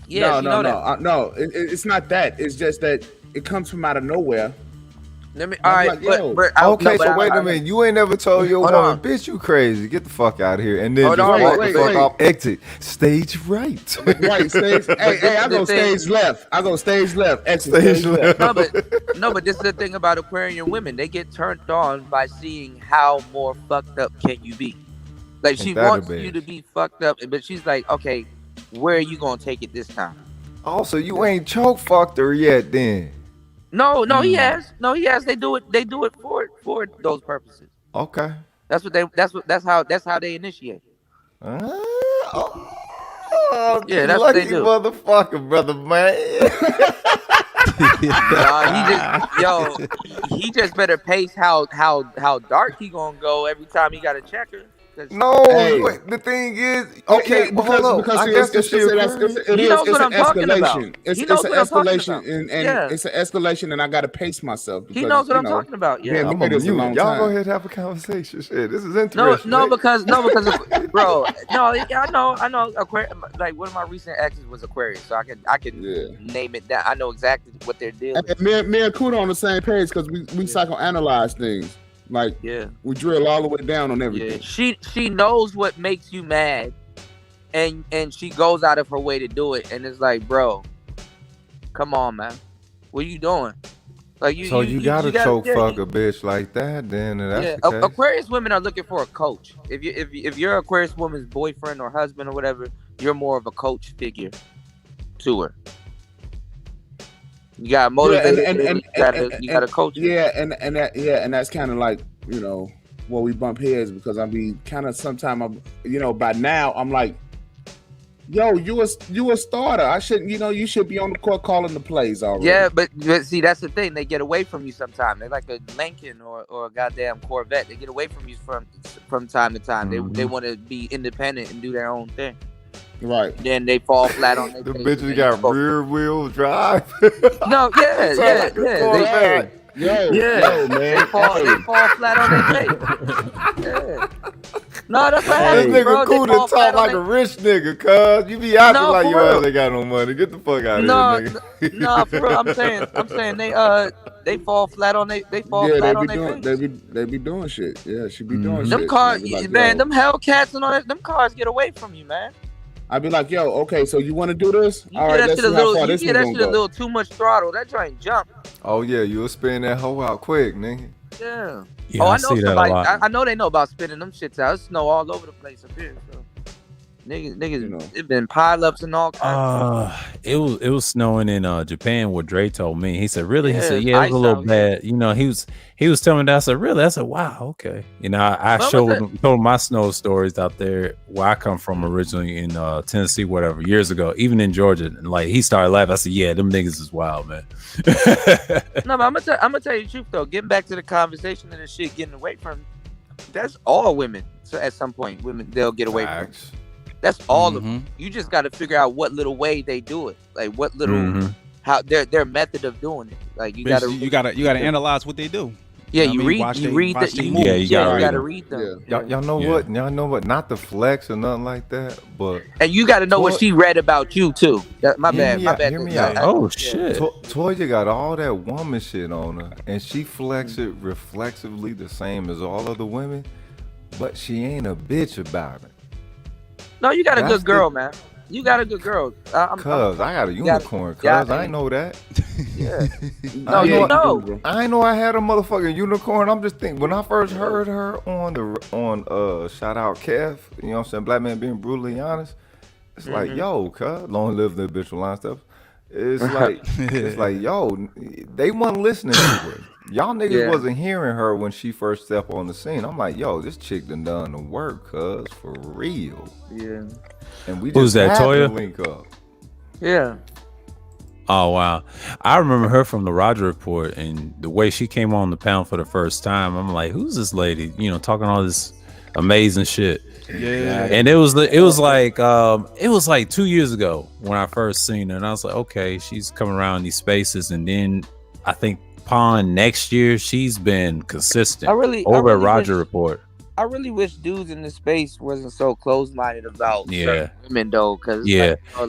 Yeah, no. It's not that. It's just that it comes from out of nowhere. Let me. I'm All right, like, yo. Okay, so wait a minute. You ain't never told your woman, bitch, you crazy. Get the fuck out of here. And then Hold just on, walk wait, the fuck wait. off exit. Stage right. Right, stage. hey, I go stage left. I go stage left. Exit Stage stage left. No, but this is the thing about Aquarian women. They get turned on by seeing how more fucked up can you be. Like she Ain't that a wants bitch? you to be fucked up, but she's like, okay, where are you gonna take it this time? Also, you ain't choke fucked her yet then. No, he has. No, he has. They do it for those purposes. Okay. That's how they initiate. Oh, Yeah, that's lucky what they do. motherfucker, brother, man. He just better pace how dark he gonna go every time he got to check her. No, Hey. the thing is, okay, but hold on. I guess it's the shit an escalation. It's an escalation, and Yeah. it's an escalation, and I gotta pace myself. He knows what I'm talking about. Yeah. Been doing this a long Y'all time. go ahead and have a conversation. Shit, this is No, interesting. because bro, I know. Like one of my recent exes was Aquarius, so I can name it down. I know exactly what they're doing. And me and Kuda on the same page because we psychoanalyze things. Like we drill all the way down on everything. She knows what makes you mad, and she goes out of her way to do it. And it's like, bro, come on, man, what are you doing? Like So you gotta choke fuck a bitch like that, then and that's the case. Aquarius women are looking for a coach. If you're Aquarius woman's boyfriend or husband or whatever, you're more of a coach figure to her. You got motivated. You got to coach. Yeah, and that's kind of like, you know, where we bump heads because I mean, kind of sometime by now I'm like, yo, you a starter. I shouldn't, you should be on the court calling the plays already. Yeah, but see, that's the thing. They get away from you sometimes. They're like a Lincoln or a goddamn Corvette. They get away from you from time to time. They want to be independent and do their own thing. Right. Then they fall flat on their The face. bitches got rear wheel drive. No, yeah. Yo, man. They fall flat on their face. Yeah. No, that's what happens, This bro. nigga cool to talk like a rich nigga, cuz. You be acting like your ass ain't got no money. Get the fuck out of here, nigga. No, for real. I'm saying they fall flat on they fall flat on their face. They be doing shit. Yeah, she be doing shit. Them cars, Like, man, yo. them Hellcats and all that, them cars get away from you, man. I'd be like, yo, okay, so you want to do this? You All get right, that let's shit see how far this you get one that gonna shit a go. little too much throttle. That joint jump. Oh yeah, you'll spin that hoe out quick, nigga. Yeah. Yeah, I I know see that a somebody. lot. I know they know about spinning them shits out. It's snow all over the place up here. So niggas, it been pileups and all kinds. It was snowing in Japan. What Dre told me, he said, really? He Yeah, said, yeah, it was a little ice out bad. You know, he was telling me that. I said, really? I said, wow, okay. You know, I What showed was him, told him my snow stories out there where I come from originally in Tennessee, whatever, years ago, even in Georgia. And like he started laughing. I said, yeah, them niggas is wild, man. No, but I'm gonna tell you the truth though. Getting back to the conversation and the shit, getting away from. That's all women. So at some point, women they'll get away from. That's all of them. You just got to figure out what little way they do it, like what little how their method of doing it. Like you gotta analyze what they do. Yeah, You know what I mean? you read Watch the they moves. moves. You gotta read them. Y'all know what? Y'all know what? Not the flex or nothing like that, but And you got to know what she read about you too. My bad. Hear me out. Oh shit! Toya got all that woman shit on her, and she flex it reflexively the same as all other women, but she ain't a bitch about it. No, you got a That's good girl, man. You got a good girl. I got a unicorn. I ain't know that. Yeah. I ain't know I had a motherfucking unicorn. I'm just thinking when I first heard her on shout out Kev, you know what I'm saying, Black Man Being Brutally Honest. It's like, yo, cuz, long live the habitual line stuff. It's like, yo, they wasn't listening to her. Y'all niggas wasn't hearing her when she first stepped on the scene. I'm like, yo, this chick done the work, cuz, for real. Yeah. And we Who's just that, had Toya? to link up. Yeah. Oh wow, I remember her from the Roger Report and the way she came on the panel for the first time. I'm like, who's this lady? You know, talking all this amazing shit. Yeah. And it was like 2 years ago when I first seen her, and I was like, okay, she's coming around these spaces, and then I think upon next year she's been consistent over at Roger Report. I really wish dudes in the space wasn't so close-minded about certain women though, because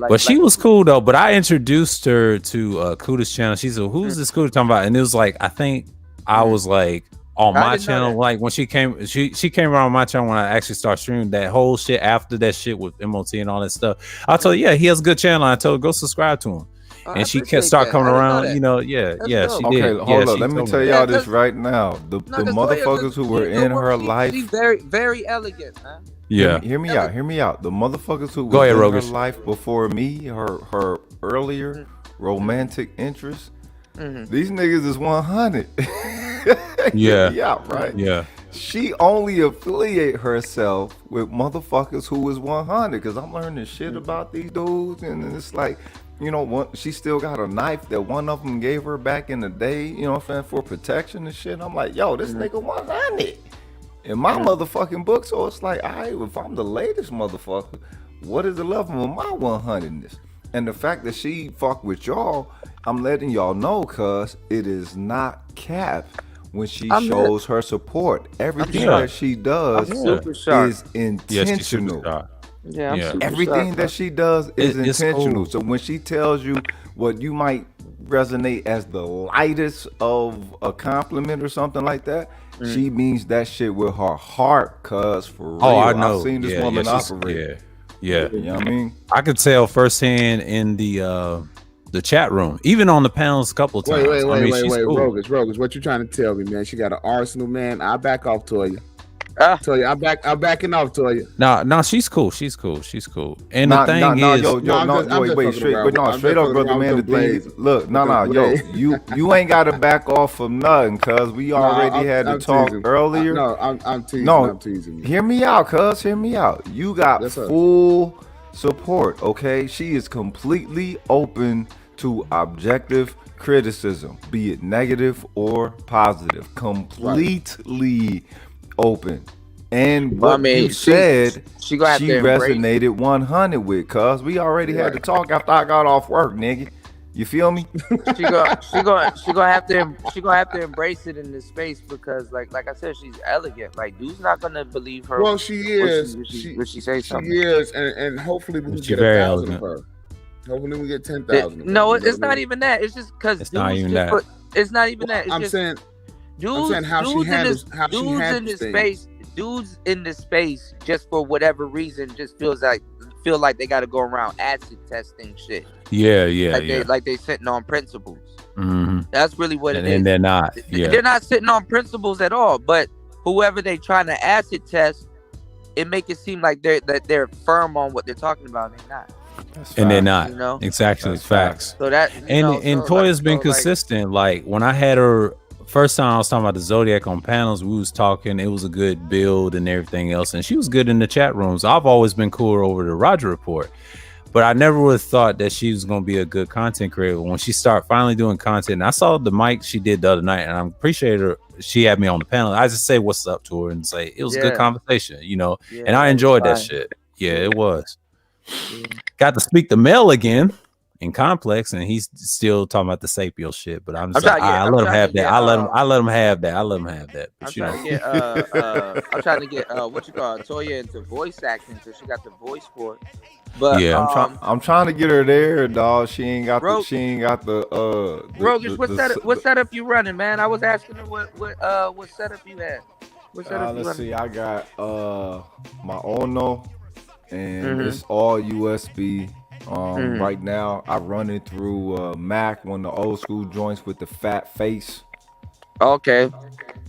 but she was cool though. But I introduced her to Kuda's channel. She said, "Who's this Kuda talking about?" And it was like, I think I was like on my channel, like when she came around on my channel when I actually started streaming that whole shit after that shit with MOT and all that stuff. I told her, yeah, he has a good channel. I told her, go subscribe to him. And she kept start coming around, she did. Okay, hold up. Let me tell y'all this right now. The motherfuckers who were in her life. She's very, very elegant, man. Yeah. Hear me out. The motherfuckers who were in her life before me, her earlier romantic interests, these niggas is 100. Yeah, right. Yeah. She only affiliate herself with motherfuckers who is 100 because I'm learning shit about these dudes, and it's like, she still got a knife that one of them gave her back in the day, you know what I'm saying, for protection and shit. I'm like, yo, this nigga 100 in my motherfucking book. So it's like, if I'm the latest motherfucker, what is the level of my 100ness? And the fact that she fuck with y'all, I'm letting y'all know, cuz it is not cap when she shows her support. Everything that she does is intentional. Everything that she does is intentional. So when she tells you what you might resonate as the lightest of a compliment or something like that, she means that shit with her heart, cuz for real. I know. I've seen this woman operate. Yeah. You know what I mean? I could tell firsthand in the chat room, even on the panels a couple of times. Wait, Rogus, what you trying to tell me, man? She got an arsenal, man. I back off to you. Toya, I'm backing off, Toya. No, she's cool. And the thing is, straight up, brother, man. The thing is, look, you ain't got to back off from nothing, cuz we already had to talk earlier. I'm teasing. I'm teasing. Hear me out, cuz. Hear me out. You got full support, okay? She is completely open to objective criticism, be it negative or positive. Completely open. And what you said, she resonated 100 with, cuz we already had to talk after I got off work, nigga. You feel me? She gonna have to embrace it in this space because like I said, she's elegant. Like dude's not gonna believe her. Well, she is. When she says something. She is, and hopefully we can get 1,000 of her. Hopefully we get 10,000. No, it's not even that. It's just because it's not even that. It's not even that. I'm saying how she handles things. Dudes in this space, just for whatever reason, just feel like they got to go around acid testing shit. Like they sitting on principles. Mm-hmm. That's really what it is. And they're not. They're not sitting on principles at all. But whoever they trying to acid test, it make it seem like they're firm on what they're talking about. They're not. And they're not. Exactly. It's facts. So that Toya's been consistent. Like when I had her. First time I was talking about the Zodiac on panels, we was talking, it was a good build and everything else. And she was good in the chat rooms. I've always been cool over the Roger Report. But I never would have thought that she was going to be a good content creator. When she started finally doing content, and I saw the mic she did the other night, and I appreciate her. She had me on the panel. I just say what's up to her and say, it was a good conversation, and I enjoyed that shit. Yeah, it was. Got to speak to Mel again. In Complex, and he's still talking about the Sapio shit, but I'm just I let him have that. I let him have that. I'm trying to get what you call Toya into voice acting, so she got the voice for it. But I'm trying to get her there, dog. She ain't got the Rogish, what setup you running, man? I was asking her what setup you had. What setup you let's see, I got my Ono, and it's all USB. Right now I run it through Mac, one of the old school joints with the fat face. Okay.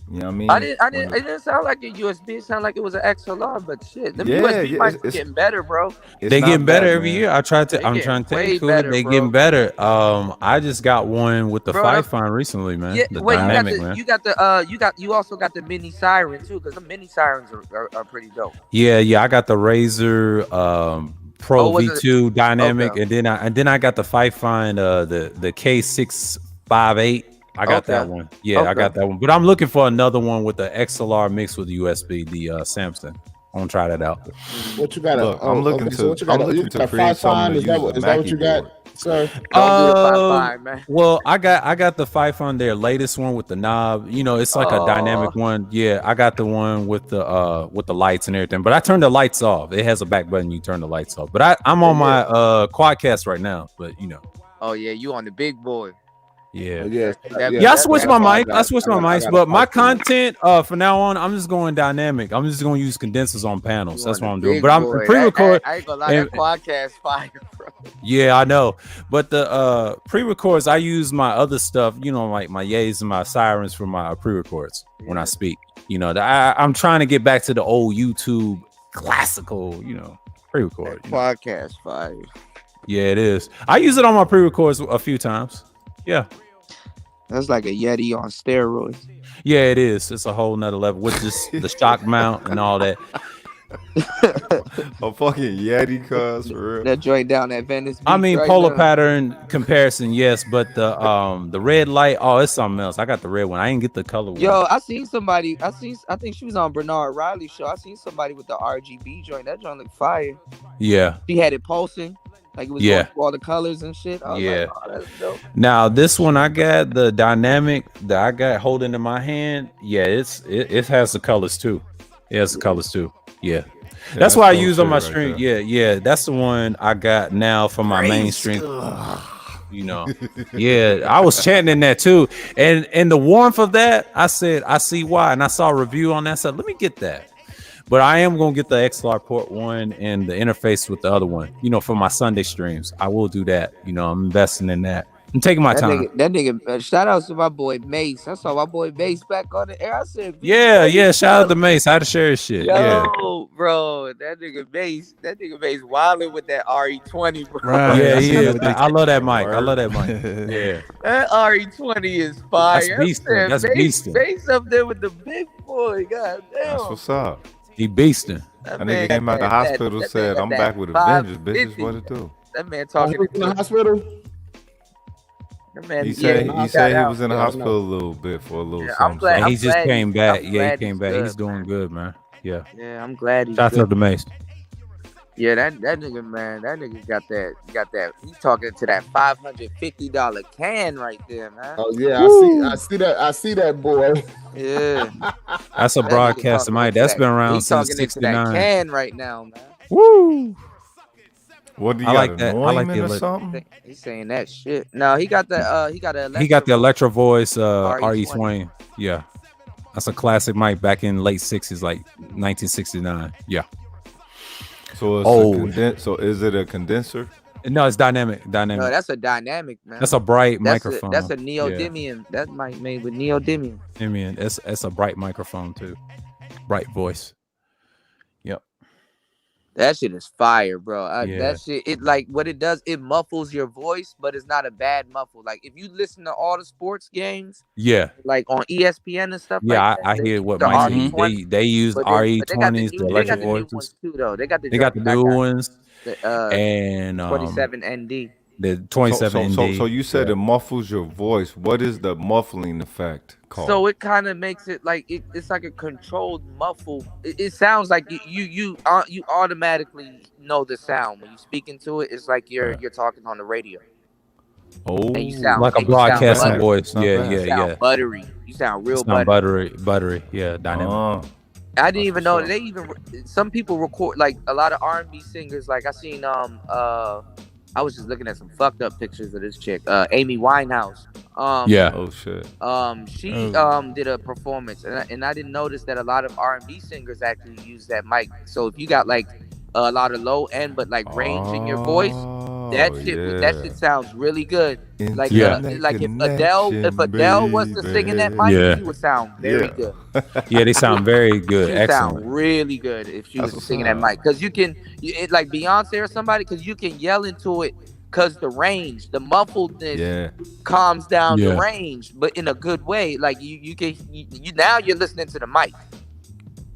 You know what I mean? It didn't sound like a USB. It sounded like it was an XLR, but shit. The USB mics are getting better, bro. They getting better every year. I'm trying to tell you, they getting better. I just got one with the Fifine recently, man. Yeah, the dynamic, man. You also got the mini siren too, because the mini sirens are pretty dope. Yeah, I got the Razer Pro V2 dynamic, and then I got the Fifine the K658. I got that one. Yeah, I got that one. But I'm looking for another one with the XLR mixed with the USB, the Samsung. I'm gonna try that out. What you got? I'm looking to create something. Is that what you got? sir? Don't do the 5.5, man. Well, I got the Fife on their latest one with the knob. You know, it's like a dynamic one. Yeah, I got the one with the lights and everything. But I turned the lights off. It has a back button. You turn the lights off. But I'm on my Quadcast right now. But you know. Oh yeah, you on the big boy. Yeah. Yeah, I switched my mic. I switched my mics, but my content from now on, I'm just going dynamic. I'm just going to use condensers on panels. That's what I'm doing. But I'm pre-record. I ain't gonna lie, that podcast fire, bro. Yeah, I know. But the pre-records, I use my other stuff, you know, like my yays and my sirens for my pre-records when I speak. You know, I'm trying to get back to the old YouTube classical, you know, pre-record. Podcast fire. Yeah, it is. I use it on my pre-records a few times. Yeah. That's like a Yeti on steroids. Yeah, it is. It's a whole nother level with just the shock mount and all that. A fucking Yeti, cuz, for real. That joint down at Venice Beach. I mean, right polar now. pattern comparison, yes, but the red light, it's something else. I got the red one. I didn't get the color one. Yo, I seen somebody. I think she was on Bernard Riley's show. I seen somebody with the RGB joint. That joint looked fire. Yeah. She had it pulsing, like it was going through all the colors and shit. I was like, oh, that's dope. Now this one I got the dynamic that I got holding in my hand. Yeah, it has the colors too. It has the colors too. Yeah. That's what I use on my stream. Yeah. That's the one I got now for my mainstream. You know, yeah, I was chanting in that too, and the warmth of that, I said, I see why, and I saw a review on that. I said, let me get that. But I am gonna get the XLR port one and the interface with the other one. You know, for my Sunday streams, I will do that. You know, I'm investing in that. I'm taking my time. That nigga, shout out to my boy Mace. I saw my boy Mace back on the air. I said, Yeah. Shout out to Mace. I had to share his shit. Yo, bro, that nigga Mace wilding with that RE20, bro. Right. Yeah, he is. I love that mic. Yeah. That RE20 is fire. That's beastin'. That's beastin'. Mace up there with the big boy. God damn. That's what's up. He beastin'. That nigga came out the hospital, said, I'm back with a vengeance, bitches. What it do? That man talking in the hospital. Man, he said he was in the hospital a little bit for a little something. He just came back. Yeah, he came back. He's doing good, man. Yeah. Yeah, I'm glad he's Shout out to Mace. Yeah, that nigga, man, that nigga got that. He's talking to that $550 can right there, man. Oh yeah, I see that boy. Yeah. That's a broadcaster mic. That's been around He's since talking into '69. that can right now, man. Woo! What do you I got? like that. I like the or something? He's saying that shit. No, he got the He got the Electro Voice RE20. Yeah. That's a classic mic back in late 60s, like 1969. Yeah. So it's so is it a condenser? No, it's dynamic. No, that's a dynamic, man. That's a bright microphone. That's a neodymium. That mic made with neodymium. I mean, it's a bright microphone too. Bright voice. Yep. That shit is fire, bro. Yeah. That shit, it like what it does, it muffles your voice, but it's not a bad muffle. Like if you listen to all the sports games, Yeah. like on ESPN and stuff. Yeah, like that, I hear what the Mike RE20, they use but RE20s, the they got electric the new voices. ones too, though. They got the new ones. And And 27 ND. the 27 ND. So you said it muffles your voice. What is the muffling effect called? So it kind of makes it like it's like a controlled muffle. It sounds like you automatically know the sound when you speak into it. It's like you're talking on the radio. Oh, and you sound like a and you sound broadcasting buttery. voice. Not Yeah, bad. You yeah, sound yeah. buttery. You sound real Sound buttery. buttery. Yeah, dynamic. I didn't even know they even some people record like a lot of R&B singers. Like I seen I was just looking at some fucked up pictures of this chick, Amy Winehouse. Yeah. Oh shit. She did a performance, and I didn't notice that a lot of R&B singers actually use that mic. So if you got like a lot of low end but like range in your voice, that shit sounds really good. Like like if Adele was to sing in that mic, she would sound very good. Yeah, they sound very good. She Excellent. sound really good if she was singing that mic, because you can like Beyonce or somebody, because you can yell into it. Because the range, the muffledness calms down the range, but in a good way. Like you can now you're listening to the mic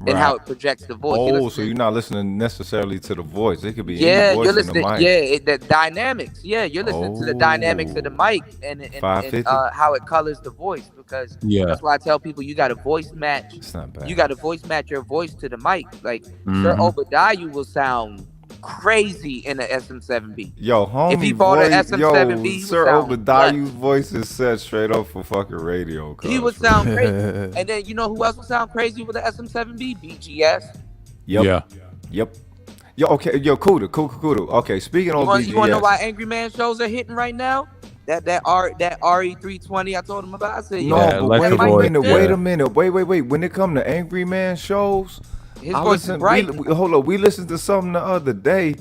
and how it projects the voice. Oh, so you're not listening necessarily to the voice. It could be you're voice listening. in the mic. The dynamics. Yeah, you're listening to the dynamics of the mic and how it colors the voice. Because that's why I tell people you got to voice match. It's not bad. You got to voice match your voice to the mic. Like Sir Obadiah will sound crazy in the SM7B. Yo, homie, If he bought an SM7B, he would Sir sound Obadiah's voice is set straight up for fucking radio. He would sound crazy. And then you know who else would sound crazy with the SM7B? BGS. Yep. Yeah. Yep. Yo, okay, yo, Kuda. Okay, speaking You of want BGS. to know why Angry Man shows are hitting right now? That RE320 I told him about. I said, No, yo, but that wait a mic- minute. Wait. When it come to Angry Man shows, His voice is bright. Hold up, we listened to something the other day.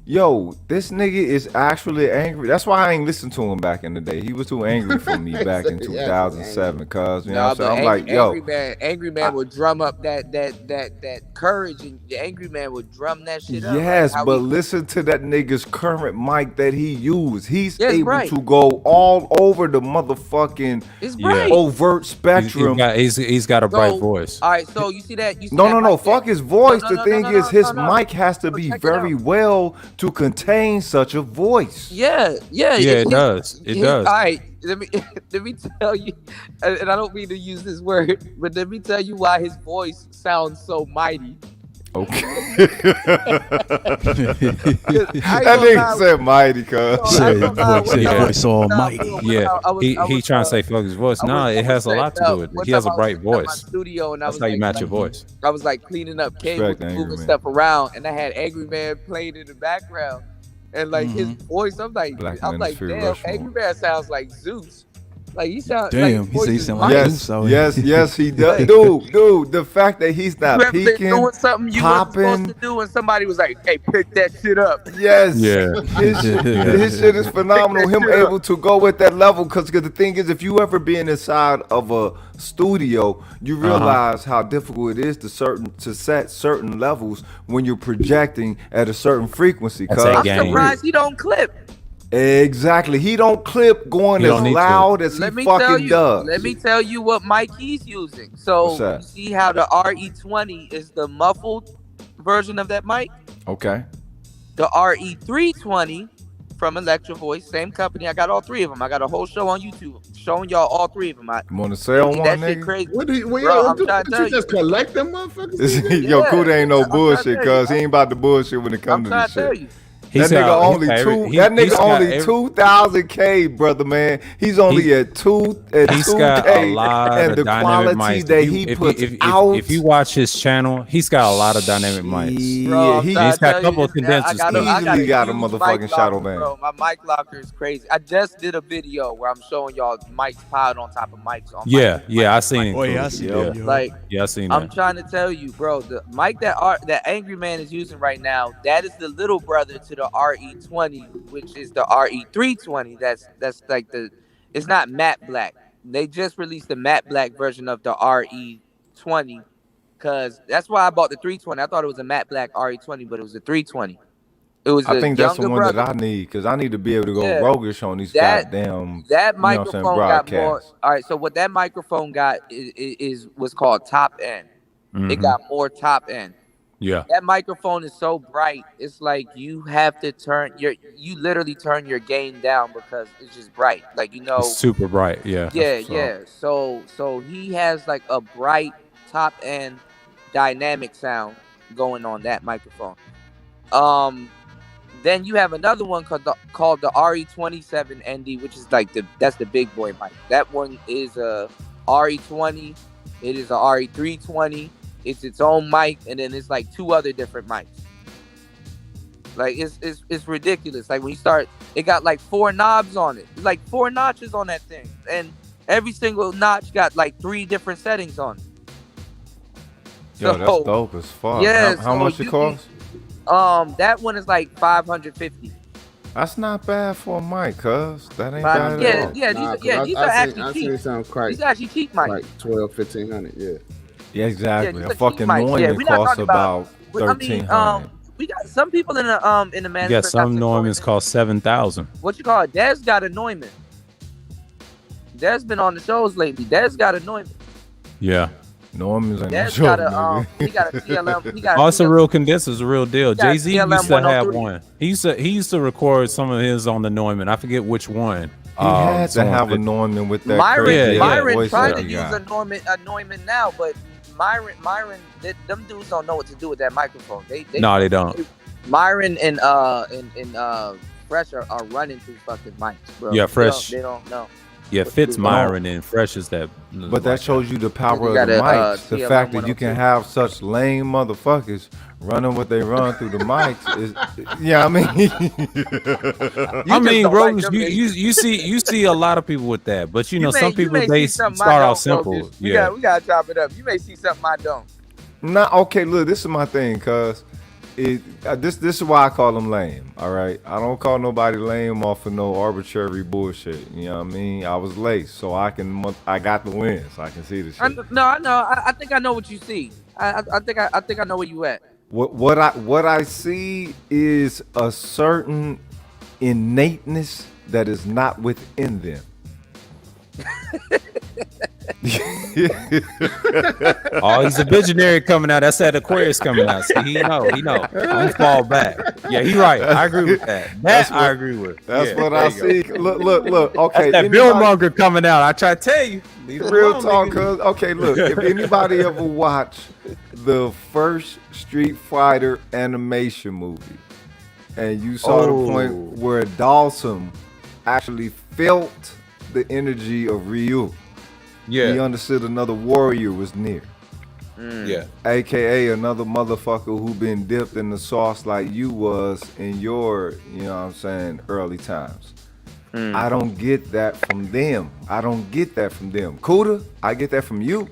Yo, this nigga is actually angry. That's why I ain't listened to him back in the day. He was too angry for me back in 2007. Cause you know what I'm saying? I'm like, yo, Angry Man would drum up that courage, and the Angry Man would drum that shit up. yes, How but he- listen to that nigga's current mic that he used. He's Yeah, it's able bright. to go all over the motherfucking It's bright. overt spectrum. He's got a bright So, voice. All right, so you see that? You see No, that mic fuck there? his voice. No, The no, thing no, is, no, his no. mic has to be check it very out. well to contain such a voice. Yeah. It does. It does. All right, let me tell you, and I don't mean to use this word, but let me tell you why his voice sounds so mighty. Okay. I ain't That gonna nigga lie. said mighty, cuz. Voice almighty. Yeah, I was- he trying to say fuck his voice. Nah, it has a lot to do with it. He has a bright voice. Studio, and I That's was how you like, match your voice. I was like cleaning up cables, Respect Angry moving Man. stuff around, and I had Angry Man playing in the background, and like his voice, I'm like, Black I'm like, Manosphere damn, Rushmore. Angry Man sounds like Zeus. Like he sounds. Damn, like, he said he voice sound is like mighty. Zeus. Yes, he does. Dude, the fact that he's You not ever been peeking, doing something you wasn't supposed popping. to do, and somebody was like, "Hey, pick that shit up." Yes. Yeah. His shit is phenomenal. Him able to go at that level, because the thing is, if you ever been inside of a studio, you realize how difficult it is to set certain levels when you're projecting at a certain frequency. That's that I'm game. surprised he don't clip. Exactly. He don't clip going He as don't need to. loud as Let he me tell fucking you. does. Let me tell you what mic he's using. So What's that? you see how the RE20 is the muffled version of that mic. Okay. The RE320 from Electro Voice, same company. I got all three of them. I got a whole show on YouTube showing y'all all three of them. You want to sell one, That shit nigga? crazy. What do you, Bro, I'm trying to tell you you. just collect them motherfuckers? Yo, Yeah, Kuda ain't no I'm trying to bullshit, tell you. cuz he ain't about the bullshit when it I'm comes to trying this to tell shit. you. That nigga only that nigga only 2,000K, brother, man. He's only at 2K, He's got a lot and of the dynamic quality mics. that If you- he if, puts if, if, out. if you watch his channel, he's got a lot of dynamic mics. Bro, I'm he's trying He's to got a tell couple you, of condensers. I too. Easily got a huge motherfucking mic shadow locker, band. bro. My mic locker is crazy. I just did a video where I'm showing y'all mics piled on top of mics. On Yeah, mics. yeah, I seen it. Oh, yeah, too. I see yeah. that, yo. Like, Yeah, I seen I'm that. trying to tell you, bro, the mic that Angry Man is using right now, that is the little brother to the RE20, which is the RE320. That's like it's not matte black. They just released the matte black version of the RE20, cause that's why I bought the 320. I thought it was a matte black RE20, but it was a 320. It was I think that's the younger one brother. that I need, because I need to be able to go Yeah. roguish on these That- goddamn That you know what I'm saying, microphone got more. broadcasts. All right, so what that microphone got is what's called top end. It Mhm. got more top end. Yeah. That microphone is so bright. It's like you have to you literally turn your gain down because it's just bright. Like, you know. It's super bright. Yeah. Yeah. So he has like a bright top end dynamic sound going on that microphone. Then you have another one called the RE27 ND, which is like that's the big boy mic. That one is a RE20. It is a RE320. It's its own mic, and then it's like two other different mics. Like it's ridiculous. Like when you start, it got like 4 knobs on it. Like 4 notches on that thing, and every single notch got like 3 different settings on it. Yo, that's dope as fuck. Yeah, How much it costs? That one is like $550. That's not bad for a mic, cuz. That ain't Five- bad yeah, at all. these are actually I cheap. seen some crazy. These are actually cheap mics. Like 1,200-1,500, yeah. Yeah, exactly. Yeah, A fucking mics. Yeah, Neumann we're not costs talking about- about I mean, $1,300. we got some people in the You management. got some Neumanns cost 7,000. What you call it? Des got a Neumann. Des been on the shows lately. Des got a Neumann. Yeah. Norman's ain't no Des joke, got a nigga. he got a CLM. He got Oh, it's a real condenser. It's a real deal. got Jay-Z CLM used to have 103. one. He used to record some of his on the Neumann. I forget which one. He had to some of have a it. Neumann with that Myron, crazy Myron voice tried that to he use got. a Neumann now, but Myron, them dudes don't know what to do with that microphone. No, they don't. Myron and Fresh are running through fucking mics, bro. Yeah, Fresh. They don't know. Yeah, Fitz Myron and Fresh is that. But that shows you the power You of got the a, mics. The TLM fact that you can 102. have such lame motherfuckers running what they run through the mics is, yeah. I mean, I mean, bro, you see a lot of people with that, but you know, some people they start off simple. We gotta chop it up. You may see something I don't. Nah, okay, look, this is my thing, cuz this is why I call them lame, all right? I don't call nobody lame off of no arbitrary bullshit, you know what I mean? I was late, so I got the win, so I can see the shit. I know. I think I know what you see. I think I know where you at. What I see is a certain innateness that is not within them. Oh, he's a visionary coming out. That's that Aquarius coming out. See, he know. Don't fall back. Yeah, he right. I agree with that. I agree with. That's what I see. Look. Okay, that's that Bill Monger coming out. I try to tell you. Real talk, cuz. Okay, look. If anybody ever watched the first Street Fighter animation movie, and you saw the point where Dawson actually felt the energy of Ryu. Yeah. He understood another warrior was near. Yeah. AKA another motherfucker who been dipped in the sauce like you was in your, you know what I'm saying, early times. I don't get that from them. Kuda, I get that from you.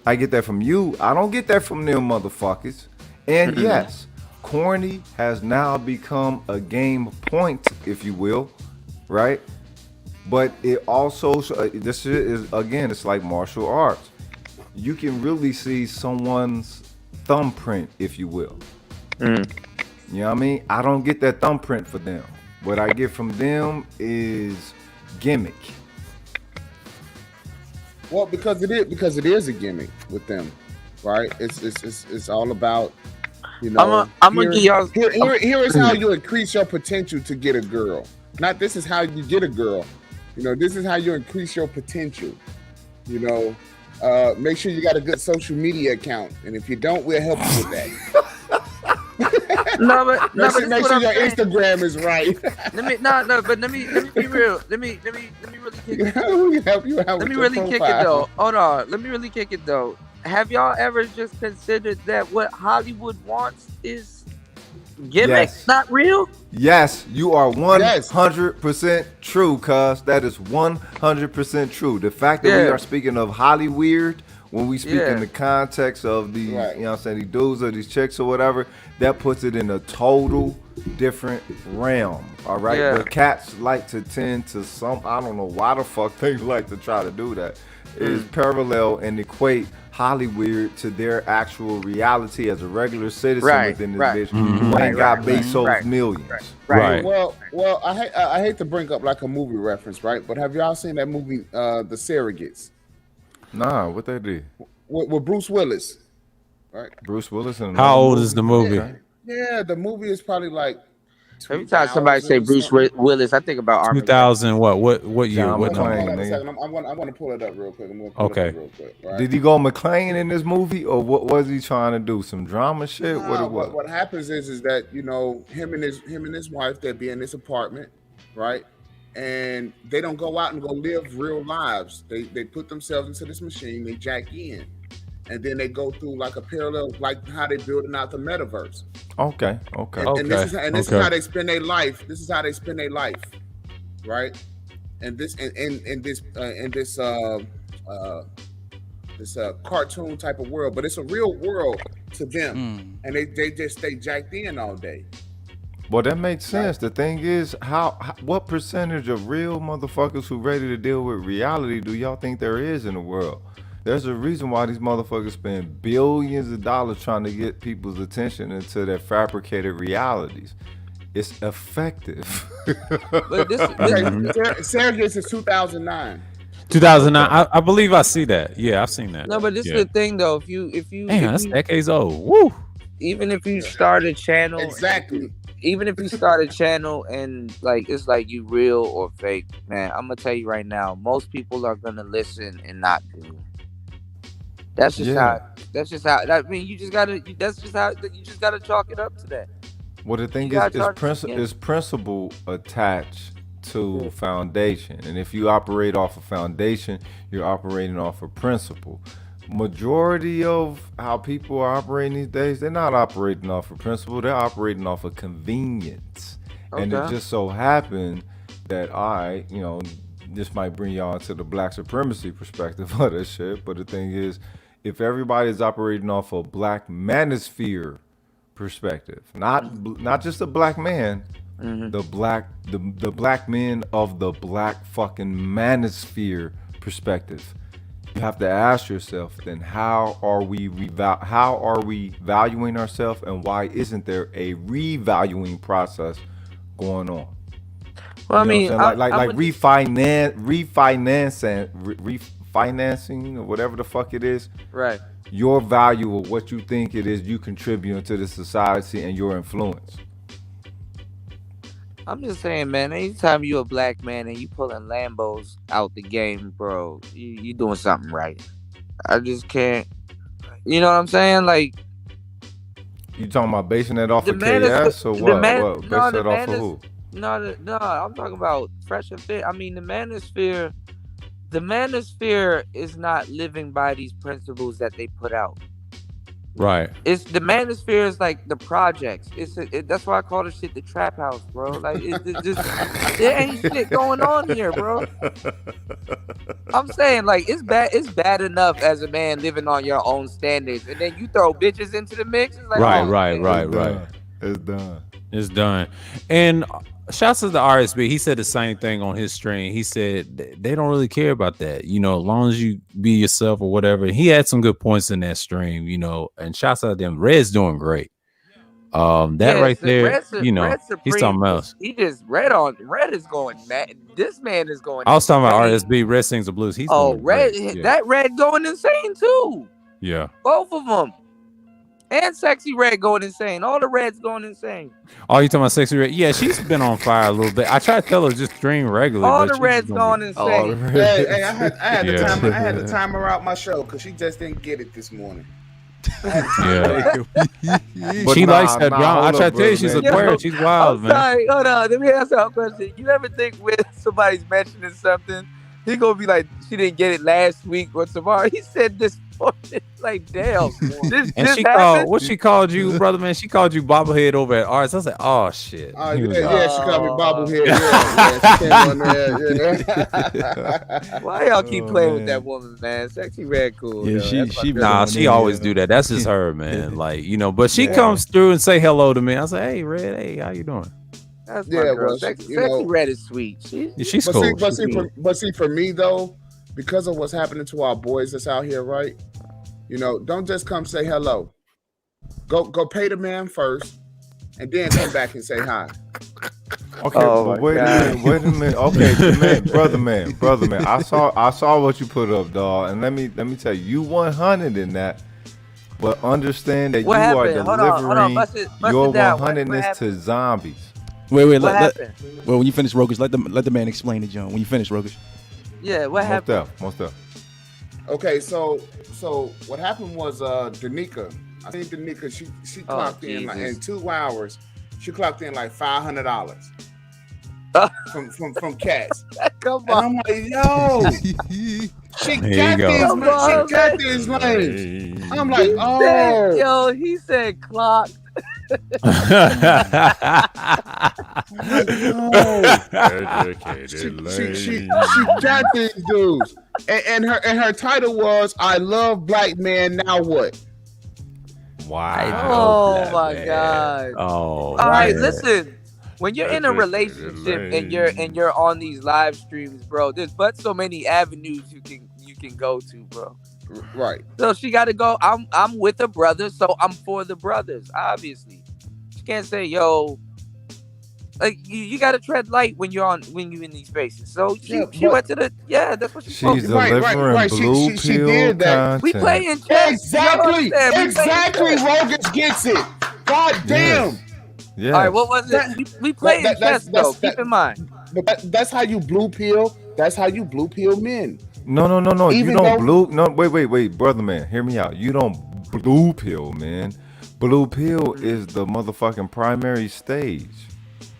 I get that from you. I don't get that from them motherfuckers. And yes, corny has now become a game point, if you will, right? But it also, this shit is, again, it's like martial arts. You can really see someone's thumbprint, if you will. You know what I mean? I don't get that thumbprint for them. What I get from them is gimmick. Well, because it is a gimmick with them, right? It's all about, you know. I'm gonna give y'all. Here is how you increase your potential to get a girl. Not this is how you get a girl. You know, this is how you increase your potential. You know, make sure you got a good social media account, and if you don't, we'll help you with that. Make sure your Instagram is right. Let me be real. Let me really kick it. We help you out. Let me really kick it though. Hold on. Let me really kick it though. Have y'all ever just considered that what Hollywood wants is gimmick, not real? Yes, you are 100% true, cuz. That is 100% true. The fact that we are speaking of Hollyweird, when we speak in the context of the, you know what I'm saying, these dudes or these chicks or whatever, that puts it in a total different realm, all right? Yeah. But cats like to tend to I don't know why the fuck they like to try to do that, is parallel and equate Hollyweird to their actual reality as a regular citizen within this bitch who ain't got Bezos millions. Right. Well, I hate to bring up like a movie reference, right? But have y'all seen that movie, The Surrogates? Nah, what they did? With Bruce Willis, right? Bruce Willis. And how old is the movie? Yeah, the movie is probably like. Every time somebody say Bruce Willis, I think about Army. 2000 what year? What I'm number? going to pull it up real quick. Okay. Right? Did he go McClane in this movie, or what was he trying to do? Some drama shit? What happens is that, you know, him and his wife, they be in this apartment, right? And they don't go out and go live real lives. They put themselves into this machine, they jack in, and then they go through like a parallel, like how they building out the metaverse. Okay. And this is how they spend their life. This is how they spend their life, right? And this cartoon type of world, but it's a real world to them, and they just stay jacked in all day. Well, that makes sense. The thing is, what percentage of real motherfuckers who ready to deal with reality do y'all think there is in the world? There's a reason why these motherfuckers spend billions of dollars trying to get people's attention into their fabricated realities. It's effective. But Surrogates is 2009. 2009. I believe I see that. Yeah, I've seen that. No, but this is the thing though. If you that's decades old. Woo. Even if you start a channel, exactly. Even if you start a channel and like it's like you real or fake, man, I'm gonna tell you right now, most people are gonna listen and not do. That's just how. I mean, you just gotta. That's just how you just gotta chalk it up to that. Well, the thing You gotta is charge again. is principle attached to foundation, and if you operate off of foundation, you're operating off of principle. Majority of how people are operating these days, they're not operating off of principle, they're operating off of convenience. And it Okay. just so happened that this might bring y'all into the black supremacy perspective of this shit, but the thing is, if everybody's operating off a black manosphere perspective, not just a black man, the black men of the black fucking manosphere perspective, you have to ask yourself, then how are we valuing ourselves, and why isn't there a revaluing process going on? Well, I mean, refinancing or whatever the fuck it is. Right. Your value of what you think it is you contribute to the society and your influence. I'm just saying, man, anytime you a black man and you pulling Lambos out the game, bro, you doing something right. I just can't. You know what I'm saying? Like, you talking about basing that off the of man is- KS or the what? man- What? no, Base the that off man of is- who? No, I'm talking about Fresh and Fit. I mean, the manosphere is not living by these principles that they put out. Right. It's the manosphere is like the projects. That's why I call this shit the trap house, bro. Like it just there ain't shit going on here, bro. I'm saying like it's bad enough as a man living on your own standards, and then you throw bitches into the mix. It's like, Right. It's done. And shouts to the RSB. He said the same thing on his stream. He said they don't really care about that. You know, as long as you be yourself or whatever. He had some good points in that stream, you know, and shouts out to them. Red's doing great. Right there, he's something else. He just Red is going mad. This man is going. I was talking about insane. RSB. Red sings the blues. He's doing Red, great. Yeah. that Red going insane too. Yeah. Both of them. And Sexy Red going insane. All the Reds going insane. Oh, you talking about Sexy Red? Yeah, she's been on fire a little bit. I try to tell her just stream regularly. All but the she's Reds gonna going be- insane. Hey, I had to Yeah. time. I had to time her out my show because she just didn't get it this morning. Yeah. She likes that drama. I try to tell you, she's a player. She's wild, I'm man. sorry. Hold on. Let me ask you a question. You ever think when somebody's mentioning something, he gonna be like, she didn't get it last week or tomorrow? He said this morning. Like, damn. This And she happened? called, what she called you, brother, man? She called you bobblehead over at Arts. I was like, oh, shit. He was like, She called me bobblehead. Yeah, she came on there. Why y'all keep playing with that woman, man? Sexy Red cool. Yeah, yo. That's my girl. Nah, she always do that. That's just her, man. Like, you know, but she Yeah. comes through and say hello to me. I was like, hey, Red, hey, how you doing? That's my Yeah, girl. well, Sexy you know- Red is sweet. She's but cool. See, but, She's see, cool. but see, for me though, because of what's happening to our boys that's out here, right? You know, don't just come say hello. Go pay the man first, and then come back and say hi. Okay, but wait a minute. Okay, brother man. I saw what you put up, dog, and let me tell you, you 100 in that. But understand that What you happened? are Hold on, delivering bust it your down. What 100ness to zombies. Wait, What let, happened? well, when you finish Rokish, let the man explain it, John. When you finish Rokish. Yeah, what happened? Most up. Okay, so what happened was Danica. I think Danica she clocked in like, in Jesus. 2 hours. She clocked in like $500 from cats. Come on, and I'm like, yo, she There you go. got these lanes. I'm like, He oh, said, yo, he said clock. she got these dudes, and her title was "I love black man." Now what? Oh my God. Oh. All right, man. listen. When you're in a relationship and you're on these live streams, bro, there's but so many avenues you can go to, bro. Right. So she got to go. I'm with a brother, so I'm for the brothers. Obviously, she can't say, "Yo." Like you got to tread light when you're in these spaces. So she went to the that's what she's She's delivering blue She pill did that. We content. playing chess. Exactly. You know what I'm saying? We playing Exactly. chess. Rogus gets it. God damn. Yes. All right, what was it? We playing chess though. Keep in mind. But that's how you blue pill. That's how you blue pill men. No. You Even don't though- wait, brother man. Hear me out. You don't blue pill, man. Blue pill is the motherfucking primary stage.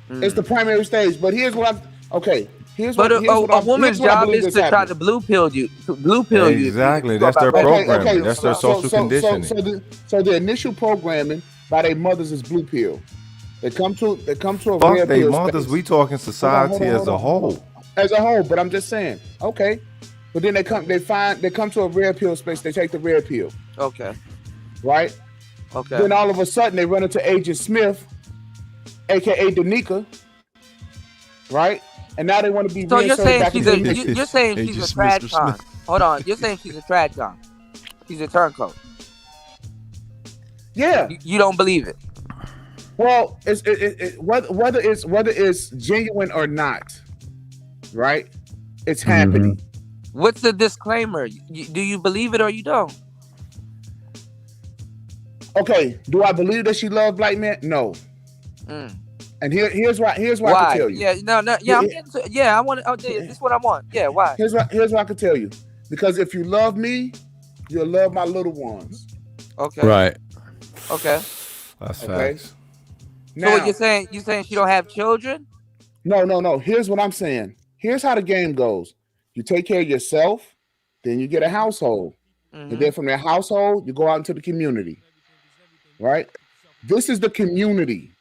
It's the primary stage. But here's what I'm okay. Here's But what a woman's job is to try to blue pill you. Exactly. That's their programming. That's their social conditioning. So the initial programming by their mothers is blue pill. They come to a Fuck red they pill mothers. space. We talking society as a whole. As a whole, but I'm just saying, okay. But then they come to a red pill space. They take the red pill. Okay. Right. Okay. Then all of a sudden they run into Agent Smith, aka Danica. Right. And now they want to be. So you're saying back she's into you're saying she's a trad con. Hold on. You're saying she's a trad con. She's a turncoat. Yeah. You don't believe it. Well, whether it's genuine or not, right? It's happening. What's the disclaimer? Do you believe it or you don't? Okay. Do I believe that she loved black men? No. And here's why. Here's why I can tell you. Yeah. No. Yeah. I'm getting to, yeah. I want. Oh, this is what I want. Yeah. Why? Here's what I can tell you. Because if you love me, you'll love my little ones. Okay. Right. Okay. That's Okay. facts. So what you're saying she don't have children? No. Here's what I'm saying. Here's how the game goes. You take care of yourself, then you get a household. And then from that household, you go out into the community. Right? This is the community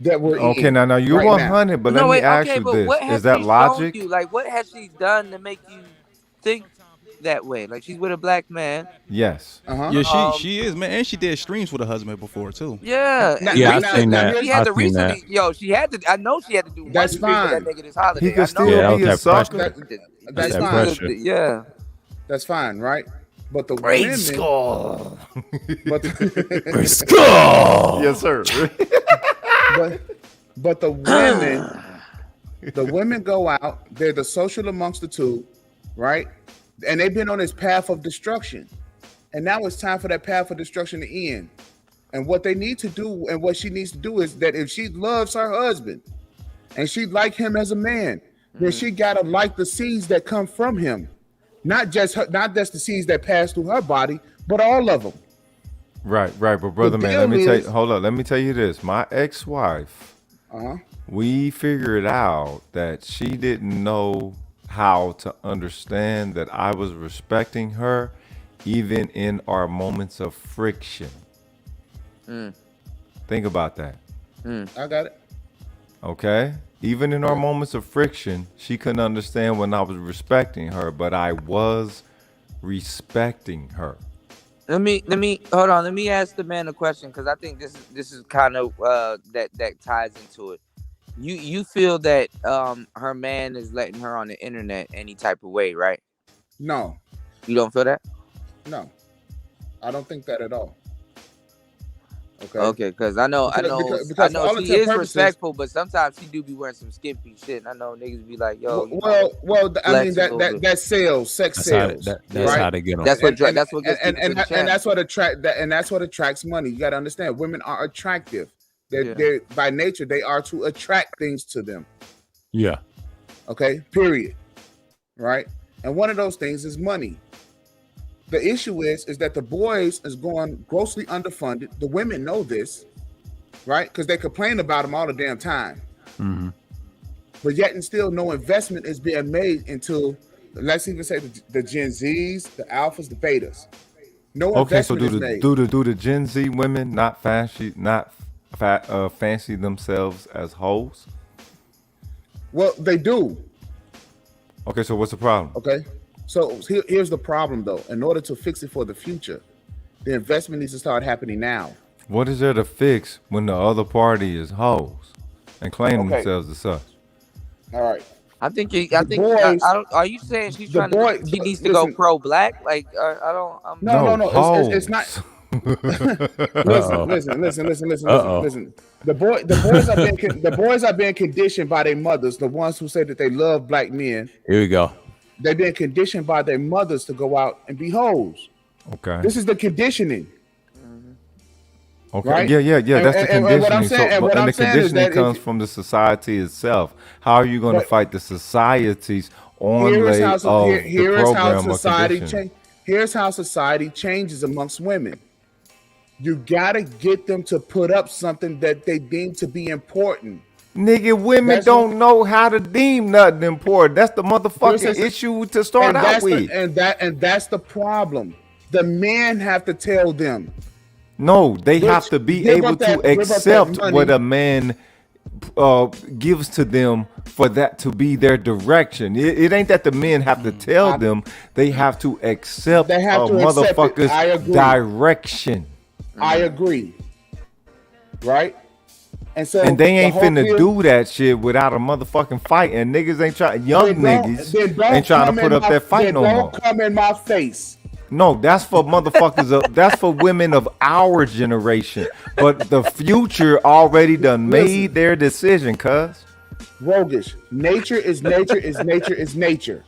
that we're in. Okay, now you're right 100, but let me ask you this. Is that logic? Like, what has she done to make you think that way? Like, she's with a black man. Yes. Yeah, she is, man, and she did streams with her husband before too. Yeah. I've seen that. She had to I've seen that. recently. Yo, she had to. I know she had to do. That's one fine. for that nigga this holiday. He can I still know. be a sucker. That's that fine. pressure. Yeah. That's fine, right? But the Great women, skull. But Great skull. Yes, sir. but the women go out. They're the social amongst the two, right? And they've been on this path of destruction, and now it's time for that path of destruction to end. And what they need to do, and what she needs to do, is that if she loves her husband, and she like him as a man, then she gotta like the seeds that come from him, not just the seeds that pass through her body, but all of them. Right. But brother, man, let me tell you. Hold up. Let me tell you this. My ex-wife, we figured out that she didn't know how to understand that I was respecting her, even in our moments of friction. Think about that. I got it. Okay. Even in our moments of friction, she couldn't understand when I was respecting her, but I was respecting her. Let me hold on. Let me ask the man a question, because I think this is kind of that ties into it. You feel that her man is letting her on the internet any type of way, right? No. You don't feel that? No. I don't think that at all. Okay, because I know she is respectful, but sometimes she do be wearing some skimpy shit. And I know niggas be like, yo. Well, I mean that sells, sex sells. That's how they get on. That's what gets and that's what attracts money. You got to understand, women are attractive. They're by nature they are to attract things to them. Yeah. Okay. Period. Right. And one of those things is money. The issue is that the boys is going grossly underfunded. The women know this, right? Because they complain about them all the damn time. But yet and still, no investment is being made into, let's even say the Gen Zs, the Alphas, the Betas. No investment is made. do the Gen Z women not fancy themselves as hoes? Well, they do. Okay, so what's the problem? Okay. So here's the problem, though. In order to fix it for the future, the investment needs to start happening now. What is there to fix when the other party is hoes and claim themselves as such? All right. Are you saying she needs to go pro-black? Like, I don't. No. It's not. Listen. The boys are being conditioned by their mothers, the ones who say that they love black men. Here we go. They're being conditioned by their mothers to go out and be hoes. Okay. This is the conditioning. Okay. Right? Yeah. That's the conditioning. And what I'm saying, the conditioning comes from the society itself. How are you going to fight the society's onlay of the program or conditioning? Here's how society changes amongst women. You gotta get them to put up something that they deem to be important. Nigga, women don't know how to deem nothing important. That's the motherfucking issue to start out with. And that's the problem. The men have to tell them. No, they have to be able to accept what a man gives to them for that to be their direction. It ain't that the men have to tell them. They have to accept a motherfucker's direction. I agree. Right? And so they ain't finna do that shit without a motherfucking fight. And niggas ain't trying. Young niggas ain't trying to put up that fight no more. Don't come in my face. No, that's for motherfuckers. That's for women of our generation. But the future already done made their decision, cuz. Roguish. Nature is nature is nature is nature.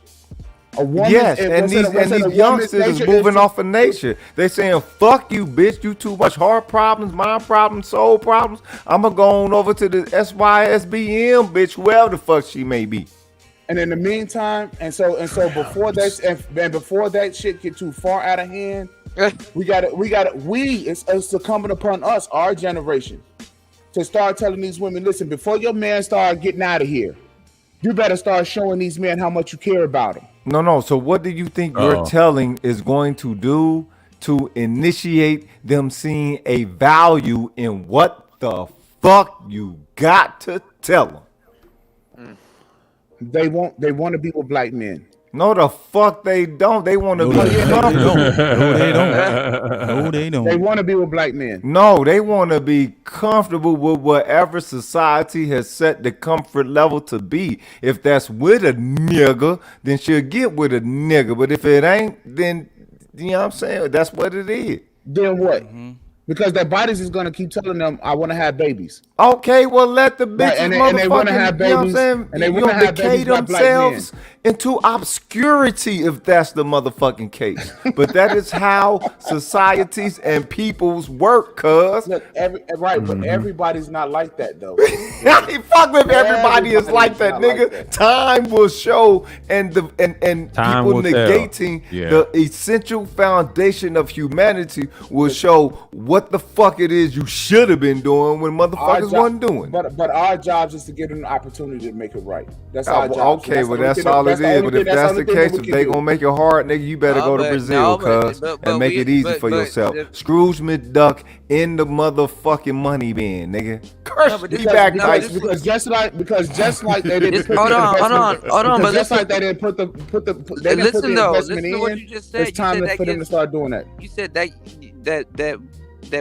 A woman, yes, and these youngsters is moving off of nature. They saying, fuck you, bitch. You too much heart problems, mind problems, soul problems. I'm going to go on over to the SYSBM, bitch, whoever the fuck she may be. And in the meantime, and so before that shit get too far out of hand, it's incumbent upon us, our generation, to start telling these women, listen, before your man start getting out of here, you better start showing these men how much you care about them. No. So what do you think your telling is going to do to initiate them seeing a value in what the fuck you got to tell them? They want to be with black men. No, the fuck they don't. They want to be comfortable. No, they don't. They want to be with black men. No, they want to be comfortable with whatever society has set the comfort level to be. If that's with a nigga, then she'll get with a nigga. But if it ain't, then, you know what I'm saying? That's what it is. Then what? Mm-hmm. Because their bodies is going to keep telling them, I want to have babies. Okay, well, let the bitches and they want to have babies. You know what I'm saying? And they want to have decay themselves into obscurity if that's the motherfucking case. But that is how societies and peoples work, cuz. Look, but everybody's not like that, though. Fuck if everybody is like that, nigga. Like time will show, and people negating the essential foundation of humanity will show what the fuck it is you should have been doing when motherfuckers wasn't doing. But our jobs is to give them the opportunity to make it right. That's our job. Okay, well, that's all it is. But if that's the case, if they gonna make it hard, nigga, you better go to Brazil, cuz, and make it easy for yourself. Scrooge McDuck in the motherfucking money bin, nigga. Curse me back, because just like they didn't put hold on, but just like they didn't put the investment in, what you just said. It's time for them to start doing that. You said that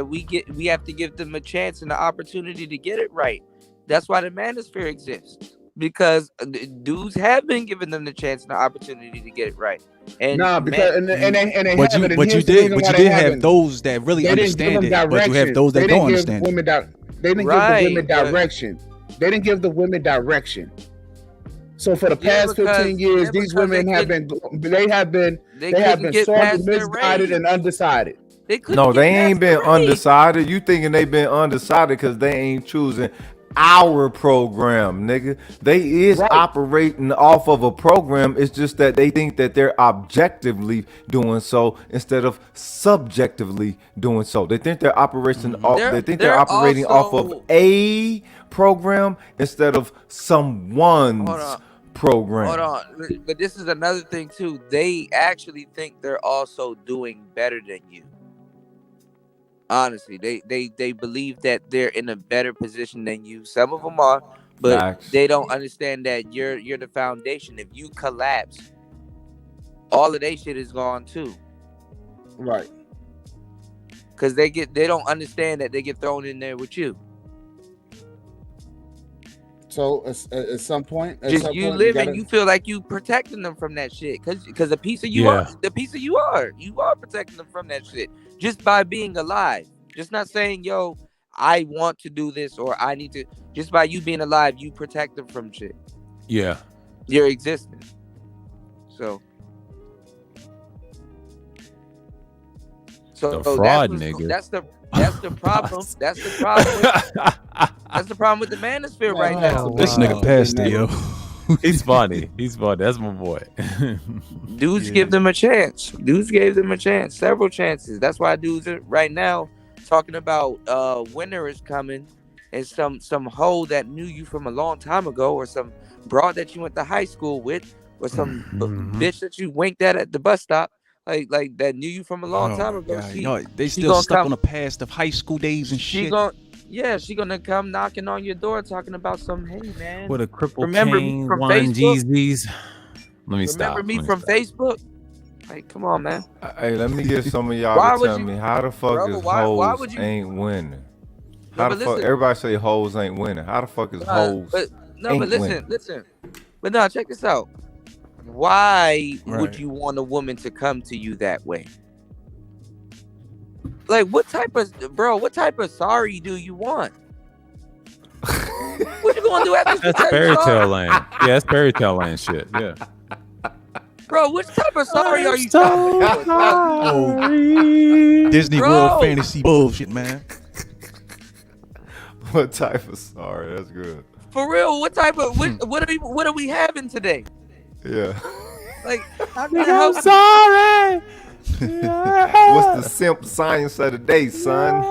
we have to give them a chance and the opportunity to get it right. That's why the manosphere exists, because dudes have been giving them the chance and the opportunity to get it right. And you did have those that really understand it, but you have those that don't understand it. They didn't give the women direction. They didn't give the women direction. So for the past 15 years, these women have been sorely misguided and undecided. They ain't been undecided. You thinking they been undecided because they ain't choosing our program, nigga. They is operating off of a program. It's just that they think that they're objectively doing so instead of subjectively doing so. They think they're operating off of a program instead of someone's program. Hold on, but this is another thing too. They actually think they're also doing better than you. Honestly, they believe that they're in a better position than you. Some of them are, but they don't understand that you're the foundation. If you collapse, all of their shit is gone too. Right. Because they don't understand that they get thrown in there with you. So at some point, you feel like you protecting them from that shit, because a piece of you are protecting them from that shit just by being alive. Just not saying, yo, I want to do this or I need to. Just by you being alive, you protect them from shit. Yeah, your existence. So the fraud, nigga. That's the problem. That's the problem. That's the problem with the manosphere right now. This nigga passed it, yo. He's funny. That's my boy. Dudes give them a chance. Dudes gave them a chance. Several chances. That's why dudes right now talking about winter is coming, and some hoe that knew you from a long time ago, or some broad that you went to high school with, or some bitch that you winked at the bus stop, like that knew you from a long time ago. God, She, y'all, they she still gonna stuck come, on the past of high school days and she shit. she gonna come knocking on your door talking about some, hey man, With a cripple remember me cane, from wine Facebook? Jeezys. Let me Remember stop. me Let me from stop. Facebook? Like, come on, man. Hey, let me get some of y'all Why to would tell you- me how the fuck Brother, is why hoes would you- ain't winning? No, How but the fuck? listen. Everybody say hoes ain't winning. How the fuck is hoes ain't But listen, winning? listen. But no, check this out. Why would Right. you want a woman to come to you that way? Like, what type of sorry do you want? What you gonna do after she That's tell you fairy sorry? tale land. Yeah, that's fairy tale land shit. Yeah. Bro, which type of sorry are you so talking Oh, Disney World Bro. fantasy bullshit, man. What type of sorry? That's good. For real, what type of what are we having today? Yeah. Like, how can I help you? sorry. What's the simp science of the day, son?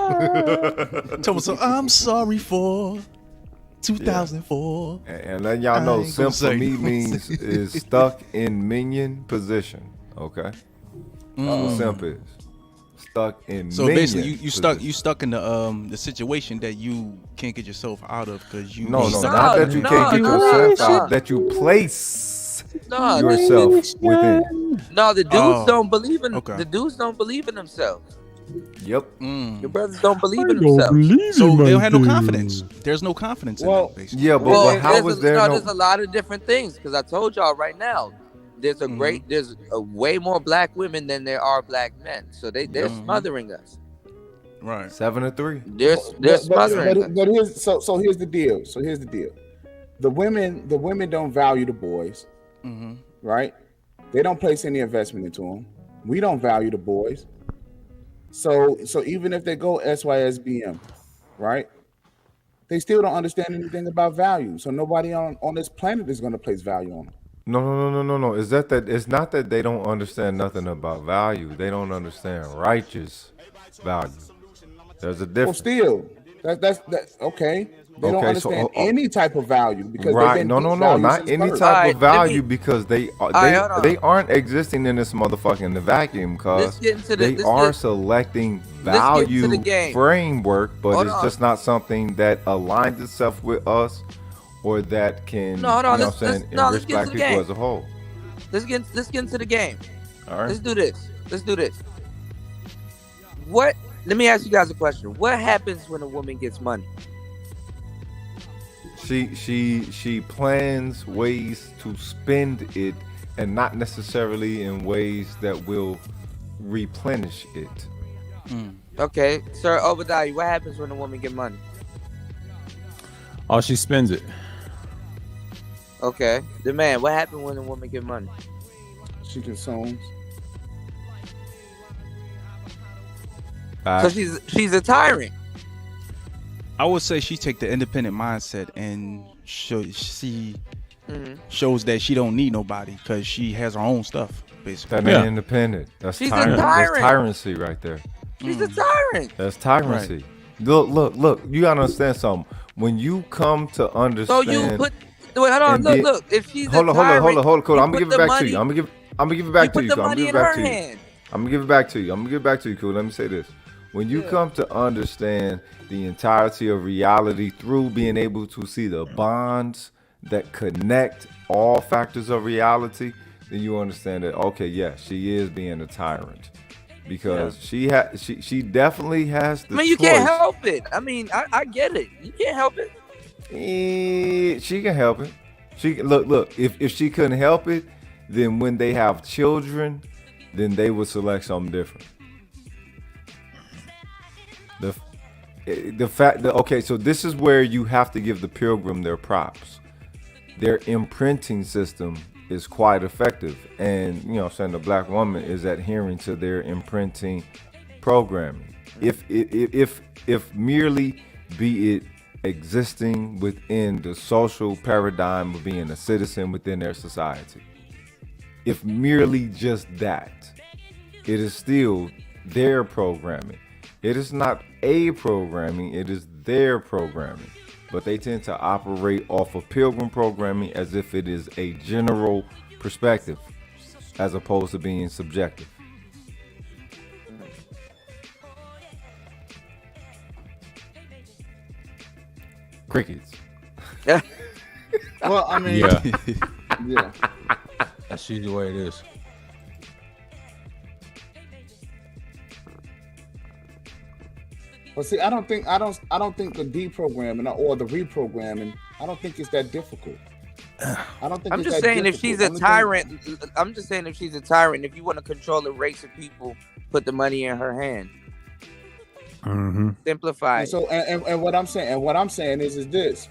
Tell me so. I'm sorry for 2004. And letting y'all I know, ain't simp gonna for me say. means is stuck in minion position. Okay. That's what simp is. Stuck in So minion basically, you position. stuck in the situation that you can't get yourself out of because you No, stuck not in that you it. can't get yourself out, that you place Nah, yourself within. No, the dudes Oh, don't believe in okay. the dudes don't believe in themselves. Yep. Your brothers don't believe in themselves. So they don't have no confidence. There's no confidence in them, basically. Yeah, but how there's was there there's a lot of different things, because I told y'all right now, there's a way more black women than there are black men. So they're smothering us. Right. 7-3. They're smothering us. But here's the deal. So here's the deal. The women don't value the boys, right? They don't place any investment into them. We don't value the boys. So even if they go SYSBM, right? They still don't understand anything about value. So nobody on this planet is going to place value on them. No. Is that it's not that they don't understand nothing about value. They don't understand righteous value. There's a difference. Well, still, that's okay. They don't Okay, so, understand any type of value because right? they've No, been not any type of value because they aren't existing in this motherfucking vacuum, cause they are selecting value framework, but it's just not something that aligns itself with us or that can enrich black people as a whole. Let's get into the game. All right. Let's do this. Let me ask you guys a question. What happens when a woman gets money? She plans ways to spend it, and not necessarily in ways that will replenish it. Okay, Sir Obadiah, what happens when a woman get money? Oh, she spends it. Okay, the man, what happens when a woman get money? She consumes. So she's a tyrant. I would say she take the independent mindset and she shows that she don't need nobody because she has her own stuff, basically. That ain't independent. That's She's a tyrant. That's tyrant. tyrancy right there. She's a tyrant. That's tyrancy. Look. You gotta understand something. When you come to understand, So you put. Wait, hold on. Look. If she's hold on. Cool. I'm gonna give it back to you. I'm gonna give it back to you. Put the money in her hand. I'm gonna give it back to you. Cool. Let me say this. When you come to understand the entirety of reality through being able to see the bonds that connect all factors of reality, then you understand that, okay, yeah, she is being a tyrant. Because she definitely has the I mean, you choice. can't help it. I mean, I get it. You can't help it. She can help it. She look. If she couldn't help it, then when they have children, then they would select something different. The fact that, okay, so this is where you have to give the Pilgrim their props. Their imprinting system is quite effective, and the black woman is adhering to their imprinting programming. If merely be it existing within the social paradigm of being a citizen within their society, if merely just that, it is still their programming. It is not a programming, it is their programming. But they tend to operate off of Pilgrim programming as if it is a general perspective, as opposed to being subjective. Crickets. Yeah. Well, I mean, Yeah. Yeah. That's usually the way it is. But see, I don't think the deprogramming or the reprogramming, I don't think it's that difficult. I don't think I'm it's just that saying if she's a difficult. tyrant, I'm just saying if she's a tyrant, if you want to control a race of people, put the money in her hand. Mm-hmm. Simplify. And so, and what I'm saying is this,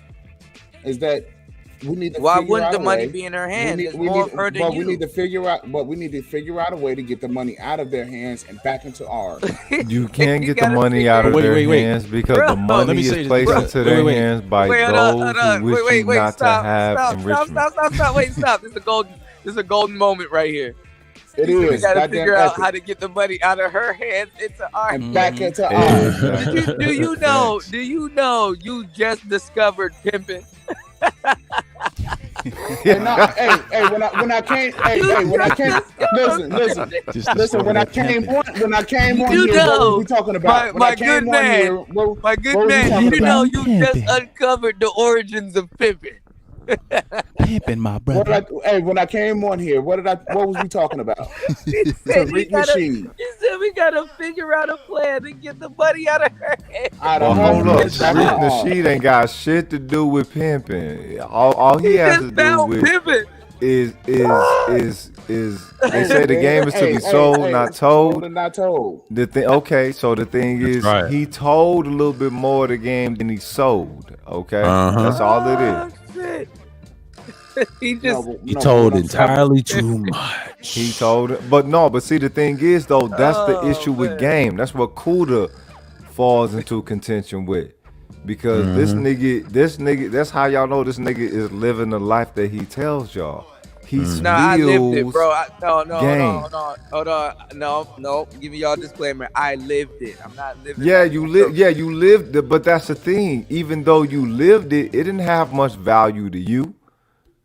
is that we need to. Why figure wouldn't out the a money way- be in her hand? we There's need- more of her than but you. we need to figure out a way to get the money out of their hands and back into ours. You can't get the money out of their hands because the money is placed into their hands by those who wish you not to have enrichment. Stop. Wait, stop. This is a golden moment right here. It We is. gotta Goddamn figure out epic. how to get the money out of her hands into our And hands. back into ours. Do you know? Do you know you just discovered pimping? Hey, when I came, listen, when I came on You here, know, what was we talking about? my good man, my good man, you know you just uncovered the origins of pimping. Pimping my brother. When I came on here, what was we talking about? He said we Tariq gotta, Nasheed. he said we gotta figure out a plan to get the money out of her hands. Well, hold up. Rick Nasheed ain't got shit to do with pimping. All he has to do with pimping. is they say the game is to be sold, not told. Not told. The thing, okay, so the thing is, right. he told a little bit more of the game than he sold. Okay, that's all it is. Shit. He just He told entirely too much. He told it, but see, the thing is though, that's the issue with game. That's what Kuda falls into contention with, because this nigga, that's how y'all know this nigga is living the life that he tells y'all. He I lived it, spills bro. No, game. hold on. No. Give me y'all disclaimer. I lived it. I'm not living. Yeah, you lived it, but that's the thing. Even though you lived it, it didn't have much value to you.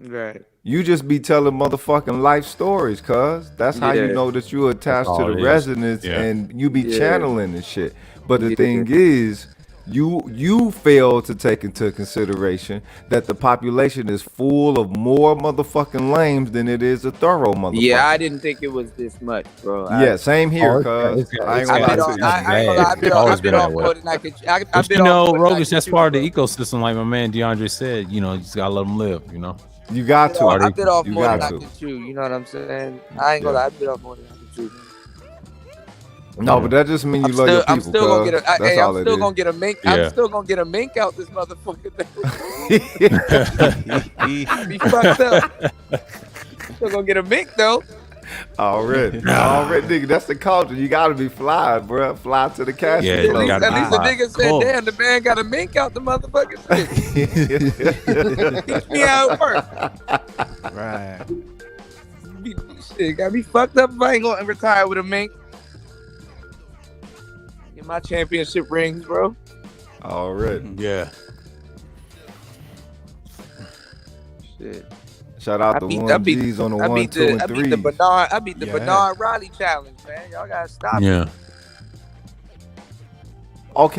Right. You just be telling motherfucking life stories, cuz. That's how you Yeah. know that you're attached That's to all the it is. resonance Yeah. and you be Yeah. channeling and shit. But the Yeah. thing is, you fail to take into consideration that the population is full of more motherfucking lames than it is a thorough motherfucker. Yeah, I didn't think it was this much, bro. Yeah, same here, Oh, cuz. it's- I ain't I gonna bit lie off. to you. I ain't gonna lie. I bit Always off been that more way. than I could. I But bit you know, off more than I Roguish, could that's chew, part of bro. the ecosystem, like my man DeAndre said. You know, you just gotta let them live. You know, You got to. I bit off You more than got I to. could chew. You know what I'm saying? I ain't gonna lie. I bit off more than I could chew. No, but that just means you love your people, I'm still gonna cuz. get a. That's Hey, all I'm it still is. gonna get a mink. Yeah. I'm still gonna get a mink out this motherfucker. Be fucked up. Still gonna get a mink though. Already, nigga. That's the culture. You gotta be fly, bro. Fly to the casket. Yeah, At you least, gotta at least the fly. nigga said, Cool. "Damn, the man got a mink out the motherfucking shit." Teach me how it works. Right. Shit, got me fucked up if I ain't gonna retire with a mink. Get my championship rings, bro. Already. yeah. Shit. Shout out I to beat- one I beat- G's on the I 1, beat 2, the and I 3. beat the Bernard. I beat the Yeah. Bernard Riley challenge, man. Y'all gotta stop Yeah. it.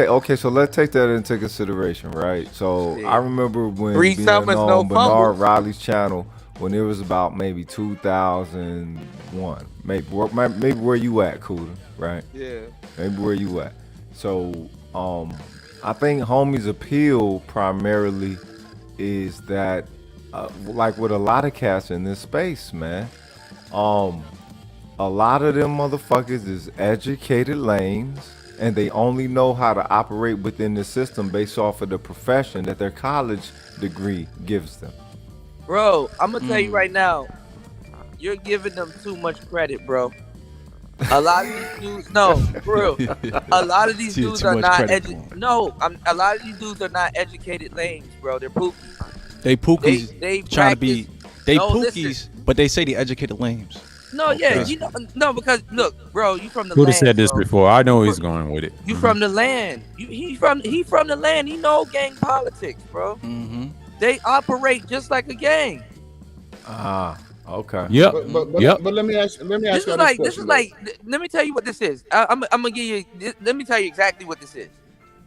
Okay, so let's take that into consideration, right? So Shit. I remember when 3 being summers, on no Bernard fumbles. Riley's channel when it was about maybe 2001, maybe where you at, Kuda, right? Yeah. Maybe where you at. So I think homie's appeal primarily is that like with a lot of cats in this space, man, a lot of them motherfuckers is educated lames and they only know how to operate within the system based off of the profession that their college degree gives them. Bro, I'm gonna tell you right now, you're giving them too much credit, bro. A lot of these dudes, no, for real. A lot of these Too dudes are much not credit for 'em. a lot of these dudes are not educated lanes, bro. They're pookies. They pookies They trying to be. They No, pookies, listen. but they say they educated lames. No, yeah, you know, no, because look, bro, you from the Who'd land. have said this bro. before? I know where he's going with it. You from the land. He from the land. He know gang politics, bro. Mm-hmm. They operate just like a gang. Okay. Yep. But let me ask This you is like let me tell you what this is. I'm gonna give you. Let me tell you exactly what this is.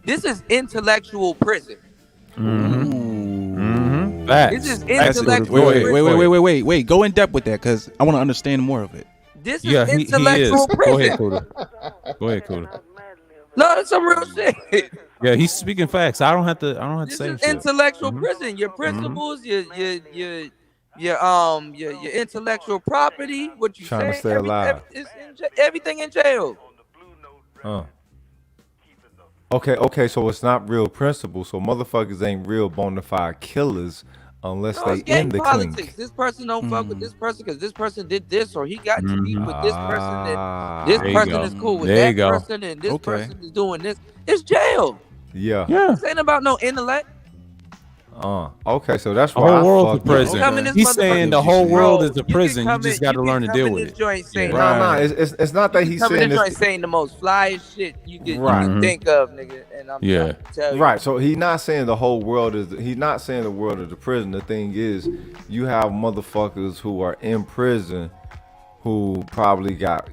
This is intellectual prison. Facts. This is Facts. intellectual prison. Wait. Go in depth with that because I want to understand more of it. This is Yeah, he intellectual is. prison. Go ahead, Kuda. No, that's some real shit. Yeah, he's speaking facts. I don't have to This say is shit. intellectual prison. Your principles, your intellectual property, what you Trying to say, stay alive. everything in jail. Okay, so it's not real principle. So motherfuckers ain't real bona fide killers unless No, they it's gang in the politics. clink. This person don't fuck with this person because this person did this, or he got to beef with this person, and There this you person go. is cool with There you that go. person, and this person is doing this. It's jail. Yeah. This ain't about no intellect. Okay, so that's The why whole I world's a fucked with prison. Come in this He's saying the motherfucker- whole world Bro, is a you can prison. You come just in- got to you learn to can deal come with in this it. joint saying- Nah, it's not that he's Come in saying this this. joint saying the most flyest shit you can Right. think of, nigga. And I'm trying to tell you. Right. So he's not saying the whole world is. He's not saying the world is the prison. The thing is, you have motherfuckers who are in prison, who probably got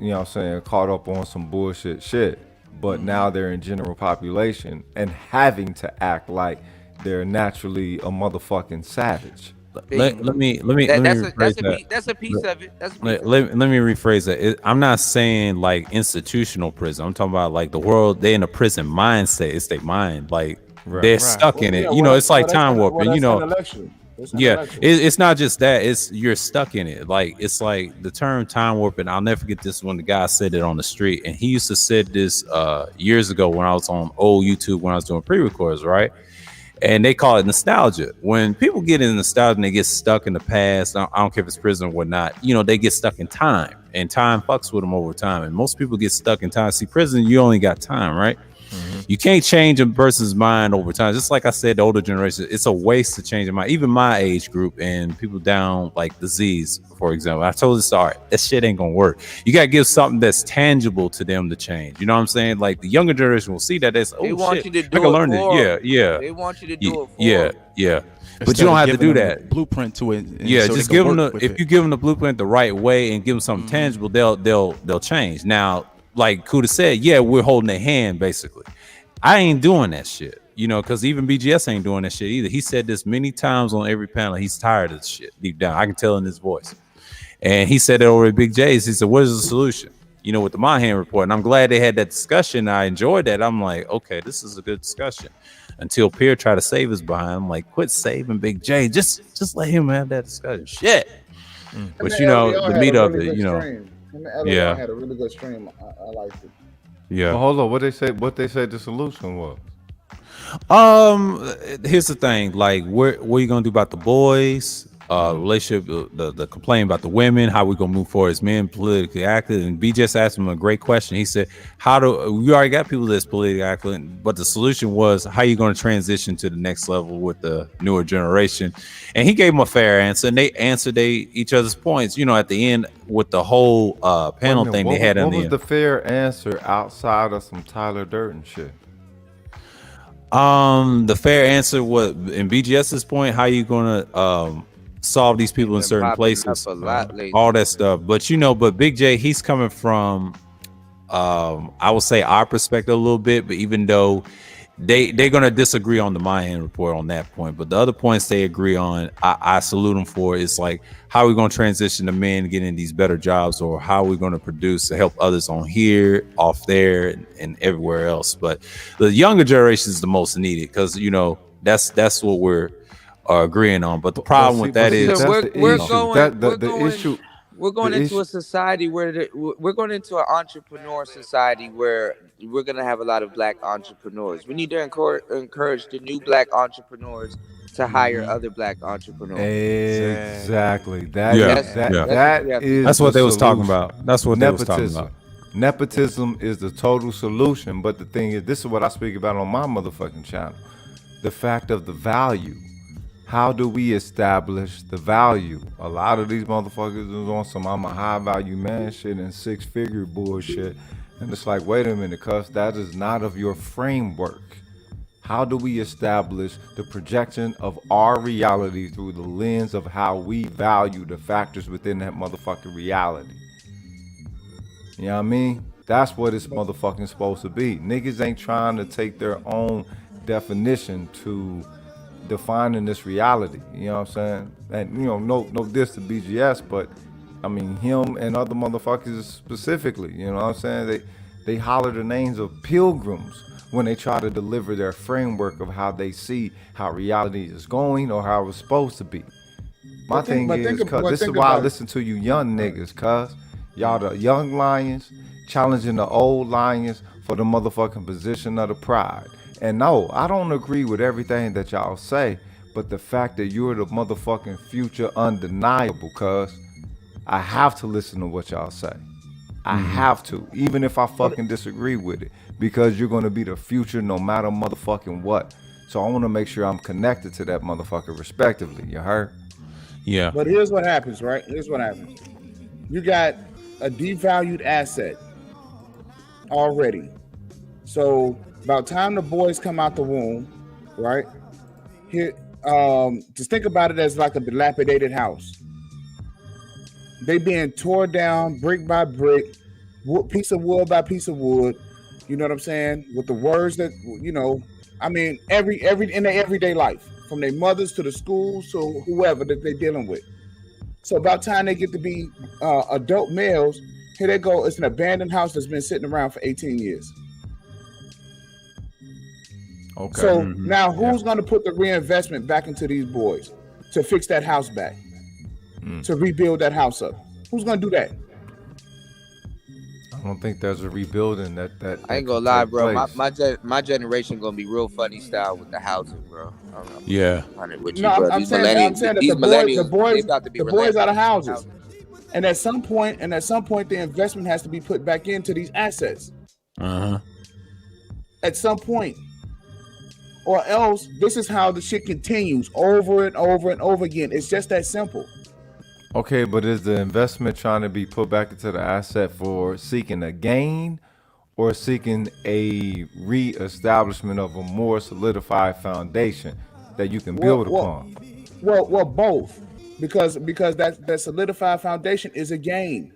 caught up on some bullshit shit, but now they're in general population and having to act like they're naturally a motherfucking savage. Let me rephrase that. That's a piece of it. That's a piece Let, of let me rephrase that. I'm not saying like institutional prison. I'm talking about like the world. They in a prison mindset. It's their mind. Like they're stuck in it. It's like time warping. It's not just that. It's you're stuck in it. Like it's like the term time warping. I'll never forget this when the guy said it on the street, and he used to say this years ago when I was on old YouTube when I was doing pre-records, right? And they call it nostalgia. When people get in nostalgia and they get stuck in the past, I don't care if it's prison or whatnot, they get stuck in time, and time fucks with them over time. And most people get stuck in time. See, prison, you only got time, right? You can't change a person's mind over time. Just like I said, the older generation, it's a waste to change their mind. Even my age group and people down like the Z's, for example. I told this, all right, that shit ain't gonna work. You gotta give something that's tangible to them to change. You know what I'm saying? Like the younger generation will see that as, They want you to I do can it learn for it. Yeah. They want you to do it for Yeah. But Instead you don't of have to giving do them that. the blueprint to it. and Yeah, so just they can give them work the with if it. you give them the blueprint the right way and give them something tangible, they'll change. Now, like Kuda said, yeah, we're holding their hand basically. I ain't doing that shit, because even BGS ain't doing that shit either. He said this many times on every panel. He's tired of this shit deep down. I can tell in his voice. And he said it over at Big J's. He said, what is the solution? With the My Hand report. And I'm glad they had that discussion. I enjoyed that. I'm like, okay, this is a good discussion. Until Pierre tried to save his behind. I'm like, quit saving Big J. Just let him have that discussion. Shit. But the meat of it, Yeah, had a really good stream. I liked it. Yeah. Well, hold on. What they said the solution was? Here's the thing. Like, what are you gonna do about the boys? Relationship, the complaint about the women, how we gonna move forward as men politically active. And B just asked him a great question. He said, we already got people that's politically active, but the solution was how you gonna transition to the next level with the newer generation? And he gave them a fair answer, and they answered each other's points, at the end with the whole panel thing they had What in was the the fair answer outside of some Tyler Durden shit? The fair answer was in BGS's point, how you gonna solve these people in certain places, all that stuff. But but Big J, he's coming from I will say our perspective a little bit, but even though they're gonna disagree on the My Hand report on that point, but the other points they agree on, I salute them for. It's like, how are we gonna transition to men getting these better jobs, or how are we gonna produce to help others on here, off there, and everywhere else. But the younger generation is the most needed, because that's what we're agreeing on. But the problem with that is we're going into a society where we're going into an entrepreneur society where we're going to have a lot of black entrepreneurs. We need to encourage the new black entrepreneurs to hire other black entrepreneurs. Exactly. That's what they was talking about. That's what they was talking about. Nepotism is the total solution. But the thing is, this is what I speak about on my motherfucking channel. The fact of the value. how do we establish the value? A lot of these motherfuckers is on some I'm a high value man shit and 6-figure bullshit. And it's like, wait a minute, cuz that is not of your framework. How do we establish the projection of our reality through the lens of how we value the factors within that motherfucking reality? You know what I mean? That's what it's motherfucking supposed to be. Niggas ain't trying to take their own definition to defining this reality. You know what I'm saying? And you know, no diss to BGS, but I mean him and other motherfuckers specifically. You know what I'm saying? They holler the names of pilgrims when they try to deliver their framework of how they see how reality is going or how it's supposed to be. My thing is, cuz this is why I listen to you young niggas, cuz y'all the young lions challenging the old lions for the motherfucking position of the pride. And no, I don't agree with everything that y'all say, but the fact that you're the motherfucking future undeniable, cuz I have to listen to what y'all say. I have to, even if I fucking disagree with it, because you're gonna be the future no matter motherfucking what. So I wanna make sure I'm connected to that motherfucker respectively, you heard? Yeah. But here's what happens, right? Here's what happens. You got a devalued asset already. So about time the boys come out the womb, right? Here, just think about it as like a dilapidated house. They being torn down brick by brick, piece of wood by piece of wood. You know what I'm saying? With the words that, you know, I mean, every in their everyday life, from their mothers to the schools to whoever that they're dealing with. So about time they get to be adult males, here they go. It's an abandoned house that's been sitting around for 18 years. Okay. So now who's going to put the reinvestment back into these boys to fix that house back, to rebuild that house up? Who's going to do that? I don't think there's a rebuilding that I ain't gonna lie, bro. My generation gonna be real funny style with the housing, bro. Yeah. I'm saying that the boys out of houses. And at some point, the investment has to be put back into these assets. At some point. Or else this is how the shit continues over and over and over again. It's just that simple. Okay, but is the investment trying to be put back into the asset for seeking a gain or seeking a re-establishment of a more solidified foundation that you can build upon? Well, both. Because that solidified foundation is a gain.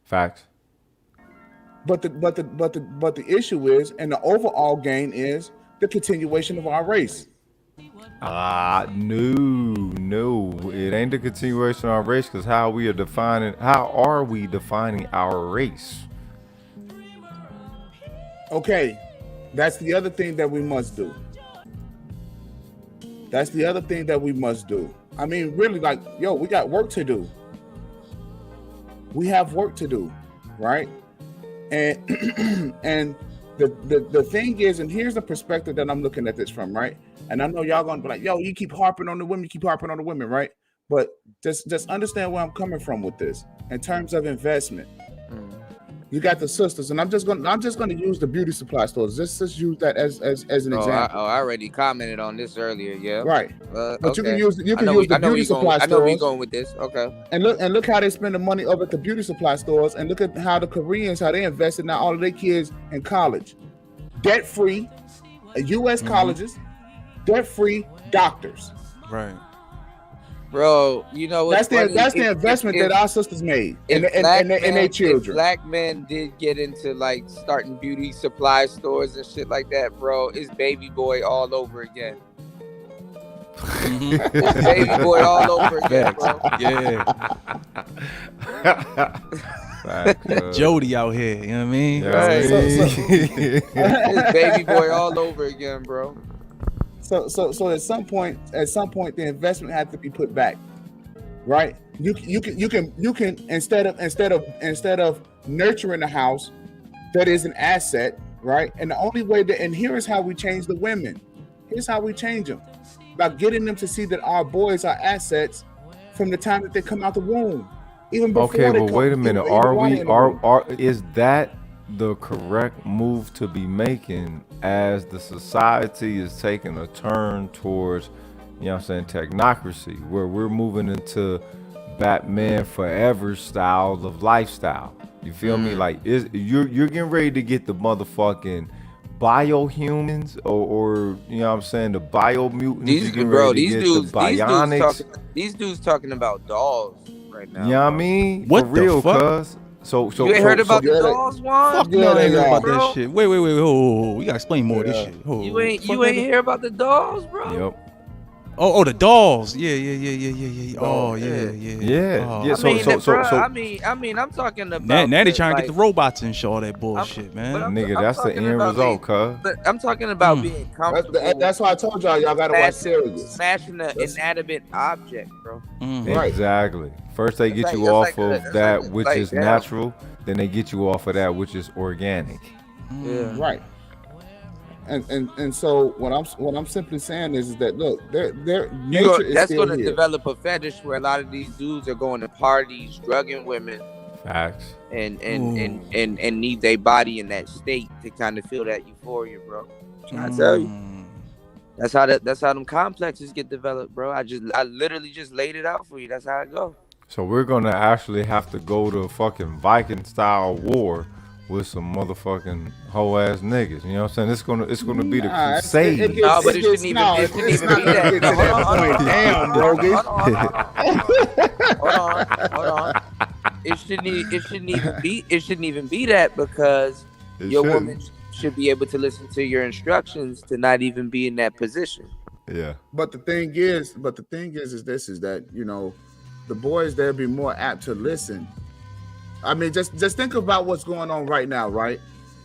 Facts. But the issue is, and the overall gain is the continuation of our race. No, it ain't the continuation of our race, because how are we defining our race? Okay, that's the other thing that we must do. I mean, really, like, yo, we got work to do. We have work to do, right? And and the thing is, and here's the perspective that I'm looking at this from, right? And I know y'all gonna be like, yo, you keep harping on the women, right? But just understand where I'm coming from with this in terms of investment. You got the sisters, and I'm just gonna use the beauty supply stores. Just use that as an example. I already commented on this earlier, yeah. Right. But okay. you can use the beauty supply stores. I know where you're going with this. Okay. And look how they spend the money over at the beauty supply stores, and look at how the Koreans, how they invested now all of their kids in college, debt free, U.S. colleges, debt free doctors. Right. Bro, you know that's the investment that our sisters made and their children. If black men did get into like starting beauty supply stores and shit like that, bro, it's baby boy all over again. It's baby boy all over again, bro. Yeah. Jody out here, you know what I mean? Right. It's baby boy all over again, bro. So at some point the investment had to be put back, right? You can instead of nurturing the house that is an asset, right? And the only way and here is how we change the women. Here's how we change them, by getting them to see that our boys are assets from the time that they come out the womb, even before. Okay, but wait a minute. Is that the correct move to be making as the society is taking a turn towards you know what I'm saying, technocracy, where we're moving into Batman Forever styles of lifestyle. You feel me? Like you're getting ready to get the motherfucking biohumans or you know what I'm saying, the biomutants. These dudes talking about dolls right now. You know what I mean? What For real, the fuck? cuz. So You ain't heard about the dolls, Juan? Fuck no, I ain't heard about that shit. Wait, hold. We gotta explain more of this shit. Hold. You ain't hear about the dolls, bro? Yep. Oh, the dolls. Yeah. Oh, yeah. I mean, I'm talking about. Now they trying to get the robots and all that bullshit, man. Nigga, that's the end result, cuz. But I'm talking about being comfortable. That's why I told y'all gotta watch Serious. Smashing an inanimate object, bro. Right. Exactly. First they get you off of that which is natural, then they get you off of that which is organic. Yeah. Right. And so what I'm simply saying is that look, their nature is that's still going to here. develop a fetish where a lot of these dudes are going to parties, drugging women, facts, and need their body in that state to kind of feel that euphoria, bro. I tell you, that's how them complexes get developed, bro. I literally just laid it out for you. That's how it go. So we're gonna actually have to go to a fucking Viking style war with some motherfucking hoe ass niggas. You know what I'm saying? It's gonna be the crusade. It shouldn't even be that. Damn, bro. Hold on. It shouldn't even be that because your woman should be able to listen to your instructions to not even be in that position. Yeah. But the thing is that, you know, the boys, they'll be more apt to listen. I mean, just think about what's going on right now, right?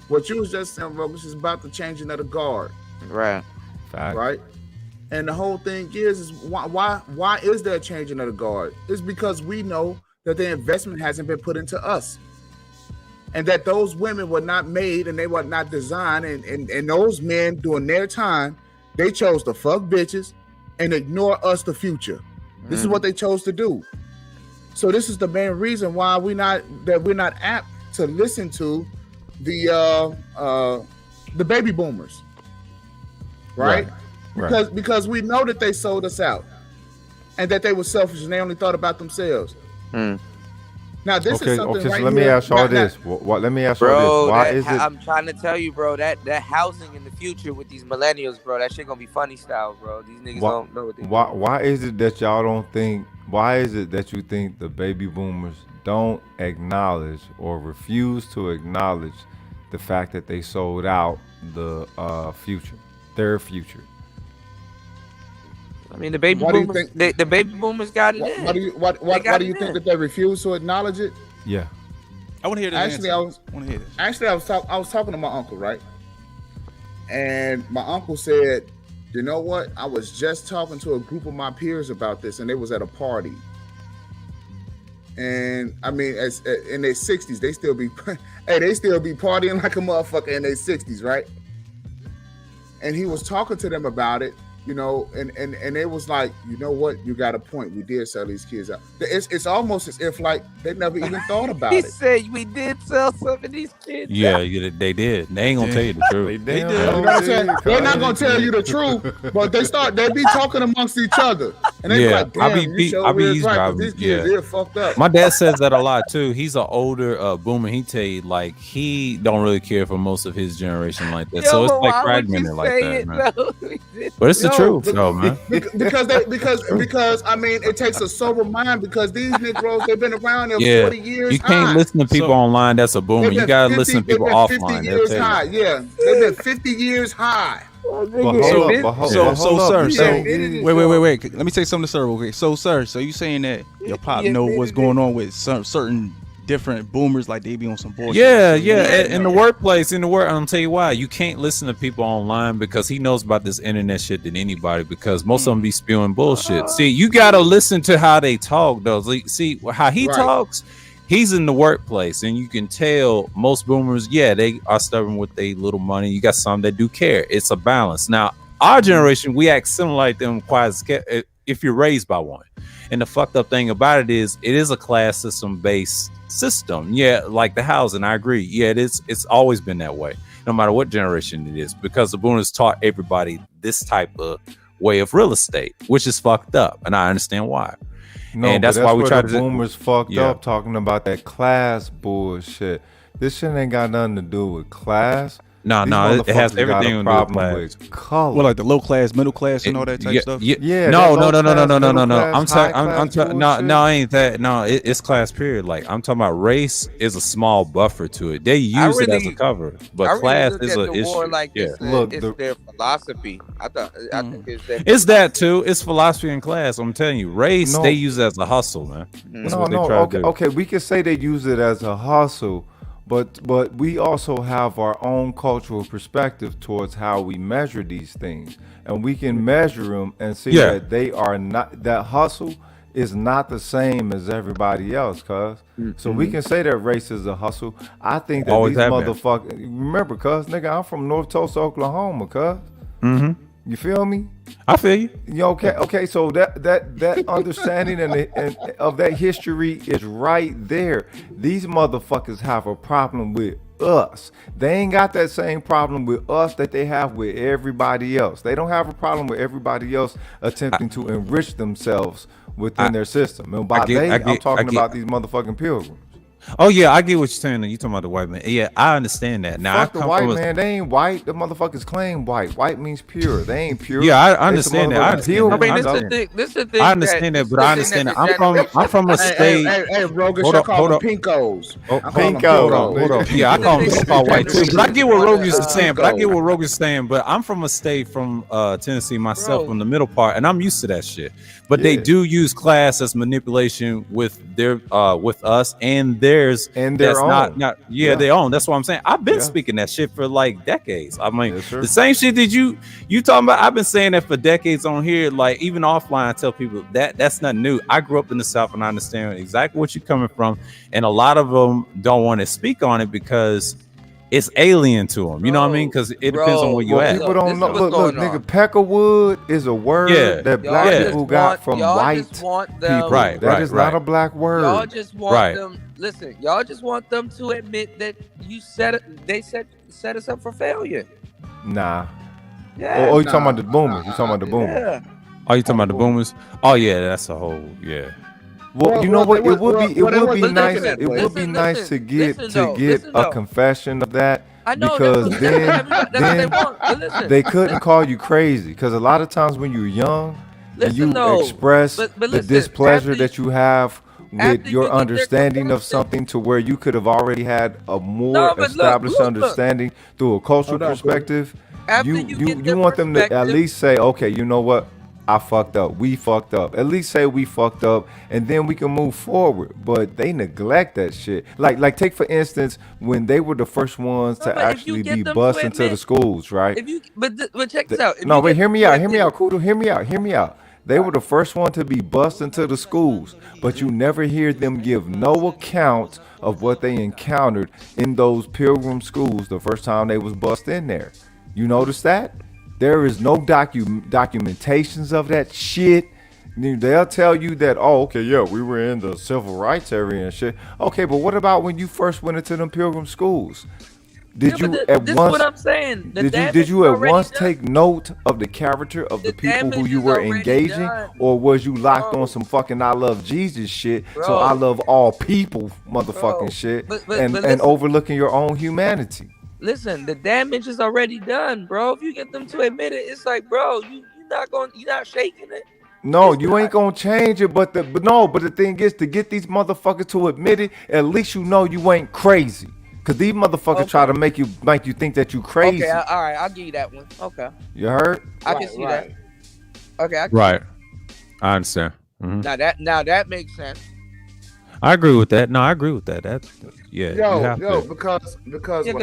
What you was just saying, Rogus, is about the changing of the guard. Right. Fact. Right? And the whole thing is why is there a changing of the guard? It's because we know that the investment hasn't been put into us. And that those women were not made and they were not designed. And those men during their time, they chose to fuck bitches and ignore us, the future. This is what they chose to do. So this is the main reason why we're not apt to listen to the baby boomers. Right? Because we know that they sold us out and that they were selfish and they only thought about themselves. Now this is something right so let me ask y'all this. Let me ask y'all this. Why is it? I'm trying to tell you, bro, that housing in the future with these millennials, bro, that shit gonna be funny style, bro. These niggas don't know what they do. Why is it that y'all don't think? Why is it that you think the baby boomers don't acknowledge or refuse to acknowledge the fact that they sold out the future, their future? I mean, the baby boomers got it. Why do you think that they refuse to acknowledge it? Yeah, I want to hear this. I was talking to my uncle, right? And my uncle said, you know what? I was just talking to a group of my peers about this, and they was at a party. And I mean, in their 60s, they still be partying like a motherfucker in their 60s, right? And he was talking to them about it, you know, and it was like, you know what? You got a point. We did sell these kids out. It's almost as if like they never even thought about it. He said we did sell some of these kids. Yeah, they did. They ain't gonna tell you the truth. They did. You know what I'm saying? They're not gonna tell you the truth, but they be talking amongst each other, and they be like, "Damn, I be right, these kids, they're fucked up." My dad says that a lot too. He's an older boomer. He tell you like he don't really care for most of his generation like that. So it's like fragmented like that, man. But it's the truth, though, man. Because I mean, it takes a sober mind because these Negroes, they've been around there 40 years. You can't listen to people online. That's a boomer. You gotta listen to people offline. 50 years high. Yeah, they've been 50 years high. Sir. Wait. Let me say something to Sir. Okay, so Sir, so you saying that your pop know what's going on with certain different boomers, like they be on some bullshit? Yeah. In the workplace, I'll tell you why. You can't listen to people online because he knows about this internet shit than anybody because most of them be spewing bullshit. See, you gotta listen to how they talk, though. See how he talks. He's in the workplace, and you can tell most boomers, they are stubborn with their little money. You got some that do care. It's a balance. Now, our generation, we act similar like them quite if you're raised by one. And the fucked up thing about it is a class system based system. Yeah, like the housing, I agree. Yeah, it's always been that way, no matter what generation it is, because the boomers taught everybody this type of way of real estate, which is fucked up, and I understand why. No, and that's why we where try the to boomers fucked Yeah. up talking about that class bullshit. This shit ain't got nothing to do with class. No, These no, it has motherfuckers got everything a to do with problem class. with color. Well, like the low class, middle class, and all that type Yeah, stuff. Yeah, no, that no, no, no, no, low-class, no, no, no. middle-class, I'm high-class no, it ain't that. No, it's class period. Like I'm talking about race is a small buffer to it. They use it as a cover, but I really class look is at an the issue. war like Yeah. it's their philosophy. I think it's their It's that too. It's philosophy and class. I'm telling you, race No. they use it as a hustle, man. That's what they try okay, to do. okay. We can say they use it as a hustle, but we also have our own cultural perspective towards how we measure these things, and we can measure them and see Yeah. that they are not, that hustle is not the same as everybody else, cuz. So we can say that race is a hustle. I think that Always these have been. motherfuckers, remember, cuz, nigga, I'm from North Tulsa, Oklahoma, cuz. Mm-hmm. You feel me? I feel you. Okay. So that understanding and of that history is right there. These motherfuckers have a problem with us. They ain't got that same problem with us that they have with everybody else. They don't have a problem with everybody else attempting to enrich themselves within their system. And by I'm talking about these motherfucking pilgrims. Oh yeah, I get what you're saying. You talking about the white man? Yeah, I understand that. Now Fuck I the come white from a- man. They ain't white. The motherfuckers claim white. White means pure. They ain't pure. Yeah, I They some understand that. I motherfucking understand pilgrims. that. I this understand. is the thing. I understand that, but I understand that. I'm from a state. Hey, Rogan, Hold I up, call hold them up. pinkos. Oh, I call them hold on. Yeah, I call them so-called white too. But I get what Rogan's saying. But I'm from a state from Tennessee myself, from the middle part, and I'm used to that shit. But they do use class as manipulation with their with us and theirs, and their that's own. not their own. That's what I'm saying. I've been speaking that shit for like decades. I mean, the same shit that you talking about. I've been saying that for decades on here. Like even offline, I tell people that's not new. I grew up in the South, and I understand exactly what you're coming from. And a lot of them don't want to speak on it because it's alien to them. You know what I mean? Because it depends on where you at. People don't know. Look, nigga, peckerwood is a word that black people got from white people. That is not a black word. Y'all just want them. Listen, y'all just want them to admit that they set us up for failure. Nah. Yeah. Oh, you talking about the boomers? You talking about the boomers? Yeah. Oh, you talking about the boomers? Oh yeah, that's a whole Well, you know what? It would be nice. It would be nice to get a confession of that, because then they couldn't call you crazy. Because a lot of times when you're young and you express the displeasure that you have with your understanding of something to where you could have already had a more established understanding through a cultural perspective, you want them to at least say, okay, you know what? I fucked up. We fucked up. At least say we fucked up, and then we can move forward. But they neglect that shit. Like take for instance when they were the first ones to actually be bused into the schools, right? But check this out. No, but hear me out, Kudo. Hear me out. They were the first one to be bused into the schools, but you never hear them give no account of what they encountered in those pilgrim schools the first time they was bust in there. You notice that? There is no documentations of that shit. They'll tell you that, oh, okay, yeah, we were in the civil rights area and shit. Okay, but what about when you first went into them pilgrim schools? Did you at this once? Is what I'm saying. Did you at once take note of the character of the people who you were engaging, or was you locked on some fucking I love Jesus shit? So I love all people, motherfucking shit, and overlooking your own humanity. Listen, the damage is already done, bro. If you get them to admit it, it's like, bro, you're not shaking it. No, you ain't gonna change it, but the thing is, to get these motherfuckers to admit it, at least you know you ain't crazy. Cause these motherfuckers try to make you think that you crazy. Okay, all right, I'll give you that one. Okay. You heard? I can see that. Okay. Right. I understand. Mm-hmm. Now that makes sense. I agree with that. No, I agree with that. Because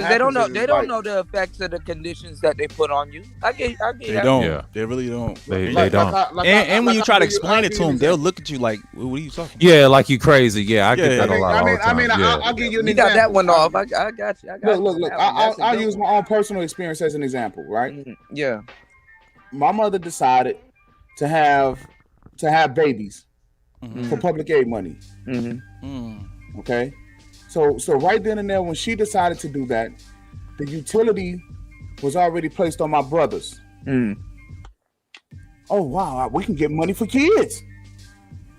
they don't know the effects of the conditions that they put on you. I get they that. don't. Yeah. They really don't. They don't. And when you try to explain it to them, they'll look at you like, "What are you talking?" Yeah, like you crazy. Yeah, I get that a lot. I'll give you an example. You got that one off. I got you. Look. I'll use my own personal experience as an example, right? Mm-hmm. Yeah. My mother decided to have babies for public aid money. Mm-hmm. Okay. So right then and there, when she decided to do that, the utility was already placed on my brothers. oh wow, we can get money for kids.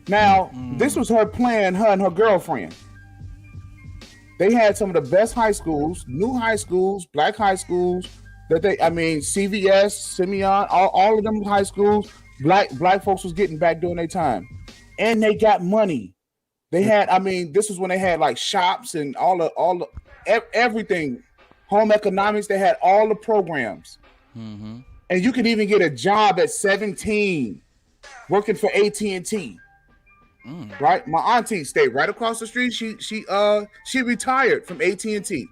Now, this was her plan, her and her girlfriend. They had some of the best high schools, new high schools, black high schools, CVS, Simeon, all of them high schools, black folks was getting back during their time. And they got money. They had, this is when they had like shops and everything, home economics. They had all the programs. Mm-hmm. And you could even get a job at 17 working for AT&T. Right? My auntie stayed right across the street. She retired from AT&T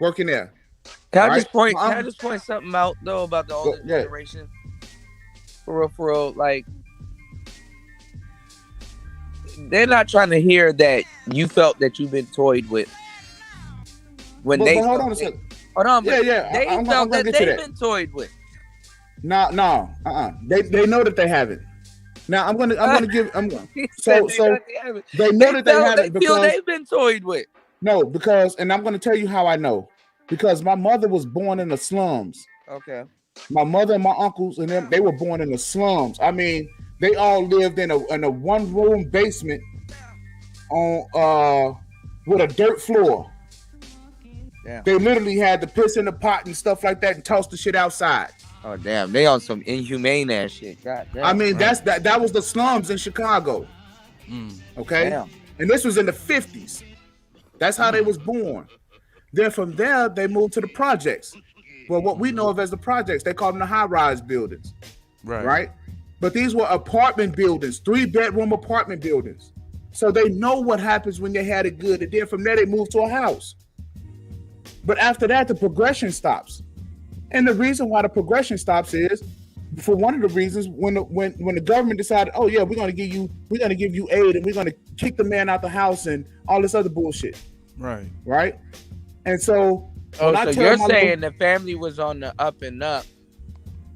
working there. Can I just point something out though about the older generation? For real, like they're not trying to hear that you felt that you've been toyed with. When But hold on a second. Hold on, Yeah, but yeah. they I'm felt gonna that get to they've that. been toyed with. No. They know that they haven't. Now I'm gonna give so they know that they haven't They feel because they've been toyed with. no, because and I'm gonna tell you how I know. Because my mother was born in the slums. Okay. My mother and my uncles and them, they were born in the slums. I mean, they all lived in a 1-room basement on with a dirt floor. Yeah. They literally had to piss in the pot and stuff like that and toss the shit outside. Oh damn, they on some inhumane ass shit. God damn. I mean, that was the slums in Chicago. Okay, Damn. and this was in the 50s. That's how they was born. Then from there, they moved to the projects. Well, what we know of as the projects, they call them the high-rise buildings. Right? But these were apartment buildings, 3-bedroom apartment buildings. So they know what happens when they had it good. And then from there, they moved to a house. But after that, the progression stops. And the reason why the progression stops is, for one of the reasons, when the government decided, oh yeah, we're gonna give you aid and we're gonna kick the man out the house and all this other bullshit. Right? And so Oh, when I so tell you're my saying the family was on the up and up.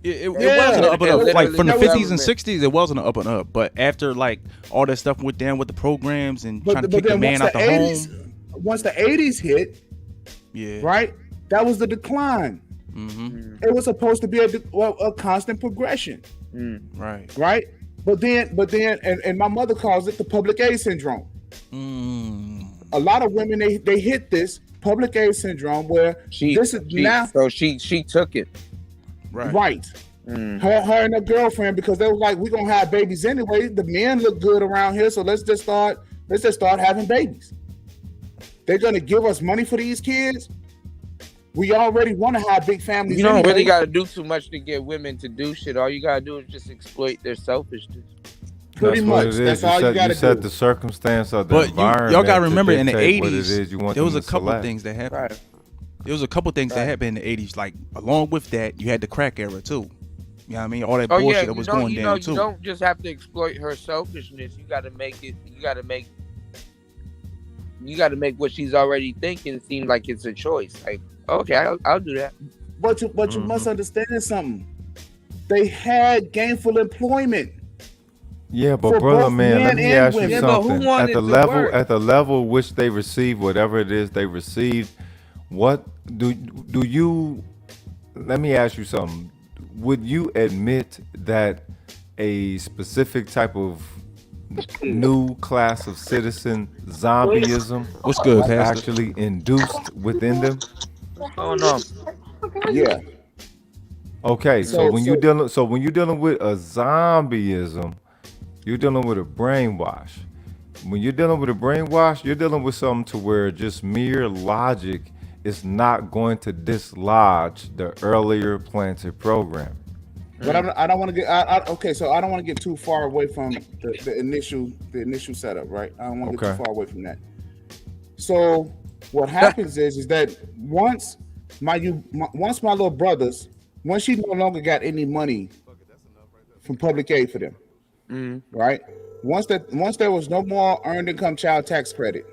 It wasn't an up and up. Like from the 50s and 60s, it wasn't an up and up. But after like all that stuff went down with the programs and trying to kick the man out the home. Once the 80s hit, right, that was the decline. It was supposed to be a constant progression. Right. But then, and my mother calls it the public aid syndrome. A lot of women they hit this public aid syndrome where she took it. Right. Her and her girlfriend, because they were like, we're gonna have babies anyway. The men look good around here, so let's just start having babies. They're gonna give us money for these kids. We already want to have big families. You don't anyway. really got to do too much to get women to do shit. All you got to do is just exploit their selfishness. Pretty much. That's all you got to do. Set the circumstance of the But environment. y'all got to remember to in the dictate what it 80s, is you want there was them a to couple select. things that happened. There was a couple things that happened in the 80s. Like along with that, you had the crack era too. You know what I mean? All that bullshit that was going down too. You don't just have to exploit her selfishness. You got to make it. You got to make what she's already thinking seem like it's a choice. Like, okay, I'll do that. But you must understand something. They had gainful employment. Yeah, but For brother, both man, let men me and ask you women. Yeah, but who something. wanted to At the level which they receive whatever it is they received, what do you? Let me ask you something. Would you admit that a specific type of new class of citizen zombieism What's good, was Pastor? actually induced within them? Oh no. Yeah. Okay, so when you're dealing with a zombieism, you're dealing with a brainwash. When you're dealing with a brainwash, you're dealing with something to where just mere logic is not going to dislodge the earlier planted program. But I don't want to get okay. So I don't want to get too far away from the initial setup, right? I don't want to get too far away from that. So what happens is that once my little brothers, once she no longer got any money from public aid for them, right? Once there was no more earned income child tax credit,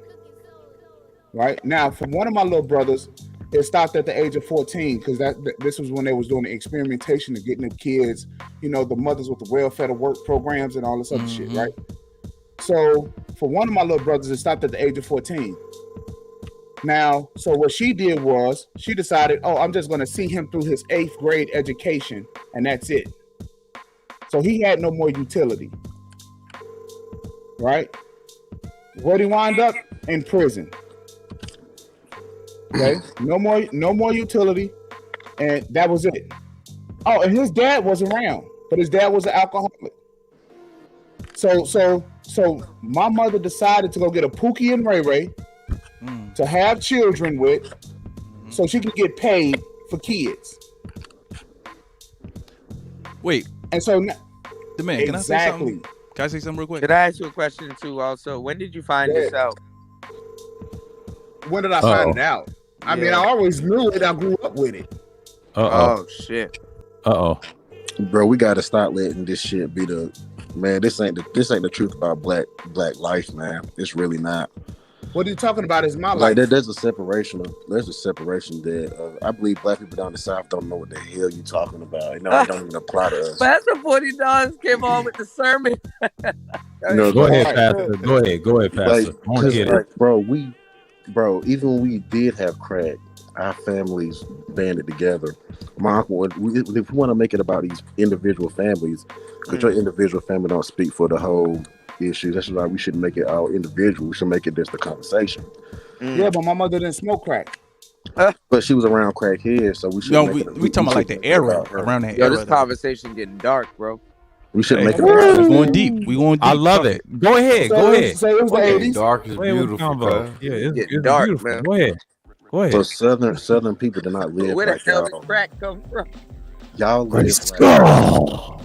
right? Now, for one of my little brothers, it stopped at the age of 14 because this was when they was doing the experimentation of getting the kids, the mothers with the welfare to work programs and all this other shit, right? So for one of my little brothers, it stopped at the age of 14. Now, so what she did was she decided, I'm just going to see him through his 8th grade education, and that's it. So he had no more utility. Right? Where'd he wind up? In prison. Okay, no more utility, and that was it. Oh, and his dad was around, but his dad was an alcoholic. So my mother decided to go get a Pookie and Ray Ray to have children with, so she could get paid for kids. Wait, and so the man, can I say something? Can I say something real quick? Could I ask you a question too? Also, when did you find this out? When did I find it out? I mean, I always knew it. I grew up with it. Oh shit. Bro, we gotta stop letting this shit be the man. This ain't the truth about black life, man. It's really not. What are you talking about? Is my Like life? there's a separation that I believe black people down the South don't know what the hell you talking about. You know, it don't even apply to us. Pastor $40 came on with the sermon. No, Go ahead, Pastor. Go ahead, Pastor. Like, I want to hear it. bro, even when we did have crack, our families banded together. My uncle, if we want to make it about these individual families, because your individual family don't speak for the whole issue. That's why we shouldn't make it our individual. We should make it just a conversation. Yeah, but my mother didn't smoke crack. But she was around crackheads, so we should. No, we talking about like the era around that Yo, era. this conversation getting dark, bro. We should make it. We going deep. We going deep. I love it. Go ahead. Go ahead. Dark is beautiful. Yeah, it's dark, beautiful. man. Go ahead. Go ahead. So southern people do not live Where the like hell y'all. did crack come from? Y'all live Let's like,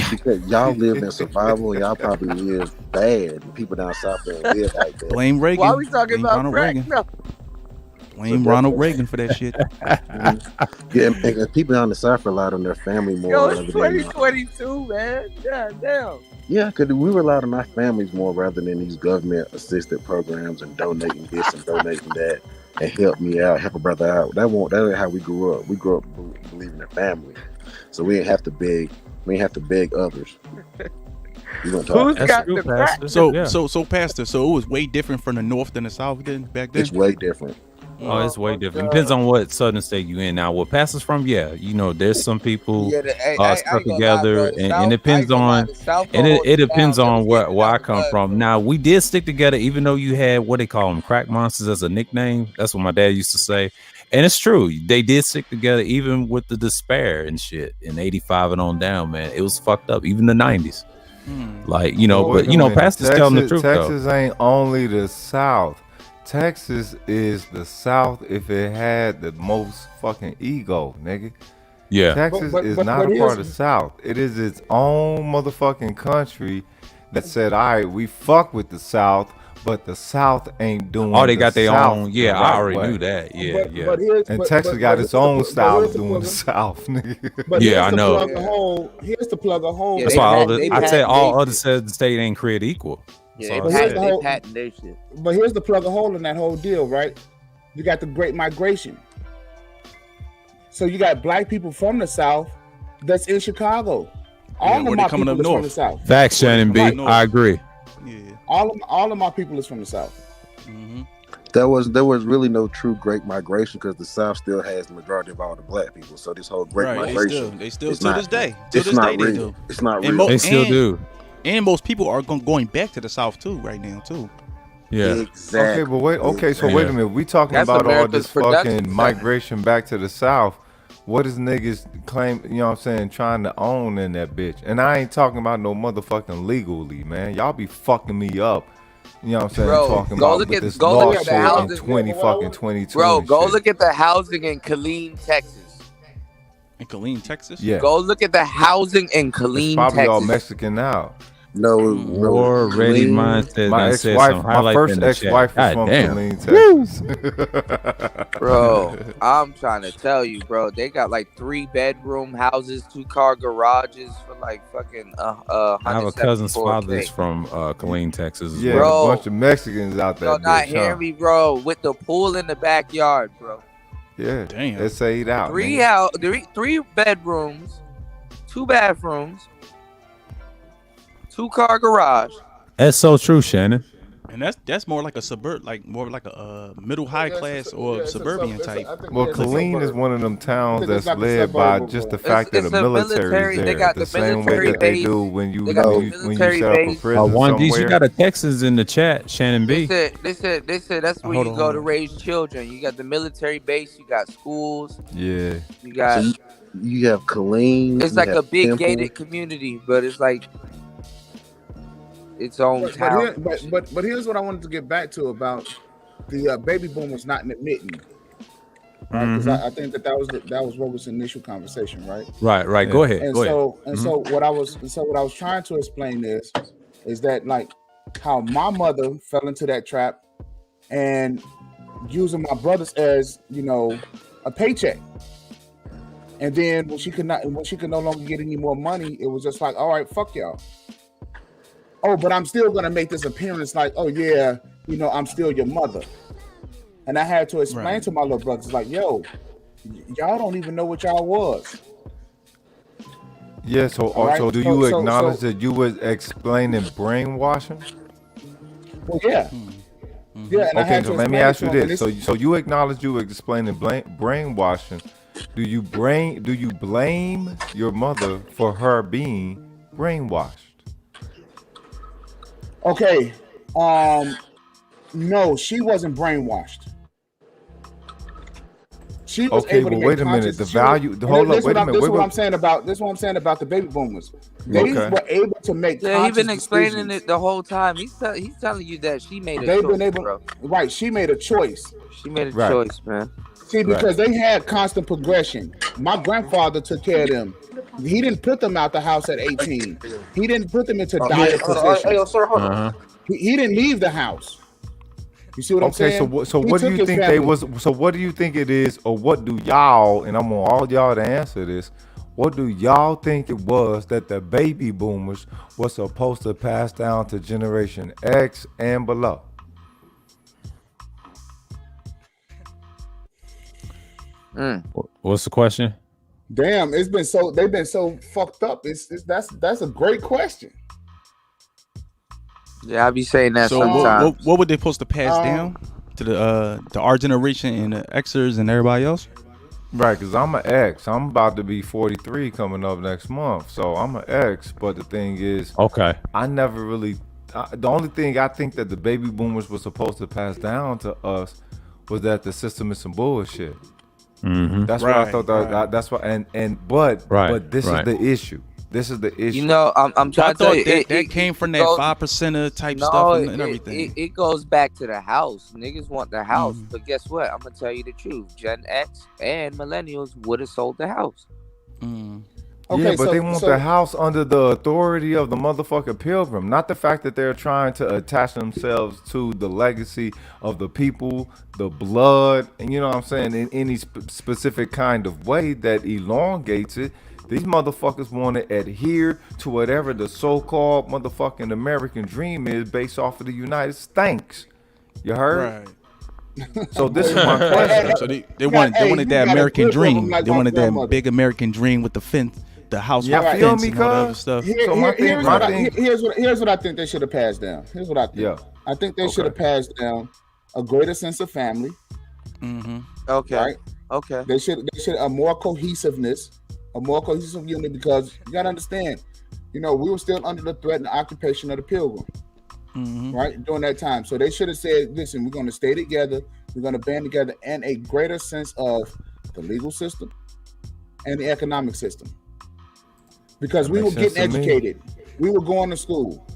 because y'all live in survival and y'all probably live bad. People down south don't live like that. Blame Reagan. Why are we talking Blame about Ronald crack? Reagan. No. Blame Ronald Reagan for that shit. Yeah, and people down the south rely on their family more. Yo, rather it's than, 2022, man. God damn. yeah, because we rely on our families more rather than these government assisted programs and donating this and donating that and help me out, help a brother out. That ain't how we grew up. We grew up believing in family, so we didn't have to beg. We didn't have to beg others. You gonna talk? Who's got the crack? So, Pastor. So it was way different from the North than the South then back then. It's way different. Oh, it's way different. Depends on what southern state you in now. What Pastor's from, there's some people stuck together, and it depends on, and it depends on where I come from. Now we did stick together, even though you had what they call them crack monsters as a nickname. That's what my dad used to say, and it's true. They did stick together, even with the despair and shit in '85 and on down. Man, it was fucked up. Even the '90s, like Pastor's telling the truth. Texas ain't only the South. Texas is the South if it had the most fucking ego, nigga. Yeah. Texas is not a part of the South. It is its own motherfucking country that said, all right, we fuck with the South, but the South ain't doing Oh, they got their South own. Yeah, the I right already way. knew that. Yeah, And Texas got its own style of doing the South, nigga. Yeah, I know. Here's to plug a hole. That's why I said all other states ain't created equal. Yeah, So they patent their shit. But here's the plug a hole in that whole deal, right? You got the Great Migration. So you got black people from the South that's in Chicago. All of my people is from the South. Facts, Shannon B. I agree. All of my people is from the South. There was really no true Great Migration because the South still has the majority of all the black people. So this whole Great Migration, They still it's to not- this day. it's To this not day, they real. do. It's not And real. They still do. And most people are going back to the South too right now too. Yeah. Okay, but wait. Okay, so wait a minute. We talking That's about all America's this production fucking migration back to the South. What is niggas claim? You know what I'm saying? Trying to own in that bitch. And I ain't talking about no motherfucking legally, man. Y'all be fucking me up. You know what I'm saying? Bro, Talking go about look with at- this go look at lawsuit the in housing. 22. Bro, go and shit. look at the housing in Killeen, Texas. In Killeen, Texas? Yeah. Go look at the housing in It's Killeen, probably Texas. all Mexican now. No, War ready mindset. My done said ex-wife, some my highlights first in the chat. ex-wife was God from damn. Killeen, Texas. Bro, I'm trying to tell you, bro. They got like 3-bedroom houses, 2-car garages for like fucking I have a cousin's father $174K. that's from Killeen, Texas. As Yeah, well. a bunch of Mexicans out there. Yo, not hear me, bro. With the pool in the backyard, bro. Yeah, damn. Let's say it out. Three bedrooms, 2 bathrooms, 2-car garage. That's so true, Shannon. And that's more like a more like a middle high class or suburban type. Well, Killeen is one of them towns that's led by just the fact that the military is there. They got the same way that they do when you set up a prison One D's, you somewhere. got a Texans in the chat, Shannon B. They said that's where Hold you on, go hold to on. raise children. You got the military base, you got schools, Yeah. you got. You have Killeen. It's you like have a big Temple. gated community, but it's like its own town. But here's what I wanted to get back to about the baby boomers not admitting, right? Because I think that was what was the initial conversation, right? Right. Go ahead. And Go so ahead. so what I was trying to explain is that like how my mother fell into that trap and using my brothers as a paycheck. And then when she could no longer get any more money, it was just like, all right, fuck y'all. Oh, but I'm still gonna make this appearance like, oh yeah, I'm still your mother. And I had to explain to my little brothers, like, yo, y'all don't even know what y'all was. Yeah, so All right, also, do you acknowledge that you was explaining brainwashing? Well, yeah. Yeah, and I Okay, had so to let me explain ask to you them, this. and So you acknowledge you were explaining brainwashing. Do you blame your mother for her being brainwashed? okay, no, she wasn't brainwashed. She was Okay, able to but make wait a minute. conscious- The she value. was- Hold this up. Wait a minute. This is Wait, what wait. I'm saying about. This is what I'm saying about the baby boomers. They Okay. were able to make. Yeah, he been conscious explaining decisions. it the whole time. He's telling you that she made a They've choice, been able, bro. right? She made a choice. She made a Right. choice, man. See, because they had constant progression. My grandfather took care of them. He didn't put them out the house at 18. He didn't put them into dire positions. sir, hold on. He didn't leave the house. You see what I'm Okay, saying? so He what do took you his think they family. was? So what do you think it is, or what do y'all? And I want all y'all to answer this. What do y'all think it was that the baby boomers were supposed to pass down to Generation X and below? What's the question? Damn, they've been so fucked up. That's a great question. Yeah, I be saying that So sometimes. what were they supposed to pass down to our generation and the Xers and everybody else? Right, because I'm an X. I'm about to be 43 coming up next month. So I'm an X. But the thing is, okay, I never really. The only thing I think that the baby boomers were supposed to pass down to us was that the system is some bullshit. Mm-hmm. That's what I thought. That's what. But this is the issue. This is the issue. You know, I'm So I trying to tell thought you, that came from that 5%er type stuff and everything. It goes back to the house. Niggas want the house, but guess what? I'm gonna tell you the truth. Gen X and millennials would have sold the house. Yeah, but they want the house under the authority of the motherfucking pilgrim, not the fact that they're trying to attach themselves to the legacy of the people, the blood, and you know what I'm saying, in any specific kind of way that elongates it. These motherfuckers want to adhere to whatever the so-called motherfucking American dream is based off of the United States. You heard? Right. So this is my question. So they wanted that American dream. They wanted that big American dream with the fence, the house with Yeah, feel fence me, and all that other cuz? stuff. Here's what I think they should have passed down. Here's what I think. Yeah. I think they should have passed down a greater sense of family. Okay. Right? Okay. They should a more cohesiveness, a more cohesive unit, because you gotta understand, we were still under the threat and the occupation of the pilgrim. Right, during that time. So they should have said, listen, we're going to stay together, we're going to band together, and a greater sense of the legal system and the economic system, because we were getting educated, we were going to school,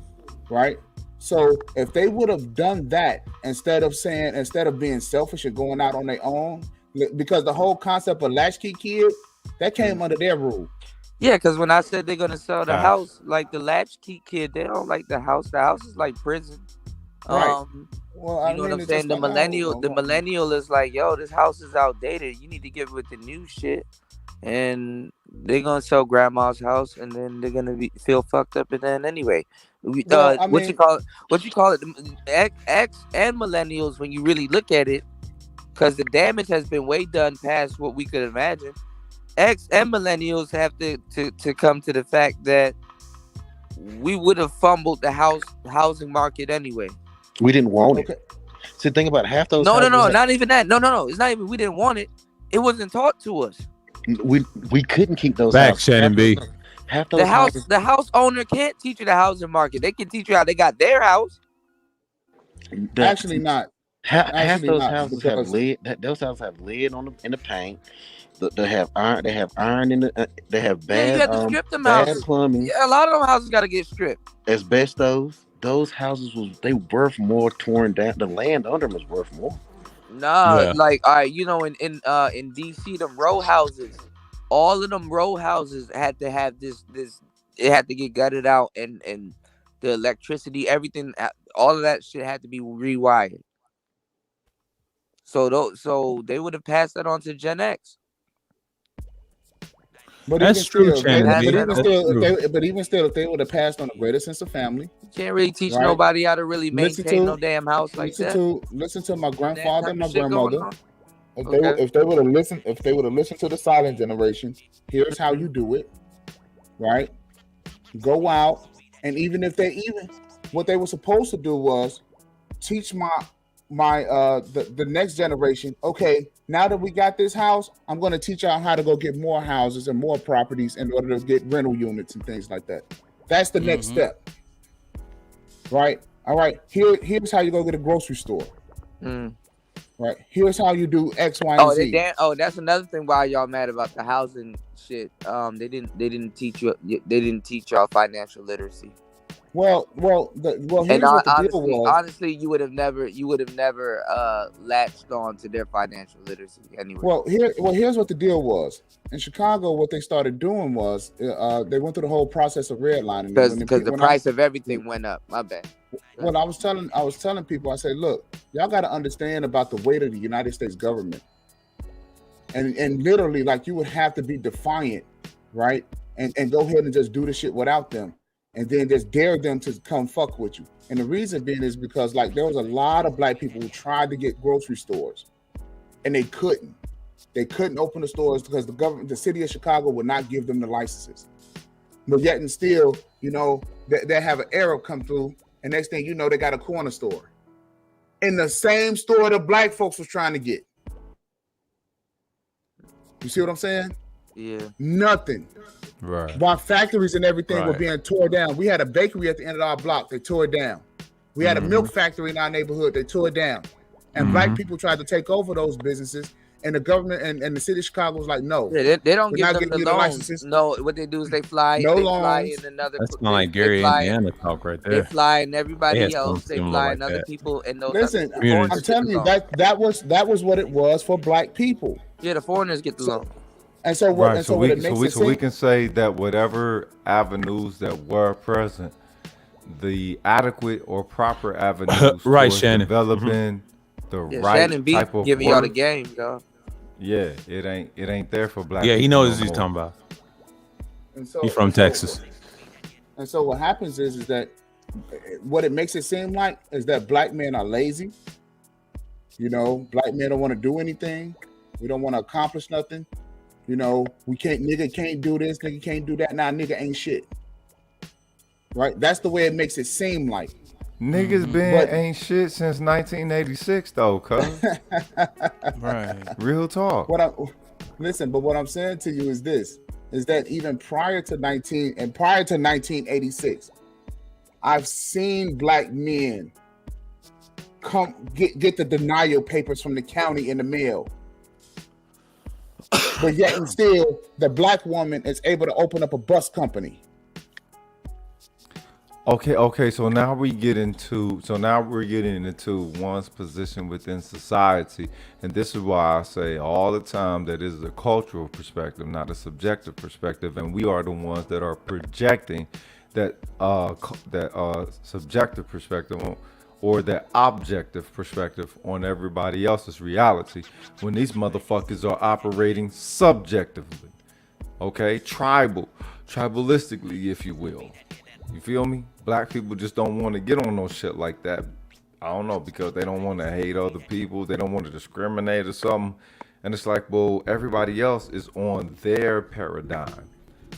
right? So if they would have done that instead of being selfish and going out on their own, because the whole concept of latchkey kid, that came under their rule. Yeah, because when I said they're gonna sell the Facts. house, like the latchkey kid, they don't like the house. The house is like prison. Right. Well, You know what I'm saying? The millennial is like, yo, this house is outdated. You need to get with the new shit. And they're gonna sell grandma's house, and then they're gonna feel fucked up. And then anyway, what you call it? X and millennials, when you really look at it, because the damage has been way done past what we could imagine. X and millennials have to come to the fact that we would have fumbled the housing market anyway. We didn't want it. See, think about it, half those. No, houses not even that. No. It's not even. We didn't want it. It wasn't taught to us. We couldn't keep those. Back, houses. Shannon B. Half those houses. The house owner can't teach you the housing market. They can teach you how they got their house. Actually, not. Half those not, houses have lead. Those houses have lead in the paint. They have iron. They have iron in the. They have bad. You have to strip them bad houses. plumbing. Yeah, a lot of them houses got to get stripped. Asbestos. Those houses they worth more torn down. The land under them is worth more. Nah, like all right, in DC, them row houses, all of them row houses had to have this. It had to get gutted out, and the electricity, everything, all of that shit had to be rewired. So they would have passed that on to Gen X. But that's true, Shannon. But even still, if they would have passed on a greater sense of family, you can't really teach nobody how to really maintain no damn house like that. Listen to my grandfather and my grandmother. If they would have listened to the silent generation, here's how you do it, right? Go out, and what they were supposed to do was teach the next generation. Okay, now that we got this house, I'm going to teach y'all how to go get more houses and more properties in order to get rental units and things like that. That's the next step, right? All right, here's how you go get a grocery store. Right, here's how you do X, Y, and Z. That's another thing why y'all mad about the housing shit. They didn't teach you. They didn't teach y'all financial literacy. Well, here's what the deal was. Honestly, you would have never latched on to their financial literacy anyway. Here's what the deal was. In Chicago, what they started doing was they went through the whole process of redlining because the price of everything went up. My bad. Well, I was telling people, I said, look, y'all got to understand about the weight of the United States government, and literally, like, you would have to be defiant, right, and go ahead and just do the shit without them. And then just dare them to come fuck with you. And the reason being is because, like, there was a lot of black people who tried to get grocery stores, and they couldn't. They couldn't open the stores because the city of Chicago would not give them the licenses. But yet and still, they have an Arab come through, and next thing you know, they got a corner store in the same store that black folks was trying to get. You see what I'm saying? Yeah. Nothing. Right. While factories and everything were being torn down. We had a bakery at the end of our block. They tore it down. We had a milk factory in our neighborhood. They tore it down. And black people tried to take over those businesses. And the government and the city of Chicago was like, no. Yeah, they don't give them the loans. No, what they do is they fly. No they loans. Fly in another. That's not like Gary, Indiana talk right there. They fly and everybody else. They fly and other people. And those. Listen, I'm telling you that was what it was for black people. Yeah, the foreigners get the loan. And so what? So we can say that whatever avenues that were present, the adequate or proper avenues right, for Shannon. developing the right Shannon B type of giving y'all the game, y'all. Yeah, it ain't there for black. Yeah, people he knows what no he's talking about. And so, He's from Texas. And so what happens is that what it makes it seem like is that black men are lazy. Black men don't want to do anything. We don't want to accomplish nothing. Nigga can't do this, nigga can't do that. Nah, nigga ain't shit. Right? That's the way it makes it seem like. Niggas ain't shit since 1986 though, cuz. Right. Real talk. But what I'm saying to you is this, is that even prior to 1986, I've seen black men come get the denial papers from the county in the mail. But yet and still, the black woman is able to open up a bus company. Okay. So now we're getting into one's position within society, and this is why I say all the time that is a cultural perspective, not a subjective perspective, and we are the ones that are projecting that subjective perspective or that objective perspective on everybody else's reality when these motherfuckers are operating subjectively. Okay, tribalistically, if you will. You feel me? Black people just don't want to get on no shit like that. I don't know, because they don't want to hate other people. They don't want to discriminate or something. And it's like, well, everybody else is on their paradigm.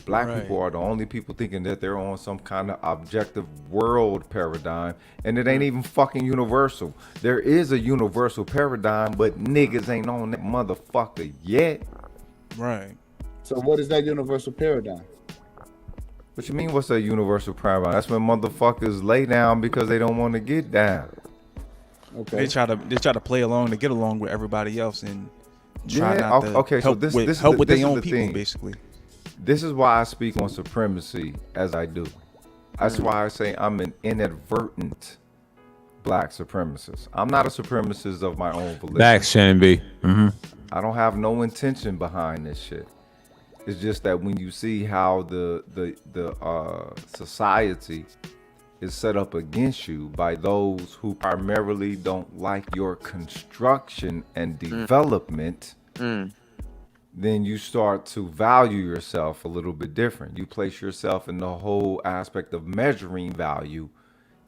Black Right. people are the only people thinking that they're on some kind of objective world paradigm, and it ain't even fucking universal. There is a universal paradigm, but niggas ain't on that motherfucker yet. Right. So what is that universal paradigm? What you mean? What's a universal paradigm? That's when motherfuckers lay down because they don't want to get down. Okay. They try to play along to get along with everybody else and try Yeah, not to okay, so help this with, is help the- with this their is own the people, thing. basically. This is why I speak on supremacy as I do. That's why I say I'm an inadvertent black supremacist. I'm not a supremacist of my own volition. Back, Shannon B. I don't have no intention behind this shit. It's just that when you see how the society is set up against you by those who primarily don't like your construction and development, then you start to value yourself a little bit different. You place yourself in the whole aspect of measuring value.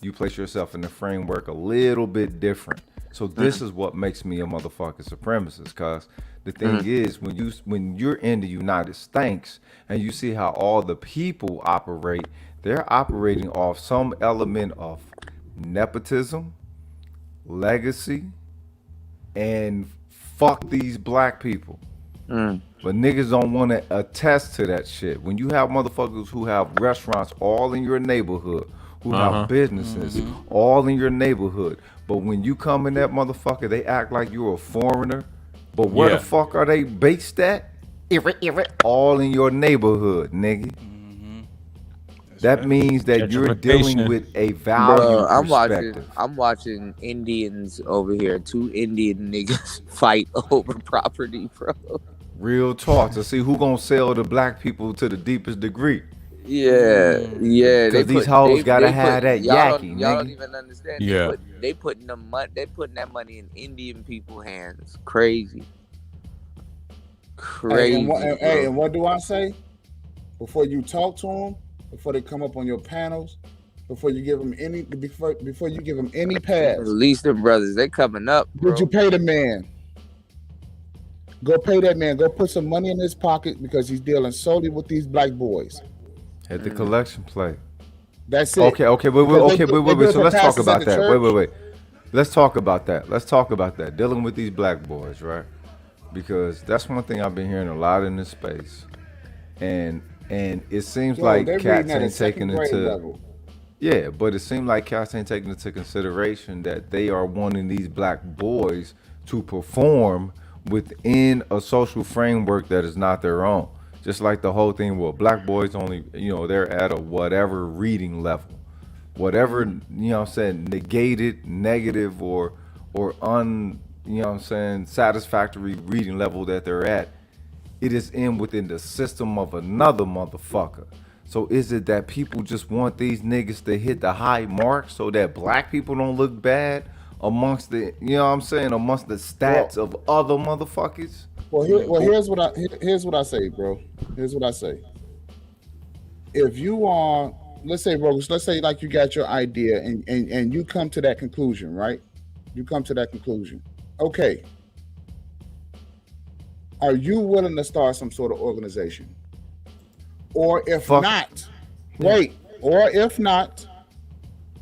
You place yourself in the framework a little bit different. So this is what makes me a motherfucking supremacist, cause the thing is when you're in the United States and you see how all the people operate, they're operating off some element of nepotism, legacy, and fuck these black people. But niggas don't want to attest to that shit. When you have motherfuckers who have restaurants all in your neighborhood, who have businesses all in your neighborhood, but when you come in that motherfucker, they act like you're a foreigner. But where Yeah. the fuck are they based at? All in your neighborhood, nigga. That means that you're dealing with a value Bro, perspective. I'm watching Indians over here. 2 Indian niggas fight over property, bro. Real talk, to see who gonna sell the black people to the deepest degree. Yeah. Because these hoes gotta have that y'all yaki, Y'all don't nigga. even understand. Yeah. They putting that money in Indian people hands. Crazy. Crazy. And what do I say? Before you talk to them, before they come up on your panels, before you give them any pass. Release them brothers. They coming up, bro. Did you pay the man? Go pay that man. Go put some money in his pocket because he's dealing solely with these black boys. At the collection plate. That's it. Okay, wait. Because they So let's talk pastors at about the that. church. Wait. Let's talk about that. Dealing with these black boys, right? Because that's one thing I've been hearing a lot in this space, and it seems like they're cats reading at a ain't taking second grade into. level. Yeah, but it seems like cats ain't taking into consideration that they are wanting these black boys to perform within a social framework that is not their own. Just like the whole thing, well, black boys only, they're at a whatever reading level, whatever, negated, negative, or satisfactory reading level that they're at. It is within the system of another motherfucker. So is it that people just want these niggas to hit the high mark so that black people don't look bad amongst the, amongst the stats of other motherfuckers? Here's what I say, bro. Here's what I say. If you are, let's say like you got your idea and you come to that conclusion, right? You come to that conclusion. Okay. Are you willing to start some sort of organization? Or if not,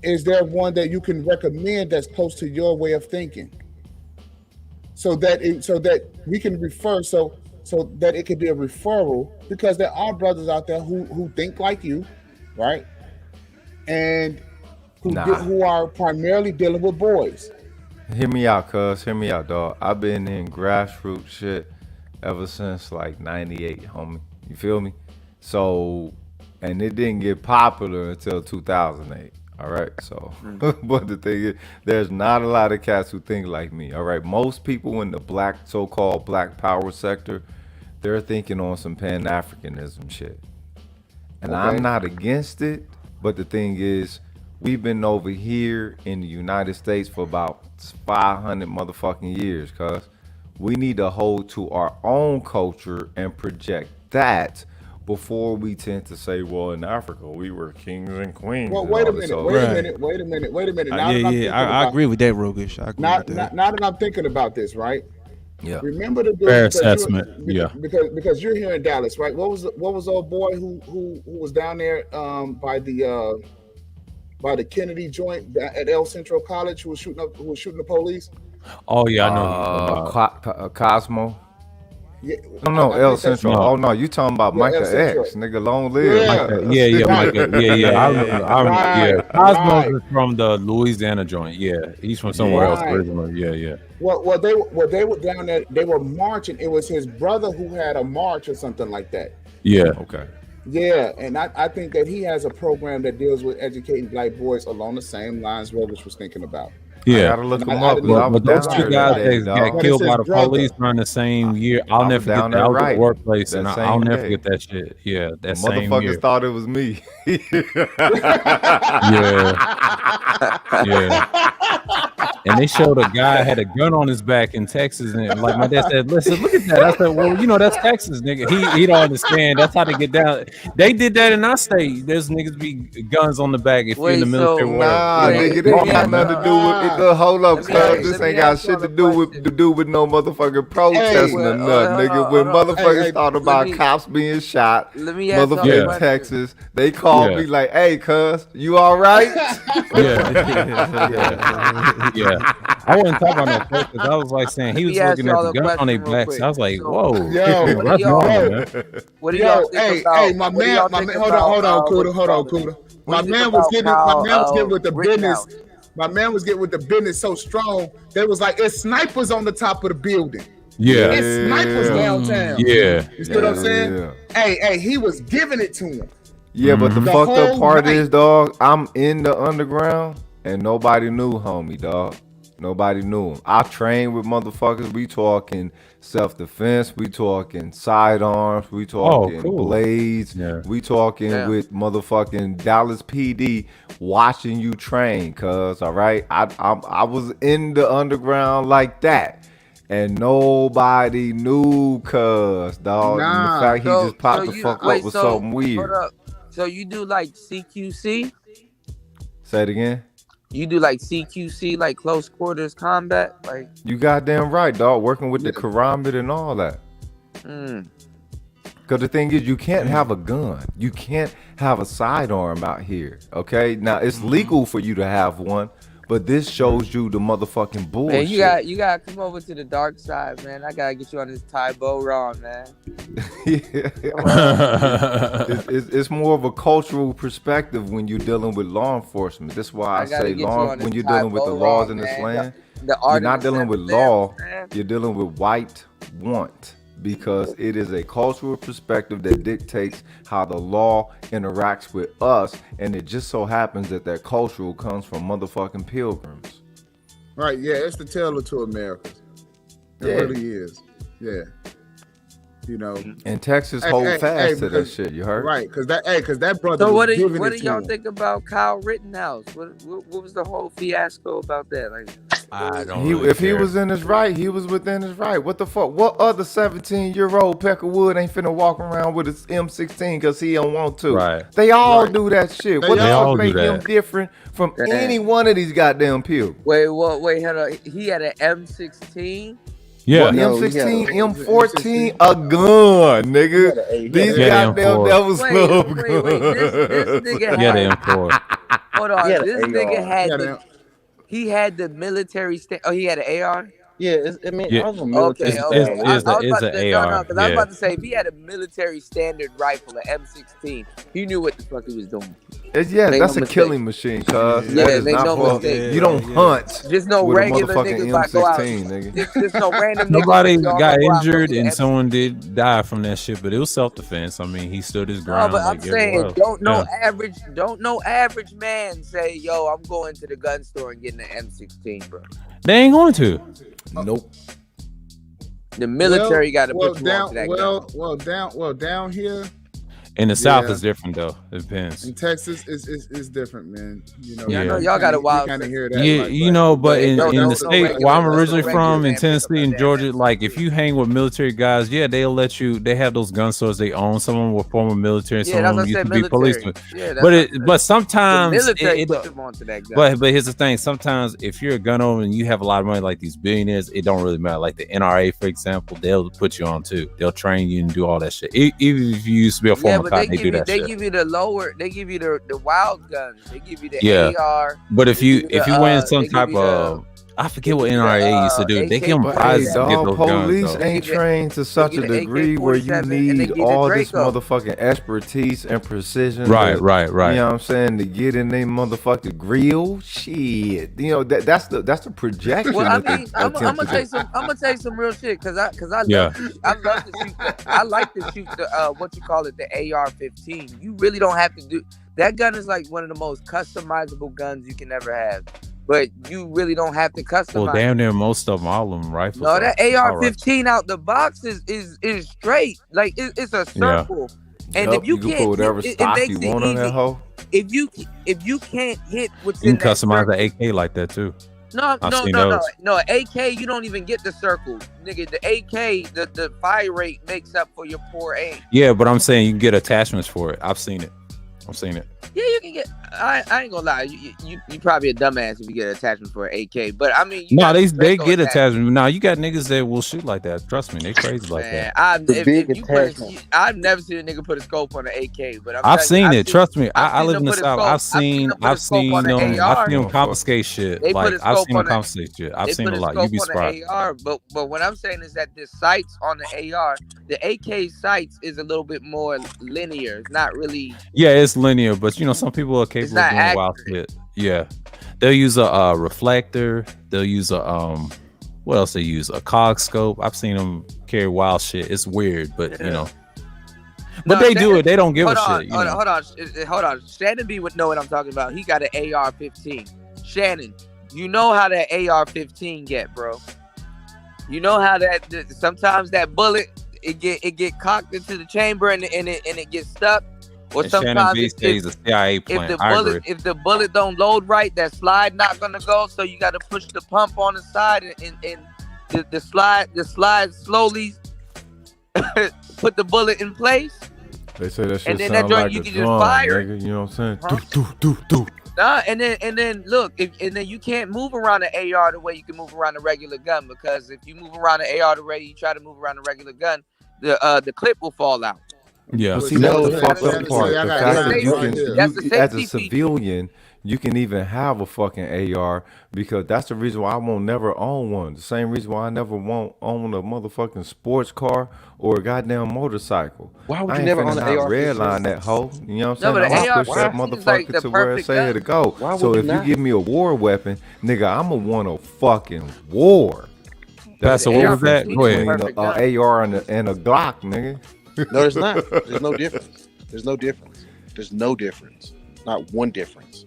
is there one that you can recommend that's close to your way of thinking? So that we can refer, so that it could be a referral, because there are brothers out there who think like you, right? And who are primarily dealing with boys. Hear me out, cuz. Hear me out, dog. I've been in grassroots shit ever since like 98, homie. You feel me? So, and it didn't get popular until 2008. All right, so, but the thing is, there's not a lot of cats who think like me. All right, most people in the so-called black power sector, they're thinking on some Pan-Africanism shit. And I'm not against it, but the thing is, we've been over here in the United States for about 500 motherfucking years, cuz we need to hold to our own culture and project that before we tend to say, well, in Africa, we were kings and queens. Well, and wait a all this minute. other- Wait a minute. I agree with that, Rogish. I agree with that. Now that I'm thinking about this, right? Yeah. Remember the dude Fair because you're- assessment. Yeah. because you're here in Dallas, right? What was old boy who was down there by the Kennedy joint at El Centro College who was shooting the police? Oh yeah, I know. Who you're talking about. Cosmo. Yeah, No, I El think that's- Central. Oh no, you talking about Yeah, Micah El Centro. X, nigga, long live. Yeah, Micah. Yeah. I remember. Yeah, Right, Cosmos right. is from the Louisiana joint. Yeah, he's from somewhere else Right. originally. Yeah. Well, they were down there. They were marching. It was his brother who had a march or something like that. Yeah. Okay. Yeah, and I think that he has a program that deals with educating black boys along the same lines Rogus was thinking about. Yeah. I gotta look And him I up. didn't- I was But those down two there guys that day, that dog. got But killed it's by his the brother. police during the same year. I'll I never was forget down that. there I was at right the workplace, that and I'll same never day. forget that shit. Yeah, that The same motherfuckers year. thought it was me. Yeah. And they showed a guy had a gun on his back in Texas, and like my dad said, "Listen, look at that." I said, "Well, you know that's Texas, nigga." He don't understand. That's how they get down. They did that in our state. There's niggas be guns on the back if you're in the Wait, military. so- world. Nah, You know? nigga, this ain't got nothing to do with it. Look, hold up, Let me cuz ask- this let me ain't got ask shit y'all to a do with no motherfucking protesting well, or nothing, nigga. When hold on. motherfuckers Hey, thought let about me- cops being shot, Let me ask y'all a motherfucking question. Texas, they called Yeah. me like, "Hey, cuz, you all right?" Yeah. I wasn't talking about no protest. I was like saying he Let was me ask looking at y'all the a gun on their question real backs. quick. I was like, So- whoa, Yo, What that's do y'all- normal, man. What do y'all think about? hey, my what do y'all man, think hold about, on, what Kuda, you hold on, call it? Kuda. What My do you man think was about getting, Kyle, my man was getting with the Rittenhouse? business. My man was getting with the business so strong. They was like, it's snipers on the top of the building. Yeah. It's snipers downtown. Yeah. You see what I'm saying? Yeah. Hey, he was giving it to him. Yeah, but the The fucked up whole part night. is, dog, I'm in the underground and nobody knew, homie, dog. Nobody knew him. I trained with motherfuckers. We talking self-defense. We talking sidearms. We talking cool. blades. Yeah. We talking Yeah. with motherfucking Dallas PD watching you train, cuz, all right? I was in the underground like that. And nobody knew, cuz, dog. And Nah. the fact he just popped the you- fuck wait, up was so- something weird. Hold up. So you do like CQC? Say it again. You do like CQC, like close quarters combat? Like, You goddamn right, dog. Working with the karambit and all that. Because the thing is, you can't have a gun. You can't have a sidearm out here. Okay? Now, it's legal for you to have one, but this shows you the motherfucking bullshit. man, you gotta come over to the dark side, man. I gotta get you on this Tybo Ron, man. It's more of a cultural perspective when you're dealing with law enforcement. That's why I, I gotta say get you law on this when you're dealing with the Tybo laws Ron, in this man. land. The art You're of not the dealing with seven law. dams, man. You're dealing with white want, because it is a cultural perspective that dictates how the law interacts with us, and it just so happens that that cultural comes from motherfucking pilgrims. Right, yeah, it's the tale of two Americas. It Yeah. really is. Yeah. You know. And Texas Hey, hold hey, fast hey, to that because- shit. You heard? Right, because that brother So was what do giving what it do to y'all him. think about Kyle Rittenhouse? What was the whole fiasco about that? Like, I don't He, really if he care. was in his right, he was within his right. What the fuck? What other 17-year-old Peckerwood ain't finna walk around with his M16 because he don't want to? Right. They all do that shit. What the They all fuck do make him that. different from any one of these goddamn pills? wait, hold on. He had an M16. Yeah. What, No, he M16, had a- M14, a gun, nigga. he had These a goddamn M4. devils Wait, love wait, guns. this nigga Yeah, the had. M4. Hold on, He had an this nigga AR. had He had the. an- He had the military stand. Oh, he had an AR. Yeah, I mean, Yeah. I was a military. It's- Okay, it's- okay. it's I was a- about it's to a say, no, AR, because I was yeah. about to say if he had a military standard rifle, an M16, he knew what the fuck he was doing. Yeah, Make that's no a mistake. killing machine, cuz. Yeah, That is make not no for mistake. you don't hunt Just no with a regular motherfucking niggas about to go out. M16, nigga. Just no random niggas. Nobody just, "Yo, I'm got gonna go out injured, with and an someone did die from that shit, but it was self-defense. I mean, he stood his No, ground. but I'm like everyone saying, else. don't Yeah. no average man say, "Yo, I'm going to the gun store and getting an M16, bro." They ain't going to. Nope. The military got to put you down, on to that gun. well, down here. In the South, Yeah. it's different though. It depends. In Texas, it's different, man. You know, Yeah. I know y'all got a wild kind of sense. hear that. Yeah, like, you know, but in no, the no state regular- where I'm no originally regular from, in man pick up Tennessee and that Georgia, like if you hang with military guys, yeah, they'll let you. They have those gun stores they own. Some of them were former military, Yeah, some that's of what them I used said, to be military. policemen. Yeah, that's but what I said. but sometimes The military it put them onto that gun. but here's the thing. Sometimes if you're a gun owner and you have a lot of money, like these billionaires, it don't really matter. Like the NRA, for example, they'll put you on too. They'll train you and do all that shit. Even if you used to be a Yeah, former but cop, they they give do you that they shit. give you the lower, they give you the wild guns, they give you the Yeah. AR. But if they you give you if the, you win they some give type you the- of, I forget what give you the, NRA used to do. They give them But hey, prizes to get dog, those police guns. Though. ain't trained to such a get the degree where you AK-47 and they need get the all this Draco. motherfucking expertise and precision. Right, to- right. You know what I'm saying? To get in they motherfucking grill, shit. You know that's the projection. Well, I that they mean, I'm attempt gonna to tell you do. some. I'm gonna tell you some real shit, cause I Yeah. love to shoot. I like to shoot the what you call it, the AR-15. You really don't have to do that. Gun is like one of the most customizable guns you can ever have, but you really don't have to customize. Well, damn near most of them, all of them rifles. No, that are all right. AR-15 out the box is straight. Like it's a Yeah. circle, and Yup, if you can can't, put whatever it stock makes you it want on that easy. hoe. If you can't hit what's You in can that customize circle, the AK like that too. No, I've no, seen no, those. no. AK, you don't even get the circle, nigga. The AK, the fire rate makes up for your poor aim. Yeah, but I'm saying you can get attachments for it. I've seen it. Yeah, you can get. I ain't gonna lie. You probably a dumbass if you get an attachment for an AK. But I mean, you No, got they Draco get attachment. attachments. No, you got niggas that will shoot like that. Trust me, they crazy like Man, that. I've never seen a nigga put a scope on an AK. But I'm I've telling you, seen it. Trust me. I seen live them in the put a South. scope- I've seen them put a scope on them. the I've AR. seen them confiscate shit. They put Like a I've scope seen them on the- confiscate shit. I've They seen put a lot. scope You'd be on surprised. the AR, but what I'm saying is that the sights on the AR, the AK sights is a little bit more linear. It's not really. Yeah, it's linear, but you know some people are capable of not doing wild shit. Yeah, they'll use a reflector. They'll use a what else they use? A cog scope. I've seen them carry wild shit. It's weird, but you know. But No, they do Shannon- it. They don't give a hold on, shit. You hold know? on, hold on. Shannon B would know what I'm talking about. He got an AR-15. Shannon, you know how that AR-15 get, bro. You know how that sometimes that bullet it get cocked into the chamber and it gets stuck. Or And Shannon sometimes B if, says he's a CIA plant. I agree. if the bullet don't load right, that slide not gonna go. So you got to push the pump on the side and the slide slowly put the bullet in place. They say that shit And then that sound joint like you a can just drum, fire it. nigga. You know what I'm saying? Huh? Nah, and then look, and then you can't move around the AR the way you can move around a regular gun, because if you move around the AR the way you try to move around a regular gun, the clip will fall out. Yeah. But see, that's the No, fucked up that's- part. I The got- fact that's that you safety. can, That's the you, as a safety feature. civilian, you can even have a fucking AR, because that's the reason why I won't never own one. The same reason why I never won't own a motherfucking sports car or a goddamn motorcycle. Why would I you ain't never finna own an not AR-15? redline that hoe. You know what No, I'm but saying? the I'm gonna push that AR-15 is like motherfucker the to where it perfect say to go. Why So would if you you not? give me a war weapon, nigga, I'ma want a fucking war. Pastor, what was that? Go ahead. Between a AR and a Glock, nigga. No, there's not. There's no difference. There's no difference. There's no difference. Not one difference.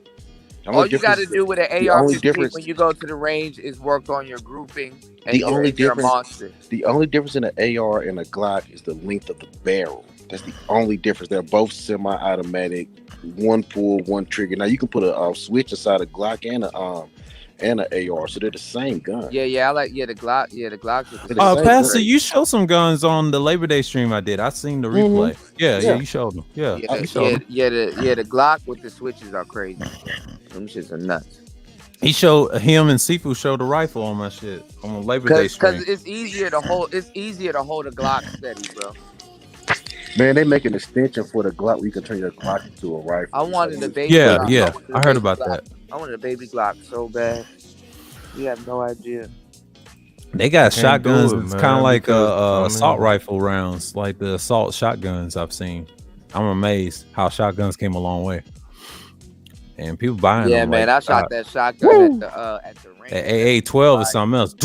The only All you got to difference- do with an the only AR-15 difference- when you go to the range is work on your grouping. And The you're, only and you're a difference, monster. the only difference in an AR and a Glock is the length of the barrel. That's the only difference. They're both semi-automatic, one pull, one trigger. Now you can put a switch inside a Glock and an AR, so they're the same gun. Yeah, I like the Glock. Yeah, the Glock. Pastor, you showed some guns on the Labor Day stream I did. I seen the replay. Yeah, you showed them. Yeah, you showed them. The Glock with the switches are crazy. Them shits are nuts. He showed him and Sifu showed the rifle on my shit on the Labor Day stream. Because it's easier to hold. It's easier to hold a Glock steady, bro. Man, they make an extension for the Glock where you can turn your Glock into a rifle. I wanted a baby. Yeah, Glock. yeah, wanted a I heard baby about Glock. that. I wanted a baby Glock so bad. You have no idea. They got Can't shotguns. do it, It's man, kind of like because, I mean- assault rifle rounds, like the assault shotguns I've seen. I'm amazed how shotguns came a long way, and people buying Yeah, them. man, like, I shot that shotgun at the range. AA-12 is something else.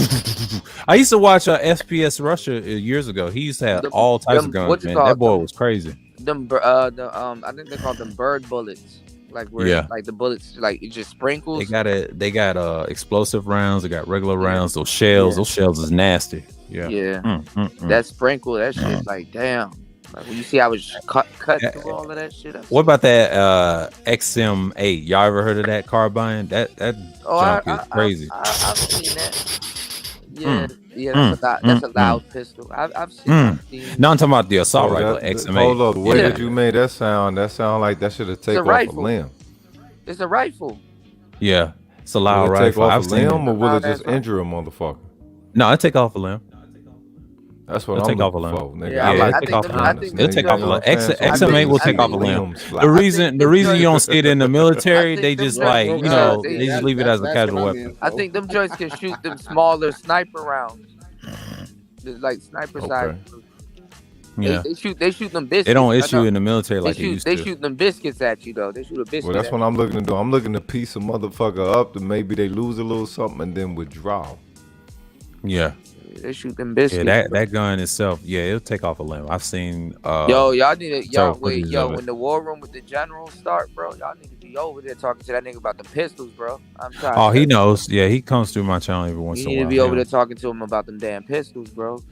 I used to watch SPS Russia years ago. He used to have all types of guns, man. That boy was crazy. I think they call them bird bullets. Like where Yeah. like the bullets like it just sprinkles. They got explosive rounds. They got regular rounds. Those shells. Yeah. Those shells is nasty. Yeah. Yeah. Mm. That sprinkle, that shit like damn. Like when you see I was cut through all of that shit. What about that XM8? Y'all ever heard of that carbine? That junk is crazy. I've seen that. Yeah, that's a loud pistol. I've seen. No, I'm talking about the assault rifle XM8. Hold up, the way that you made that sound like that should have taken off a limb. It's a rifle. Yeah, it's a loud will it rifle. Take off I've a seen limb, it. or will it just injure a motherfucker? No, it take off a limb. That's what It'll I'm take off a looking limb. for, nigga. Yeah, it'll take off a limb. It'll take off a limb. XM8 will take off a limb. The reason you don't see it in the military, they just like they just leave it as a casual weapon. I think them joints can shoot them smaller sniper rounds, like sniper side. Yeah, they shoot them biscuits. They don't issue in the military like they used to. They shoot them biscuits at you though. They shoot a biscuit. Well, that's what I'm looking to do. I'm looking to piece a motherfucker up to maybe they lose a little something and then withdraw. Yeah. They shoot them biscuits. Yeah, that gun itself, it'll take off a limb. I've seen. Y'all need to when the war room with the generals start, bro. Y'all need to be over there talking to that nigga about the pistols, bro. I'm trying. Oh, he knows. Yeah, he comes through my channel every once in a while. You need to be over there talking to him about them damn pistols, bro.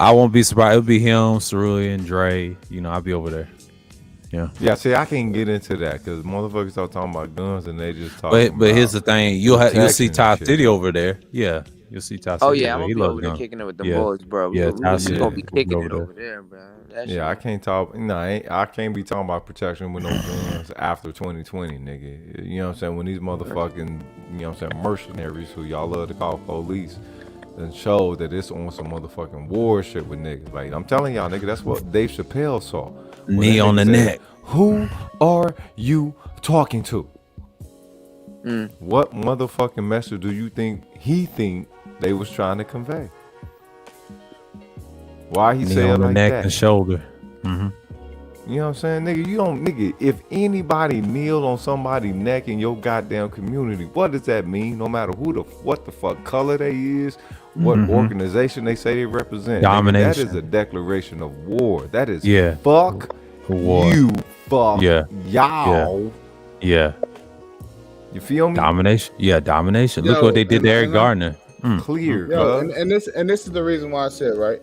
I won't be surprised. It'll be him, Cerulean, Dre. I'll be over there. Yeah. Yeah. See, I can't get into that because motherfuckers start talking about guns and they just talk. But here's the thing: you'll see Ty City over there. Yeah. You'll see Ty City. Oh yeah, I'm gonna be over there kicking it with the boys, bro. Yeah, Ty City gonna be kicking it over there, bro. I can't talk. I can't be talking about protection with no guns after 2020, nigga. You know what I'm saying? When these motherfucking, mercenaries who y'all love to call police, and show that it's on some motherfucking war shit with niggas. Like I'm telling y'all, nigga, that's what Dave Chappelle saw. Knee on the neck. Who are you talking to? What motherfucking message do you think he they was trying to convey? Why he say on the like neck that? and shoulder. Mm-hmm. You know what I'm saying, nigga? If anybody kneel on somebody's neck in your goddamn community, what does that mean? No matter what the fuck color they is, what organization they say they represent. Domination. Nigga, that is a declaration of war. That is fuck war. You, fuck y'all. Yeah. You feel me? Domination. Yeah, domination. Look what they did to Eric Gardner. Clear. Yo, and this is the reason why I said, right?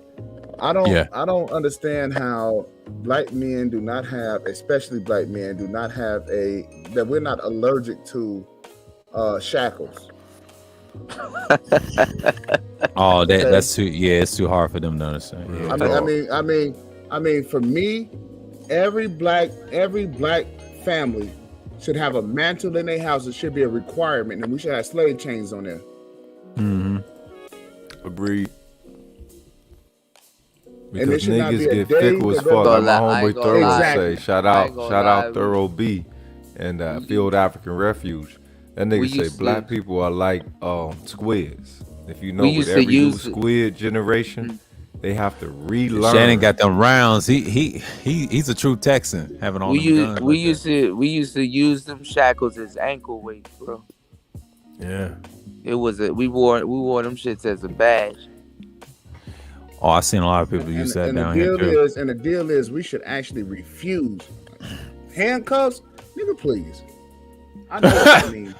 I don't understand how black men do not have, especially black men, do not have that we're not allergic to shackles. Oh, that's too. Yeah, it's too hard for them to understand. Yeah. I mean, for me, every black family should have a mantle in their house. It should be a requirement, and we should have slave chains on there. Agreed. And Because niggas get fickle as fuck. Like my homeboy Thorough say, shout out Thorough B and Field African Refuge. That nigga say black people are like squids. If you know, with every new squid generation, they have to relearn. Shannon got them rounds. He's a true Texan. Having all them guns. We used to use them shackles as ankle weights, bro. Yeah. We wore them shits as a badge. Oh, I've seen a lot of people use that down here too. And the deal is, we should actually refuse handcuffs, nigga. Please, I know what I mean.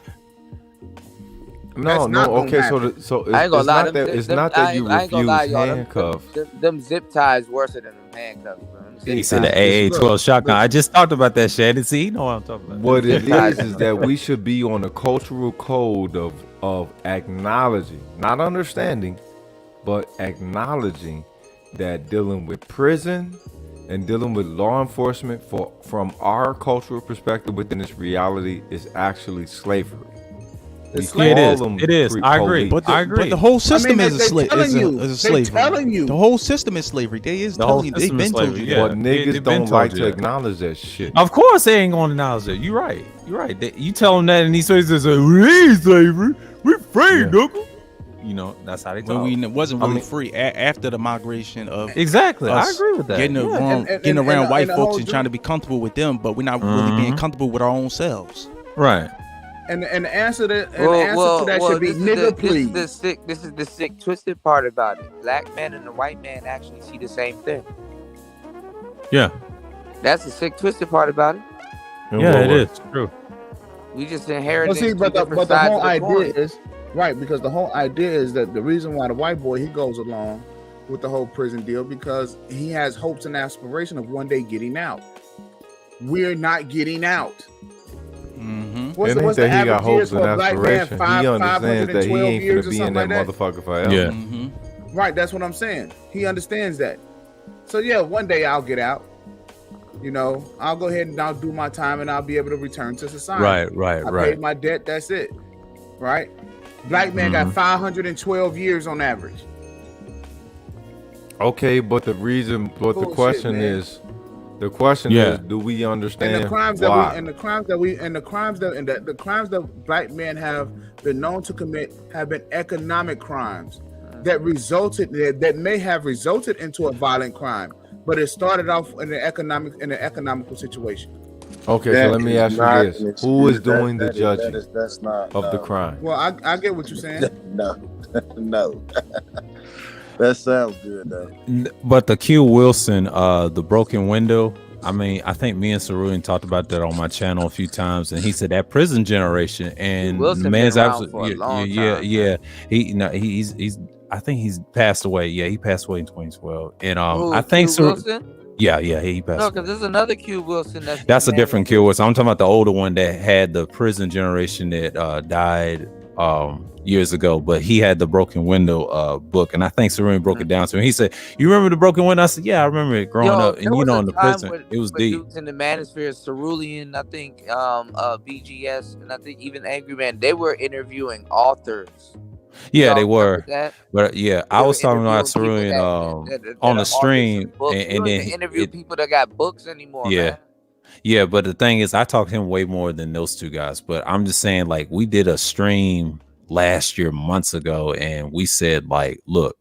No. Okay, so it's not that you refuse handcuffs. Them zip ties worse than them handcuffs, bro. He said the AA-12 shotgun. I just talked about that shit. See, you know what I'm talking about. What it is that we should be on a cultural code of acknowledging, not understanding, but acknowledging that dealing with prison and dealing with law enforcement from our cultural perspective within this reality is actually slavery. It is. I agree. But I agree. But the whole system is a slavery. The whole system is slavery. They've been told you that. But niggas don't like to acknowledge that shit. Of course they ain't gonna acknowledge it. You're right. You tell them that and he says, we ain't slavery. We free, nigga. You know, that's how they talk. When we wasn't really free after the migration of exactly. I agree with that. Getting around white folks and trying to be comfortable with them, but we're not really being comfortable with our own selves. Right. And the answer to that should be nigga, please. This is the sick, twisted part about it. Black man and the white man actually see the same thing. Yeah. That's the sick, twisted part about it. Yeah, it is true. We just inherit. Well, see, but the whole idea is right, because the whole idea is that the reason why the white boy he goes along with the whole prison deal because he has hopes and aspiration of one day getting out. We're not getting out. Mm-hmm. What's It ain't the that he got average years hopes and for a black man? aspirations. He understands that he 512 ain't years finna or be in something that like that? motherfucker forever. Yeah. Mm-hmm. Right, that's what I'm saying. He understands that. So yeah, one day I'll get out. You know, I'll go ahead and I'll do my time and I'll be able to return to society. Right. I paid my debt, that's it. Right? Black man got 512 years on average. Okay, but the reason, but the Bullshit, question man. is, the question is, do we understand And the crimes why? the crimes that black men have been known to commit have been economic crimes that may have resulted into a violent crime, but it started off in an economical situation. Okay, That so let me is ask you not this: an who is excuse. doing the That is- judging that's not of the crime? Well, I get what you're saying. No, no. That sounds good though. But the Q Wilson, the broken window. I mean, I think me and Cerulean talked about that on my channel a few times, and he said that prison generation and Wilson the man's been around absolutely for a long yeah. time, He's I think he's passed away. Yeah, he passed away in 2012, and Who, I think Q Wilson? Yeah, he passed. No, because there's another Q Wilson. That's a different Q Wilson. I'm talking about the older one that had the prison generation that died years ago, but he had the broken window book, and I think Serene broke it down to him. He said, "You remember the broken window?" I said, "Yeah, I remember it growing up." And you know, in the prison, it was deep. Dudes in the manosphere, Cerulean, I think, BGS, and I think even Angry Man, they were interviewing authors. Yeah, Y'all they were. remember that? But yeah, I was talking about Cerulean on the stream, and then interview people that got books anymore. yeah. Man. Yeah, but the thing is, I talked to him way more than those two guys. But I'm just saying, like, we did a stream last year, months ago, and we said, like, look,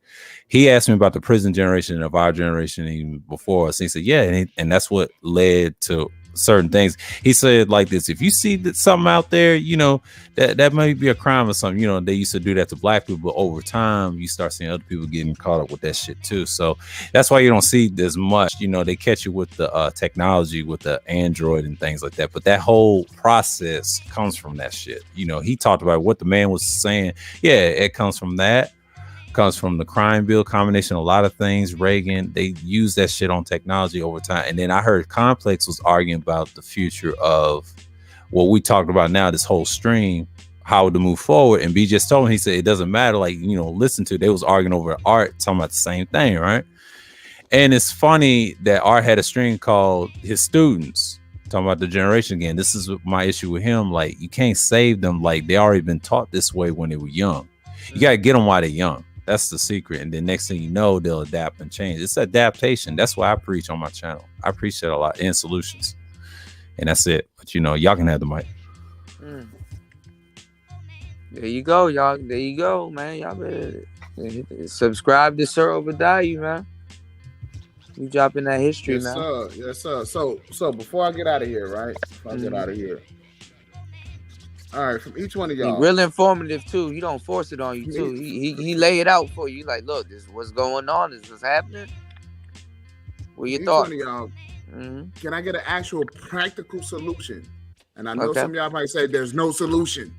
he asked me about the prison generation of our generation even before us. He said, yeah, and that's what led to certain things. He said like this: if you see that something out there, you know, that might be a crime or something, you know, they used to do that to black people, but over time you start seeing other people getting caught up with that shit too. So that's why you don't see this much. You know, they catch you with the technology, with the Android and things like that, but that whole process comes from that shit. You know, he talked about what the man was saying. Yeah, it comes from that. Comes from the crime bill combination, a lot of things. Reagan, they use that shit on technology over time. And then I heard Complex was arguing about the future of what we talked about now, this whole stream, how to move forward. And B just told me, he said it doesn't matter, like, you know, listen to, they was arguing over art, talking about the same thing, right? And it's funny that Art had a stream called his students, talking about the generation again. This is my issue with him. Like, you can't save them, like they already been taught this way when they were young. You gotta get them while they're young. That's the secret. And then next thing you know, they'll adapt and change. It's adaptation. That's why I preach on my channel. I preach that a lot, and solutions. And that's it. But you know, y'all can have the mic. There you go, y'all. There you go, man. Y'all better subscribe to Sir Obadiah, man. You dropping that history, Yes, man. sir. Yes, sir. So before I get out of here, right? Before I get out of here. All right, from each one of He y'all. real informative too. He don't force it on you too. He lay it out for you. Like, look, this is what's going on. This is what's happening. What you Each thought? one of y'all, can I get an actual practical solution? And I know Okay. some of y'all might say there's no solution.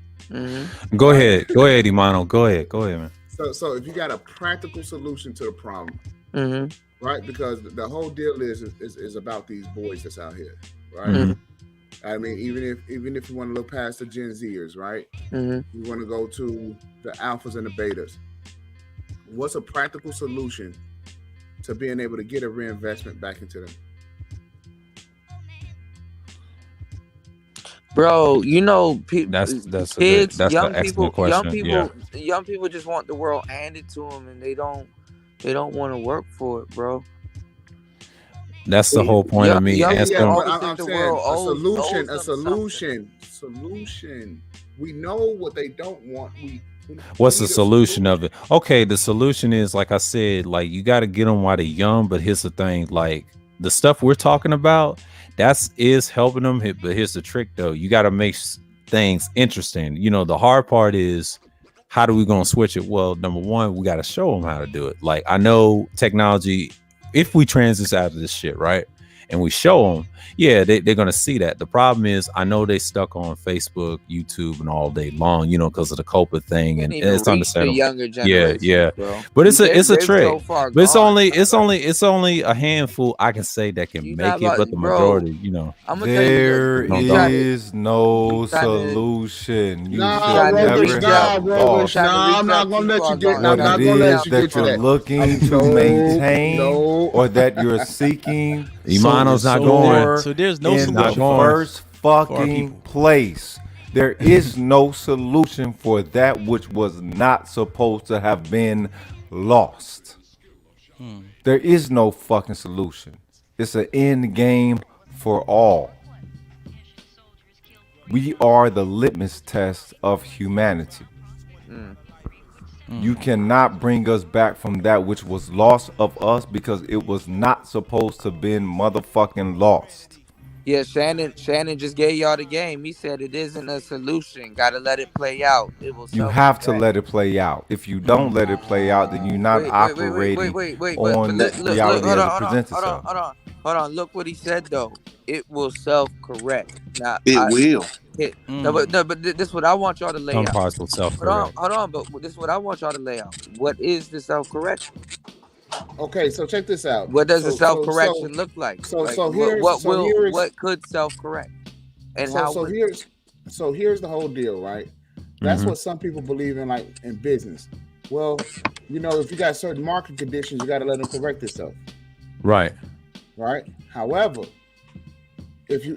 Go ahead, Imano. Go ahead, man. So if you got a practical solution to the problem, right? Because the whole deal is about these boys that's out here, right? Mhm. I mean, even if you want to look past the Gen Zers, right? You want to go to the alphas and the betas. What's a practical solution to being able to get a reinvestment back into them? Bro, you know, That's kids, that's young an people, excellent question. young people just want the world handed to them, and they don't want to work for it, bro. That's the whole point of me asking. I'm saying a solution. We know what they don't want. What's the solution of it? Okay, the solution is, like I said, like, you got to get them while they're young. But here's the thing, like, the stuff we're talking about, is helping them. But here's the trick, though. You got to make things interesting. You know, the hard part is, how do we gonna switch it? Well, number one, we got to show them how to do it. Like, I know technology, if we transition out of this shit, right, and we show them, yeah, they're gonna see that. The problem is, I know they stuck on Facebook, YouTube, and all day long, you know, because of the Copa thing, and it's understandable. Younger generation, yeah. bro. But it's a trick. So far but it's gone. it's only a handful I can say that can make it, but the majority, you know, there is no solution. You Nah, should never have Roglic, lost. I'm not gonna let you get. I'm What not it gonna let is you that get to you're that. looking to maintain or that you're seeking. Imano's not going. So there's no in the solution first for our fucking people. place. There is no solution for that which was not supposed to have been lost. There is no fucking solution. It's an end game for all. We are the litmus test of humanity. You cannot bring us back from that which was lost of us because it was not supposed to been motherfucking lost. Yeah, Shannon just gave y'all the game. He said it isn't a solution. Gotta let it play out. It will. You have to let it play out. If you don't let it play out, then you're not operating on Look, reality hold as on, it presents itself. Hold on. Look what he said though. It will self-correct. Now, It will. No, but this is what I want y'all to lay some out. parts will self-correct. Hold on, but this is what I want y'all to lay out. What is the self-correction? Okay, so check this out. What does the So- self-correction so- look like? So Like, so here's what could self-correct? And so, how so would- here's the whole deal, right? That's Mhm. what some people believe in, like in business. Well, you know, if you got certain market conditions, you got to let them correct itself, Right. right? However, if you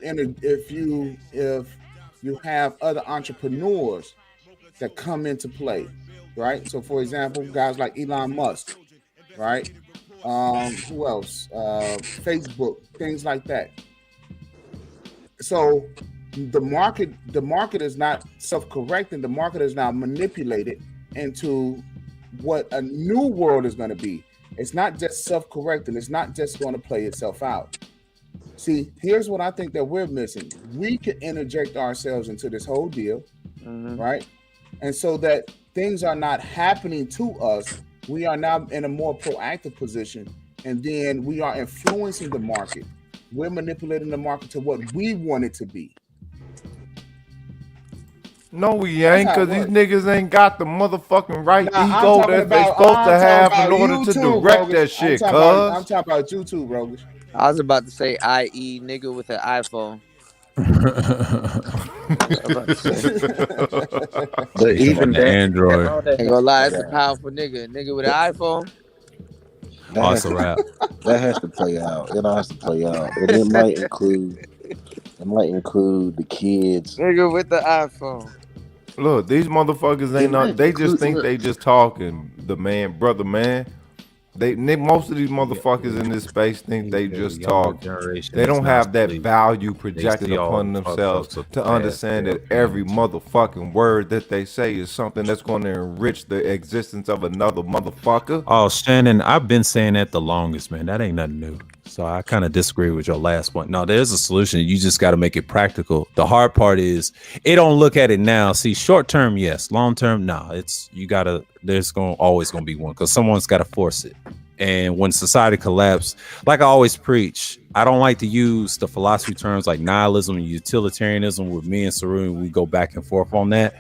have other entrepreneurs that come into play, right? So, for example, guys like Elon Musk, right? Who else? Facebook, things like that. So the market is not self-correcting. The market is now manipulated into what a new world is going to be. It's not just self-correcting. It's not just going to play itself out. See, here's what I think that we're missing. We could interject ourselves into this whole deal, right? And so that things are not happening to us, we are now in a more proactive position, and then we are influencing the market. We're manipulating the market to what we want it to be. No, we ain't, That's how because it these niggas ain't got the motherfucking right Nah, I'm ego talking that they about- supposed I'm to talking have in about order you to too, direct Rogus. that shit, I'm cuz. talking about you too, Rogus. I was about to say, i.e., nigga with an iPhone. But even that, Android. Ain't gonna lie, that's a powerful nigga. Nigga with an iPhone. that has Also rap. that has to play out. It all has to play out, and it might include the kids. Nigga with the iPhone. Look, these motherfuckers ain't not, they just think they just talking. The brother man. Most of these motherfuckers in this space think they just talk. They don't have that value projected upon themselves to understand that every motherfucking word that they say is something that's going to enrich the existence of another motherfucker. Oh, Shannon, I've been saying that the longest, man. That ain't nothing new. So I kind of disagree with your last point. No, there's a solution. You just got to make it practical. The hard part is it don't look at it now. See, short term, yes. Long term, no. There's always gonna be one because someone's got to force it. And when society collapses, like I always preach, I don't like to use the philosophy terms like nihilism and utilitarianism. With me and Saru, we go back and forth on that.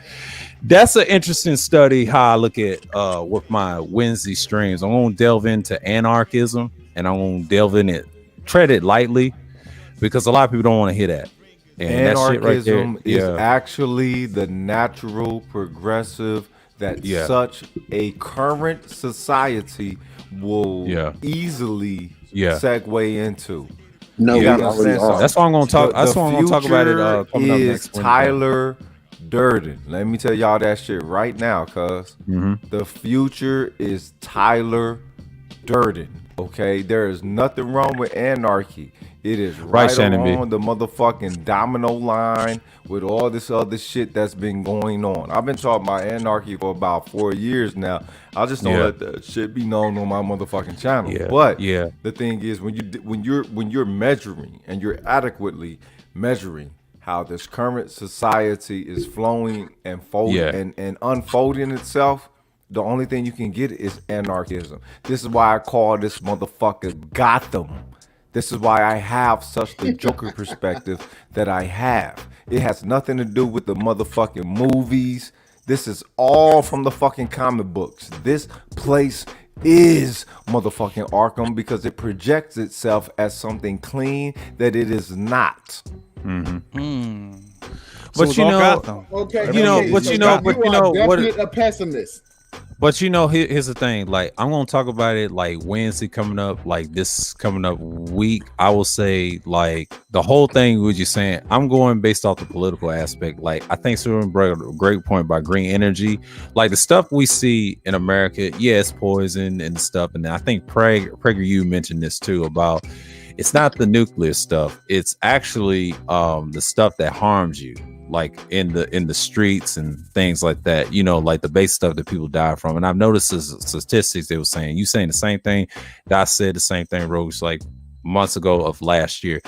That's an interesting study how I look at with my Wednesday streams. I'm gonna delve into anarchism and I'm gonna delve in it, tread it lightly, because a lot of people don't want to hear that. And Anarchism that shit right there, is actually the natural progressive that such a current society will easily segue into. No, You we gotta already understand are. something. That's why I'm gonna talk. That's why I'm gonna talk about it future coming up is next Wednesday. Tyler Durden. Let me tell y'all that shit right now, cuz the future is Tyler Durden. Okay, there is nothing wrong with anarchy. It is right Shannon B. on the motherfucking domino line with all this other shit that's been going on. I've been talking about anarchy for about 4 years now. I just don't let that shit be known on my motherfucking channel. But the thing is, when you're measuring and you're adequately measuring how this current society is flowing and folding and unfolding itself, the only thing you can get is anarchism. This is why I call this motherfucker Gotham. This is why I have such the Joker perspective that I have. It has nothing to do with the motherfucking movies. This is all from the fucking comic books. This place is motherfucking Arkham because it projects itself as something clean that it is not. But you know, Okay, you know, okay, but so you know, you but you are know what? definitely a pessimist. But you know, here's the thing. Like, I'm gonna talk about it like Wednesday coming up, like this coming up week. I will say, like, the whole thing what you're saying. I'm going based off the political aspect. Like, I think Susan brought a great point about green energy. Like the stuff we see in America, yes, poison and stuff. And I think PragerU mentioned this too about it's not the nuclear stuff. It's actually the stuff that harms you, like in the streets and things like that, you know, like the base stuff that people die from. And I've noticed the statistics they were saying, you saying the same thing that I said the same thing, Roach, like months ago of last year.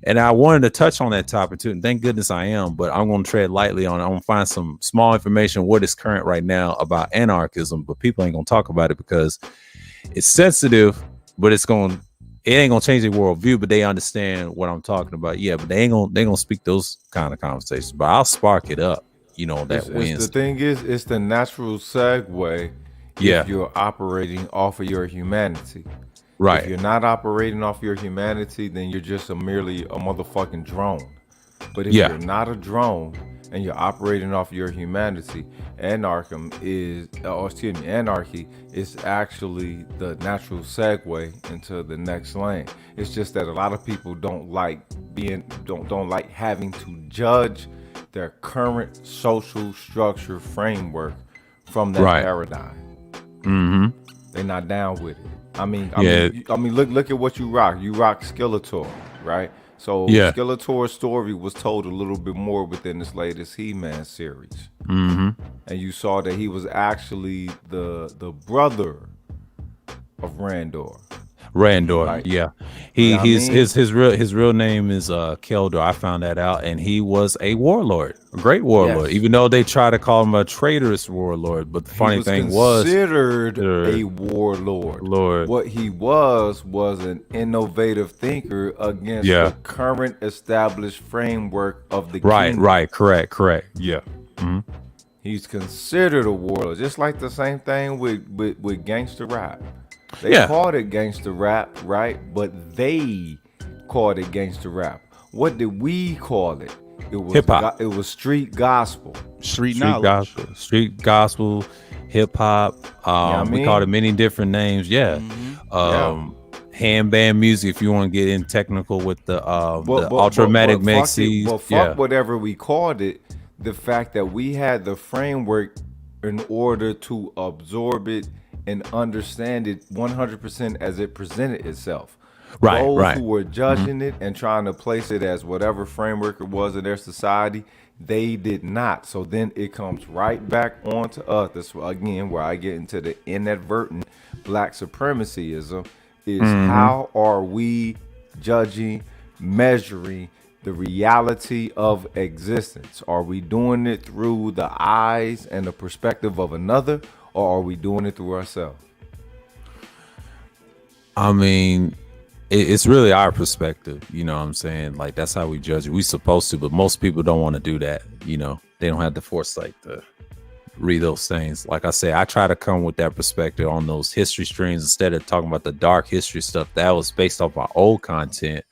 And I wanted to touch on that topic too. And thank goodness I am, but I'm going to tread lightly on it. I'm going to find some small information, what is current right now about anarchism, but people ain't going to talk about it because it's sensitive, but it ain't gonna change their worldview, but they understand what I'm talking about. Yeah, but they ain't gonna speak those kind of conversations. But I'll spark it up, you know, that wins. The thing is, it's the natural segue. Yeah. If you're operating off of your humanity. Right. If you're not operating off your humanity, then you're just merely a motherfucking drone. But if you're not a drone and you're operating off your humanity, anarchy is actually the natural segue into the next lane. It's just that a lot of people don't like having to judge their current social structure framework from that paradigm. Mm-hmm. They're not down with it. I mean, look at what you rock. You rock Skeletor, right? So Skeletor's story was told a little bit more within this latest He-Man series. Mm-hmm. And you saw that he was actually the brother of Randor. Randor, yeah. His real name is Keldor. I found that out, and he was a warlord, a great warlord. Yes. Even though they try to call him a traitorous warlord, but the funny thing was considered a warlord. What he was an innovative thinker against the current established framework of the kingdom. Right, correct, yeah. Mm-hmm. He's considered a warlord, just like the same thing with gangster rap. They called it gangster rap, right? But they called it gangster rap. What did we call it? It was hip hop. It was street gospel, street gospel, hip hop. We called it many different names. Yeah. Handband music, if you want to get in technical with the Ultramatic Maxis. Well, fuck whatever we called it. The fact that we had the framework in order to absorb it and understand it 100% as it presented itself. Those who were judging it and trying to place it as whatever framework it was in their society, they did not. So then it comes right back onto us. That's again where I get into the inadvertent black supremacyism is how are we judging, measuring the reality of existence? Are we doing it through the eyes and the perspective of another, or are we doing it through ourselves? I mean, it's really our perspective, you know what I'm saying? Like, that's how we judge it. We supposed to, but most people don't want to do that, you know? They don't have the foresight to read those things. Like I say, I try to come with that perspective on those history streams instead of talking about the dark history stuff that was based off our old content.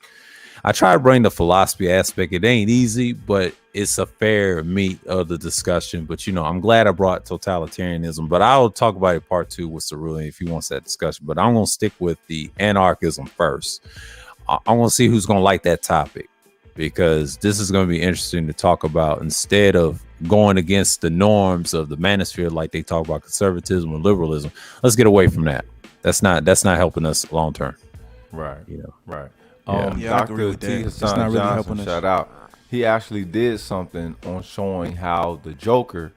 I try to bring the philosophy aspect. It ain't easy, but it's a fair meat of the discussion. But, you know, I'm glad I brought totalitarianism, but I'll talk about it part 2 with Cerulean if he wants that discussion. But I'm going to stick with the anarchism first. I'm going to see who's going to like that topic, because this is going to be interesting to talk about instead of going against the norms of the manosphere like they talk about conservatism and liberalism. Let's get away from that. That's not helping us long term. Right. You know. Right. Dr. T. Hassan Johnson, shout out. He actually did something on showing how the Joker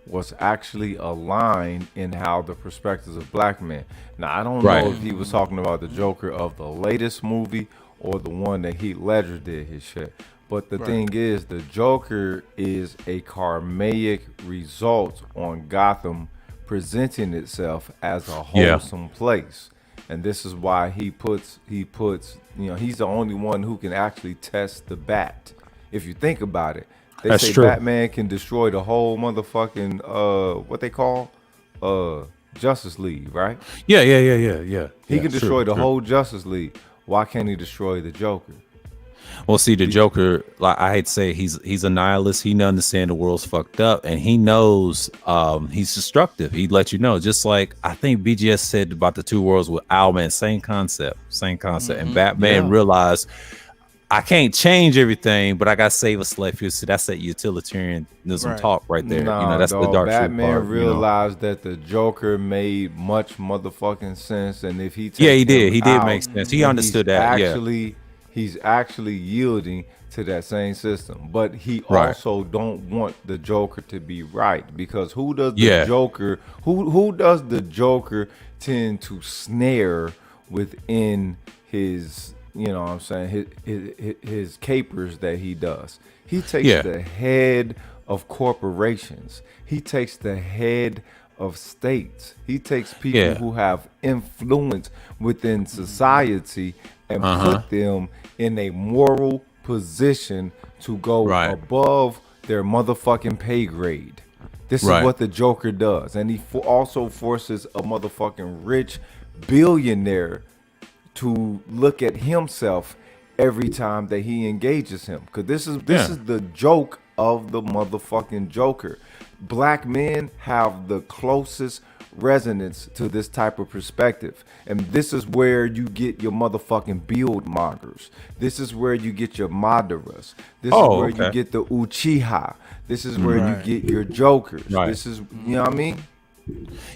was actually aligned in how the perspectives of black men. Now, I don't know if he was talking about the Joker of the latest movie or the one that Heath Ledger did his shit. But the thing is, the Joker is a karmic result on Gotham presenting itself as a wholesome place. and this is why he puts he's the only one who can actually test the bat. If you think about it, they That's say true. Batman can destroy the whole motherfucking what they call Justice League, right? Yeah. He Yeah, can true, destroy the true. whole Justice League. Why can't he destroy the Joker? Well, see, the Joker, like I hate to say, he's a nihilist. He understands the world's fucked up, and he knows he's destructive. He let you know, just like I think BGS said about the two worlds with Owlman, same concept. And Batman realized I can't change everything, but I got to save a select few. So that's that utilitarianism talk right there. Nah, That's dog, the dark truth Batman part, realized that the Joker made much motherfucking sense, and if he he takes did. him He did out, make sense. He understood that. He's actually yielding to that same system, but he also don't want the Joker to be right, because who does the Joker? Who does the Joker tend to snare within his? You know what I'm saying? His capers that he does. He takes the head of corporations. He takes the head of states. He takes people who have influence within society and put them in a moral position to go above their motherfucking pay grade. This is what the Joker does. And he also forces a motherfucking rich billionaire to look at himself every time that he engages him. Because this is the joke of the motherfucking Joker. Black men have the closest resonance to this type of perspective, and this is where you get your motherfucking build mongers. This is where you get your Madaras. This is where you get the Uchiha. This is where you get your Jokers. This is, you know what I mean?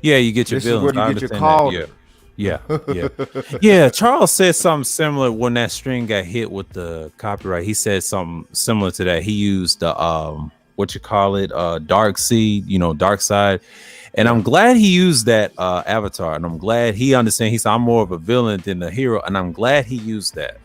Yeah, you get your This is villains. where I you get your understand Calder. that. Yeah. Charles said something similar when that string got hit with the copyright. He said something similar to that. He used the Dark Seed, Dark Side. And I'm glad he used that avatar, and I'm glad he understands. He said, I'm more of a villain than a hero, and I'm glad he used that.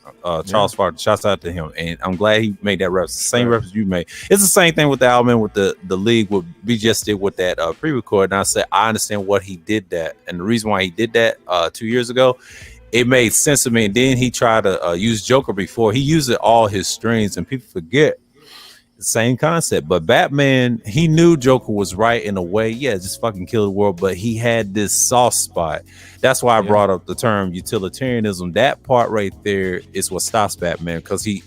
Charles Farton, shouts out to him, and I'm glad he made that reference. The same reference you made. It's the same thing with the album, with the league, what we just did with that pre-record. And I said, I understand what he did that, and the reason why he did that 2 years ago, it made sense to me. And then he tried to use Joker before. He used it all his strings, and people forget. Same concept, but Batman, he knew Joker was right in a way. Yeah, just fucking kill the world, but he had this soft spot. That's why I brought up the term utilitarianism. That part right there is what stops Batman, because he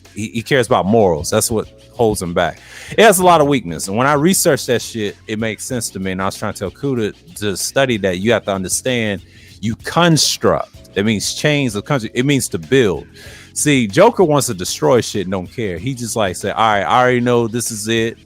cares about morals. That's what holds him back. It has a lot of weakness, and when I researched that shit, it makes sense to me. And I was trying to tell Kuda to study that. You have to understand, you construct. That means change the country. It means to build. See, Joker wants to destroy shit and don't care. He just like say, all right, I already know this is it.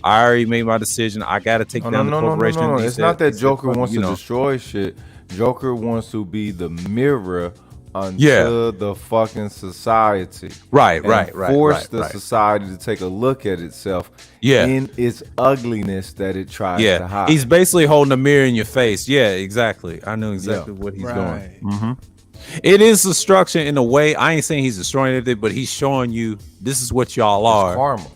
I already made my decision. I got to take down the corporation. No. It's not that Joker wants to destroy shit. Joker wants to be the mirror unto the fucking society. Right. Force the society to take a look at itself in its ugliness that it tries to hide. He's basically holding a mirror in your face. Yeah, exactly. I know exactly what he's doing. Mm-hmm. It is destruction in a way. I ain't saying he's destroying anything, but he's showing you this is what y'all are. It's karma.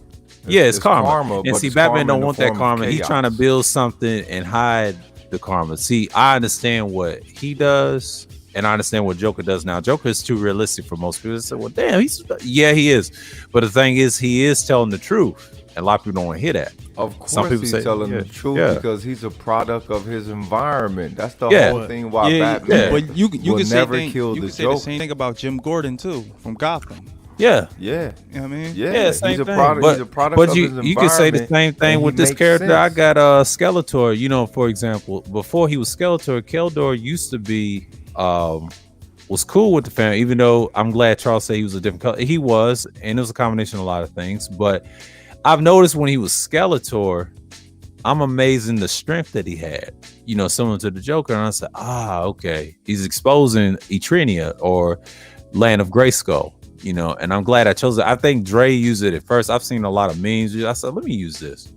It's karma. And see, Batman don't want that karma. He's He's trying to build something and hide the karma. See, I understand what he does, and I understand what Joker does now. Joker is too realistic for most people. They say, well, damn, he is. But the thing is, he is telling the truth. And a lot of people don't want to hear that. Of course, he's telling the truth because he's a product of his environment. That's the whole thing why Batman But you will can never say kill you the can say Joker. the same thing about Jim Gordon too, from Gotham. Yeah. You know what I mean? Same he's a thing. product. But, he's a product but of you, his environment. you can say the same thing and with he this makes character. sense. I got Skeletor. For example, before he was Skeletor, Keldor used to be was cool with the family, even though I'm glad Charles said he was a different color. He was, and it was a combination of a lot of things. But I've noticed when he was Skeletor, I'm amazed in the strength that he had, similar to the Joker. And I said, okay, he's exposing Eternia or Land of Grayskull, and I'm glad I chose it. I think Dre used it at first. I've seen a lot of memes. I said, let me use this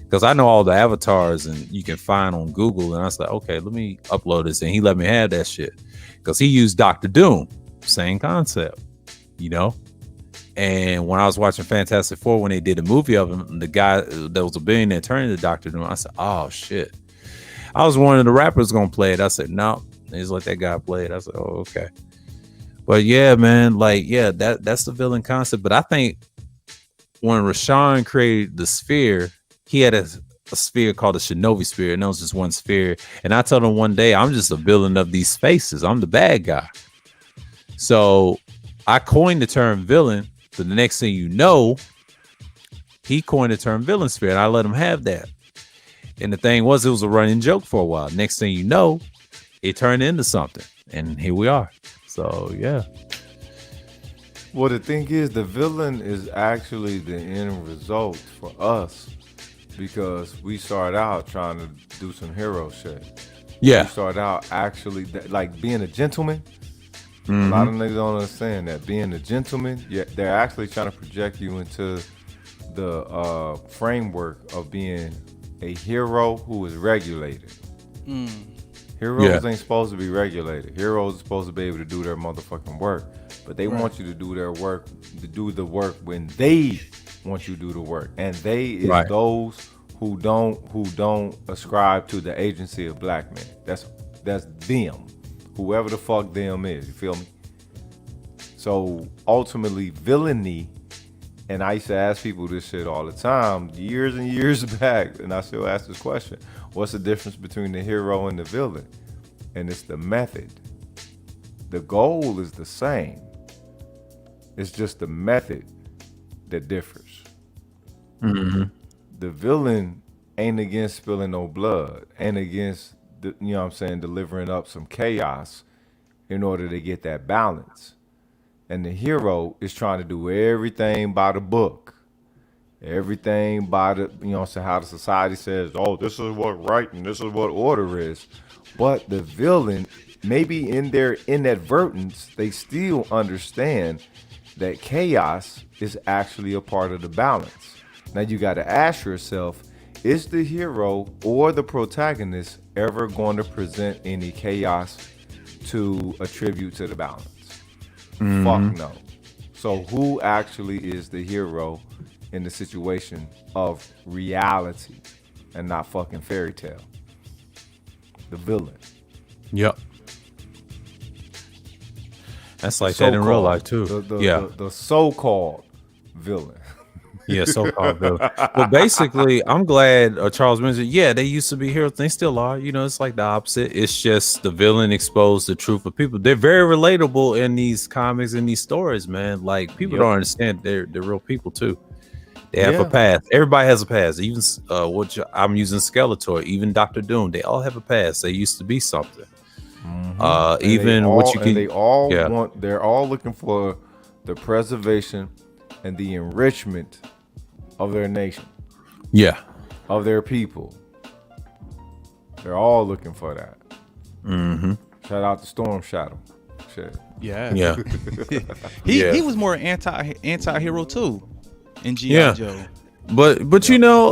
because I know all the avatars and you can find on Google. And I said, okay, let me upload this. And he let me have that shit because he used Dr. Doom, same concept, And when I was watching Fantastic Four, when they did a movie of him, the guy that was a billionaire turned into Dr. Doom. I said, oh, shit. I was one of the rappers going to play it. I said, no, And he's like, that guy played. I said, oh, okay. But yeah, man, like, yeah, that's the villain concept. But I think when Rashawn created the sphere, he had a sphere called the Shinobi sphere, and that was just one sphere. And I told him one day, I'm just a villain of these spaces. I'm the bad guy. So I coined the term villain. So the next thing you know, he coined the term villain sphere, and I let him have that. And the thing was, it was a running joke for a while. Next thing you know, it turned into something, and here we are. So yeah. Well, the thing is, the villain is actually the end result for us, because we start out trying to do some hero shit. Yeah. We start out actually like being a gentleman. A lot of niggas don't understand that being a gentleman, yeah, they're actually trying to project you into the framework of being a hero who is regulated. Heroes ain't supposed to be regulated. Heroes are supposed to be able to do their motherfucking work, but they want you to do their work, to do the work when they want you to do the work, and they is those who don't ascribe to the agency of black men. That's them, whoever the fuck them is. You feel me? So ultimately, villainy. And I used to ask people this shit all the time, years and years back, and I still ask this question. What's the difference between the hero and the villain? And it's the method. The goal is the same. It's just the method that differs. The villain ain't against spilling no blood, ain't against, delivering up some chaos in order to get that balance. And the hero is trying to do everything by the book. Everything by the, how the society says, oh, this is what right and this is what order is. But the villain, maybe in their inadvertence, they still understand that chaos is actually a part of the balance. Now you got to ask yourself, is the hero or the protagonist ever going to present any chaos to attribute to the balance? Fuck no. So who actually is the hero in the situation of reality and not fucking fairy tale? The villain. Yep. That's like that in real life too. The so-called villain. Yeah, so-called villain. But basically, I'm glad Charles mentioned, they used to be heroes. They still are. It's like the opposite. It's just the villain exposed the truth of people. They're very relatable in these comics and these stories, man. Like, people don't understand they're real people, too. They have a past. Everybody has a past. Even I'm using Skeletor, even Dr. Doom. They all have a past. They used to be something. They're all looking for the preservation and the enrichment of their nation. Yeah. Of their people. They're all looking for that. Shout out to Storm Shadow. Shit. Yeah. He was more anti-hero too in G.I. Joe. But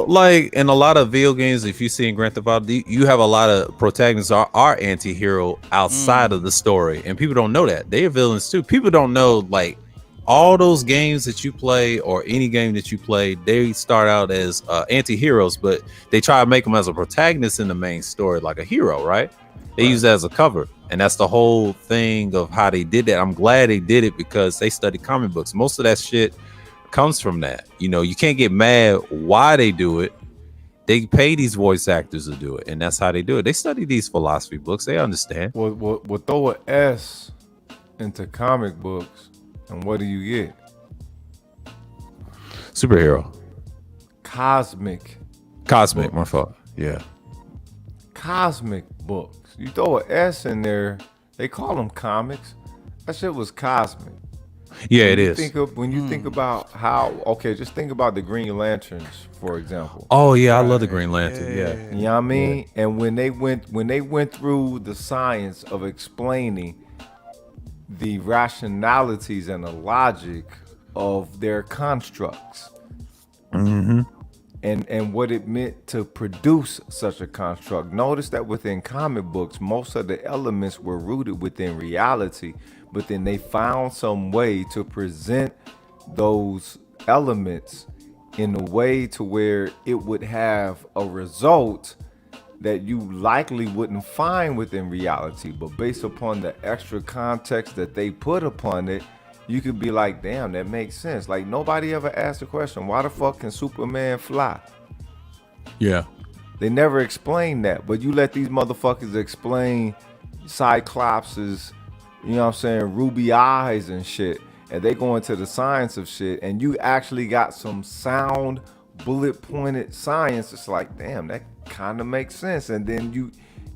like in a lot of video games, if you see in Grand Theft Auto, you have a lot of protagonists are anti-hero outside of the story, and people don't know that. They are villains too. People don't know, like, all those games that you play or any game that you play, they start out as anti-heroes, but they try to make them as a protagonist in the main story, like a hero, right? They use that as a cover. And that's the whole thing of how they did that. I'm glad they did it because they studied comic books. Most of that shit comes from that. You can't get mad why they do it. They pay these voice actors to do it, and that's how they do it. They study these philosophy books. They understand. We'll throw an S into comic books, and what do you get? Superhero. Cosmic, my fault. Yeah. Cosmic books. You throw an S in there, they call them comics. That shit was cosmic. Yeah, it is. When you think about just think about the Green Lanterns, for example. Oh yeah, I love the Green Lantern. Yeah. You know what I mean? Yeah. And when they went through the science of explaining the rationalities and the logic of their constructs, and what it meant to produce such a construct. Notice that within comic books, most of the elements were rooted within reality, but then they found some way to present those elements in a way to where it would have a result that you likely wouldn't find within reality, but based upon the extra context that they put upon it, you could be like, damn, that makes sense. Like, nobody ever asked the question, why the fuck can Superman fly? Yeah. They never explained that, but you let these motherfuckers explain Cyclops's, you know what I'm saying, ruby eyes and shit, and they go into the science of shit, and you actually got some sound, bullet-pointed science. It's like, damn, that kind of makes sense. And then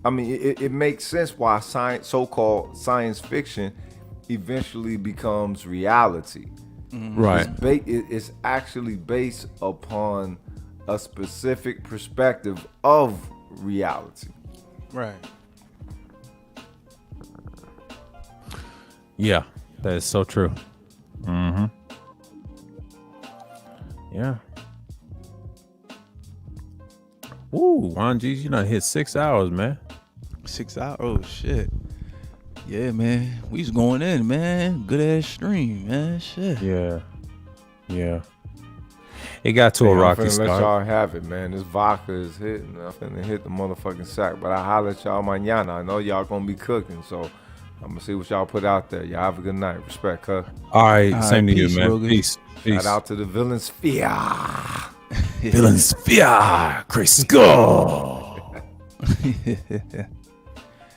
it makes sense why science, so-called science fiction, eventually becomes reality. Right. It's actually based upon a specific perspective of reality. Right. Yeah, that is so true. Mm-hmm. Yeah. Woo, Juan G's, you done hit 6 hours, man. 6 hours? Oh, shit. Yeah, man. We was going in, man. Good ass stream, man. Shit. Yeah. Yeah. It got to a rocky Let start. y'all have it, man. This vodka is hitting. I'm finna hit the motherfucking sack. But I holler at y'all mañana. I know y'all gonna be cooking, so I'm gonna see what y'all put out there. Y'all have a good night. Respect, cuz. All right, same to you, man. Peace. Shout out to the Villain Sphere. Villain Sphere, Crisco.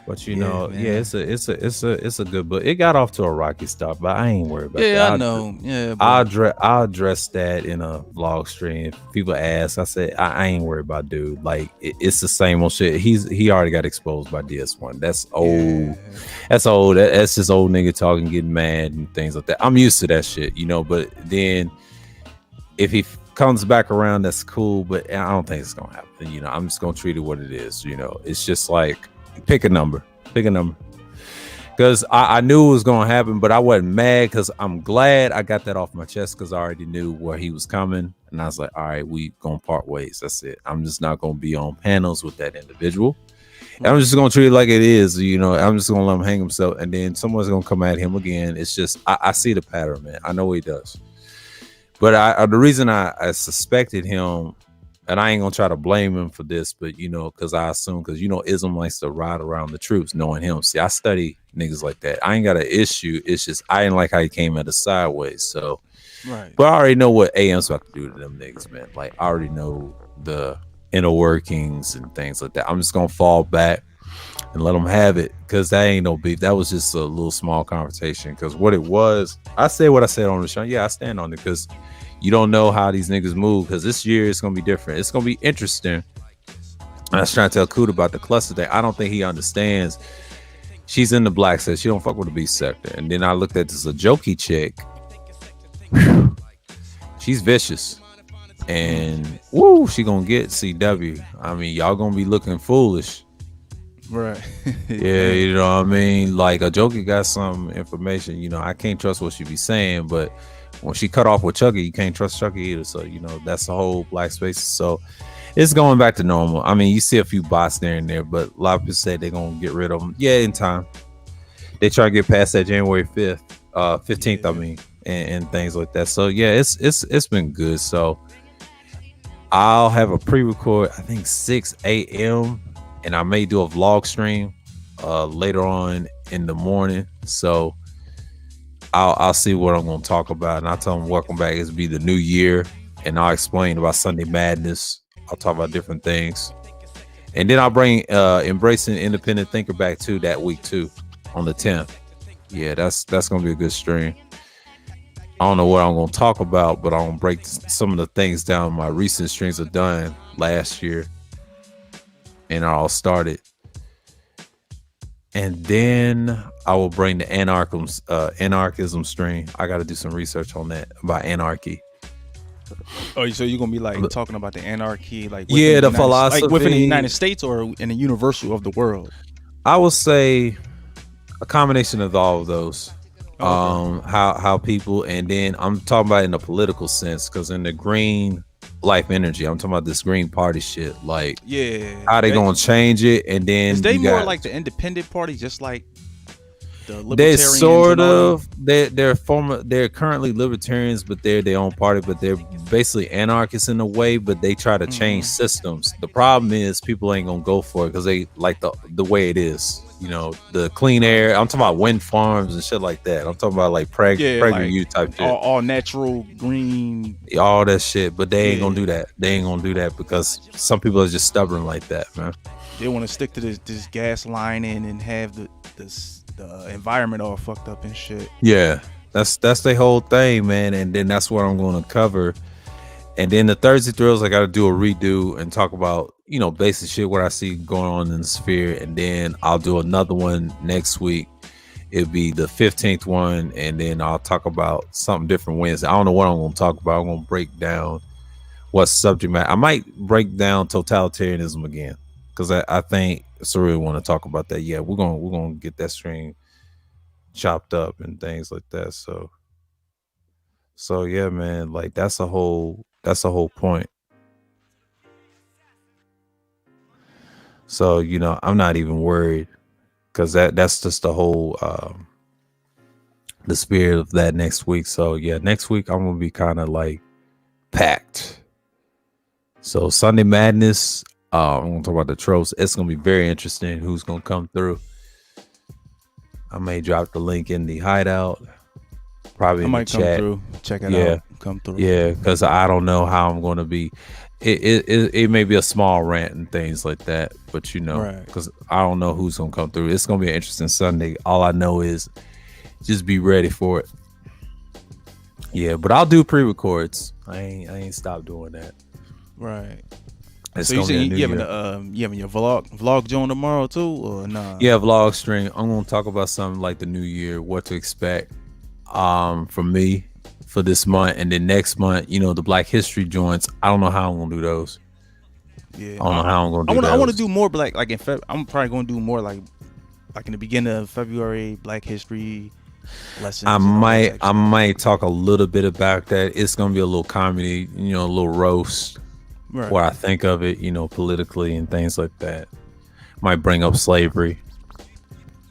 But you know, yeah, it's a good book. It got off to a rocky start, but I ain't worried about that. Yeah, I know. Yeah, I'll address that in a vlog stream. If people ask, I said I ain't worried about dude. Like it's the same old shit. He already got exposed by DS1. That's old. Yeah. That's old. That's just old nigga talking, getting mad and things like that. I'm used to that shit, you know. But then if he comes back around, that's cool. But I don't think it's gonna happen. You know, I'm just gonna treat it what it is. You know, it's just like. Pick a number, because I knew it was gonna happen, but I wasn't mad because I'm glad I got that off my chest because I already knew where he was coming, and I was like, all right, we gonna part ways. That's it. I'm just not gonna be on panels with that individual. And I'm just gonna treat it like it is, you know. I'm just gonna let him hang himself, and then someone's gonna come at him again. It's just I see the pattern, man. I know what he does, but the reason I suspected him. And I ain't gonna try to blame him for this, but you know, because I assume, because you know, Ism likes to ride around the troops, knowing him. See, I study niggas like that. I ain't got an issue. It's just I didn't like how he came at us sideways. So, right. But I already know what AM's about to do to them niggas, man. Like I already know the inner workings and things like that. I'm just gonna fall back and let them have it, because that ain't no beef. That was just a little small conversation. Because what it was, I said what I said on the show. Yeah, I stand on it because. You don't know how these niggas move, because this year it's gonna be different. It's gonna be interesting. I was trying to tell Kuda about the cluster thing. I don't think he understands. She's in the black set. She don't fuck with the beast sector. And then I looked at this Ajoki chick. Whew. She's vicious, and woo, she gonna get CW. I mean, y'all gonna be looking foolish. Right. Yeah, you know what I mean. Like Ajoki got some information. You know, I can't trust what she be saying, but. When she cut off with Chucky, you can't trust Chucky either. So, you know, that's the whole black space. So it's going back to normal. I mean, you see a few bots there and there, but a lot of people said they're going to get rid of them. Yeah, in time. They try to get past that January 15th, I mean, and things like that. So, yeah, it's been good. So I'll have a pre-record, I think 6 a.m. and I may do a vlog stream later on in the morning. So I'll see what I'm going to talk about, and I'll tell them welcome back. It's be the new year, and I'll explain about Sunday Madness. I'll talk about different things, and then I'll bring Embracing Independent Thinker back too that week too on the 10th. Yeah, that's going to be a good stream. I don't know what I'm going to talk about, but I'm going to break some of the things down my recent streams are done last year, and I all started. And then I will bring the anarchism stream. I got to do some research on that about anarchy. Oh, so you're gonna be like talking about the anarchy, like the philosophy, like within the United States or in the universal of the world? I would say a combination of all of those. Okay. How people, and then I'm talking about in a political sense, because in the green life energy, I'm talking about this Green Party shit. Like, yeah, how they gonna change it? And then is they more like the independent party, just like the They're libertarians sort and all of they're currently libertarians, but they're their own party, but they're basically anarchists in a way, but they try to change systems. The problem is people ain't gonna go for it because they like the way it is. You know, the clean air. I'm talking about wind farms and shit like that. I'm talking about like PragerU type shit. all natural green, all that shit, but they ain't gonna do that. They ain't gonna do that because some people are just stubborn like that, man. They want to stick to this gas lining and have the environment all fucked up and shit. Yeah, that's their whole thing, man. And then that's what I'm going to cover. And then the Thursday Thrills, I got to do a redo and talk about, you know, basic shit, what I see going on in the sphere. And then I'll do another one next week. It'll be the 15th one. And then I'll talk about something different Wednesday. I don't know what I'm going to talk about. I'm going to break down what subject matter. I might break down totalitarianism again because I think Surreal want to talk about that. Yeah, we're gonna get that stream chopped up and things like that. So yeah, man, like that's a whole point. So, you know, I'm not even worried because that's just the whole the spirit of that next week. So yeah, next week I'm gonna be kind of like packed. So Sunday Madness, I'm gonna talk about the tropes. It's gonna be very interesting who's gonna come through. I may drop the link in the hideout, probably in the chat. Come through, check it out. Come through. Yeah, because I don't know how I'm gonna be. It may be a small rant and things like that, but you know, because I don't know who's gonna come through. It's gonna be an interesting Sunday. All I know is just be ready for it. Yeah, but I'll do pre-records. I ain't stopped doing that. Right. It's so you having your vlog join tomorrow too, or nah? Yeah, vlog stream. I'm gonna talk about something like the new year, what to expect from me for this month, and then next month, you know, the Black History joints. I don't know how I'm gonna do those. Yeah, I don't know how I'm gonna do those. I want to do more, but like in I'm probably gonna do more like in the beginning of February, Black History lessons. I might talk a little bit about that. It's gonna be a little comedy, you know, a little roast. Right. What I think of it, you know, politically and things like that. Might bring up slavery.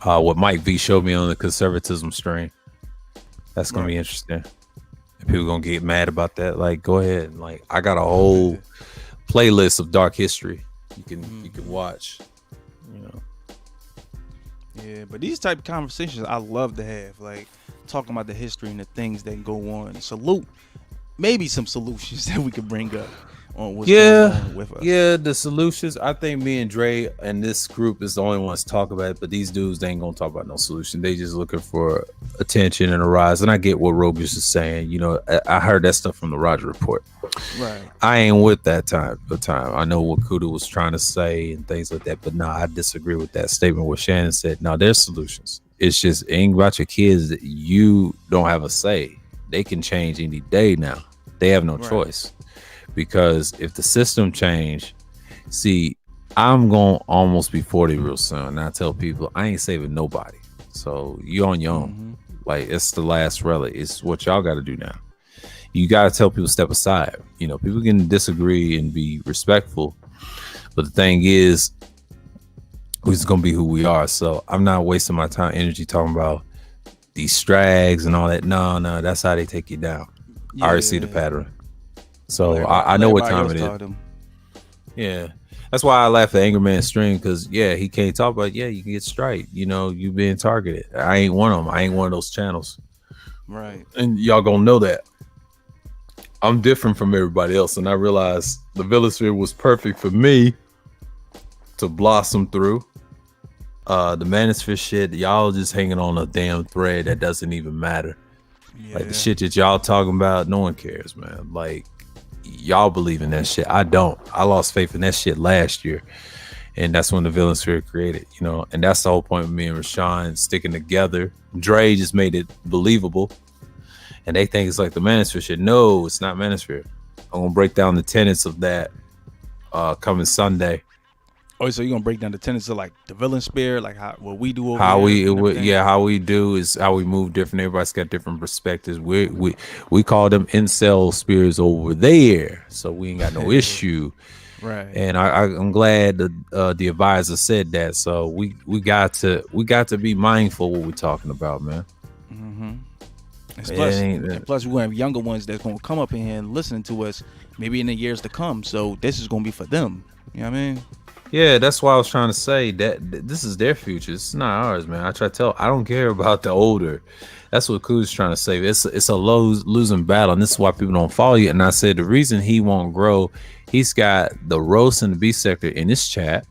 What Mike V showed me on the conservatism stream. That's gonna be interesting. And people gonna get mad about that. Like, go ahead. Like, I got a whole playlist of dark history you can watch. You know. Yeah, but these type of conversations I love to have, like talking about the history and the things that go on. Salute, maybe some solutions that we could bring up. On what's going on with us. Yeah, the solutions. I think me and Dre and this group is the only ones talk about it, but these dudes, they ain't gonna talk about no solution. They just looking for attention and a rise. And I get what Rogus is saying. You know, I heard that stuff from the Roger Report. Right. I ain't with that time. I know what Kuda was trying to say and things like that, but no, I disagree with that statement. What Shannon said. No, there's solutions. It's just it ain't about your kids that you don't have a say. They can change any day now. They have no choice. Because if the system change, see, I'm going to almost be 40 real soon. And I tell people, I ain't saving nobody. So you on your own. Like, it's the last relic. It's what y'all got to do now. You got to tell people step aside. You know, people can disagree and be respectful. But the thing is, we're just going to be who we are. So I'm not wasting my time, energy talking about these strags and all that. No, that's how they take you down. I already see the pattern. So I know what time it is. Yeah, that's why I laugh at Anger Man stream because he can't talk about you can get strike. You know, you being targeted. I ain't one of them. I ain't one of those channels. Right. And y'all gonna know that. I'm different from everybody else, and I realized the Villosphere was perfect for me to blossom through. The Manosphere shit, y'all just hanging on a damn thread that doesn't even matter. Like the shit that y'all talking about, no one cares, man. Like, y'all believe in that shit. I don't. I lost faith in that shit last year, and that's when the Villain Sphere created, you know. And that's the whole point of me and Rashawn sticking together. Dre just made it believable, and they think it's like the Manosphere shit. No, it's not Manosphere. I'm gonna break down the tenets of that coming Sunday. Oh, so you're gonna break down the tenets of like the Villain Sphere, like what we do over how here how we do is how we move different. Everybody's got different perspectives. We call them incel spears over there, so we ain't got no issue. Right. And I'm glad the advisor said that. So we got to be mindful what we're talking about, man. Mm-hmm. And Plus, we're gonna have younger ones that's gonna come up in here and listen to us maybe in the years to come. So this is gonna be for them. You know what I mean? Yeah, that's why I was trying to say that this is their future. It's not ours, man. I try to tell. I don't care about the older. That's what Kuz is trying to say. It's a losing battle, and this is why people don't follow you. And I said the reason he won't grow, he's got the roast and the B sector in his chat,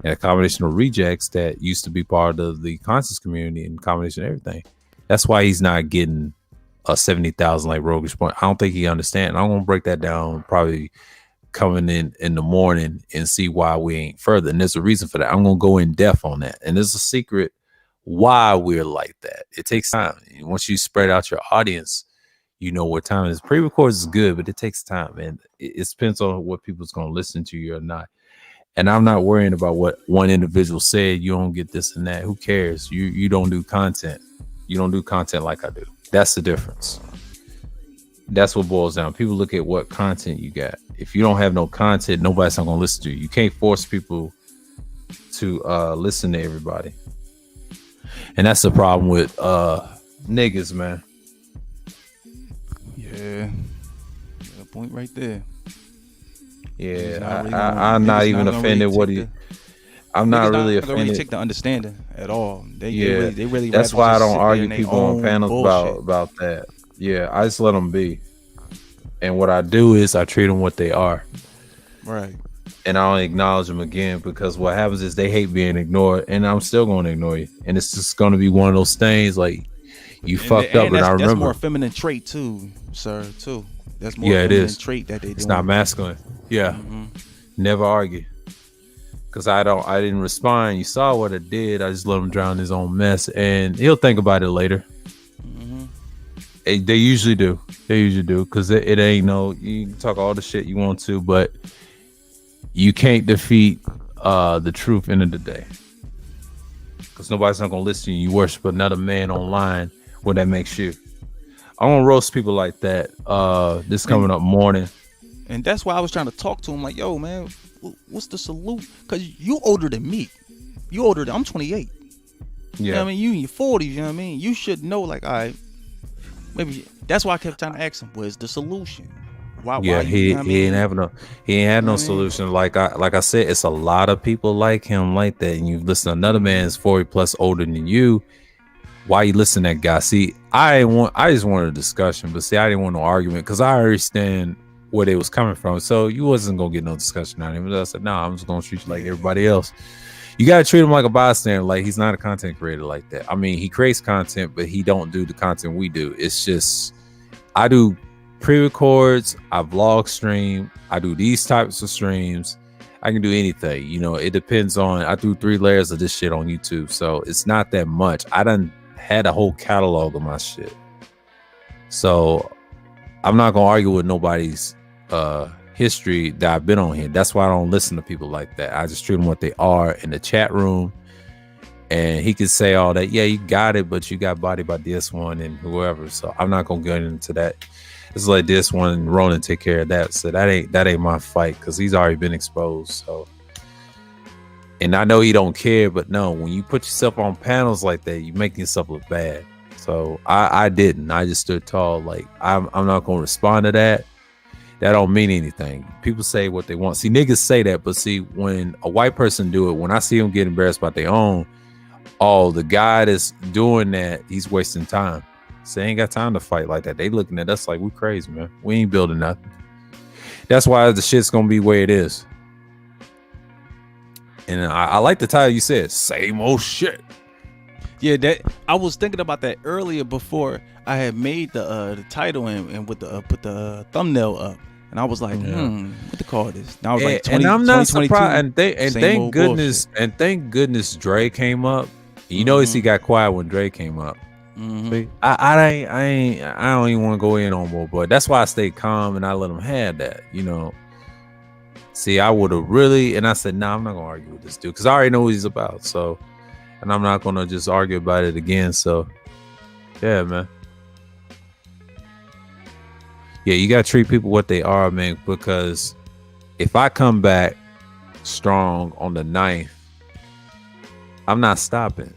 and a combination of rejects that used to be part of the conscious community and combination of everything. That's why he's not getting a 70,000 like Roguish point. I don't think he understands. I'm gonna break that down probably coming in the morning and see why we ain't further. And there's a reason for that. I'm gonna go in depth on that. And there's a secret why we're like that. It takes time. Once you spread out your audience, you know what time it is. Pre-records is good, but it takes time, and it depends on what people's gonna listen to you or not. And I'm not worrying about what one individual said. You don't get this and that. Who cares? You don't do content. You don't do content like I do. That's the difference. That's what boils down. People look at what content you got. If you don't have no content, nobody's not gonna listen to you. You can't force people to listen to everybody. And that's the problem with niggas, man. Yeah. A point right there. Yeah, I'm not even offended what he. I'm not really offended. Really take the understanding at all. They really. That's why I don't argue people on panels about that. Yeah, I just let them be. And what I do is I treat them what they are. Right. And I don't acknowledge them again, because what happens is they hate being ignored, and I'm still going to ignore you. And it's just going to be one of those things like you fucked up. And I remember that's more feminine trait too, sir. Too. That's more it feminine is. trait that they do. It's not masculine. Yeah. Mm-hmm. Never argue. Because I didn't respond. You saw what I did. I just let him drown in his own mess, and he'll think about it later. Mm-hmm. They usually do. Because it ain't no. You can talk all the shit you want to, but you can't defeat the truth end of the day. Because nobody's not gonna listen to you. You worship another man online. What that makes you. I don't roast people like that. This coming up morning. And that's why I was trying to talk to him like, yo, man, what's the salute? Because you older than me. I'm 28. Yeah. You know what I mean? You in your 40s, you know what I mean? You should know, like, all right, maybe that's why I kept trying to ask him, where's the solution? Why he ain't had no solution. Like I said, it's a lot of people like him like that. And you listen to another man is 40 plus older than you. Why you listen to that guy? See, I just wanted a discussion, but see, I didn't want no argument because I understand where they was coming from. So you wasn't gonna get no discussion out of him. I said, no, I'm just gonna treat you like everybody else. You gotta treat him like a bystander. Like he's not a content creator like that. I mean, he creates content, but he don't do the content we do. It's just I do pre-records, I vlog stream, I do these types of streams. I can do anything, you know. It depends on. I do 3 layers of this shit on YouTube, so it's not that much. I done had a whole catalog of my shit, so I'm not gonna argue with nobody's history that I've been on here. That's why I don't listen to people like that. I just treat them what they are in the chat room, and he could say all that. Yeah, you got it, but you got bodied by this one and whoever. So I'm not gonna get into that. It's like this one and Ronan take care of that. So that ain't my fight because he's already been exposed. So, and I know he don't care, but no, when you put yourself on panels like that, you make yourself look bad. So I didn't. I just stood tall. Like I'm not gonna respond to that. That don't mean anything. People say what they want. See, niggas say that, but see, when a white person do it, when I see them get embarrassed about their own, the guy that's doing that, he's wasting time. So they ain't got time to fight like that. They looking at us like we crazy, man. We ain't building nothing. That's why the shit's gonna be where it is. And I like the title you said, same old shit. Yeah, that I was thinking about that earlier before I had made the title and with the put the thumbnail up, and I was like, what to call this? And I was like, 20, and I'm not 2022, surprised. And thank goodness, bullshit. And thank goodness Dre came up. You notice he got quiet when Dre came up. Mm-hmm. I don't even want to go in on more, but that's why I stayed calm and I let him have that. You know. See, I would have really, and I said, nah, I'm not gonna argue with this dude because I already know what he's about. So. And I'm not gonna just argue about it again. So, yeah, man. Yeah, you gotta treat people what they are, man. Because if I come back strong on the 9th, I'm not stopping,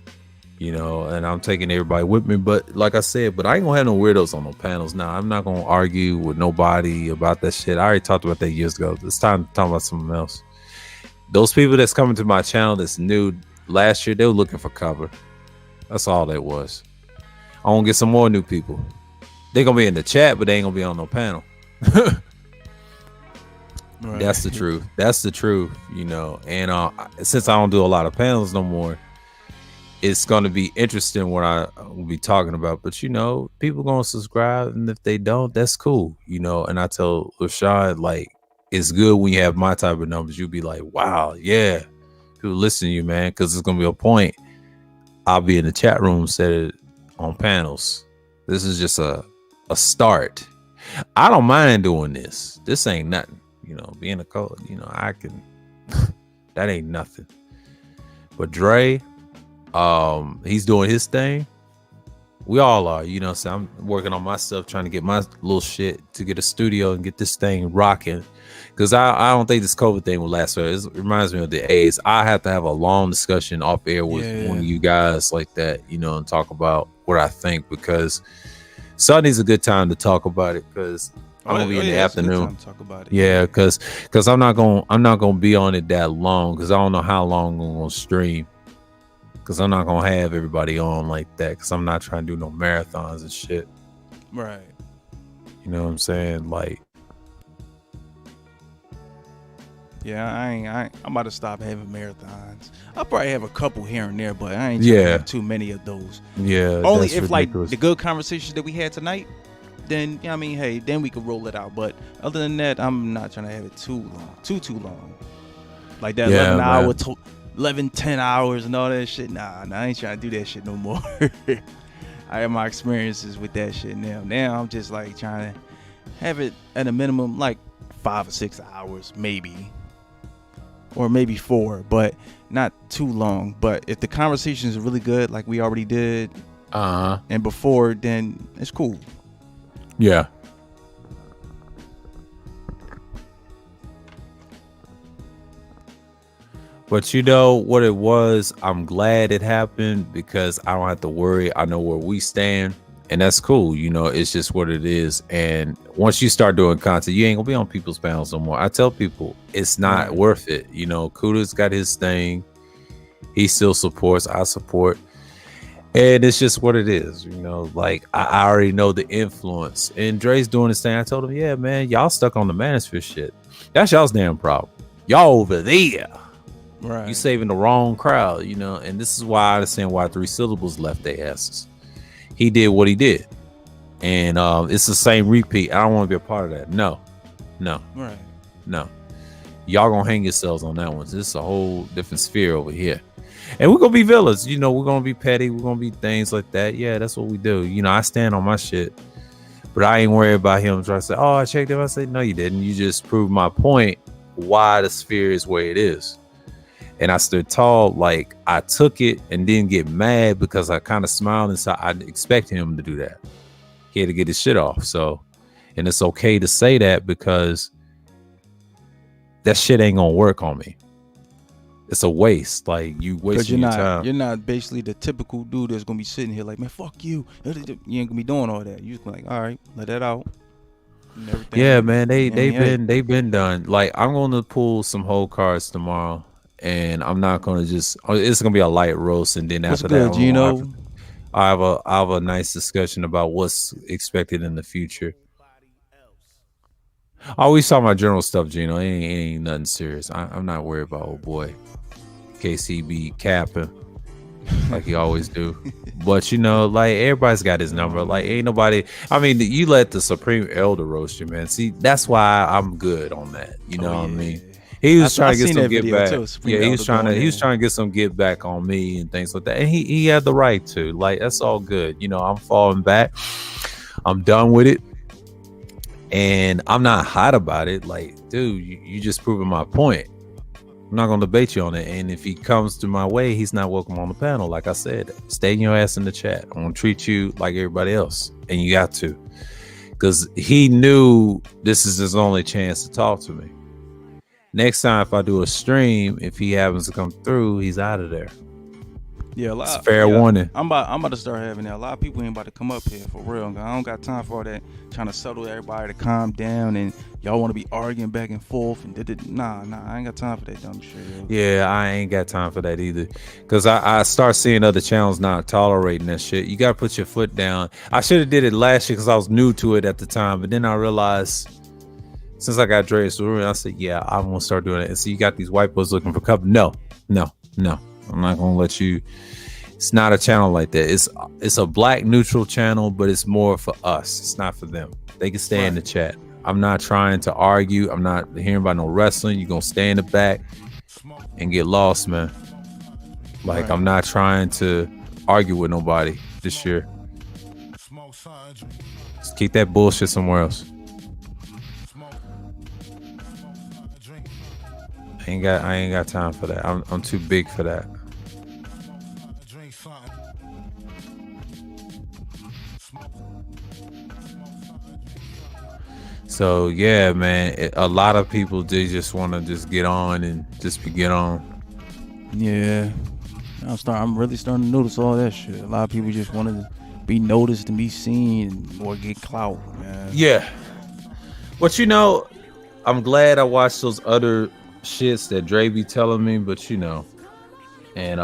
and I'm taking everybody with me. But like I said, I ain't gonna have no weirdos on no panels now. I'm not gonna argue with nobody about that shit. I already talked about that years ago. It's time to talk about something else. Those people that's coming to my channel that's new last year, they were looking for cover. That's all that was. I want to get some more new people. They're gonna be in the chat, but they ain't gonna be on no panel. Right. That's the truth. That's the truth, And since I don't do a lot of panels no more, it's going to be interesting what I will be talking about. But people going to subscribe, and if they don't, that's cool, And I tell LaShawn, like, it's good when you have my type of numbers. You'll be like, wow, yeah, people listen to you, man, because it's going to be a point. I'll be in the chat room, set it on panels. This is just a start. I don't mind doing this. This ain't nothing. Being a coach, I can, that ain't nothing. But Dre, he's doing his thing. We all are, so I'm working on my stuff, trying to get my little shit to get a studio and get this thing rocking. Because I don't think this COVID thing will last forever. It reminds me of the A's. I have to have a long discussion off air with one of you guys like that, and talk about what I think, because Sunday's a good time to talk about it, because I'm gonna be in the afternoon. Talk about it. Yeah, because I'm not gonna be on it that long, because I don't know how long I'm gonna stream. Because I'm not gonna have everybody on like that, because I'm not trying to do no marathons and shit. Right. You know what I'm saying? Like, yeah, I'm about to stop having marathons. I'll probably have a couple here and there, but I ain't trying to have too many of those. Yeah. Only if ridiculous. Like the good conversations that we had tonight, then hey, then we could roll it out. But other than that, I'm not trying to have it too long, too long. Like that 10 hours and all that shit. Nah, I ain't trying to do that shit no more. I have my experiences with that shit now. Now I'm just like trying to have it at a minimum like 5 or 6 hours, maybe. Or maybe 4, but not too long. But if the conversation is really good, like we already did, and before, then it's cool. Yeah. But what it was, I'm glad it happened, because I don't have to worry. I know where we stand, and that's cool. It's just what it is. And once you start doing content, you ain't gonna be on people's panels no more. I tell people it's not worth it. Kuda's got his thing. He still supports. I support. And it's just what it is, like I already know the influence. And Dre's doing his thing. I told him, yeah, man, y'all stuck on the Manosphere shit. That's y'all's damn problem. Y'all over there. Right. You saving the wrong crowd, and this is why I understand why 3 Syllables left their asses. He did what he did. And it's the same repeat. I don't want to be a part of that. No. Right. No. Y'all gonna hang yourselves on that one. This is a whole different sphere over here. And we're gonna be villains, we're gonna be petty, we're gonna be things like that. Yeah, that's what we do. I stand on my shit, but I ain't worried about him trying to say, oh, I checked him. I say, no, you didn't. You just proved my point why the sphere is where it is. And I stood tall. Like, I took it and didn't get mad, because I kind of smiled inside. I expected him to do that. He had to get his shit off. So, and it's okay to say that, because that shit ain't gonna work on me. It's a waste. Like, you wasting your time. You're not basically the typical dude that's gonna be sitting here like, man, fuck you. You ain't gonna be doing all that. You just like, all right, let that out. Yeah, man, they've been done. Like, I'm gonna pull some whole cards tomorrow, and I'm not gonna it's gonna be a light roast, and then after that, Gino? I have a nice discussion about what's expected in the future. I always talk about general stuff, Gino. It ain't nothing serious. I'm not worried about old boy KCB capping like he always do. But like, everybody's got his number. Like, ain't nobody. I mean, you let the Supreme Elder roast you, man. See, that's why I'm good on that. You know what I mean? He was trying to get some get back. Yeah, he was trying to get some get back on me and things like that. And he had the right to. Like, that's all good. I'm falling back. I'm done with it. And I'm not hot about it. Like, dude, you just proving my point. I'm not going to debate you on it. And if he comes to my way, he's not welcome on the panel. Like I said, stay your ass in the chat. I'm going to treat you like everybody else. And you got to. Because he knew this is his only chance to talk to me. next time if I do a stream, if he happens to come through, he's out of there. Yeah, it's fair warning. I'm about to start having that. A lot of people ain't about to come up here for real. I don't got time for all that trying to settle everybody to calm down and y'all want to be arguing back and forth and nah, I ain't got time for that dumb shit. Yo. Yeah, I ain't got time for that either. Cause I start seeing other channels not tolerating that shit. You gotta put your foot down. I should have did it last year because I was new to it at the time, but then I realized since I got Dre Sururi, I said, yeah, I'm gonna start doing it. And so you got these white boys looking for cover. No. I'm not gonna let you. It's not a channel like that. It's a black neutral channel, but it's more for us. It's not for them. They can stay in the chat. I'm not trying to argue. I'm not hearing about no wrestling. You're gonna stay in the back and get lost, man. Like I'm not trying to argue with nobody this year. Just keep that bullshit somewhere else. I ain't got time for that. I'm too big for that. So yeah, man, a lot of people they just want to just get on and just get on. Yeah, I'm really starting to notice all that shit. A lot of people just want to be noticed and be seen or get clout, man. Yeah, but you know, I'm glad I watched those other shits that Dre be telling me. But you know, and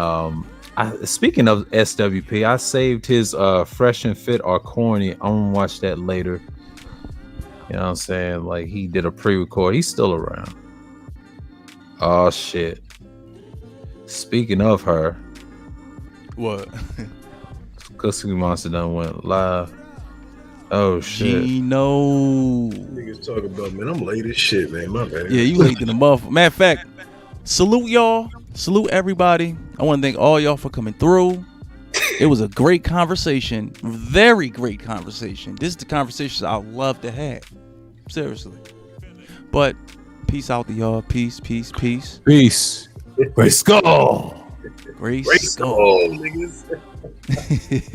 speaking of SWP, I saved his Fresh and Fit or Corny. I'm gonna watch that later. You know what I'm saying? Like he did a pre-record. He's still around. Oh shit. Speaking of her. What? Cookie Monster done went live. Oh shit. Gino. Niggas talking about, man, I'm late as shit, man. My bad. Yeah, you late than the motherfucker. Matter of fact, salute y'all. Salute everybody. I want to thank all y'all for coming through. It was a great conversation. Very great conversation. This is the conversations I love to have. Seriously. But peace out to y'all. Peace. Peace. Grace Skull. Grace Skull. Niggas.